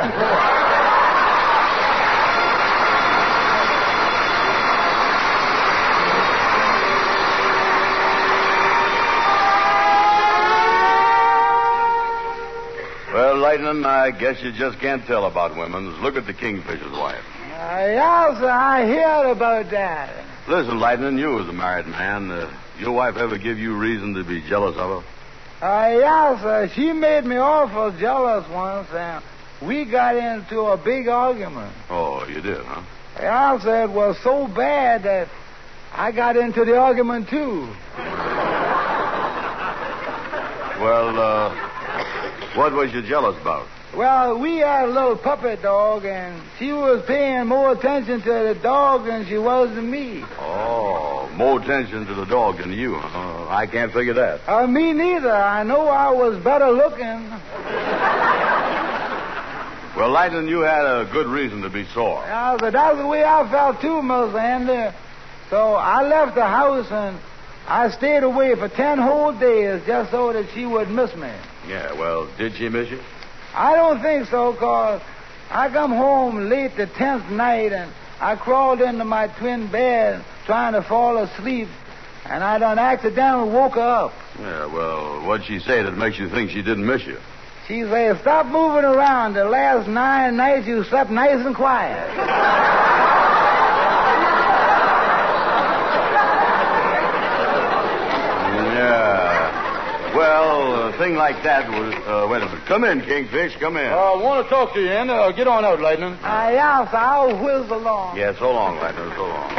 Well, Lightning, I guess you just can't tell about women. Look at the Kingfisher's wife. Yeah, sir, I heard about that. Listen, Lightning, you as a married man, your wife ever give you reason to be jealous of her? Yeah, sir, she made me awful jealous once, and we got into a big argument. Oh, you did, huh? Yeah, sir, it was so bad that I got into the argument, too. Well, what was you jealous about? Well, we had a little puppet dog, and she was paying more attention to the dog than she was to me. Oh, more attention to the dog than you, huh? I can't figure that. Me neither. I know I was better looking. Well, Lightning, you had a good reason to be sore. Yeah, but that's the way I felt, too, Mr. Andy. So I left the house, and I stayed away for 10 whole days just so that she would miss me. Yeah, well, did she miss you? I don't think so, 'cause I come home late the 10th night, and I crawled into my twin bed trying to fall asleep, and I done accidentally woke her up. Yeah, well, what'd she say that makes you think she didn't miss you? She said, "Stop moving around. The last 9 nights you slept nice and quiet." Well, a thing like that was... wait a minute. Come in, Kingfish. Come in. I want to talk to you, Andy. Get on out, Lightning. Yeah, so I'll whiz along. Yeah, so long, Lightning. So long.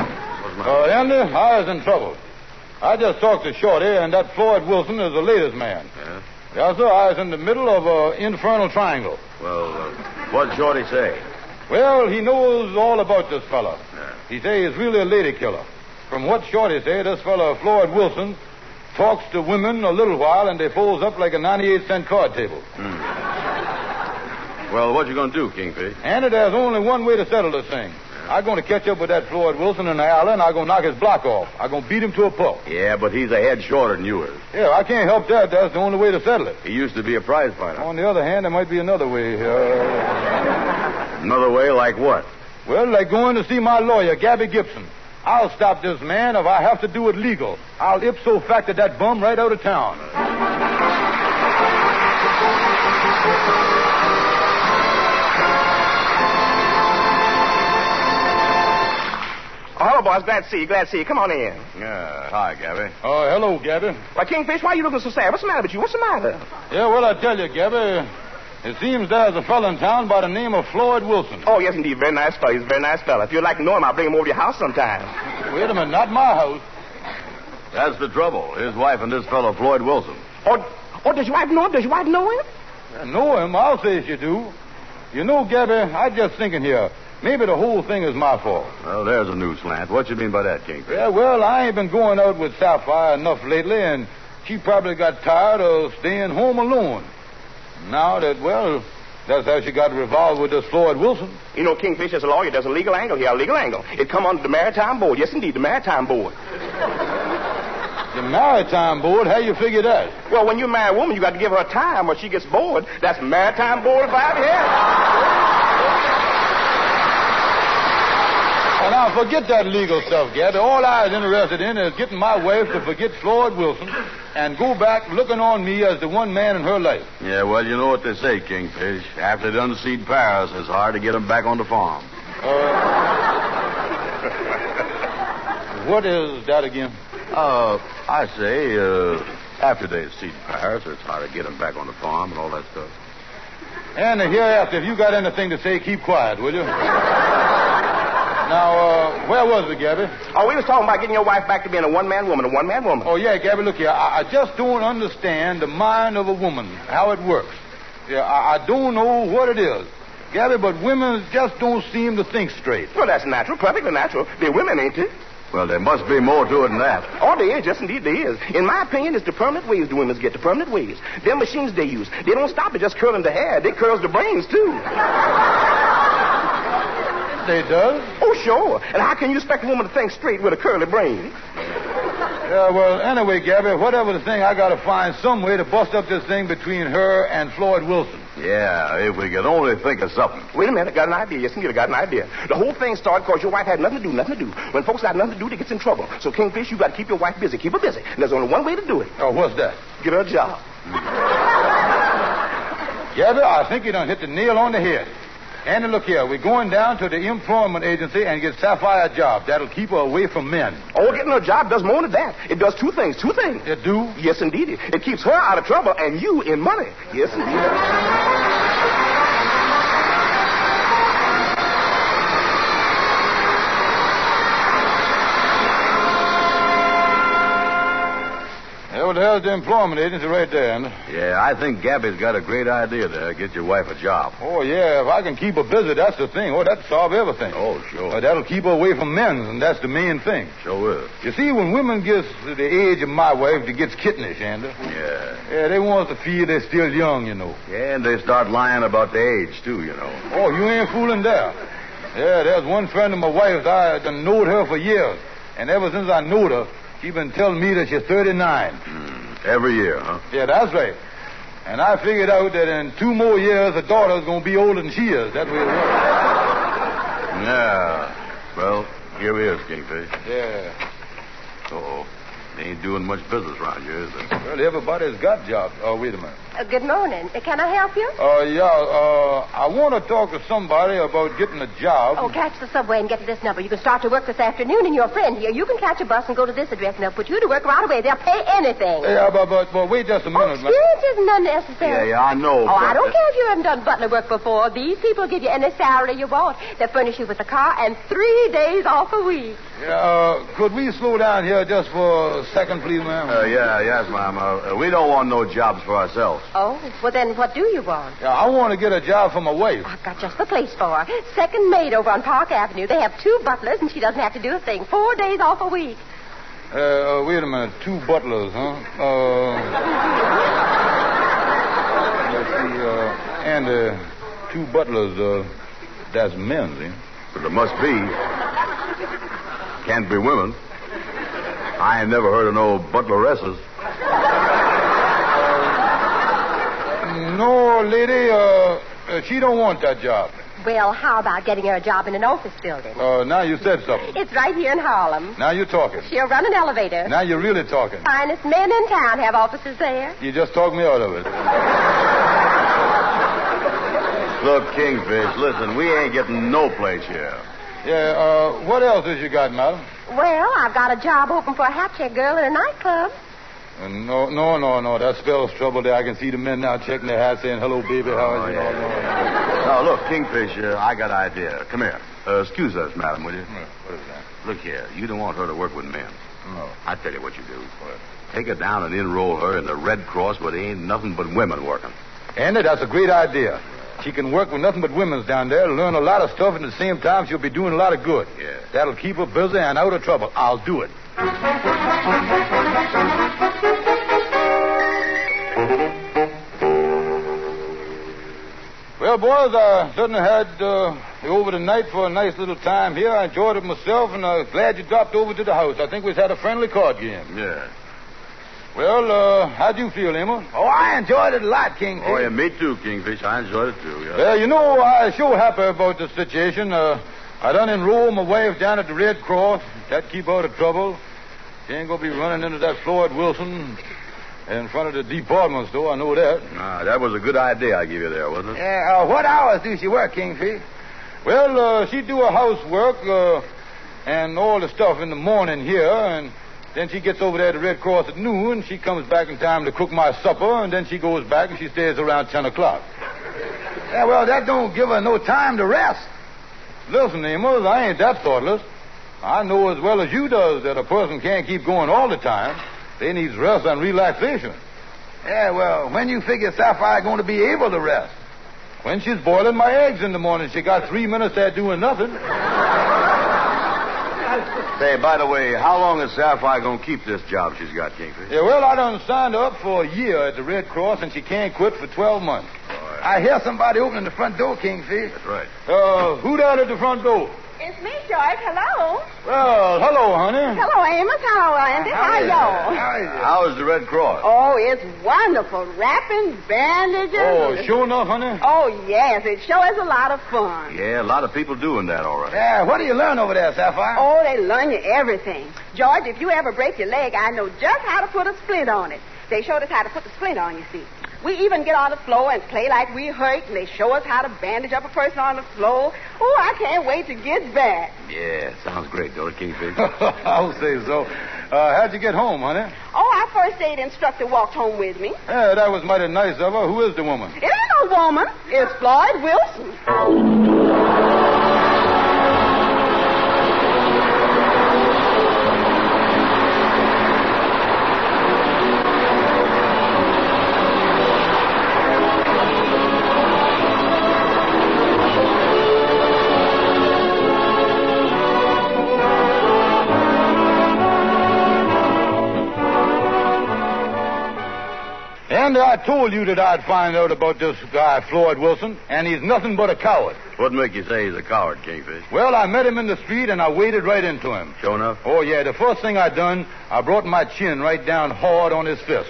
Andy, I was in trouble. I just talked to Shorty, and that Floyd Wilson is the latest man. Yeah? Yeah, sir. I was in the middle of an infernal triangle. Well, what'd Shorty say? Well, he knows all about this fella. Yeah. He say he's really a lady killer. From what Shorty say, this fella Floyd Wilson talks to women a little while, and they folds up like a 98-cent card table. Well, what you going to do, Kingfish? Andy, there's only one way to settle this thing. I'm going to catch up with that Floyd Wilson in the alley, and I'm going to knock his block off. I'm going to beat him to a pulp. Yeah, but he's a head shorter than you is. Yeah, I can't help that. That's the only way to settle it. He used to be a prize fighter. On the other hand, there might be another way. Another way like what? Well, like going to see my lawyer, Gabby Gibson. I'll stop this man if I have to do it legal. I'll ipso facto that bum right out of town. Oh, hello, boys. Glad to see you. Glad to see you. Come on in. Yeah. Hi, Gabby. Oh, hello, Gabby. Why, Kingfish, why are you looking so sad? What's the matter with you? What's the matter? Yeah, well, I tell you, Gabby, it seems there's a fellow in town by the name of Floyd Wilson. Oh, yes, indeed. Very nice fellow. He's a very nice fellow. If you'd like to know him, I'll bring him over to your house sometime. Wait a minute. Not my house. That's the trouble. His wife and this fellow, Floyd Wilson. Oh, does your wife know him? Does your wife know him? I know him. I'll say she do. You know, Gabby, I'm just thinking here. Maybe the whole thing is my fault. Well, there's a new slant. What you mean by that, Kingfish? Yeah, well, I ain't been going out with Sapphire enough lately, and she probably got tired of staying home alone. Now that, well, that's how she got involved with this Floyd Wilson. You know, Kingfish, as a lawyer, there's a legal angle here, a legal angle. It come under the Maritime Board. Yes, indeed, the Maritime Board. The Maritime Board? How you figure that? Well, when you marry a woman, you got to give her time or she gets bored. That's Maritime Board if I ever heard. Well, now, forget that legal stuff, Gabby. All I was interested in is getting my wife to forget Floyd Wilson and go back looking on me as the one man in her life. Yeah, well, you know what they say, Kingfish. After they done seed pears, it's hard to get them back on the farm. What is that again? I say, after they seed pears, it's hard to get them back on the farm and all that stuff. And hereafter, if you got anything to say, keep quiet, will you? Now, where was we, Gabby? Oh, we was talking about getting your wife back to being a one-man woman, Oh, yeah, Gabby, look here. I just don't understand the mind of a woman, how it works. Yeah, I don't know what it is. Gabby, but women just don't seem to think straight. Well, that's natural, perfectly natural. They're women, ain't they? Well, there must be more to it than that. Oh, there is. Yes, indeed, there is. In my opinion, it's the permanent ways the women get, the permanent ways. Them machines they use, they don't stop at just curling the hair. They curls the brains, too. They does? Oh, sure. And how can you expect a woman to think straight with a curly brain? Yeah, well, anyway, Gabby, whatever the thing, I got to find some way to bust up this thing between her and Floyd Wilson. Yeah, if we could only think of something. Wait a minute, I got an idea. Yes, indeed, I got an idea. The whole thing started because your wife had nothing to do. When folks got nothing to do, they get in trouble. So, Kingfish, you got to keep your wife busy. Keep her busy. And there's only one way to do it. Oh, what's that? Get her a job. Gabby, I think you done hit the nail on the head. Andy, look here. We're going down to the employment agency and get Sapphire a job. That'll keep her away from men. Oh, getting her a job does more than that. It does two things. It do? Yes, indeed. It keeps her out of trouble and you in money. Yes, indeed. Well, there's the employment agency right there, Andy. Yeah, I think Gabby's got a great idea there. Get your wife a job. Oh, yeah, if I can keep her busy, that's the thing. Oh, that'll solve everything. Oh, sure. That'll keep her away from men, and that's the main thing. Sure is. You see, when women gets to the age of my wife, they gets kittenish, Andy. Yeah. Yeah, they want to feel they're still young, you know. Yeah, and they start lying about the age, too, you know. Oh, you ain't fooling there. Yeah, there's one friend of my wife's. I done knowed her for years. And ever since I knowed her, she been telling me that she's 39. Every year, huh? Yeah, that's right. And I figured out that in 2 more years, her daughter's going to be older than she is. That's the way it works. Yeah. Well, here he is, Kingfish. Yeah. Uh-oh. They ain't doing much business around here, is they? Well, everybody's got jobs. Oh, wait a minute. Good morning. Can I help you? I want to talk to somebody about getting a job. Oh, catch the subway and get to this number. You can start to work this afternoon, and your friend here, you can catch a bus and go to this address, and they'll put you to work right away. They'll pay anything. Yeah, but wait just a minute, man. Experience isn't unnecessary. Yeah, I know. Oh, I don't care if you haven't done butler work before. These people give you any salary you want. They'll furnish you with a car and 3 days off a week. Yeah, could we slow down here just for a second, please, ma'am? Yes, ma'am. We don't want no jobs for ourselves. Oh, well, then what do you want? Yeah, I want to get a job for my wife. I've got just the place for her. Second maid over on Park Avenue. They have 2 butlers, and she doesn't have to do a thing. 4 days off a week. Wait a minute. 2 butlers, huh? Let's see, and 2 butlers, that's men, see? But there must be. Can't be women. I ain't never heard of no butleresses. No, lady, she don't want that job. Well, how about getting her a job in an office building? Now you said something. It's right here in Harlem. Now you're talking. She'll run an elevator. Now you're really talking. Finest men in town have offices there. You just talked me out of it. Look, Kingfish, listen, we ain't getting no place here. Yeah, what else has you got, madam? Well, I've got a job open for a hat check girl in a nightclub. No. That spells trouble there. I can see the men now checking their hats saying, hello, baby, how are you? Yeah. Now, look, Kingfish, I got an idea. Come here. Excuse us, madam, will you? What is that? Look here. You don't want her to work with men. No. I tell you what you do. What? Take her down and enroll her in the Red Cross where there ain't nothing but women working. Andy, that's a great idea. She can work with nothing but women's down there, learn a lot of stuff, and at the same time, she'll be doing a lot of good. Yeah. That'll keep her busy and out of trouble. I'll do it. Well, boys, I certainly had you over tonight for a nice little time here. I enjoyed it myself, and I'm glad you dropped over to the house. I think we've had a friendly card game. Yeah. Well, how'd you feel, Amos? Oh, I enjoyed it a lot, Kingfish. Oh, yeah, me too, Kingfish. I enjoyed it too, yeah. Well, you know, I'm sure happy about the situation. I done enroll my wife down at the Red Cross. That keep her out of trouble. She ain't gonna be running into that Floyd Wilson in front of the department store. I know that. That was a good idea I gave you there, wasn't it? Yeah, what hours do she work, Kingfish? Well, she do her housework and all the stuff in the morning here, and then she gets over there to the Red Cross at noon. She comes back in time to cook my supper, and then she goes back and she stays around 10 o'clock. Yeah, well, that don't give her no time to rest. Listen, Amos, I ain't that thoughtless. I know as well as you does that a person can't keep going all the time. They needs rest and relaxation. Yeah, well, when you figure Sapphire going to be able to rest? When she's boiling my eggs in the morning. She got 3 minutes there doing nothing. Say, by the way, how long is Sapphire going to keep this job she's got, Kingfish? Yeah, well, I done signed her up for a year at the Red Cross, and she can't quit for 12 months. I hear somebody opening the front door, Kingfish. That's right. Who down at the front door? It's me, George. Hello. Well, hello, honey. Hello, Amos. Hello, Andy. How y'all? How's the Red Cross? Oh, it's wonderful. Wrapping, bandages. Oh, sure enough, honey? Oh, yes. It sure is a lot of fun. Yeah, a lot of people doing that, all right. Yeah, what do you learn over there, Sapphire? Oh, they learn you everything. George, if you ever break your leg, I know just how to put a splint on it. They showed us how to put the splint on, you see. We even get on the floor and play like we hurt, and they show us how to bandage up a person on the floor. Oh, I can't wait to get back. Yeah, sounds great, don't it, Kingfish? I'll say so. How'd you get home, honey? Oh, our first aid instructor walked home with me. Yeah, that was mighty nice of her. Who is the woman? It ain't no woman. It's Floyd Wilson. Andy, I told you that I'd find out about this guy, Floyd Wilson, and he's nothing but a coward. What make you say he's a coward, Kingfish? Well, I met him in the street, and I waded right into him. Sure enough? Oh, yeah. The first thing I done, I brought my chin right down hard on his fist.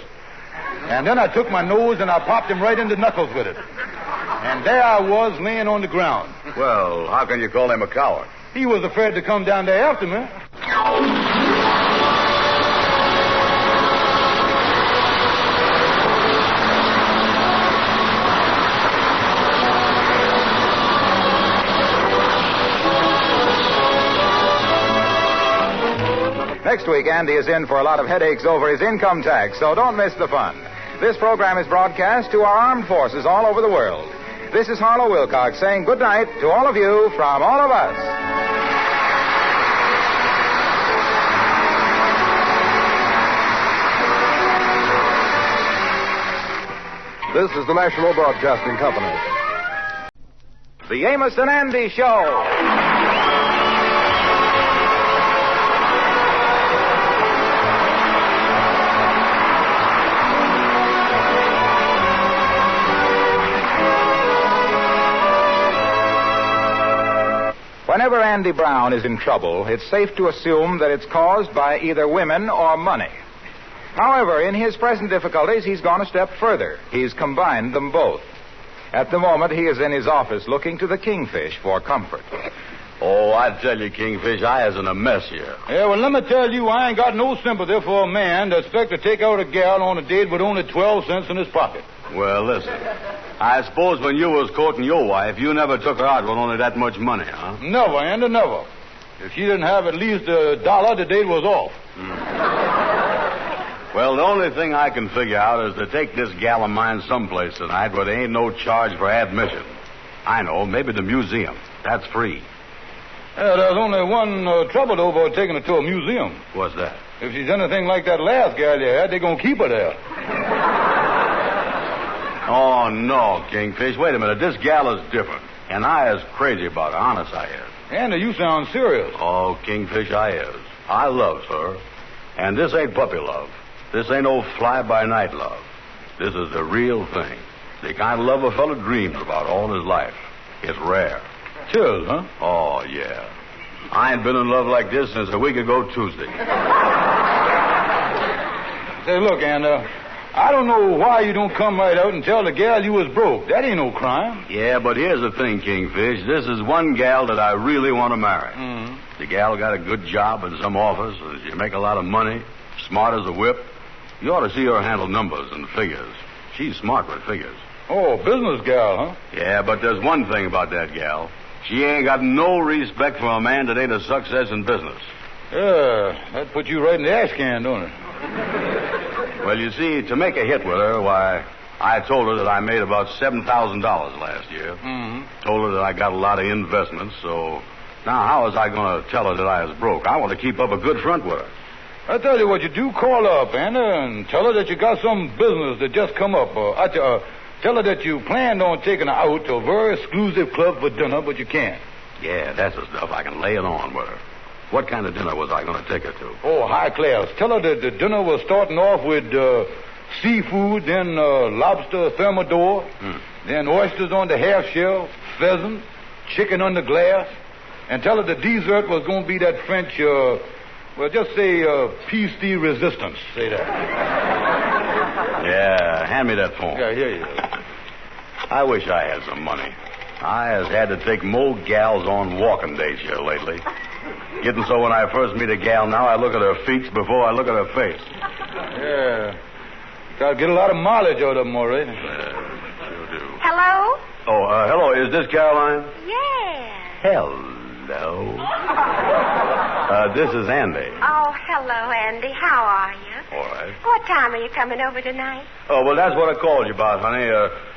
And then I took my nose and I popped him right in the knuckles with it. And there I was, laying on the ground. Well, how can you call him a coward? He was afraid to come down there after me. Next week, Andy is in for a lot of headaches over his income tax, so don't miss the fun. This program is broadcast to our armed forces all over the world. This is Harlow Wilcox saying good night to all of you from all of us. This is the National Broadcasting Company. The Amos and Andy Show. Whenever Andy Brown is in trouble, it's safe to assume that it's caused by either women or money. However, in his present difficulties, he's gone a step further. He's combined them both. At the moment, he is in his office looking to the Kingfish for comfort. Oh, I tell you, Kingfish, I is in a mess here. Yeah, well, let me tell you, I ain't got no sympathy for a man that expects to take out a gal on a date with only 12 cents in his pocket. Well, listen. I suppose when you was courting your wife, you never took her out with only that much money, huh? Never, Andy, never. If she didn't have at least $1, the date was off. Well, the only thing I can figure out is to take this gal of mine someplace tonight where there ain't no charge for admission. I know, maybe the museum. That's free. Yeah, there's only one trouble, though, about taking her to a museum. What's that? If she's anything like that last gal you had, they're going to keep her there. Oh, no, Kingfish. Wait a minute. This gal is different. And I is crazy about her. Honest, I is. Andy, you sound serious. Oh, Kingfish, I is. I loves her. And this ain't puppy love. This ain't no fly-by-night love. This is the real thing. The kind of love a fellow dreams about all his life. It's rare. Chills, huh? Oh, yeah. I ain't been in love like this since a week ago Tuesday. Say, look, Andy, I don't know why you don't come right out and tell the gal you was broke. That ain't no crime. Yeah, but here's the thing, Kingfish. This is one gal that I really want to marry. Mm-hmm. The gal got a good job in some office. She make a lot of money. Smart as a whip. You ought to see her handle numbers and figures. She's smart with figures. Oh, business gal, huh? Yeah, but there's one thing about that gal. She ain't got no respect for a man that ain't a success in business. Yeah, that puts you right in the ash can, don't it? Well, you see, to make a hit with her, why, I told her that I made about $7,000 last year. Mm-hmm. Told her that I got a lot of investments, so now how was I going to tell her that I was broke? I want to keep up a good front with her. I tell you what, you do call her up, Anna, and tell her that you got some business that just come up. Tell her that you planned on taking her out to a very exclusive club for dinner, but you can't. Yeah, that's the stuff. I can lay it on with her. What kind of dinner was I going to take her to? Oh, high class. Tell her that the dinner was starting off with seafood, then lobster thermidor, then oysters on the half shell, pheasant, chicken on the glass, And tell her the dessert was going to be that French, well, just say, piece de resistance. Say that. Yeah, hand me that phone. Yeah, here you go. I wish I had some money. I has had to take more gals on walking dates here lately. Getting so when I first meet a gal now, I look at her feet before I look at her face. Yeah. Got to get a lot of mileage out of them, all right. Sure do. Hello? Oh, hello. Is this Caroline? Yeah. Hello. This is Andy. Oh, hello, Andy. How are you? All right. What time are you coming over tonight? Oh, well, that's what I called you about, honey.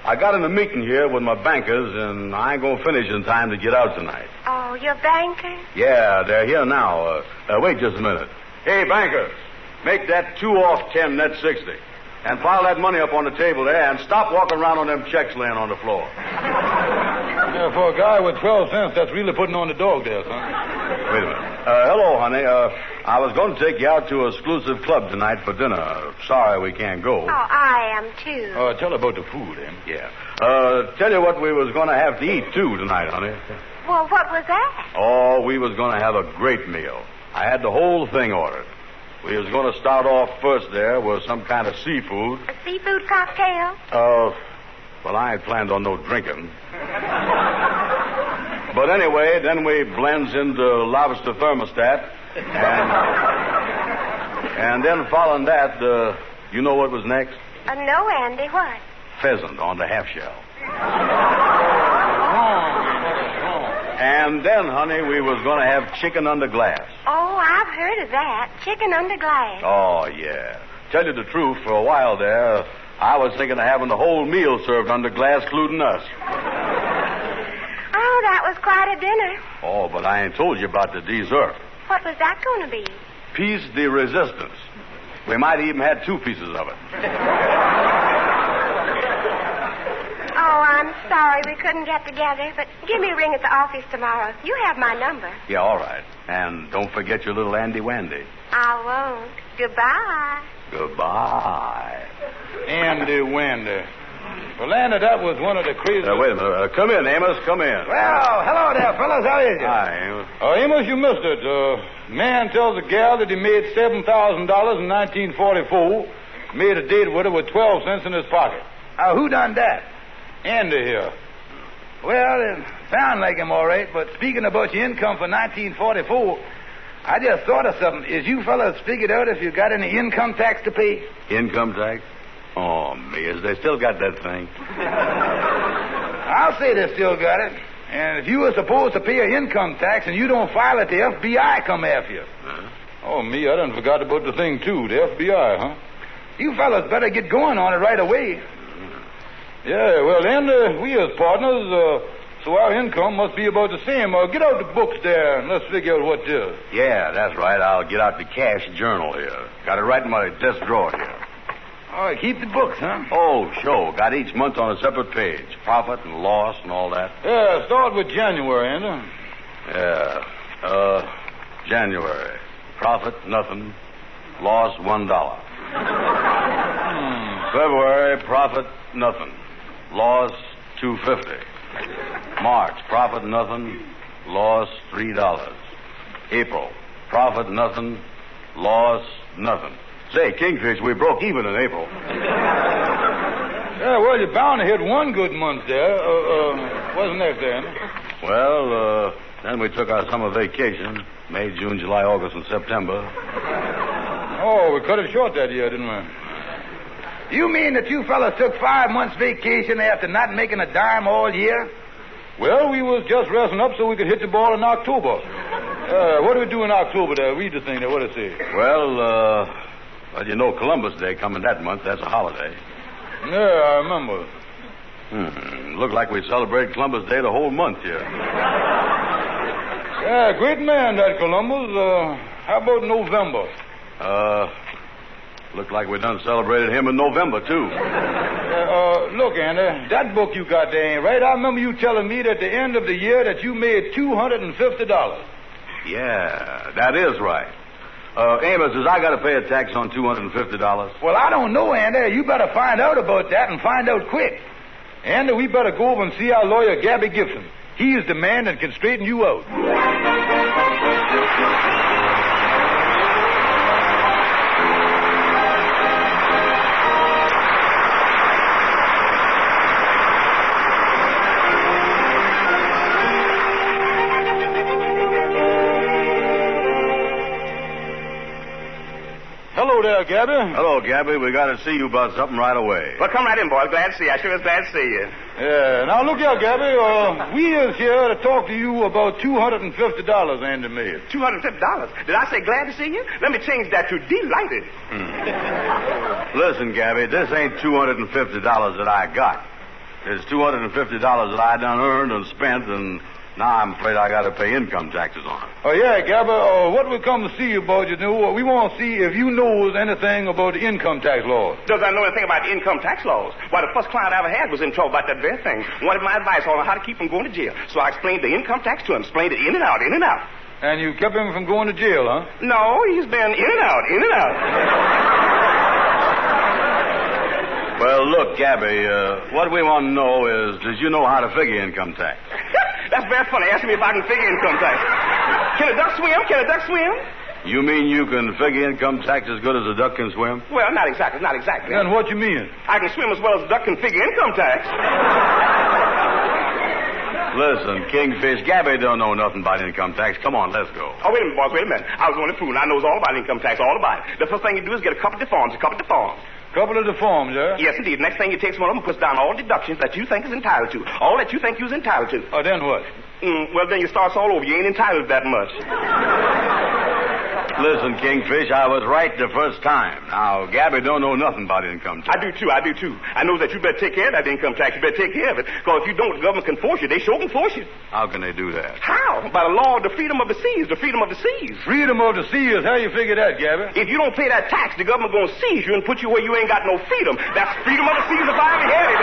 I got in a meeting here with my bankers, and I ain't going to finish in time to get out tonight. Oh, your bankers? Yeah, they're here now. Wait just a minute. Hey, bankers, make that 2 off 10 net 60. And pile that money up on the table there, and stop walking around on them checks laying on the floor. Yeah, for a guy with 12 cents, that's really putting on the dog there, son. Wait a minute. Hello, honey. I was going to take you out to an exclusive club tonight for dinner. Sorry we can't go. Oh, I am, too. Tell her about the food, eh? Yeah. Tell you what we was going to have to eat, too, tonight, honey. Well, what was that? Oh, we was going to have a great meal. I had the whole thing ordered. We was going to start off first there with some kind of seafood. A seafood cocktail? Well, I ain't planned on no drinking. But anyway, then we blends into lobster thermostat. And then following that, you know what was next? No, Andy. What? Pheasant on the half shell. And then, honey, we was going to have chicken under glass. Oh, I've heard of that. Chicken under glass. Oh, yeah. Tell you the truth, for a while there, I was thinking of having the whole meal served under glass, including us. Oh, that was quite a dinner. Oh, but I ain't told you about the dessert. What was that going to be? Piece de resistance. We might even had 2 pieces of it. Oh, I'm sorry we couldn't get together, but give me a ring at the office tomorrow. You have my number. Yeah, all right. And don't forget your little Andy Wandy. I won't. Goodbye. Goodbye. Andy Wandy. Well, Andy, that was one of the craziest... Wait a minute. Come in, Amos. Come in. Well, hello there, fellas. How is you? Hi, Amos. Amos, you missed it. Man tells a gal that he made $7,000 in 1944. Made a date with her with 12 cents in his pocket. Who done that? Andy here. Well, it sounds like him all right, but speaking about your income for 1944, I just thought of something. Is you fellas figured out if you got any income tax to pay? Income tax? Oh, me, they still got that thing. I'll say they still got it. And if you were supposed to pay an income tax and you don't file it, the FBI come after you. Huh? Oh, me, I done forgot about the thing, too. The FBI, huh? You fellas better get going on it right away. Yeah, well, then, we as partners, so our income must be about the same. Get out the books there and let's figure out what it is. Yeah, that's right. I'll get out the cash journal here. Got it right in my desk drawer here. Oh, keep the books, huh? Oh, sure. Got each month on a separate page. Profit and loss and all that. Yeah, start with January, Andy. Yeah. January. Profit, nothing. Loss, $1. February, profit, nothing. Loss, $2.50. March, profit, nothing. Loss, $3. April, profit, nothing. Loss, nothing. Say, Kingfish, we broke even in April. Yeah, well, you're bound to hit one good month there. What's next, Andy? Well, then we took our summer vacation. May, June, July, August, and September. Oh, we cut it short that year, didn't we? You mean that you fellas took 5 months vacation after not making a dime all year? Well, we was just resting up so we could hit the ball in October. What do we do in October there? Read the thing there. What does it say? Well, you know Columbus Day coming that month. That's a holiday. Yeah, I remember. Looked like we celebrated Columbus Day the whole month here. Yeah, great man, that Columbus. How about November? Looked like we done celebrated him in November, too. Look, Andy, that book you got there ain't right. I remember you telling me that at the end of the year that you made $250. Yeah, that is right. Amos, I got to pay a tax on $250? Well, I don't know, Andy. You better find out about that and find out quick. Andy, we better go over and see our lawyer, Gabby Gibson. He is the man that can straighten you out. Hello there, Gabby. Hello, Gabby. We got to see you about something right away. Well, come right in, boys. Glad to see you. I sure is glad to see you. Yeah. Now, look here, Gabby. We is here to talk to you about $250, Andy made. $250? Did I say glad to see you? Let me change that to delighted. Listen, Gabby, this ain't $250 that I got. It's $250 that I done earned and spent, and now I'm afraid I got to pay income taxes on it. Oh, yeah, Gabby. What we come to see you about, we want to see if you knows anything about the income tax laws. Does I know anything about the income tax laws? Why, the first client I ever had was in trouble about that very thing. Wanted my advice on how to keep from going to jail. So I explained the income tax to him. Explained it in and out, in and out. And you kept him from going to jail, huh? No, he's been in and out, in and out. Well, look, Gabby, what we want to know is, does you know how to figure income tax? That's very funny. Ask me if I can figure income tax. Can a duck swim? Can a duck swim? You mean you can figure income tax as good as a duck can swim? Well, not exactly, not exactly. Then what you mean? I can swim as well as a duck can figure income tax. Listen, Kingfish, Gabby don't know nothing about income tax. Come on, let's go. Oh, wait a minute, boss, wait a minute. I was only fooling. I knows all about income tax, all about it. The first thing you do is get a couple of forms, Couple of the forms, eh? Yes, indeed. Next thing you take one of them and puts down all deductions that you think is entitled to. All that you think you's entitled to. Oh, then what? Well, then you start all over. You ain't entitled to that much. Listen, Kingfish, I was right the first time. Now, Gabby don't know nothing about income tax. I do, too. I know that you better take care of that income tax. You better take care of it. Because if you don't, the government can force you. They sure can force you. How can they do that? How? By the law of the freedom of the seas. The freedom of the seas. Freedom of the seas? How you figure that, Gabby? If you don't pay that tax, the government gonna seize you and put you where you ain't got no freedom. That's freedom of the seas if I ever had it.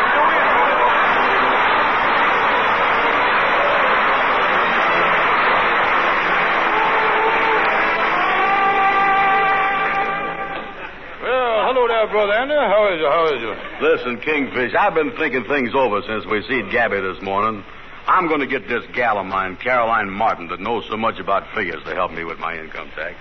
Hello there, Brother Andy. How is you? Listen, Kingfish, I've been thinking things over since we seen Gabby this morning. I'm going to get this gal of mine, Caroline Martin, that knows so much about figures to help me with my income tax.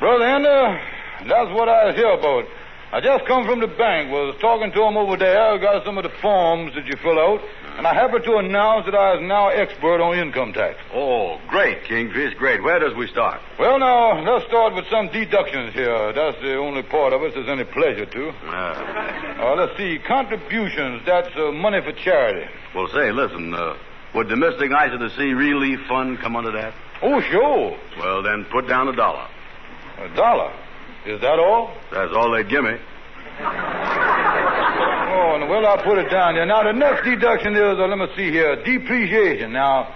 Brother Andy, that's what I was here about. I just come from the bank. Was talking to him over there. I got some of the forms that you fill out, and I happen to announce that I is now expert on income tax. Oh, great, Kingfish, great. Where does we start? Well, now, let's start with some deductions here. That's the only part of it there's any pleasure to. Let's see. Contributions, that's money for charity. Well, say, listen, would the Mystic Knights of the Sea Relief Fund come under that? Oh, sure. Well, then put down $1. $1? Is that all? That's all they give me. Oh, well, I'll put it down there. Now, the next deduction is, let me see here, depreciation. Now,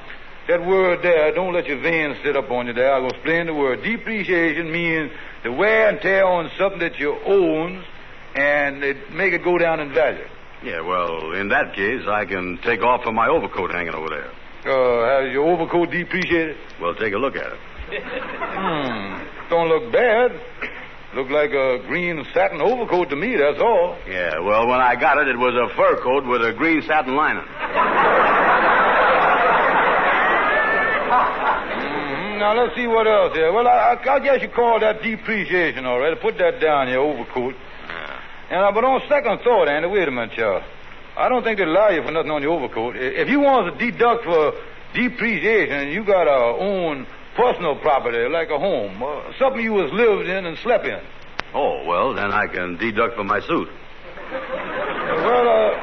that word there, don't let your veins sit up on you there. I'll explain the word. Depreciation means the wear and tear on something that you own, and it make it go down in value. Yeah, well, in that case, I can take off from my overcoat hanging over there. Has your overcoat depreciated? Well, take a look at it. Don't look bad. Look like a green satin overcoat to me, that's all. Yeah, well, when I got it, it was a fur coat with a green satin lining. Now, let's see what else here. Well, I guess you call that depreciation, all right. Put that down, your overcoat. Yeah. But on second thought, Andy, wait a minute, y'all. I don't think they'd allow you for nothing on your overcoat. If you want to deduct for depreciation, you got to own personal property, like a home, something you was lived in and slept in. Oh, well, then I can deduct for my suit. Well,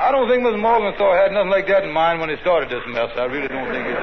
I don't think Mr. Morgenthau had nothing like that in mind when he started this mess. I really don't think he did.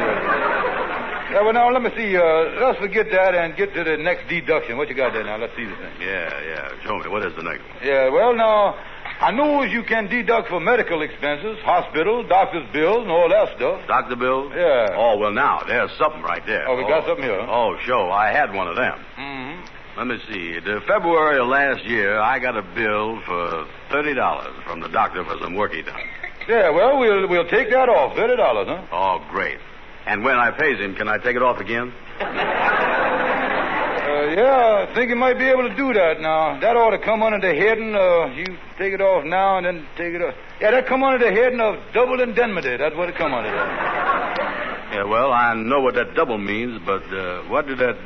Yeah, well, now, let me see. Let's forget that and get to the next deduction. What you got there now? Let's see the thing. Yeah. Show me. What is the next one? Yeah, well, now, I know you can deduct for medical expenses, hospital, doctor's bills, and all that stuff. Doctor bills? Yeah. Oh, well, now, there's something right there. Oh, we got something here, huh? Oh, sure. I had one of them. Mm-hmm. Let me see. The February of last year, I got a bill for $30 from the doctor for some work he done. Yeah, well, we'll take that off. $30, huh? Oh, great. And when I pays him, can I take it off again? Yeah, I think you might be able to do that now. That ought to come under the heading, you take it off now and then take it off. Yeah, that come under the heading of double indemnity. That's what it come under. Yeah, well, I know what that double means, but what did that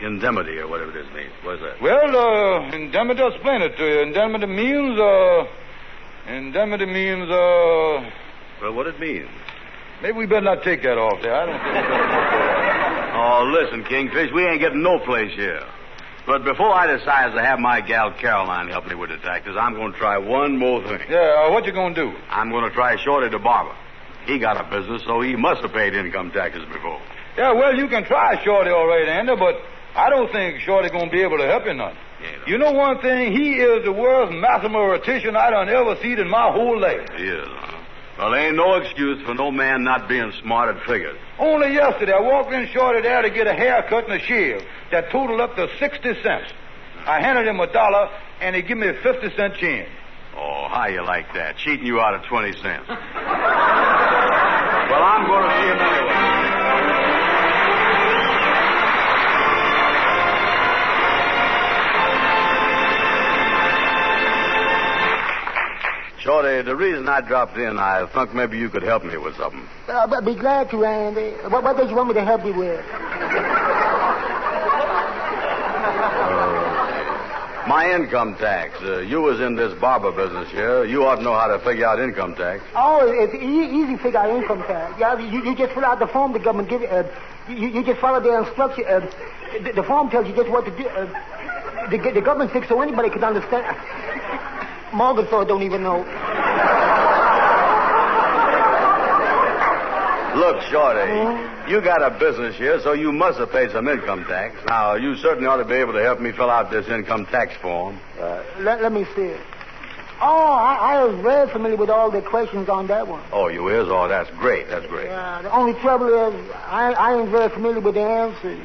indemnity or whatever it is mean? What's that? Well, indemnity, I'll explain it to you. Indemnity means, Well, what it means? Maybe we better not take that off there. I don't think Oh, listen, Kingfish, we ain't getting no place here. But before I decide to have my gal Caroline help me with the taxes, I'm going to try one more thing. Yeah, what you going to do? I'm going to try Shorty the barber. He got a business, so he must have paid income taxes before. Yeah, well, you can try Shorty all right, Andy, but I don't think Shorty going to be able to help you none. Yeah, you know one thing? He is the worst mathematician I done ever seen in my whole life. He is, huh? Well, there ain't no excuse for no man not being smart at figures. Only yesterday, I walked in Shorty there to get a haircut and a shave that totaled up to 60 cents. I handed him $1, and he gave me a 50-cent change. Oh, how you like that? Cheating you out of 20 cents. Well, I'm going to see him anyway. Shorty, the reason I dropped in, I thought maybe you could help me with something. I'd be glad to, Andy. What does you want me to help you with? My income tax. You was in this barber business here. You ought to know how to figure out income tax. Oh, it's easy to figure out income tax. Yeah, you just fill out the form the government give you. You just follow their instruction. The form tells you just what to do. The government fixed so anybody can understand. Morgan Thor don't even know. Look, Shorty, you got a business here, so you must have paid some income tax. Now, you certainly ought to be able to help me fill out this income tax form. Let me see it. Oh, I was very familiar with all the questions on that one. Oh, you is? Oh, that's great. That's great. Yeah, the only trouble is I ain't very familiar with the answers.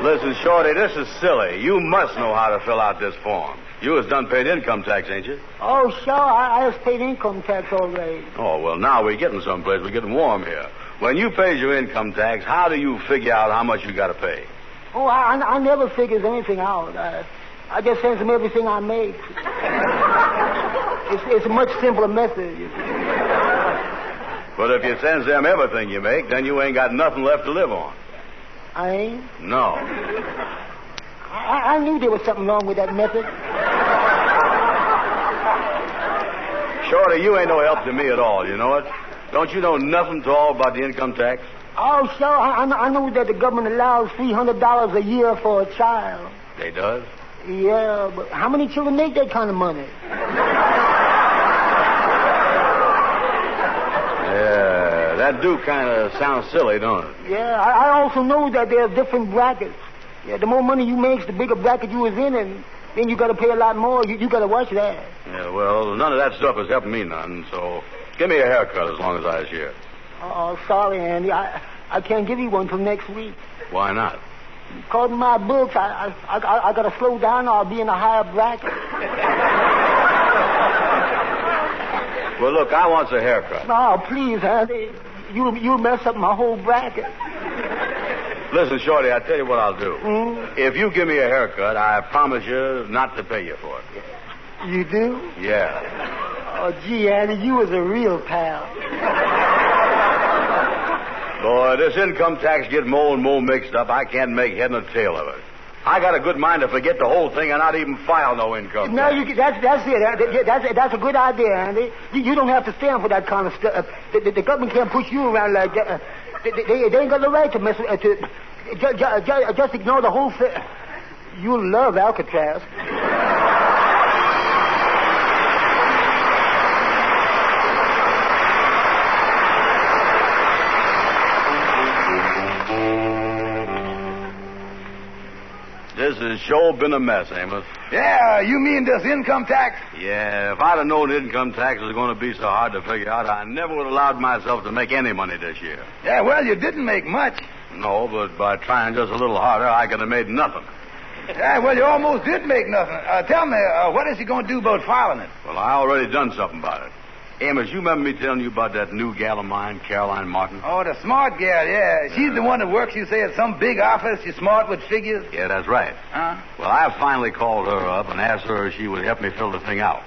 Listen, Shorty, this is silly. You must know how to fill out this form. You has done paid income tax, ain't you? Oh, sure. I has paid income tax already. Oh, well, now we're getting someplace. We're getting warm here. When you pays your income tax, how do you figure out how much you got to pay? Oh, I never figures anything out. I just sends them everything I make. It's a much simpler method. But if you sends them everything you make, then you ain't got nothing left to live on. I ain't? No. I knew there was something wrong with that method. Shorty, you ain't no help to me at all, you know it? Don't you know nothing at all about the income tax? Oh, sure. I know that the government allows $300 a year for a child. They does? Yeah, but how many children make that kind of money? Yeah, that do kind of sound silly, don't it? Yeah, I also know that there are different brackets. Yeah, the more money you make, the bigger bracket you was in, and then you got to pay a lot more. You got to watch that. Yeah, well, none of that stuff is helping me none, so give me a haircut as long as I was here. Oh, sorry, Andy. I can't give you one till next week. Why not? According to my books, I got to slow down or I'll be in a higher bracket. Well, look, I want a haircut. Oh, please, Andy. You mess up my whole bracket. Listen, Shorty, I'll tell you what I'll do. If you give me a haircut, I promise you not to pay you for it. You do? Yeah. Oh, gee, Andy, you was a real pal. Boy, this income tax gets more and more mixed up. I can't make head nor tail of it. I got a good mind to forget the whole thing and not even file no income tax. No, that's it. That's a good idea, Andy. You don't have to stand for that kind of stuff. The government can't push you around like that. They ain't got the right to mess with just ignore the whole thing. You'll love Alcatraz. This has sure been a mess, Amos. Yeah, you mean this income tax? Yeah, if I'd have known income tax was going to be so hard to figure out, I never would have allowed myself to make any money this year. Yeah, well, you didn't make much. No, but by trying just a little harder, I could have made nothing. Yeah, well, you almost did make nothing. Tell me, what is he going to do about filing it? Well, I already done something about it. Amos, you remember me telling you about that new gal of mine, Caroline Martin? Oh, the smart gal, yeah. She's the one that works, you say, at some big office. She's smart with figures. Yeah, that's right. Well, I finally called her up and asked her if she would help me fill the thing out.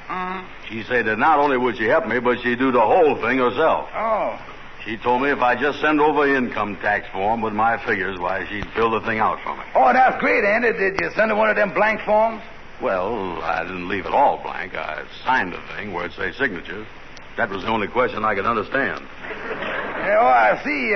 She said that not only would she help me, but she'd do the whole thing herself. Oh. She told me if I just send over the income tax form with my figures, why, she'd fill the thing out for me. Oh, that's great, Andy. Did you send her one of them blank forms? Well, I didn't leave it all blank. I signed the thing where it says signature. That was the only question I could understand. Yeah, oh, I see.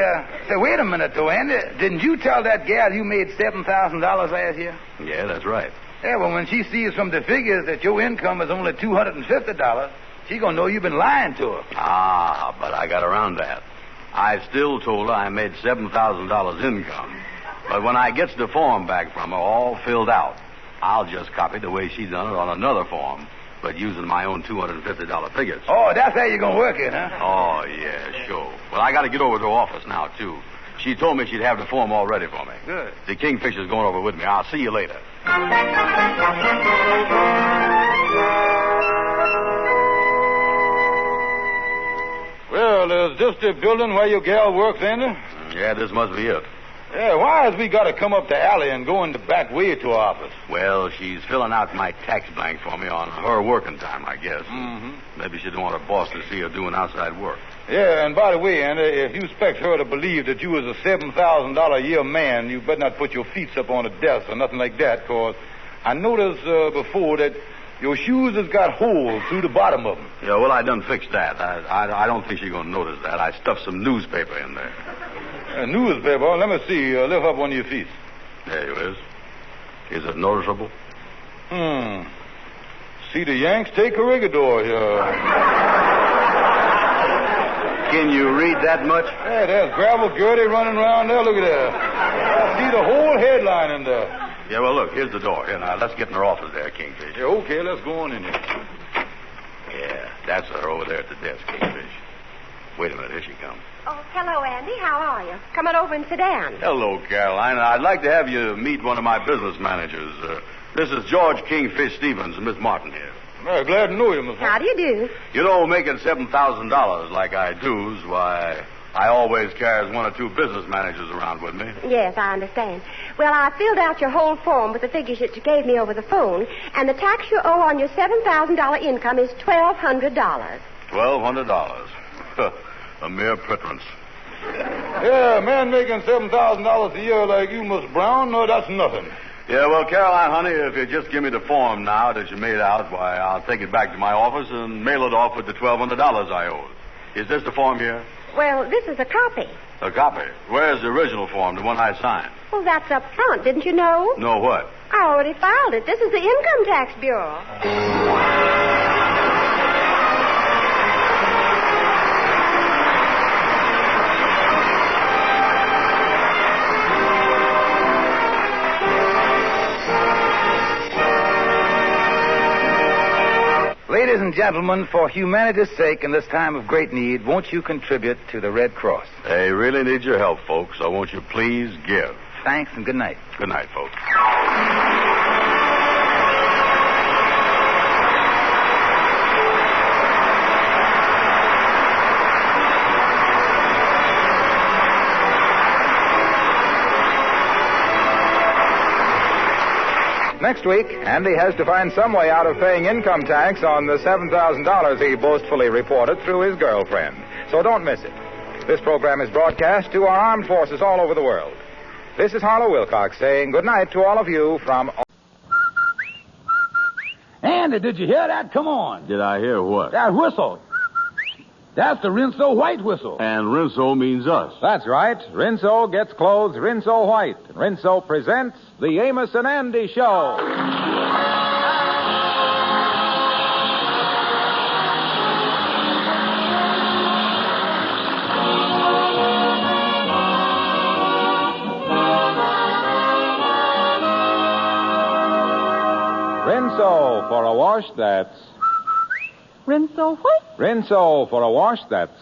Say, wait a minute, though, Andy. Didn't you tell that gal you made $7,000 last year? Yeah, that's right. Yeah, well, when she sees from the figures that your income is only $250, she's going to know you've been lying to her. Ah, but I got around that. I still told her I made $7,000 income. But when I gets the form back from her all filled out, I'll just copy the way she done it on another form, but using my own $250 figures. Oh, that's how you're going to work it, huh? Oh, yeah, sure. Well, I got to get over to her office now, too. She told me she'd have the form all ready for me. Good. The Kingfish is going over with me. I'll see you later. Well, is this the building where your gal works, Andy? Yeah, this must be it. Yeah, why has we got to come up the alley and go in the back way to her office? Well, she's filling out my tax blank for me on her working time, I guess. Maybe she don't want her boss to see her doing outside work. Yeah, and by the way, Andy, if you expect her to believe that you was a $7,000 a year man, you better not put your feet up on a desk or nothing like that, because I noticed before that your shoes has got holes through the bottom of them. Yeah, well, I done fixed that. I don't think she's going to notice that. I stuffed some newspaper in there. A newspaper? Let me see. Lift up one of your feet. There you is. Is it noticeable? See the Yanks take Corregidor here. Can you read that much? Hey, there's Gravel Gertie running around there. Look at that. I see the whole headline in there. Yeah, well, look, here's the door. Here, now, let's get in her office there, Kingfish. Yeah, okay, let's go on in here. Yeah, that's her over there at the desk, Kingfish. Wait a minute, here she comes. Oh, hello, Andy. How are you? Come on over and sit down. Hello, Caroline. I'd like to have you meet one of my business managers. This is George Kingfish Stevens and Miss Martin here. Well, glad to know you, Miss Martin. How do you do? You know, making $7,000 like I do's, why, I always carries one or two business managers around with me. Yes, I understand. Well, I filled out your whole form with the figures that you gave me over the phone, and the tax you owe on your $7,000 income is $1,200. $1,200. A mere preference. Yeah, a man making $7,000 a year like you, Miss Brown, no, that's nothing. Yeah, well, Caroline, honey, if you just give me the form now that you made out, why, I'll take it back to my office and mail it off with the $1,200 I owe. Is this the form here? Well, this is a copy. A copy? Where's the original form, the one I signed? Well, that's up front, didn't you know? No, what? I already filed it. This is the Income Tax Bureau. Ladies and gentlemen, for humanity's sake in this time of great need, won't you contribute to the Red Cross? They really need your help, folks, so won't you please give? Thanks and good night. Good night, folks. Next week, Andy has to find some way out of paying income tax on the $7,000 he boastfully reported through his girlfriend. So don't miss it. This program is broadcast to our armed forces all over the world. This is Harlow Wilcox saying good night to all of you from... Andy, did you hear that? Come on. Did I hear what? That whistle. That's the Rinso White whistle. And Rinso means us. That's right. Rinso gets clothes Rinso White. Rinso presents the Amos and Andy Show. Rinso for a wash that's... Rinso White? Rinso for a wash that's...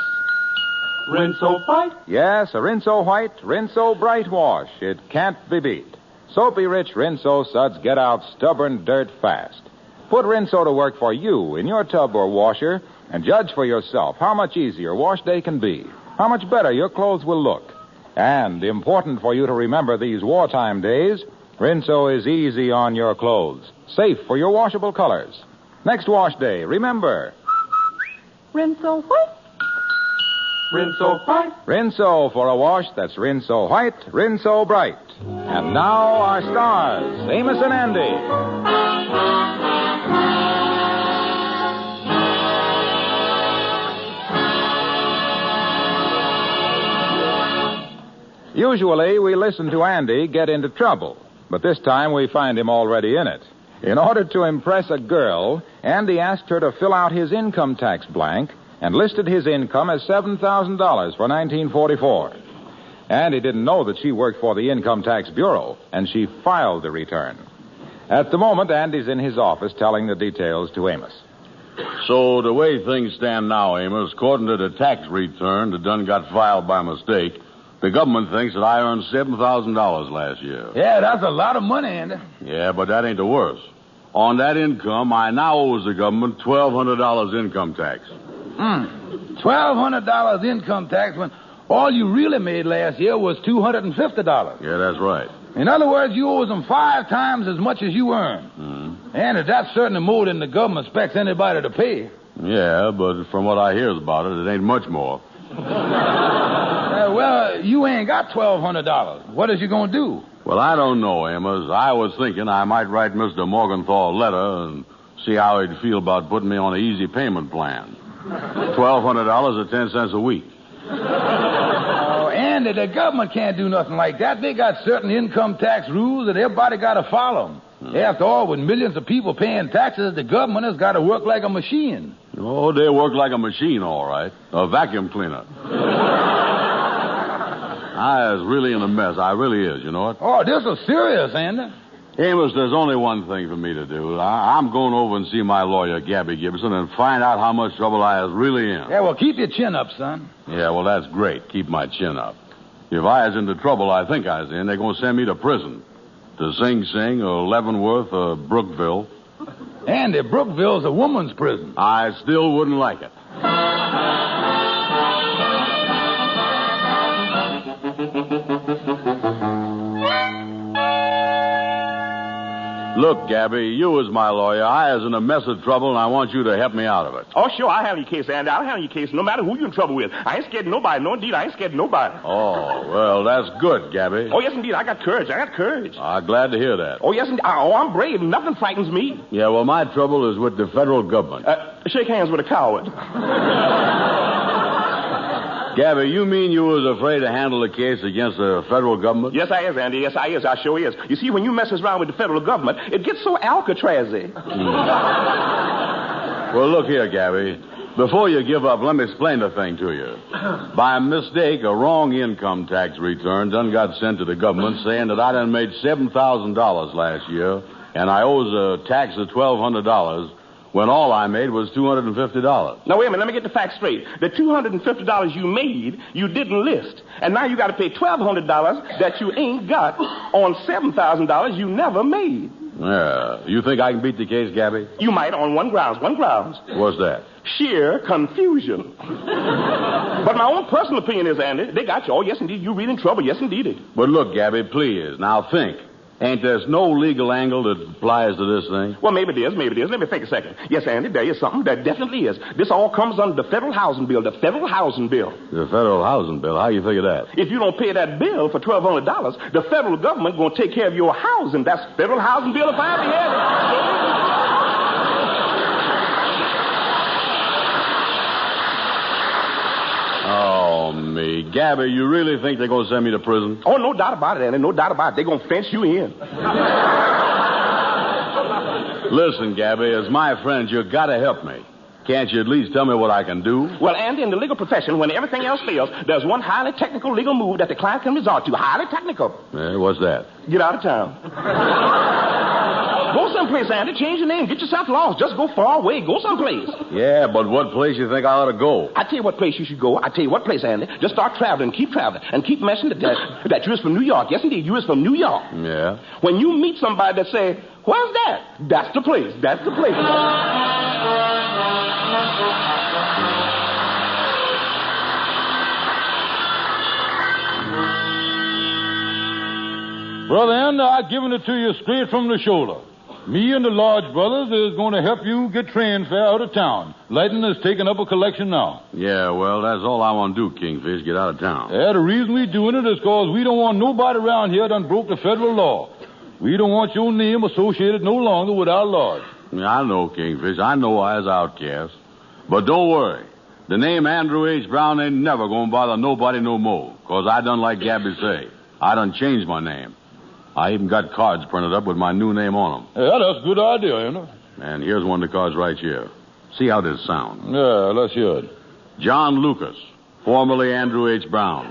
Rinso White? Yes, a Rinso White, Rinso Bright wash. It can't be beat. Soapy rich Rinso suds get out stubborn dirt fast. Put Rinso to work for you in your tub or washer And judge for yourself how much easier wash day can be, how much better your clothes will look. And important for you to remember these wartime days, Rinso is easy on your clothes, safe for your washable colors. Next wash day, remember... Rinso white. Rinso white. Rinso for a wash that's Rinso white, Rinso bright. And now our stars, Amos and Andy. Usually, we listen to Andy get into trouble, but this time we find him already in it. In order to impress a girl, Andy asked her to fill out his income tax blank and listed his income as $7,000 for 1944. Andy didn't know that she worked for the Income Tax Bureau, and she filed the return. At the moment, Andy's in his office telling the details to Amos. So the way things stand now, Amos, according to the tax return that done got filed by mistake, the government thinks that I earned $7,000 last year. Yeah, that's a lot of money, Andy. Yeah, but that ain't the worst. On that income, I now owes the government $1,200 income tax. $1,200 income tax when all you really made last year was $250. Yeah, that's right. In other words, you owe them 5 times as much as you earn. And that's certainly more than the government expects anybody to pay. Yeah, but from what I hears about it, it ain't much more. Well, you ain't got $1,200. What is you going to do? Well, I don't know, Amos. I was thinking I might write Mr. Morgenthau a letter and see how he'd feel about putting me on an easy payment plan. $1,200 at 10 cents a week. Oh, Andy, the government can't do nothing like that. They got certain income tax rules that everybody got to follow them. After all, with millions of people paying taxes, the government has got to work like a machine. Oh, they work like a machine, all right. A vacuum cleaner. I is really in a mess. I really is, you know it? Oh, this is serious, Andy. Amos, there's only one thing for me to do. I'm going over and see my lawyer, Gabby Gibson, and find out how much trouble I is really in. Yeah, well, keep your chin up, son. Yeah, well, that's great. Keep my chin up. If I is in the trouble I think I is in, they're going to send me to prison. To Sing Sing or Leavenworth or Brookville. Andy, Brookville's a woman's prison. I still wouldn't like it. Look, Gabby, you as my lawyer, I is in a mess of trouble, and I want you to help me out of it. Oh, sure, I'll handle your case, Andy. I'll handle your case no matter who you're in trouble with. I ain't scared of nobody. No, indeed, I ain't scared of nobody. Oh, well, that's good, Gabby. Oh, yes, indeed, I got courage. I'm glad to hear that. Oh, yes, indeed. Oh, I'm brave. Nothing frightens me. Yeah, well, my trouble is with the federal government. Shake hands with a coward. Gabby, you mean you was afraid to handle the case against the federal government? Yes, I is, Andy. Yes, I is. I sure is. You see, when you messes around with the federal government, it gets so Alcatraz-y. Well, look here, Gabby. Before you give up, let me explain the thing to you. By mistake, a wrong income tax return done got sent to the government saying that I done made $7,000 last year, and I owes a tax of $1,200, when all I made was $250. Now, wait a minute. Let me get the facts straight. The $250 you made, you didn't list. And now you got to pay $1,200 that you ain't got on $7,000 you never made. Yeah. You think I can beat the case, Gabby? You might on one grounds. What's that? Sheer confusion. But my own personal opinion is, Andy, they got you. Oh, yes, indeed. You're really in trouble. Yes, indeed. But look, Gabby, please. Now think. Ain't there's no legal angle that applies to this thing? Well, maybe it is. Let me think a second. Yes, Andy, there is something. There definitely is. This all comes under the federal housing bill. The federal housing bill. The federal housing bill? How you figure that? If you don't pay that bill for $1,200, the federal government going to take care of your housing. That's federal housing bill if I ever had it. Oh, me. Gabby, you really think they're going to send me to prison? Oh, no doubt about it, Andy. No doubt about it. They're going to fence you in. Listen, Gabby, as my friend, you got to help me. Can't you at least tell me what I can do? Well, Andy, in the legal profession, when everything else fails, there's one highly technical legal move that the client can resort to. Highly technical. What's that? Get out of town. Go someplace, Andy. Change your name. Get yourself lost. Just go far away. Go someplace. Yeah, but what place you think I ought to go? I tell you what place you should go. I tell you what place, Andy. Just start traveling. Keep traveling. And keep mentioning that you is from New York. Yes, indeed. You is from New York. Yeah. When you meet somebody that say, where's that? That's the place. That's the place. Brother Andy, I've given it to you straight from the shoulder. Me and the Lodge brothers is going to help you get train fare out of town. Lightning is taking up a collection now. Yeah, well, that's all I want to do, Kingfish, get out of town. Yeah, the reason we doing it is because we don't want nobody around here done broke the federal law. We don't want your name associated no longer with our Lodge. Yeah, I know, Kingfish. I know I was outcast. But don't worry. The name Andrew H. Brown ain't never going to bother nobody no more. Because I done like Gabby say. I done changed my name. I even got cards printed up with my new name on them. Yeah, that's a good idea, you know. And here's one of the cards right here. See how this sounds. Yeah, let's hear it. John Lucas, formerly Andrew H. Brown.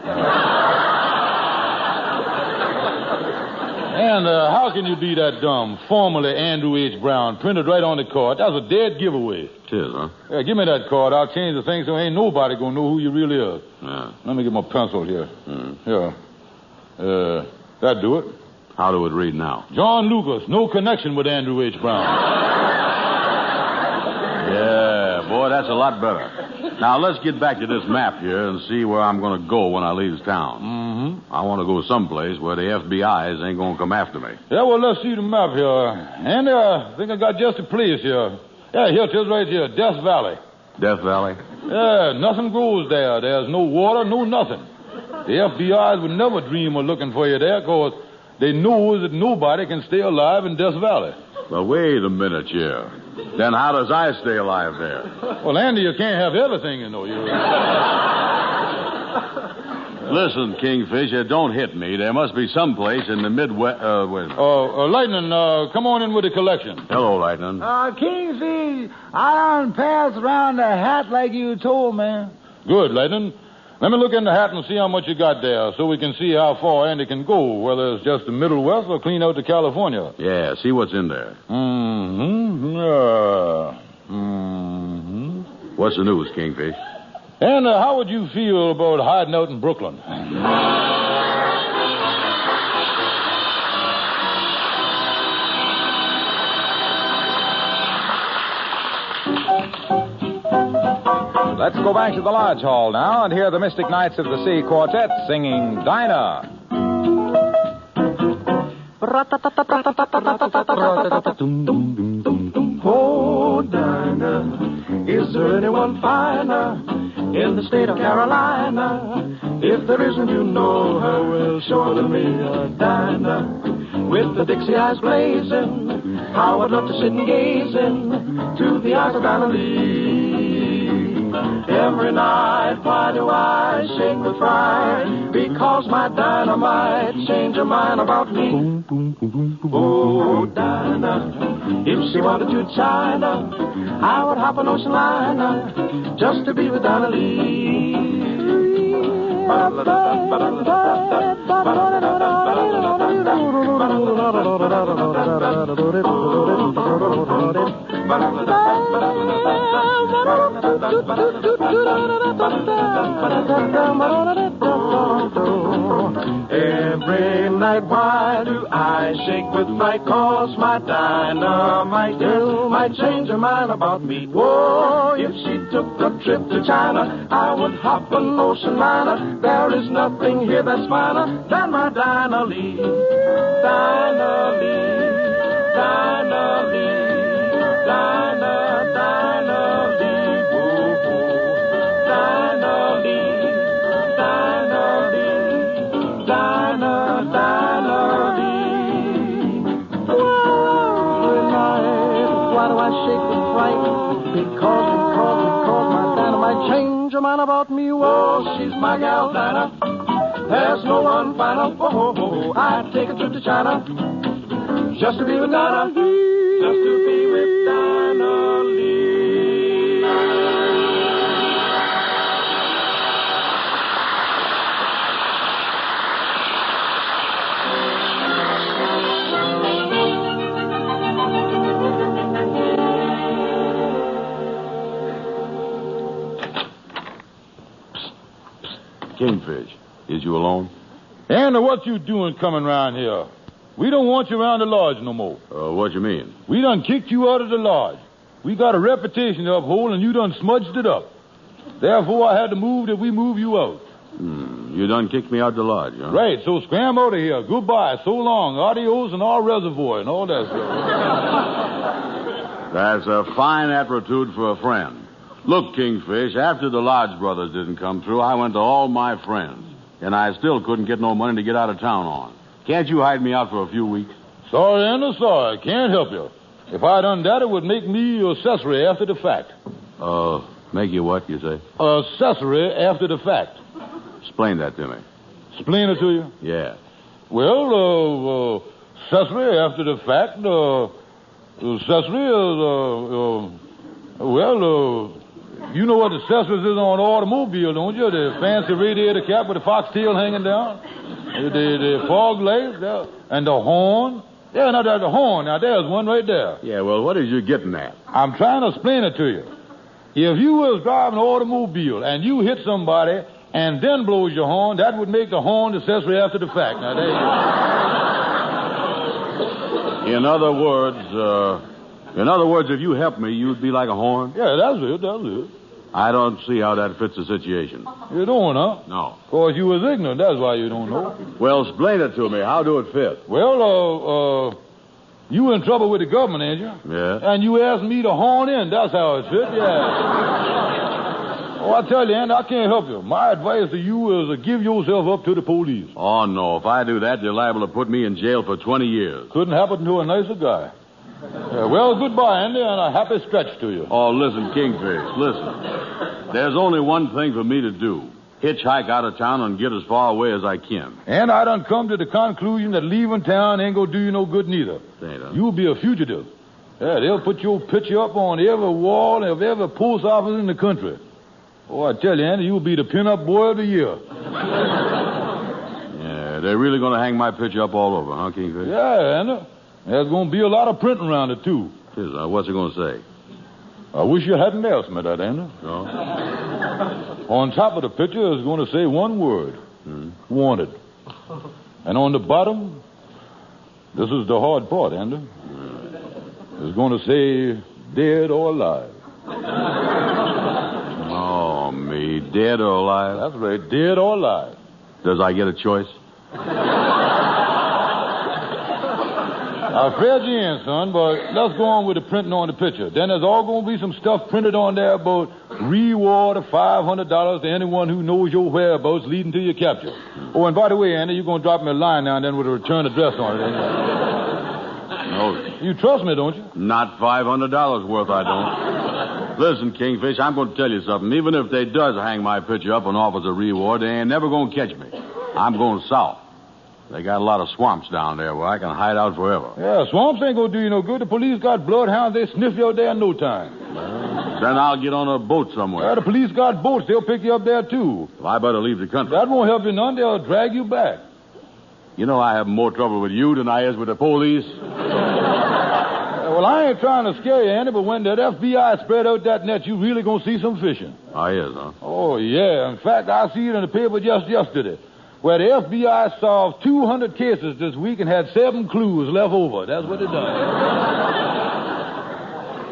And how can you be that dumb? Formerly Andrew H. Brown, printed right on the card. That's a dead giveaway. It is, huh? Yeah, give me that card. I'll change the thing so ain't nobody gonna know who you really is. Yeah. Let me get my pencil here. Here. That do it. How do it read now? John Lucas, no connection with Andrew H. Brown. Yeah, boy, that's a lot better. Now, let's get back to this map here and see where I'm going to go when I leave town. Mm-hmm. I want to go someplace where the FBI's ain't going to come after me. Yeah, well, let's see the map here. And I think I got just a place here. Yeah, here it is right here, Death Valley. Death Valley? Yeah, nothing grows there. There's no water, no nothing. The FBI's would never dream of looking for you there because they know that nobody can stay alive in Death Valley. Well, wait a minute here. Then how does I stay alive there? Well, Andy, you can't have everything, you know. Listen, Kingfish, don't hit me. There must be some place in the Midwest. Lightning, come on in with the collection. Hello, Lightning. Kingfish, I done passed around the hat like you told me. Good, Lightning. Let me look in the hat and see how much you got there so we can see how far Andy can go, whether it's just the Middle West or clean out to California. Yeah, see what's in there. What's the news, Kingfish? And how would you feel about hiding out in Brooklyn? Let's go back to the Lodge Hall now and hear the Mystic Knights of the Sea Quartet singing Dinah. Oh, Dinah, is there anyone finer in the state of Carolina? If there isn't, you know her well, sure to me, Dinah. With the Dixie eyes blazing, how I'd love to sit and gaze to the eyes of Dinah Lee. Every night, why do I shake with fright? Because my dynamite changed her mind about me. Oh, Dinah, if she wanted to China, I would hop an ocean liner just to be with Dinah Lee. Every night, why do I shake with fright? 'Cause my dynamite girl might change her mind about me. Oh, if she took a trip to China, I would hop an ocean liner. There is nothing here that's finer than my Dinah Lee. Dinah Lee, Dinah Lee, Dinah, Dinah Lee, ooh, ooh. Dinah Lee, Dinah Lee, Dinah, Dinah Lee. Every night, why do I shake with fright? Because my dynamite changed her mind about me. Oh, she's my gal, Dinah. There's no one finer. Oh, I'd take a trip to China just to be with Dinah. Just to be with Dinah Lee. Kingfish, is you alone? And what you doing coming around here? We don't want you around the lodge no more. What you mean? We done kicked you out of the lodge. We got a reputation to uphold, and you done smudged it up. Therefore, I had to move that we move you out. You done kicked me out the lodge, huh? Right, so scram out of here. Goodbye, so long, adios, and au reservoir, and all that stuff. That's a fine aptitude for a friend. Look, Kingfish, after the Lodge brothers didn't come through, I went to all my friends, and I still couldn't get no money to get out of town on. Can't you hide me out for a few weeks? Sorry, Andy, sorry. Can't help you. If I done that, it would make me accessory after the fact. Make you what, you say? Accessory after the fact. Explain that to me. Explain it to you? Yeah. Well, accessory after the fact, accessory is, you know what accessories is on an automobile, don't you? The fancy radiator cap with the foxtail hanging down, the fog lights, and the horn. Yeah, now there's the horn. Now there's one right there. Yeah, well, what is you getting at? I'm trying to explain it to you. If you was driving an automobile and you hit somebody and then blows your horn, that would make the horn accessory after the fact. Now, there you go. In other words, if you helped me, you'd be like a horn? Yeah, that's it. I don't see how that fits the situation. You don't, huh? No. Of course, you was ignorant. That's why you don't know. Well, explain it to me. How do it fit? Well, you in trouble with the government, ain't you? Yeah. And you asked me to horn in. That's how it fit, yeah. Oh, I tell you, Andy, I can't help you. My advice to you is to give yourself up to the police. Oh, no. If I do that, you're liable to put me in jail for 20 years. Couldn't happen to a nicer guy. Well, goodbye, Andy, and a happy stretch to you. Oh, listen, Kingfish, listen. There's only one thing for me to do. Hitchhike out of town and get as far away as I can. And I done come to the conclusion that leaving town ain't gonna do you no good neither. You'll be a fugitive. Yeah, they'll put your picture up on every wall of every post office in the country. Oh, I tell you, Andy, you'll be the pin-up boy of the year. Yeah, they're really gonna hang my picture up all over, huh, Kingfish? Yeah, Andy. There's gonna be a lot of printing around it, too. What's it gonna say? I wish you hadn't asked me that, Andy. No? On top of the picture is going to say one word. Wanted. And on the bottom, this is the hard part, Andy. It's going to say dead or alive. Oh, me. Dead or alive? That's right, dead or alive. Does I get a choice? I fed you in, son, but let's go on with the printing on the picture. Then there's all going to be some stuff printed on there about reward of $500 to anyone who knows your whereabouts leading to your capture. Oh, and by the way, Andy, you're going to drop me a line now and then with a return address on it, ain't you? No. You trust me, don't you? Not $500 worth, I don't. Listen, Kingfish, I'm going to tell you something. Even if they does hang my picture up and offers a reward, they ain't never going to catch me. I'm going south. They got a lot of swamps down there where I can hide out forever. Yeah, swamps ain't gonna do you no good. The police got bloodhounds. They sniff you out there in no time. Then I'll get on a boat somewhere. Yeah, the police got boats. They'll pick you up there, too. Well, I better leave the country. That won't help you none. They'll drag you back. You know I have more trouble with you than I is with the police. Well, I ain't trying to scare you, Andy, but when that FBI spread out that net, you really gonna see some fishing. I is, huh? Oh, yeah. In fact, I see it in the paper just yesterday, where the FBI solved 200 cases this week and had 7 clues left over. That's what it done.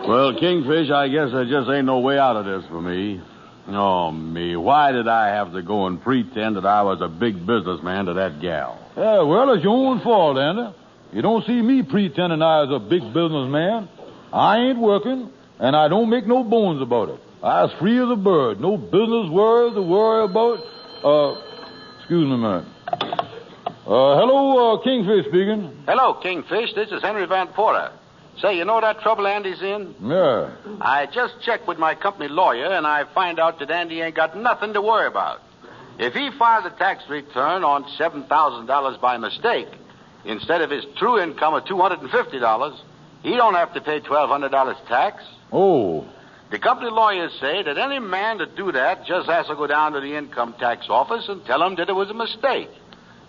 Well, Kingfish, I guess there just ain't no way out of this for me. Oh, me. Why did I have to go and pretend that I was a big businessman to that gal? Yeah, well, it's your own fault, Andy. You don't see me pretending I was a big businessman. I ain't working, and I don't make no bones about it. I was free as a bird. No business worries to worry about. Excuse me a minute. Hello, Kingfish speaking. Hello, Kingfish. This is Henry Van Porter. Say, you know that trouble Andy's in? Yeah. I just checked with my company lawyer, and I find out that Andy ain't got nothing to worry about. If he filed a tax return on $7,000 by mistake, instead of his true income of $250, he don't have to pay $1,200 tax. Oh. The company lawyers say that any man to do that just has to go down to the income tax office and tell them that it was a mistake.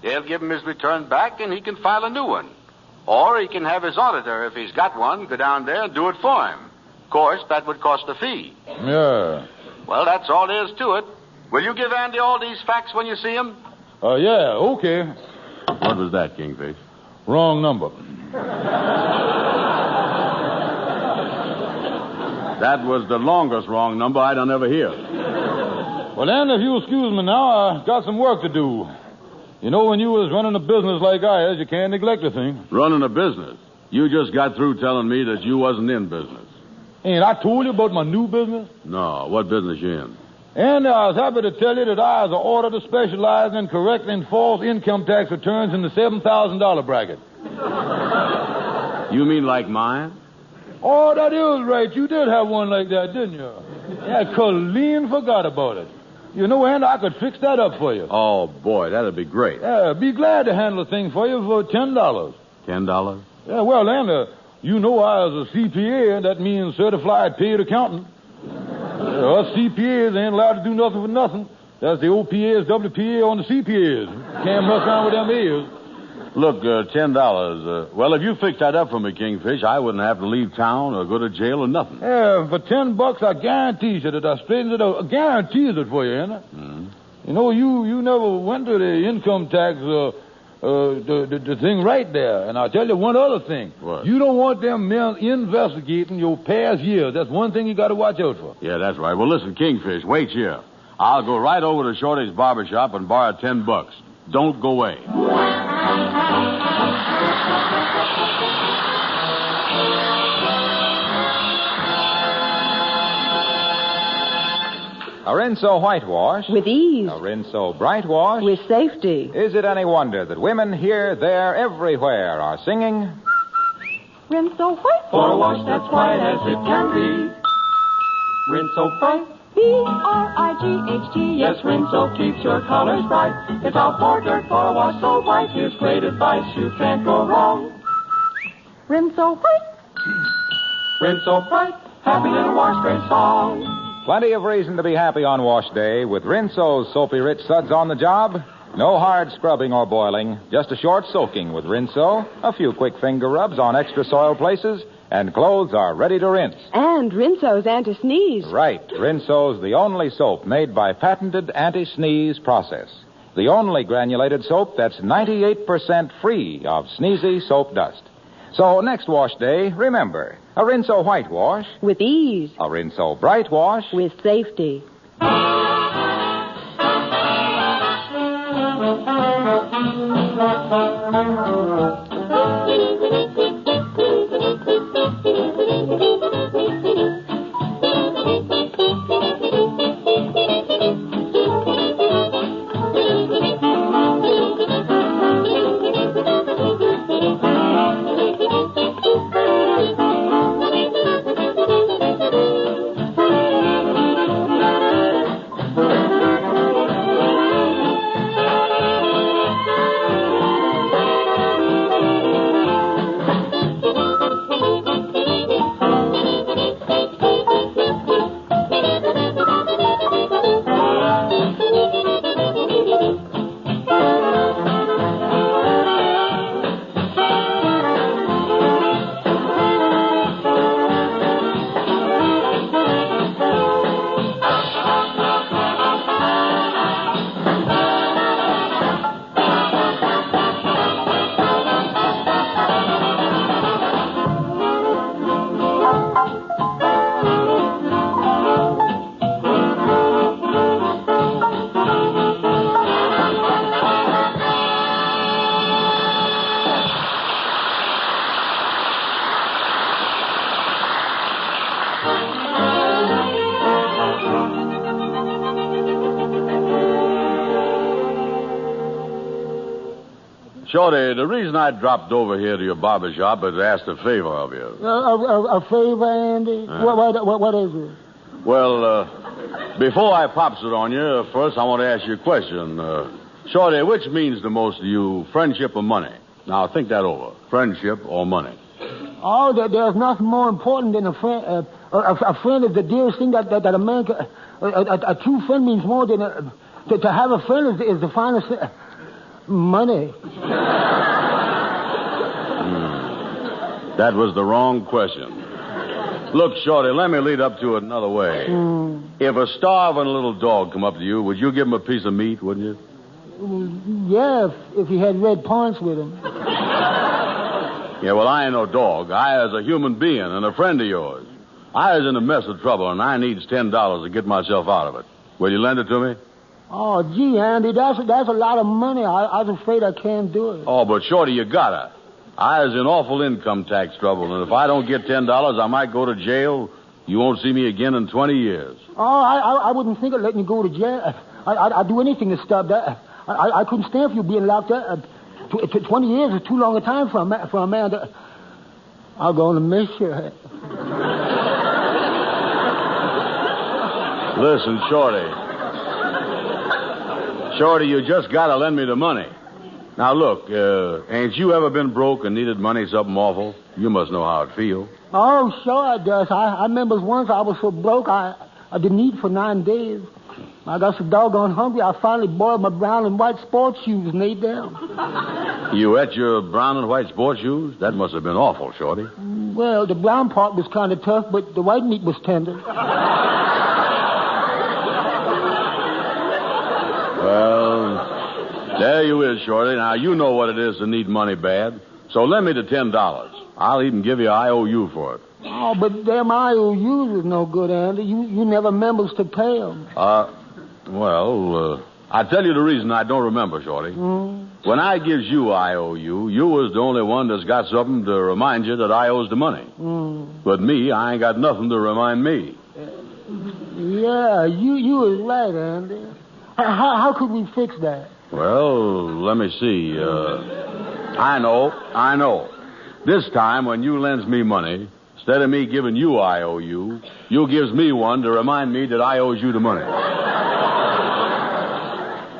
They'll give him his return back, and he can file a new one. Or he can have his auditor, if he's got one, go down there and do it for him. Of course, that would cost a fee. Yeah. Well, that's all there is to it. Will you give Andy all these facts when you see him? Yeah, okay. What was that, Kingfish? Wrong number. That was the longest wrong number I'd ever hear. Well, then, if you'll excuse me now, I got some work to do. You know, when you was running a business like I is, you can't neglect a thing. Running a business? You just got through telling me that you wasn't in business. Ain't I told you about my new business? No, what business you in? And I was happy to tell you that I was ordered to specialize in correcting false income tax returns in the $7,000 bracket. You mean like mine? Oh, that is right. You did have one like that, didn't you? Yeah, Colleen forgot about it. You know, and I could fix that up for you. Oh, boy, that'd be great. Yeah, be glad to handle the thing for you for $10. $10? Yeah, well, then, you know I was a CPA, and that means certified paid accountant. Us CPAs ain't allowed to do nothing for nothing. That's the OPAs, WPA on the CPAs. Can't mess around with them ears. Look, $10. Well, if you fix that up for me, Kingfish, I wouldn't have to leave town or go to jail or nothing. Yeah, for $10, I guarantee you that I straightened it out. I guarantees it for you, ain't I? Mm-hmm. You know, you never went to the income tax, the thing right there. And I'll tell you one other thing. What? You don't want them men investigating your past years. That's one thing you got to watch out for. Yeah, that's right. Well, listen, Kingfish, wait here. I'll go right over to Shorty's barber shop and borrow $10. Don't go away. A Rinso whitewash. With ease. A Rinso bright wash. With safety. Is it any wonder that women here, there, everywhere are singing? Rinso white. For a wash that's white as it can be. Rinso bright. B-R-I-G-H-T. Yes, Rinso keeps your colors bright. It's all powdered for a wash so white. Here's great advice, you can't go wrong. Rinso white. Rinso bright. Happy little wash day song. Plenty of reason to be happy on wash day with Rinso's soapy rich suds on the job. No hard scrubbing or boiling, just a short soaking with Rinso, a few quick finger rubs on extra soiled places, and clothes are ready to rinse. And Rinso's anti-sneeze. Right. Rinso's the only soap made by patented anti-sneeze process. The only granulated soap that's 98% free of sneezy soap dust. So next wash day, remember, a Rinso whitewash. With ease. A Rinso bright wash. With safety. Shorty, the reason I dropped over here to your barber shop is to ask a favor of you. A favor, Andy? What is it? Well, before I pops it on you, first I want to ask you a question. Shorty, which means the most to you, friendship or money? Now, think that over. Friendship or money? Oh, there's nothing more important than a friend. A friend is the dearest thing that a man can... A true friend means more than... To have a friend is the finest thing... Money. That was the wrong question. Look, Shorty, let me lead up to it another way. If a starving little dog come up to you, would you give him a piece of meat, wouldn't you? Yeah, if he had red pants with him. Yeah, well, I ain't no dog. I is a human being and a friend of yours. I is in a mess of trouble, and I needs $10 to get myself out of it. Will you lend it to me? Oh, gee, Andy, that's a lot of money. I was afraid I can't do it. Oh, but Shorty, you gotta. I was in awful income tax trouble, and if I don't get $10, I might go to jail. You won't see me again in 20 years. Oh, I wouldn't think of letting you go to jail. I'd do anything to stop that. I couldn't stand for you being locked up. 20 years is too long a time for a man to... I'm going to miss you. Listen, Shorty. Shorty, you just gotta lend me the money. Now, look, ain't you ever been broke and needed money something awful? You must know how it feels. Oh, sure I does. I remember once I was so broke, I didn't eat for 9 days. I got so doggone hungry, I finally boiled my brown and white sports shoes and ate them. You ate your brown and white sports shoes? That must have been awful, Shorty. Well, the brown part was kind of tough, but the white meat was tender. Well, there you is, Shorty. Now, you know what it is to need money bad. So lend me the $10. I'll even give you an IOU for it. Oh, but them IOUs is no good, Andy. You never remembers to pay them. I tell you the reason I don't remember, Shorty. When I gives you IOU, you was the only one that's got something to remind you that I owes the money. But me, I ain't got nothing to remind me. Yeah, you was right, Andy. How could we fix that? Well, let me see. I know. This time, when you lends me money, instead of me giving you IOU, you gives me one to remind me that I owes you the money.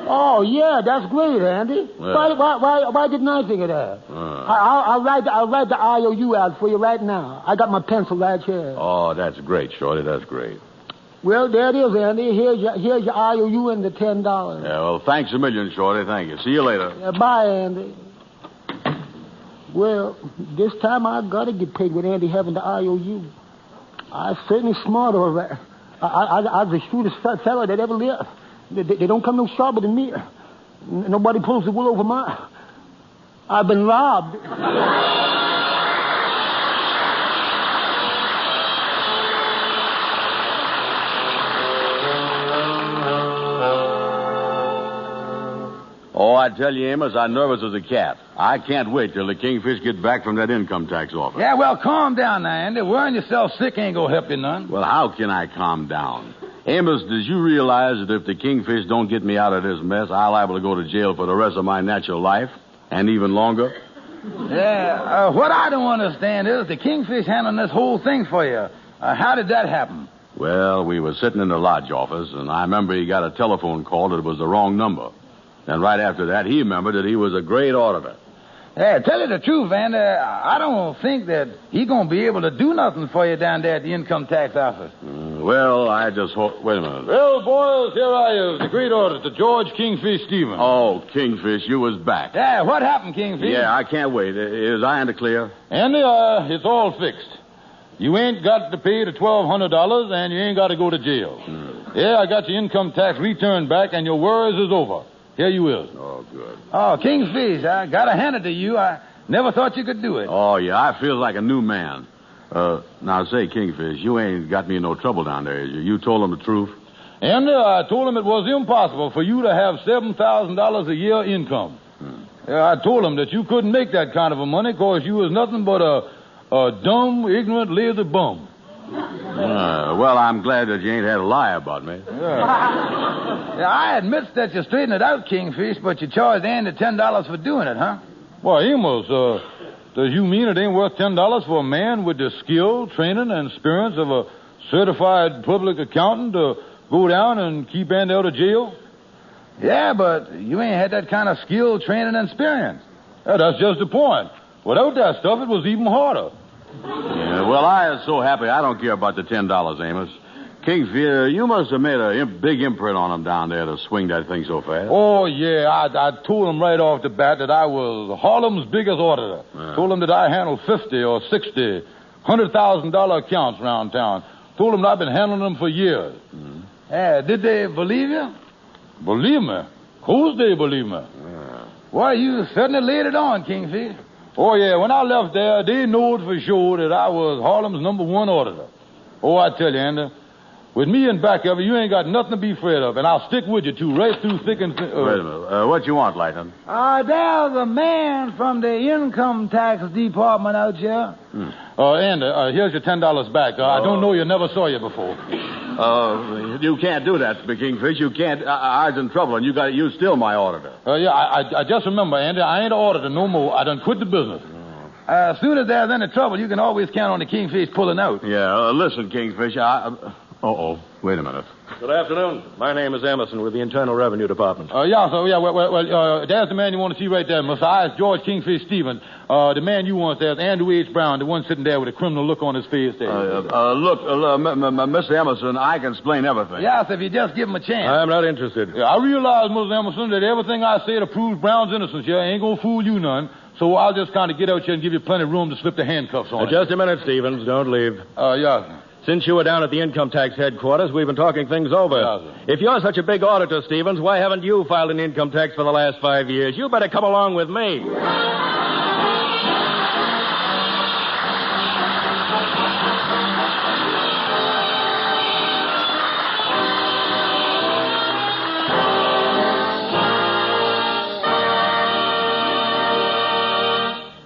Oh, yeah, that's great, Andy. Yeah. Why didn't I think of that? I'll write the IOU out for you right now. I got my pencil right here. Oh, that's great, Shorty. That's great. Well, there it is, Andy. Here's your IOU and the $10. Yeah, well, thanks a million, Shorty. Thank you. See you later. Bye, Andy. Well, this time I gotta get paid with Andy having the IOU. I certainly smart, all right. I was the shrewdest fella that ever lived. They don't come no sharper than me. Nobody pulls the wool over my... I've been robbed. Oh, I tell you, Amos, I'm nervous as a cat. I can't wait till the Kingfish get back from that income tax office. Yeah, well, calm down now, Andy. Worrying yourself sick ain't gonna help you none. Well, how can I calm down? Amos, did you realize that if the Kingfish don't get me out of this mess, I'm liable to go to jail for the rest of my natural life, and even longer? Yeah, what I don't understand is the Kingfish handling this whole thing for you. How did that happen? Well, we were sitting in the lodge office, and I remember he got a telephone call that it was the wrong number. And right after that, he remembered that he was a great auditor. Yeah, tell you the truth, Andy, I don't think that he gonna be able to do nothing for you down there at the income tax office. Well, I just hope... Wait a minute. Well, boys, here I is, the great auditor, George Kingfish Stevens. Oh, Kingfish, you was back. Yeah, what happened, Kingfish? Yeah, I can't wait. Is I in the clear? Andy, it's all fixed. You ain't got to pay the $1,200, and you ain't got to go to jail. Yeah, I got your income tax return back, and your worries is over. Here you is. Oh, good. Oh, Kingfish, I gotta hand it to you. I never thought you could do it. Oh, yeah, I feel like a new man. Now, say, Kingfish, you ain't got me in no trouble down there, is you? You told him the truth? Andy, I told him it was impossible for you to have $7,000 a year income. Yeah, I told him that you couldn't make that kind of a money because you was nothing but a dumb, ignorant, lazy bum. Well, I'm glad that you ain't had a lie about me. Yeah, I admit that you straightened it out, Kingfish, but you charged Andy $10 for doing it, huh? Well, Amos, does you mean it ain't worth $10 for a man with the skill, training, and experience of a certified public accountant to go down and keep Andy out of jail? Yeah, but you ain't had that kind of skill, training, and experience. Yeah, that's just the point. Without that stuff, it was even harder. Yeah, well, I am so happy I don't care about the $10, Amos. Kingfish, you must have made a big imprint on him down there to swing that thing so fast. Oh, yeah. I told him right off the bat that I was Harlem's biggest auditor. Told him that I handled 50 or 60, $100,000 accounts around town. Told him that I've been handling them for years. Yeah, did they believe you? Believe me? Of course they believe me. Well, you certainly laid it on, Kingfish. Oh, yeah. When I left there, they knowed for sure that I was Harlem's #1 auditor. Oh, I tell you, Andy, With me in back of you, you ain't got nothing to be afraid of, and I'll stick with you, too, right through thick and thin. Wait a minute. What you want, Lighton? There's a man from the income tax department out here. Andy, here's your $10 back. I don't know you, never saw you before. You can't do that, Kingfish. You can't. I's in trouble, and you still my auditor. I just remember, Andy, I ain't an auditor no more. I done quit the business. As soon as there's any trouble, you can always count on the Kingfish pulling out. Yeah, listen, Kingfish, wait a minute. Good afternoon. My name is Emerson with the Internal Revenue Department. There's the man you want to see right there, Mr. I. It's George Kingfish Stevens. The man you want there is Andrew H. Brown, the one sitting there with a criminal look on his face there. Mr. Emerson, I can explain everything. Yes, if you just give him a chance. I'm not interested. Yeah, I realize, Mr. Emerson, that everything I say to prove Brown's innocence here ain't gonna fool you none. So I'll just kind of get out here and give you plenty of room to slip the handcuffs on. Just a minute, Stevens. Don't leave. Yeah. Since you were down at the income tax headquarters, we've been talking things over. If you're such a big auditor, Stevens, why haven't you filed an income tax for the last 5 years? You better come along with me.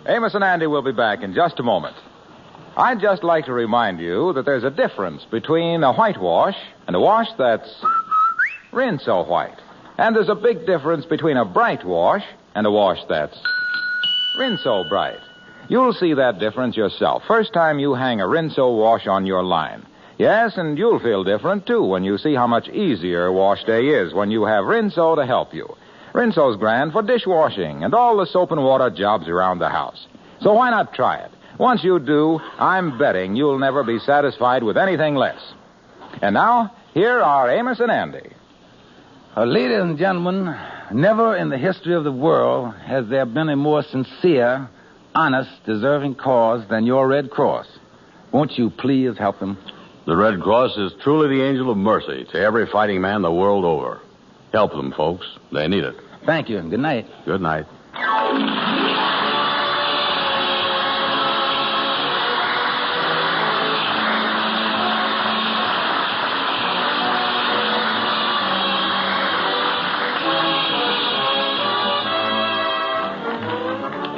Amos and Andy will be back in just a moment. I'd just like to remind you that there's a difference between a whitewash and a wash that's rinse-o-white. And there's a big difference between a bright wash and a wash that's rinse-o-bright. You'll see that difference yourself first time you hang a rinse-o-wash on your line. Yes, and you'll feel different, too, when you see how much easier wash day is when you have Rinso to help you. Rinso's grand for dishwashing and all the soap and water jobs around the house. So why not try it? Once you do, I'm betting you'll never be satisfied with anything less. And now, here are Amos and Andy. Ladies and gentlemen, never in the history of the world has there been a more sincere, honest, deserving cause than your Red Cross. Won't you please help them? The Red Cross is truly the angel of mercy to every fighting man the world over. Help them, folks. They need it. Thank you, and good night. Good night.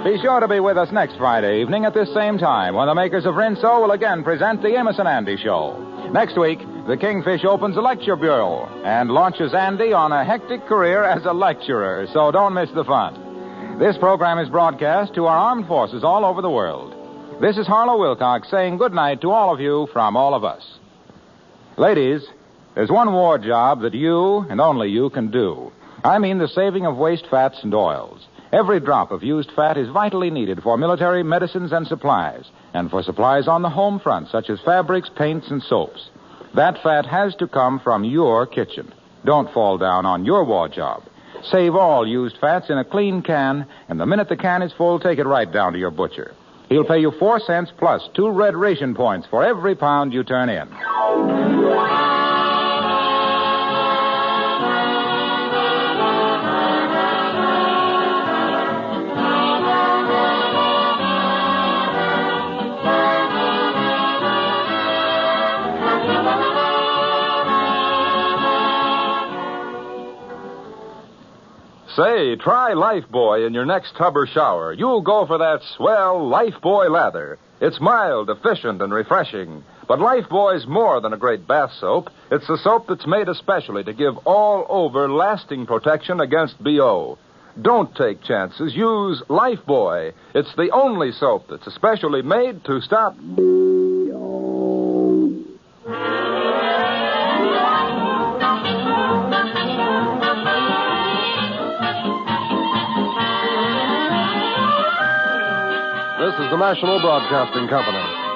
Be sure to be with us next Friday evening at this same time when the makers of Rinso will again present the Amos and Andy Show. Next week, the Kingfish opens a lecture bureau and launches Andy on a hectic career as a lecturer, so don't miss the fun. This program is broadcast to our armed forces all over the world. This is Harlow Wilcox saying good night to all of you from all of us. Ladies, there's one war job that you and only you can do. I mean the saving of waste fats and oils. Every drop of used fat is vitally needed for military medicines and supplies, and for supplies on the home front, such as fabrics, paints, and soaps. That fat has to come from your kitchen. Don't fall down on your war job. Save all used fats in a clean can, and the minute the can is full, take it right down to your butcher. He'll pay you 4 cents plus 2 red ration points for every pound you turn in. Say, try Lifebuoy in your next tub or shower. You'll go for that swell Lifebuoy lather. It's mild, efficient, and refreshing. But Lifebuoy's more than a great bath soap. It's a soap that's made especially to give all-over lasting protection against BO. Don't take chances. Use Lifebuoy. It's the only soap that's especially made to stop... This is the National Broadcasting Company.